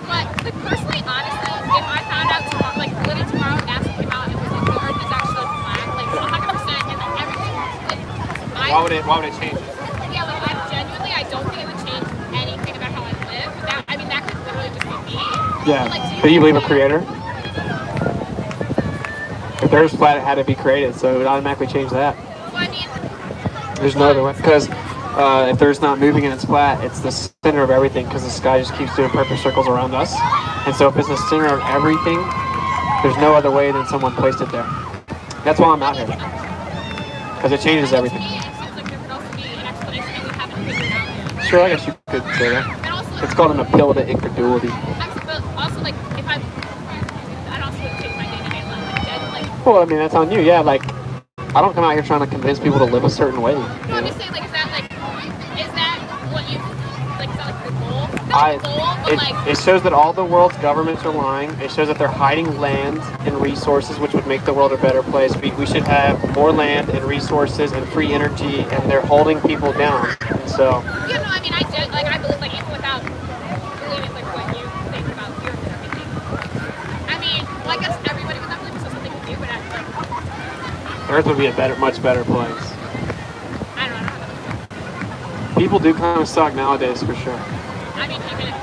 like personally, honestly, if I found out tomorrow, like literally tomorrow, NASA came out and was like, the Earth is actually flat, like 100%, and like everything, like, Why would it change it? Yeah, like I don't think it would change anything about how I live. That could literally just be me. Yeah. But, like, Do you believe a creator? If there's flat, it had to be created, so it would automatically change that. Well, I mean, there's no other way. Because if there's not moving and it's flat, it's the center of everything, because the sky just keeps doing perfect circles around us. And so if it's the center of everything, there's no other way than someone placed it there. That's why I'm out here. Because it changes everything. Sure, I guess you could say that. It's called an appeal to incredulity. but also, like, if I also would take my day-to-day life, like, dead, like, Well, I mean, that's on you. Yeah, like, I don't come out here trying to convince people to live a certain way. no, I'm just saying, like, is that what you, like, is that, like, the goal? It shows that all the world's governments are lying. It shows that they're hiding land and resources, which would make the world a better place. We should have more land and resources and free energy, and they're holding people down. And so. Yeah, no, I mean, I believe, like, even without believing, like, what you think about the Earth and everything. I mean, well, I guess everybody would have believed something to do, but like, Earth would be a much better place. I don't know. People do kind of suck nowadays, for sure. I mean, even if.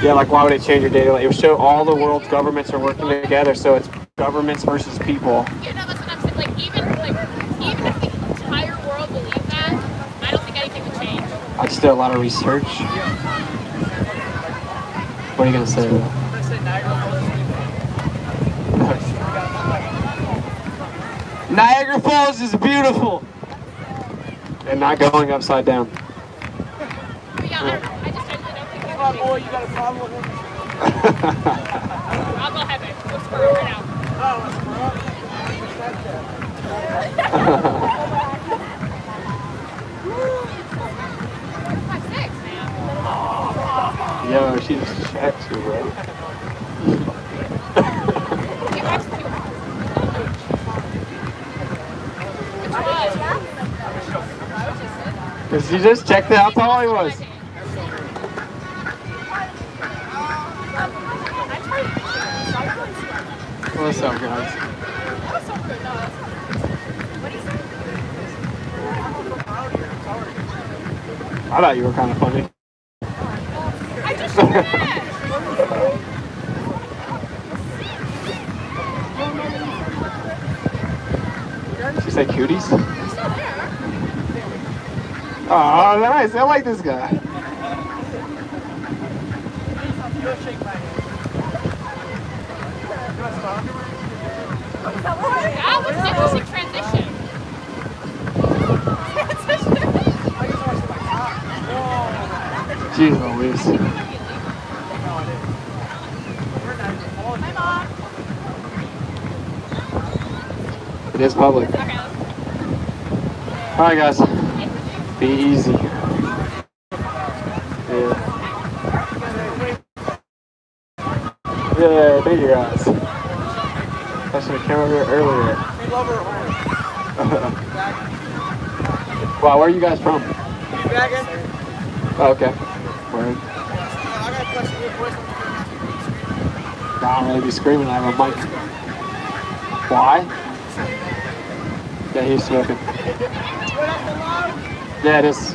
Yeah, like why would it change your daily life? It would show all the world's governments are working together, so it's governments versus people. Yeah, no, that's what I'm saying. Like, even if the entire world believed that, I don't think anything would change. I just did a lot of research. What are you gonna say? Niagara Falls is beautiful, and not going upside down. Oh boy, you got a problem with him? I'll go have it. Let's screw it right now. Oh, let's screw up. Yo, she just checked you, bro. Cause you just checked it out, that's all he was. What's up, guys? I thought you were kind of funny. She said cuties? Oh, nice. I like this guy. That was an interesting transition. Jeez Louise. It is public. Alright guys. Be easy. Yeah, thank you guys. I should have came over here earlier. Wow, where are you guys from? Oh, okay. Word. I don't really be screaming, I have a mic. Why? Yeah, he's smoking. Yeah, it is.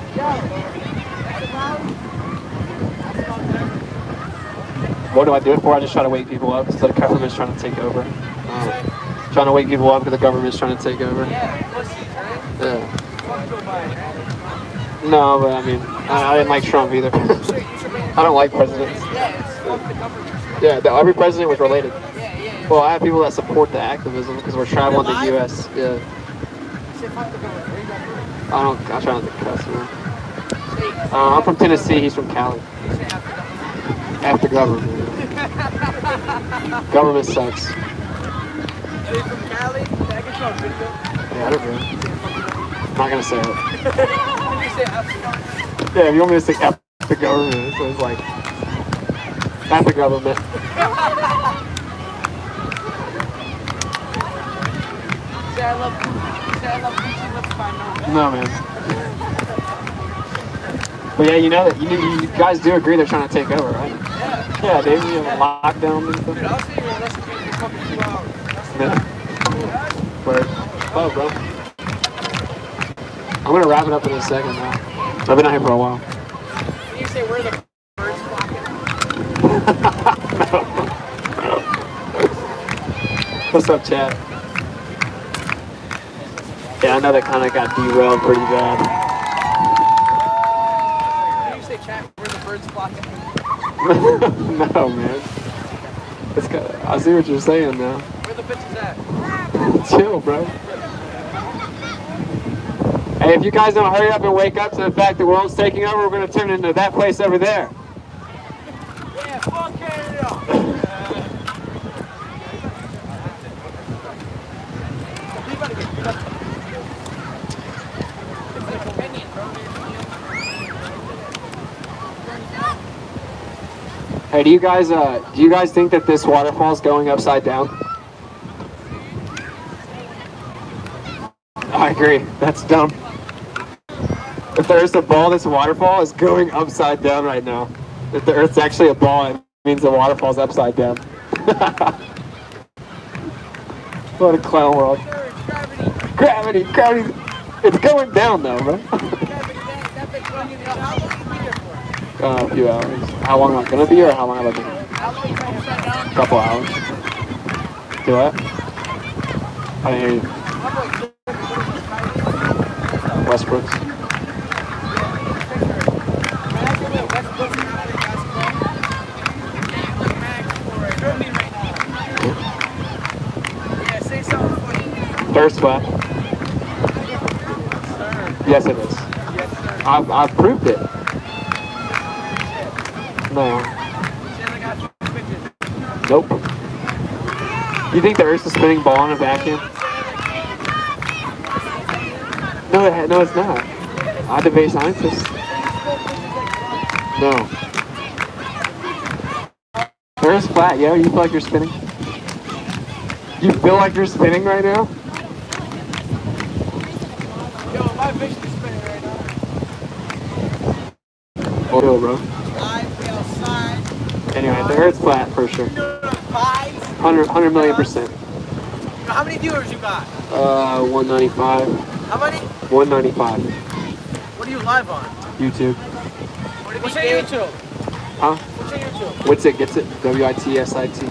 What do I do it for? I just try to wake people up because the government's trying to take over. Trying to wake people up because the government's trying to take over. Yeah. No, but I mean, I didn't like Trump either. I don't like presidents. Yeah, every president was related. Well, I have people that support the activism because we're traveling the U.S. Yeah. I try not to cuss, man. I'm from Tennessee. He's from Cali. After government. Government sucks. From Cali? Can I get you on video? Yeah, I don't know. I'm not gonna say it. Can you say after? Yeah, if you want me to say after government, so it's like after government. Say I love Gucci lips by No, man. But yeah, you know that you guys do agree they're trying to take over, right? Yeah, they lockdown and stuff. Dude, I'll see you in less than fucking 2 hours. Yeah. Word. Oh, bro. I'm gonna wrap it up in a second now. I've been out here for a while. Can you say where the birds flocking? What's up, chat? Yeah, I know that kind of got derailed pretty bad. Can you say chat where the birds flocking? No, man. I see what you're saying now. Where the bitches at? Chill, bro. Hey, if you guys don't hurry up and wake up to the fact the world's taking over, we're going to turn into that place over there. Yeah, fuck Canada. Hey, do you guys think that this waterfall's going upside down? I agree. That's dumb. If there's a ball, this waterfall is going upside down right now. If the Earth's actually a ball, it means the waterfall's upside down. What a clown world. Gravity. It's going down though, bro. A few hours. How long am I gonna be, or how long have I been? A couple hours. Do what? I didn't hear you. Westbrook's. Thirst flat. Yes, it is. I've proved it. No. Nope. You think the Earth's a spinning ball in a vacuum? No, it's not. I debate scientists. No. The Earth's flat, yo. You feel like you're spinning? You feel like you're spinning right now? Yo, my vision is spinning right now. Oh, bro. Anyway, the Earth's flat for sure. 100 million%. How many viewers you got? 195. How many? 195. What are you live on? YouTube. What's your YouTube? Huh? What's your YouTube? WitsitGetsIt. WITSIT.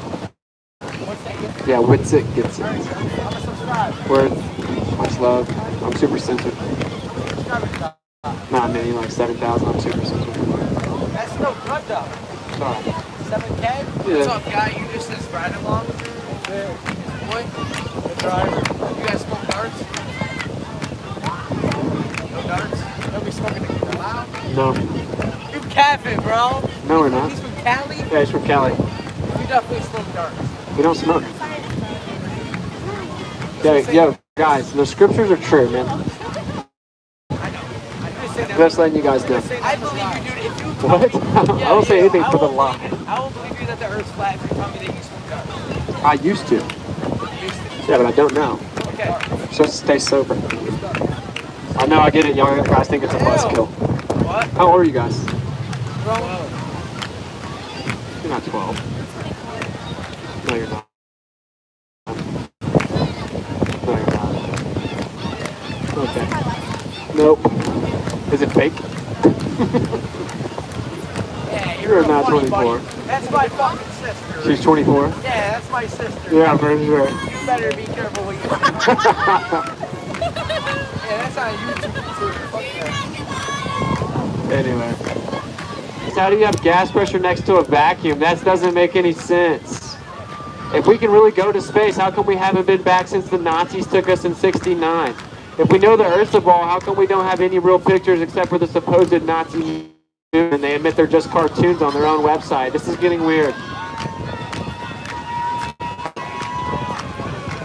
What's that? Yeah, WitsitGetsIt. I'm gonna subscribe. Word. Much love. I'm super censored. Not many, like 7,000. I'm super censored. That's no good though. Sorry. 7K? Yeah. What's up, guy? You just riding along? Boy? The driver. You guys smoke darts? No darts? Nobody smoking loud? No. You capping, bro. No, we're not. He's from Cali? Yeah, he's from Cali. You definitely smoke darts. We don't smoke. Yo, guys, the scriptures are true, man. Just letting you guys know. I believe you, dude. If you What? I don't say anything for the lie. I will believe you that the Earth's flat if you tell me that you smoke darts. I used to. Yeah, but I don't now. Okay. So stay sober. I know, I get it. Young guys think it's a buzzkill. What? How old are you guys? 12. You're not 12. No, you're not. No, you're not. Okay. Nope. Is it fake? Yeah, Yeah, You're you're not funny, 24. buddy. That's my fucking sister. She's 24? Yeah, that's my sister. Yeah, for sure. You better be careful what you say. Yeah, that's on YouTube too. Fuck that. Anyway. So how do you have gas pressure next to a vacuum? That doesn't make any sense. If we can really go to space, how come we haven't been back since the Nazis took us in '69? If we know the Earth's a ball, how come we don't have any real pictures except for the supposed Nazi movement and they admit they're just cartoons on their own website? This is getting weird.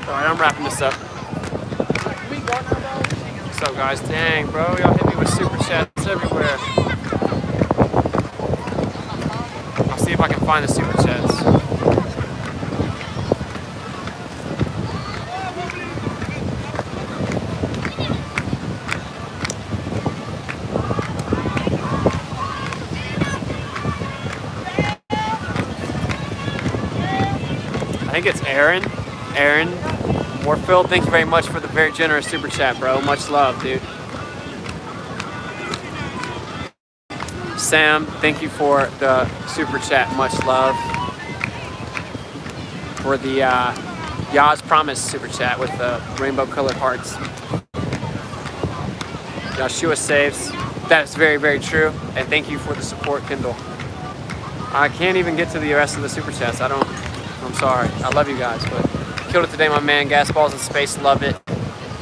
Alright, I'm wrapping this up. What's up, guys? Dang, bro, y'all hit me with super chats everywhere. I'll see if I can find the super chats. I think it's Aaron. Aaron Warfield, thank you very much for the very generous super chat, bro. Much love, dude. Sam, thank you for the super chat. Much love. For the Yaz Promise super chat with the rainbow colored hearts. Yeshua saves. That is very, very true. And thank you for the support, Kindle. I can't even get to the rest of the super chats. I'm sorry. I love you guys, but killed it today, my man. Gas balls in space, love it.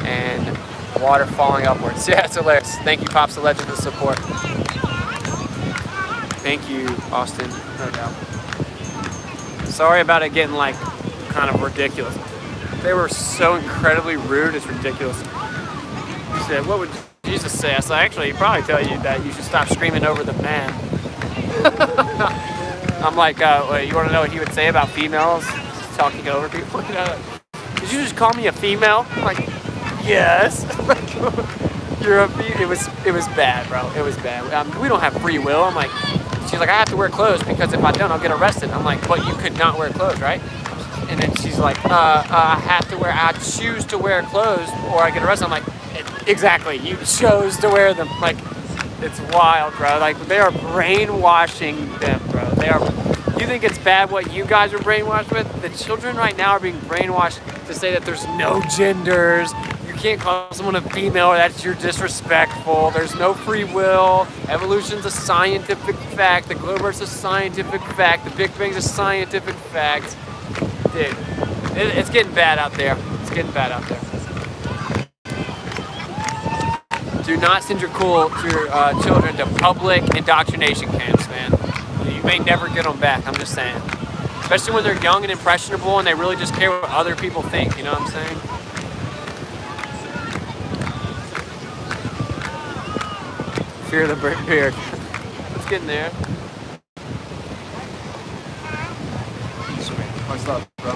And water falling upwards. Yeah, it's hilarious. Thank you, Pops the Legend, for the support. Thank you, Austin. No doubt. Sorry about it getting like kind of ridiculous. They were so incredibly rude, it's ridiculous. He said, what would Jesus say? I said, actually, he'd probably tell you that you should stop screaming over the man. I'm like, you want to know what he would say about females talking over people? You know, like, did you just call me a female? I'm like, yes. You're a female. It was bad, bro. It was bad. We don't have free will. I'm like, she's like, I have to wear clothes because if I don't, I'll get arrested. I'm like, but you could not wear clothes, right? And then she's like, I choose to wear clothes or I get arrested. I'm like, exactly. You chose to wear them. Like, it's wild, bro. Like, they are brainwashing them, bro. You think it's bad what you guys are brainwashed with? The children right now are being brainwashed to say that there's no genders. You can't call someone a female, or that's you're disrespectful. There's no free will. Evolution's a scientific fact. The globe Earth's a scientific fact. The Big Bang's a scientific fact. Dude, it's getting bad out there. It's getting bad out there. Do not send your children to public indoctrination camps, man. You may never get them back, I'm just saying. Especially when they're young and impressionable and they really just care what other people think, you know what I'm saying? Fear the beard. Let's get in there. Sweet. Much love, bro.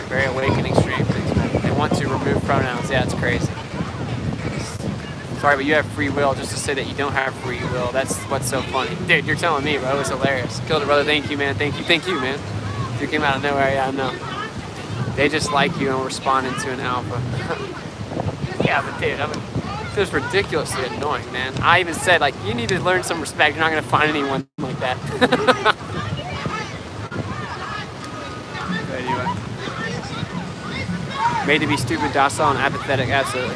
Very awakening stream. Thanks, man. They want to remove pronouns. Yeah, it's crazy. Sorry, but you have free will just to say that you don't have free will. That's what's so funny. Dude, you're telling me, bro. It was hilarious. Killed it, brother. Thank you, man. Thank you, man. You came out of nowhere. Yeah, I know. They just like you and responding to an alpha. Yeah, but dude, it was ridiculously annoying, man. I even said, like, you need to learn some respect. You're not going to find anyone like that. Anyway. Made to be stupid, docile, and apathetic. Absolutely.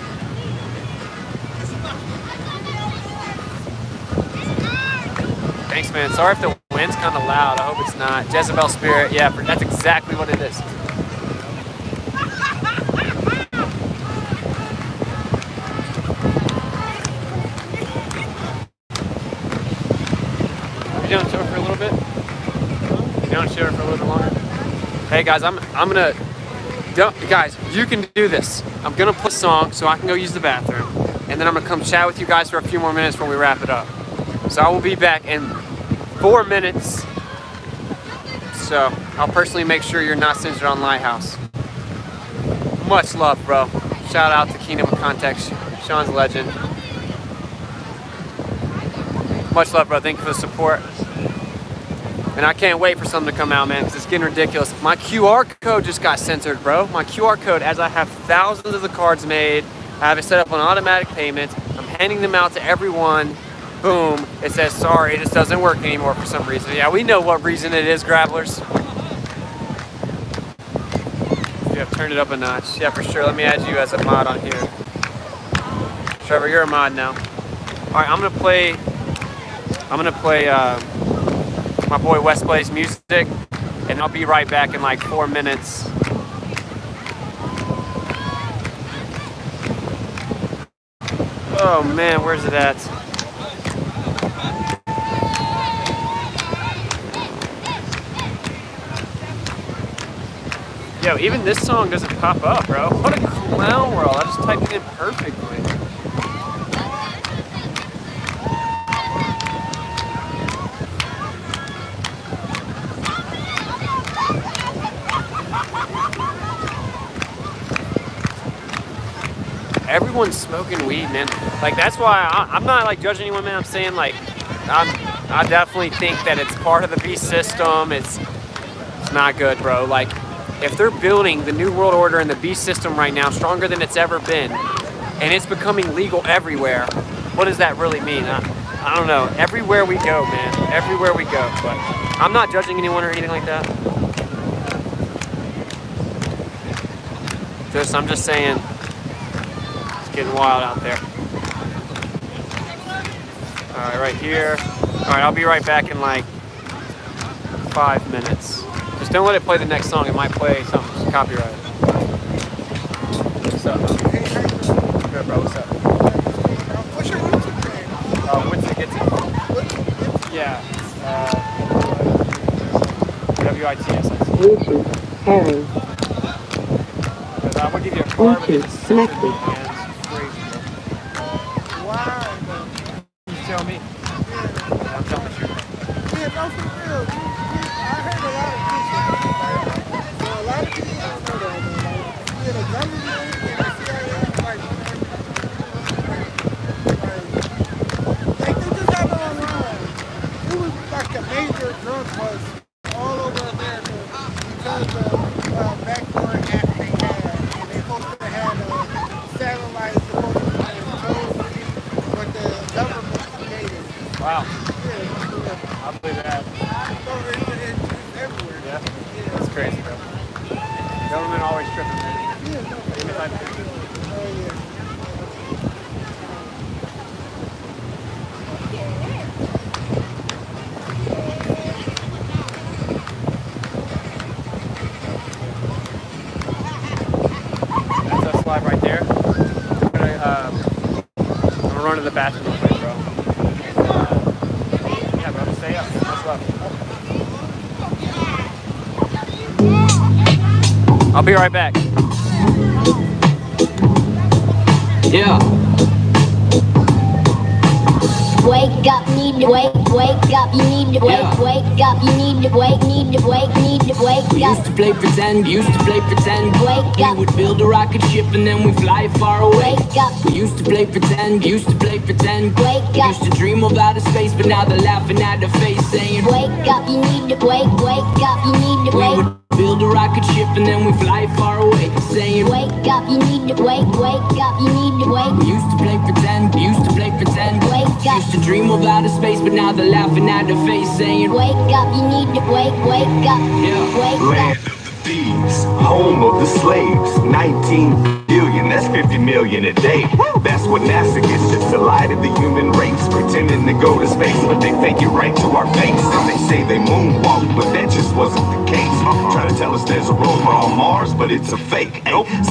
Thanks, man. Sorry if the wind's kind of loud. I hope it's not. Jezebel Spirit. Yeah, that's exactly what it is. You down show for a little bit? You down show for a little bit longer? Hey guys, I'm gonna. Guys, you can do this. I'm gonna play a song so I can go use the bathroom, and then I'm gonna come chat with you guys for a few more minutes when we wrap it up. So I will be back in 4 minutes. So I'll personally make sure you're not censored on Lighthouse. Much love, bro. Shout out to Kingdom of Context, Sean's legend. Much love, bro. Thank you for the support. And I can't wait for something to come out, man, because it's getting ridiculous. My QR code just got censored, bro. My QR code, as I have thousands of the cards made, I have it set up on automatic payments. I'm handing them out to everyone. Boom, it says, sorry, this doesn't work anymore for some reason. Yeah, we know what reason it is, Grabblers. Yeah, I've turned it up a notch. Yeah, for sure. Let me add you as a mod on here. Trevor, you're a mod now. All right, I'm gonna play my boy Wes plays music, and I'll be right back in like 4 minutes. Oh man, where's it at? Yo, even this song doesn't pop up, bro. What a clown world. I just typed it in perfectly. Everyone's smoking weed, man. Like, that's why I'm not like judging anyone, man. I'm saying like, I definitely think that it's part of the beast system. It's not good, bro. Like, if they're building the New World Order and the beast system right now stronger than it's ever been, and it's becoming legal everywhere, what does that really mean? I don't know. Everywhere we go, man. Everywhere we go. But I'm not judging anyone or anything like that. I'm just saying, it's getting wild out there. All right, right here. All right, I'll be right back in like 5 minutes. Just don't let it play the next song. It might play something copyrighted. What's up? Good, bro. What's up? What's your YouTube name? WitsitGetsIt. Yeah. WITSIT. Bluetooth pairing. I'm gonna give you a card, but it's connected. Wow. You tell me. Yeah. I'm telling the truth. Yeah, no, for real. I heard a lot of people. So a lot of people don't know that. Yeah, the government and the CIA, like they just have it online. It was like a major drug bust all over America because of backdoor app they had. And they supposed to have satellites supposed to be what the government created. Wow. Yeah, I believe that. so it's everywhere. Yeah. That's crazy, bro. Government always tripping, man. Yeah, no, Even if I- oh, yeah. That's us live right there. I'm gonna run to the bathroom real quick, bro. Yeah, bro, stay up. Much love. I'll be right back. Yeah. Wake up, need to wake up, you need to wake up, you need to wake up. Used to play pretend, Wake up. We would build a rocket ship and then we fly far away. Wake up. We used to play pretend, Wake up. Used to dream of outer space, but now they're laughing at the face saying, Wake up, you need to wake up, you need to we wake. would build a rocket ship and then we fly far away. Saying, Wake up, you need to wake up, you need to wake. we used to play pretend, Wake up. Used to dream of outer space, but now they're laughing at the face saying, Wake up, you need to wake up. Yeah. Wake Land up. of the thieves, home of the slaves. 19 billion, that's 50 million a day. That's what NASA gets, just to lie to the human race. Pretending to go to space, but they fake it right to our face. And they say they moonwalk, but that just wasn't the case. Trying to tell us there's a rover on Mars, but it's a fake.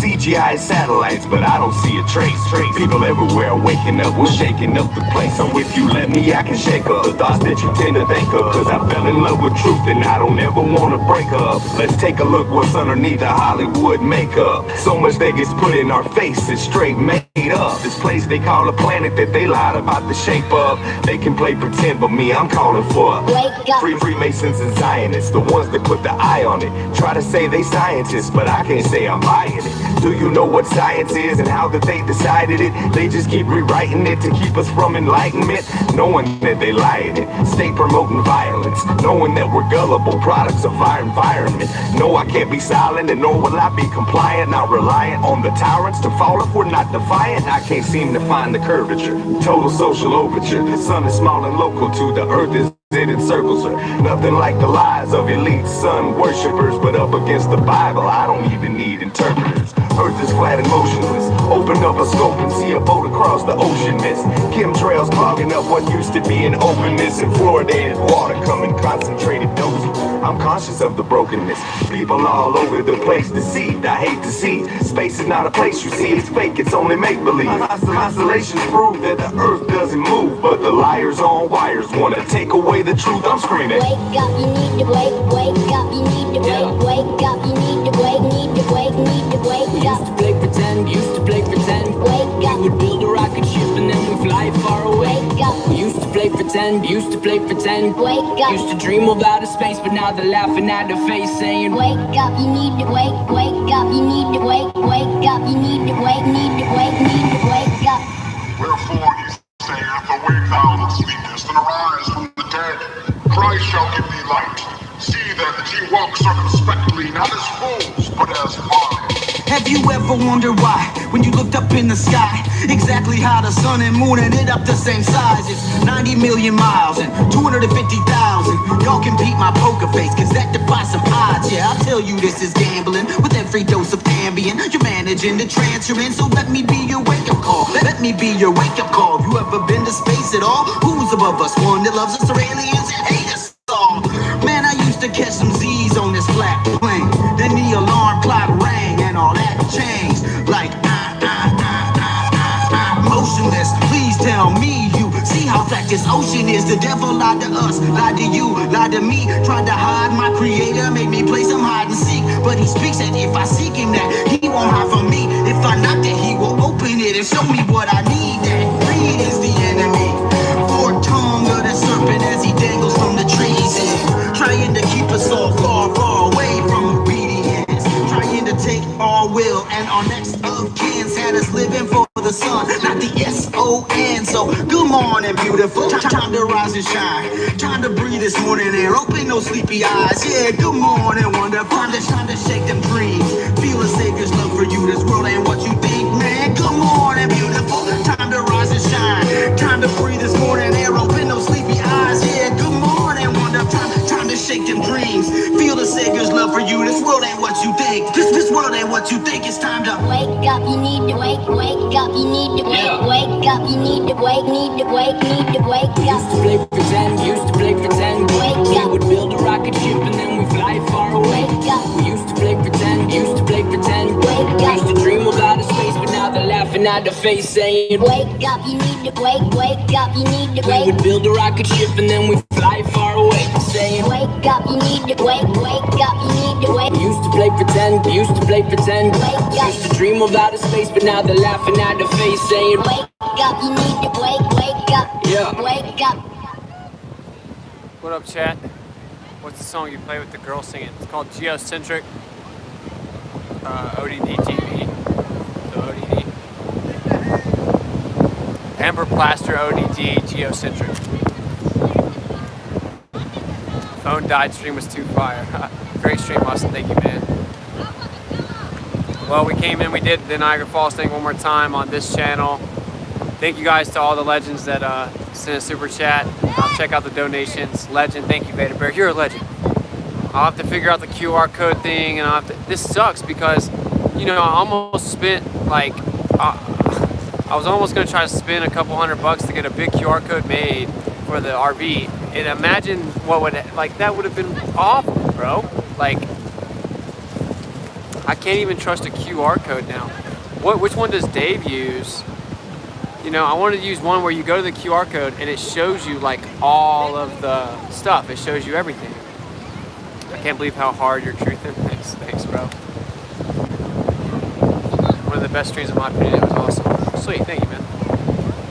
CGI satellites, but I don't see a trace. People everywhere waking up, we're shaking up the place. So if you let me, I can shake up the thoughts that you tend to think of. Cause I fell in love with truth and I don't ever wanna break up. Let's take a look what's underneath the Hollywood makeup. So much that gets put in our faces, straight made up. This place they call a planet that they lied about the shape of. They can play pretend, but me, I'm calling for Wake up. Freemasons and Zionists, the ones that put the eye high on it. Try to say they scientists, but I can't say I'm buying it. Do you know what science is and how that they decided it? They just keep rewriting it to keep us from enlightenment, knowing that they lie in it. Stay promoting violence, knowing that we're gullible products of our environment. No, I can't be silent, and nor will I be compliant. Not reliant on the tyrants to fall if we're not defiant. I can't seem to find the curvature. Total social overture. The sun is small and local to the earth is it encircles her. Nothing like the lies of elite sun worshippers, but up against the Bible, I don't even need interpreters. Earth is flat and motionless. Open up a scope and see a boat across the ocean mist. Chemtrails clogging up what used to be an openness, and fluoridated water coming concentrated doses. I'm conscious of the brokenness. People all over the place deceived. I hate to see. Space is not a place you see. It's fake. It's only make-believe. Constellations prove that the earth doesn't move, but the liars on wires want to take away the truth. I'm screaming. Wake up, you need to wake up, you need to wake up, you need to need to wake up. Used to play pretend, used to play pretend. Wake up. We would build a rocket ship and then we fly far away. Wake up. We used to play pretend, used to play pretend. Wake up. Used to dream of outer space, but now they're laughing at the face saying, Wake up, you need to wake up, you need to wake up, you need to wake up. Wherefore he saith, awake thou that sleepest, and arise from the dead. Christ shall give thee light. See then that ye walk circumspectly, not as fools, but as wise. Have you ever wondered why, when you looked up in the sky, exactly how the sun and moon ended up the same size? It's 90 million miles and 250,000. Y'all can beat my poker face, cause that defies some odds. Yeah, I'll tell you this is gambling with every dose of Ambien. You're managing to transfer in, so let me be your wake-up call. Let me be your wake-up call. You ever been to space at all? Who's above us? One that loves us or aliens that hate us all? Man, I used to catch some Z's on this flat plane. Then the alarm clock rang and all that changed. Like, motionless. Please tell me you see how flat this ocean is. The devil lied to us, lied to you, lied to me. Tried to hide my creator, made me play some hide and seek. But he speaks that if I seek him, that he won't hide from me. If I knock that he will open it and show me what I need. That greed is the enemy. Forked tongue of the serpent as he dangles from the trees. And trying to keep us all far, far away from obedience. Trying to take our will and our next of kins. Had us living for the sun, not the S-O-N. So good morning, beautiful. Time to rise and shine. Time to breathe this morning air. Open those sleepy eyes. Yeah, good morning, wonderful. Time to shake them dreams. Feel a savior's love for you. This world ain't what you think, man. Good morning, beautiful. Time to rise and shine. Time to breathe this morning air. Open those sleepy eyes. Yeah, good morning, wonderful. Time to shake them dreams. Feel the savior's love for you. This world ain't what you think. This world ain't what you think. It's time to wake up. You need to wake up. You need to wake up. You need to wake up. Used to play pretend, used to play pretend. We would build a rocket ship and then we fly far away. We used to play pretend, used to play pretend. Used to dream of outer space, but now they're laughing at the face saying, wake up, you need to wake up, you need to We would build a rocket ship and then we fly far away. Saying, wake up, you need to wake up, you need to wake. We used to play pretend, used to play pretend. Used to dream of outer space, but now they're laughing at the face saying, wake up, you need to wake up, wake up. What up, chat? What's the song you play with the girl singing? It's called Geocentric. ODD TV. So ODD. Amber Plaster ODD Geocentric. Phone died, stream was too fire. Great stream, Austin. Thank you, man. Well, we came in, we did the Niagara Falls thing one more time on this channel. Thank you guys to all the legends that sent a super chat. I'll check out the donations. Legend, thank you, Vader Bear. You're a legend. I'll have to figure out the QR code thing, and I'll have to, this sucks because, you know, I almost spent like, I was almost gonna try to spend a couple $100 to get a big QR code made for the RV. And imagine what would, like, that would have been awful, bro. Like, I can't even trust a QR code now. Which one does Dave use? You know, I wanted to use one where you go to the QR code and it shows you like all of the stuff. It shows you everything. I can't believe how hard your truth is. Thanks, bro. One of the best streams in my opinion. It was awesome. Sweet, thank you, man.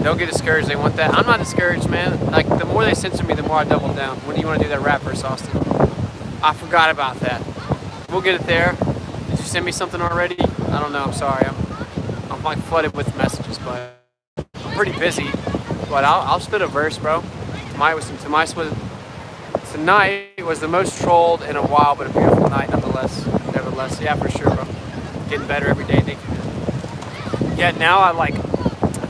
Don't get discouraged. They want that. I'm not discouraged, man. Like, the more they censor me, the more I double down. When do you want to do that rap verse, Austin? I forgot about that. we'll get it there. Did you send me something already? I don't know. I'm sorry. I'm like flooded with messages, but I'm pretty busy. But I'll spit a verse, bro. Tonight was the most trolled in a while, but a beautiful night nonetheless. Nevertheless, yeah, for sure, bro. Getting better every day. Thank you. Yeah, now I like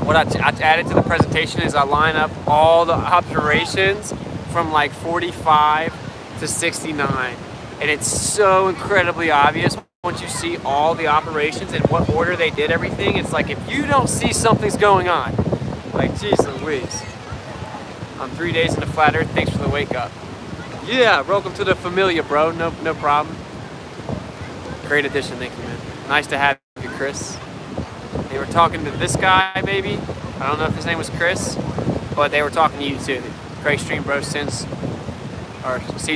what I added to the presentation is I line up all the operations from like 45 to 69, and it's so incredibly obvious once you see all the operations and what order they did everything. It's like if you don't see something's going on, like geez Louise. I'm 3 days into Flat Earth. Thanks for the wake up. Yeah, welcome to the familia, bro. No problem. Great addition, thank you, man. Nice to have you, Chris. They were talking to this guy, maybe. I don't know if his name was Chris, but they were talking to you too. Great stream, bro. Seeds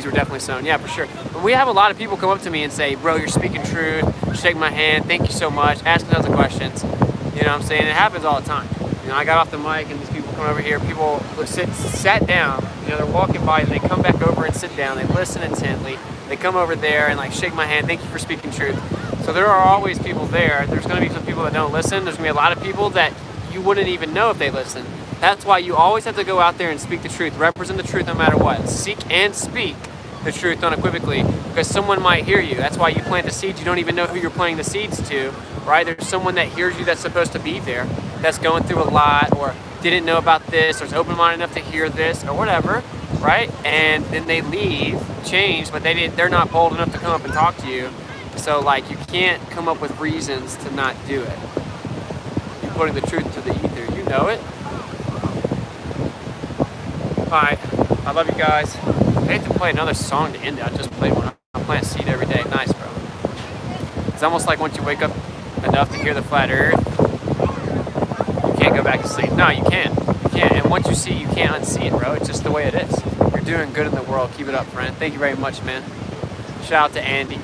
were definitely sown. Yeah, for sure. But we have a lot of people come up to me and say, bro, you're speaking truth. Shake my hand. Thank you so much. Ask tons of questions. You know what I'm saying? It happens all the time. You know, I got off the mic and these people come over here. People sat down. You know, they're walking by and they come back over and sit down. They listen intently. They come over there and like shake my hand. Thank you for speaking truth. So there are always people there. There's going to be some people that don't listen. There's going to be a lot of people that you wouldn't even know if they listen. That's why you always have to go out there and speak the truth. Represent the truth no matter what. Seek and speak the truth unequivocally, because someone might hear you. That's why you plant the seeds. You don't even know who you're planting the seeds to, right? There's someone that hears you that's supposed to be there, that's going through a lot, or didn't know about this, or is open-minded enough to hear this, or whatever, right? And then they leave, change, but they're not bold enough to come up and talk to you. So like you can't come up with reasons to not do it. You're putting the truth to the ether. You know it. Alright, I love you guys. I hate to play another song to end it. I just played one. I plant seed every day. Nice, bro. It's almost like once you wake up enough to hear the flat earth, you can't go back to sleep. No, you can't. You can't. And once you see, you can't unsee it, bro. It's just the way it is. You're doing good in the world. Keep it up, friend. Thank you very much, man. Shout out to Andy.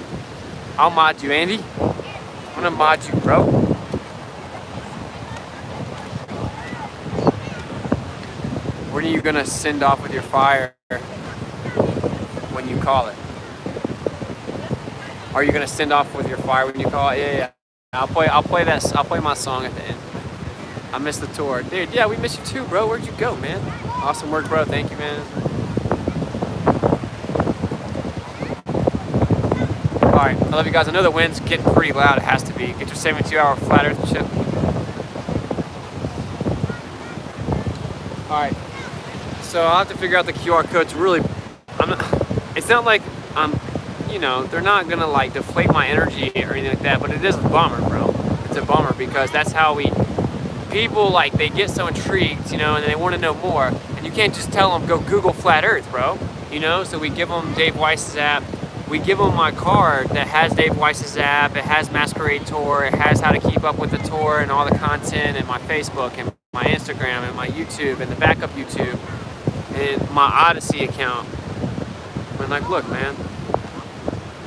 I'll mod you, Andy. I'm gonna mod you, bro. When are you gonna send off with your fire when you call it? Are you gonna send off with your fire when you call it? Yeah. I'll play my song at the end. I missed the tour. Dude, yeah, we miss you too, bro. Where'd you go, man? Awesome work, bro. Thank you, man. Alright, I love you guys. I know the wind's getting pretty loud. It has to be. Get your 72-hour flat earth shit. Alright. So I'll have to figure out the QR codes. Really, it's not like you know, they're not gonna like deflate my energy or anything like that, but it is a bummer, bro. It's a bummer because that's how people like, they get so intrigued, you know, and they want to know more, and you can't just tell them, go Google flat earth, bro, you know. So we give them Dave Weiss's app. We give them my card that has Dave Weiss's app. It has Masquerade Tour. It has how to keep up with the tour and all the content, and my Facebook and my Instagram and my YouTube and the backup YouTube and my Odyssey account. And like, look, man.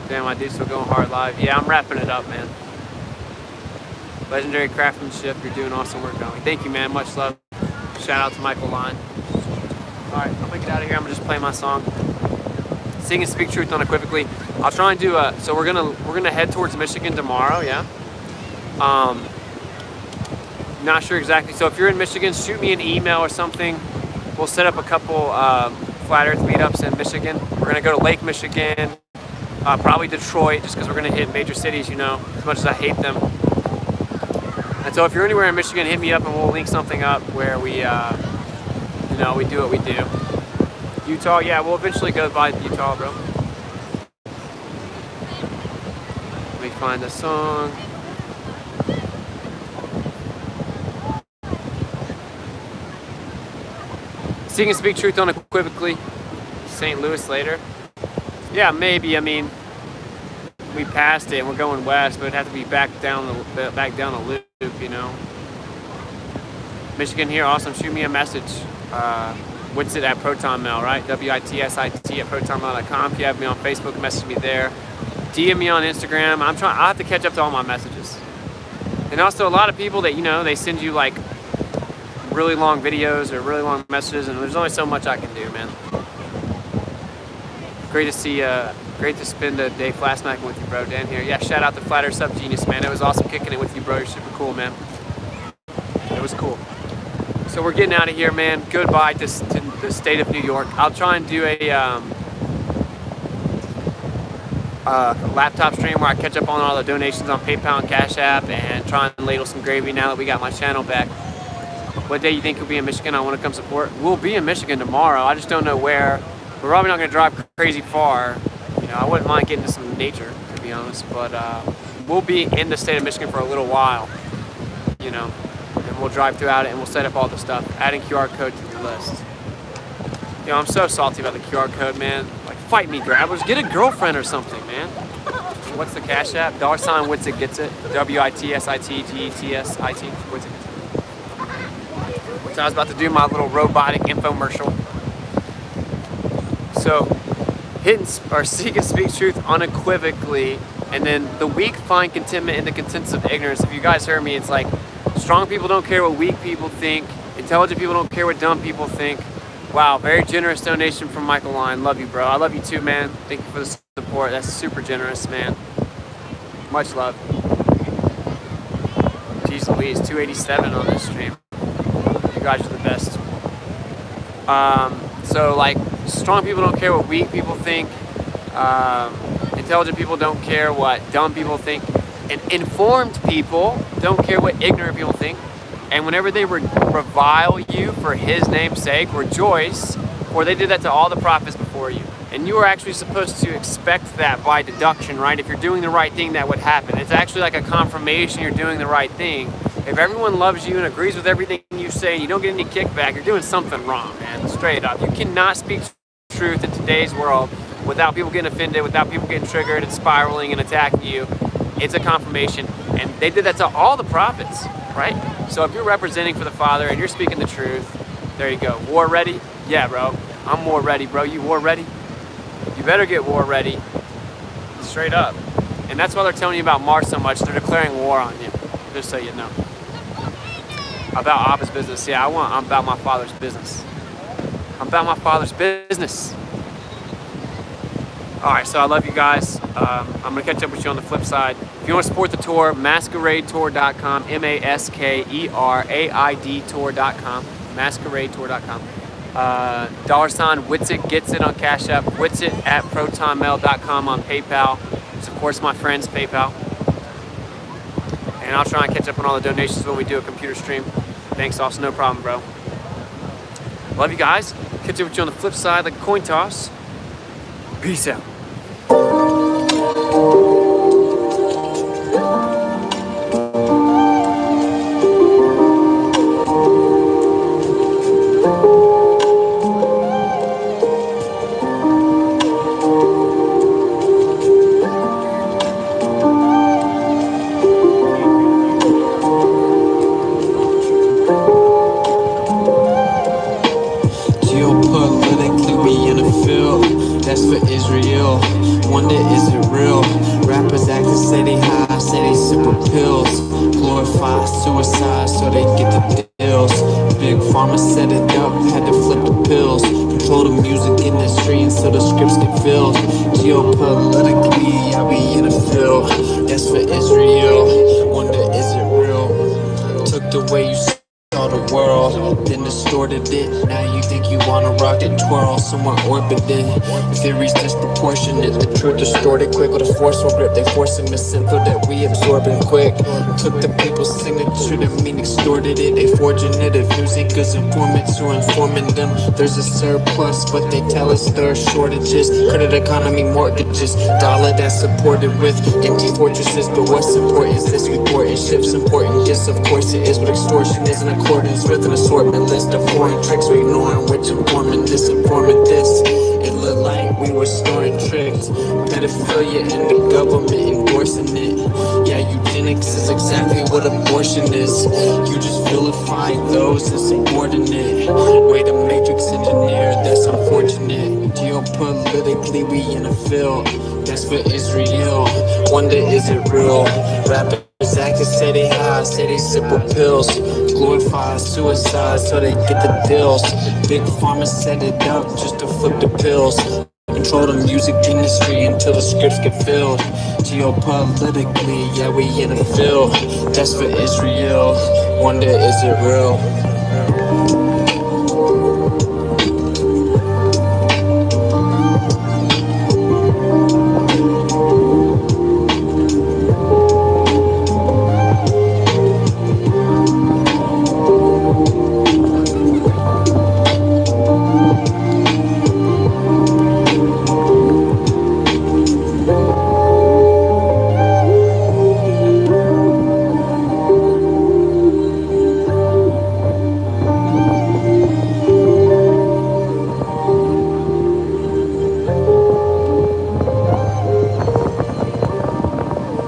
Damn, my dude's still going hard live. Yeah, I'm wrapping it up, man. Legendary craftsmanship. You're doing awesome work, Dolly. Thank you, man. Much love. Shout out to Michael Line. All right, I'm gonna get out of here. I'm gonna just play my song. Sing and speak truth unequivocally. I'll try and do so we're gonna head towards Michigan tomorrow, yeah. Not sure exactly. So if you're in Michigan, shoot me an email or something. We'll set up a couple flat earth meetups in Michigan. We're gonna go to Lake Michigan, probably Detroit, just because we're gonna hit major cities, you know, as much as I hate them. And so if you're anywhere in Michigan, hit me up and we'll link something up where we, you know, we do what we do. Utah, yeah, we'll eventually go by Utah, bro. Let me find the song. Sing and speak truth unequivocally. St. Louis later. Yeah, maybe. I mean, we passed it and we're going west, but it'd have to be back down the loop, you know. Michigan here, awesome. Shoot me a message. Whitsitt at ProtonMail, right? WITSIT at ProtonMail.com. If you have me on Facebook, message me there. DM me on Instagram. I'll have to catch up to all my messages. And also a lot of people that, you know, they send you like really long videos or really long messages, and there's only so much I can do, man. Great to see Great to spend a day flat smacking with you, bro. Dan here. Yeah, shout out to Flat Earth Sub Genius, man. It was awesome kicking it with you, bro. You're super cool, man. It was cool. So we're getting out of here, man. Goodbye to the state of New York. I'll try and do a laptop stream where I catch up on all the donations on PayPal and Cash App and try and ladle some gravy now that we got my channel back. What day you think you'll be in Michigan? I want to come support. We'll be in Michigan tomorrow. I just don't know where. We're probably not going to drive crazy far. You know, I wouldn't mind getting to some nature, to be honest. But we'll be in the state of Michigan for a little while. You know, and we'll drive throughout it and we'll set up all the stuff. Adding QR code to the list. You know, I'm so salty about the QR code, man. Like, fight me, grabbers. Get a girlfriend or something, man. What's the Cash App? $ WitsitGetsIt. WITSITGETSIT. Witsit. So I was about to do my little robotic infomercial. So, seek and speak truth unequivocally, and then the weak find contentment in the contents of ignorance. If you guys heard me, it's like strong people don't care what weak people think. Intelligent people don't care what dumb people think. Wow, very generous donation from Michael Line. Love you, bro. I love you too, man. Thank you for the support. That's super generous, man. Much love. Jeez Louise, 287 on this stream. You guys are the best. So, like, strong people don't care what weak people think. Intelligent people don't care what dumb people think. And informed people don't care what ignorant people think. And whenever they revile you for his name's sake, rejoice, for they did that to all the prophets before you. And you are actually supposed to expect that by deduction, right? If you're doing the right thing, that would happen. It's actually like a confirmation you're doing the right thing. If everyone loves you and agrees with everything you say and you don't get any kickback, you're doing something wrong, man. Straight up. You cannot speak truth in today's world without people getting offended, without people getting triggered and spiraling and attacking you. It's a confirmation. And they did that to all the prophets, right? So if you're representing for the Father and you're speaking the truth, there you go. War ready? Yeah, bro. I'm war ready, bro. You war ready? You better get war ready. Straight up. And that's why they're telling you about Mars so much. They're declaring war on you. Just so you know. About Abba's business. Yeah, I'm about my Father's business. I'm about my Father's business. Alright, so I love you guys. I'm going to catch up with you on the flip side. If you want to support the tour, masqueradetour.com, MASKERAID tour.com, masqueradetour.com. $ WitsitGetsIt on Cash App, Whitsitt at protonmail.com on PayPal. Which of course my friend's PayPal. And I'll try and catch up on all the donations when we do a computer stream. Thanks, also, no problem, bro. Love you guys. Catch up with you on the flip side, like a coin toss. Peace out. Geopolitically, we in a field that's for Israel. Wonder is it real? Rappers acting say they high, say they sipping pills. Glorify suicide so they get the deals. Big pharma set it up, had to flip the pills. Control the music industry so the scripts get filled. Geopolitically, yeah, we in a field that's for Israel. Wonder is it real? Took the way you saw the world, then distorted it. Now you think you wanna rock and twirl, somewhere orbiting. Theories disproportionate, the truth distorted quick with a forceful grip. They forcing misinfo that we absorbing quick. Took the people's signature, the mean extorted it. They forging it, if music is informants who are informing them. There's a surplus, but they tell us there are shortages. Credit economy mortgages, dollar that's supported with empty fortresses. But what's important is this report, it ships important gifts. Of course it is, but extortion is in accordance with an assortment list of foreign tricks. We ignoring which informant disinformant this. It looked like we were storing tricks. Pedophilia and the government endorsing it. Yeah, eugenics is exactly what abortion is. You just vilifying those insubordinate. Way to matrix engineer, that's unfortunate. Geopolitically, we in a field that's for Israel. Wonder is it real? Rappers acting say they high, say they sip pills. Glorify suicide so they get the deals. Big pharma set it up just to flip the pills. control the music industry until the scripts get filled. Geopolitically, yeah, we in a field. That's for Israel. Wonder, is it real?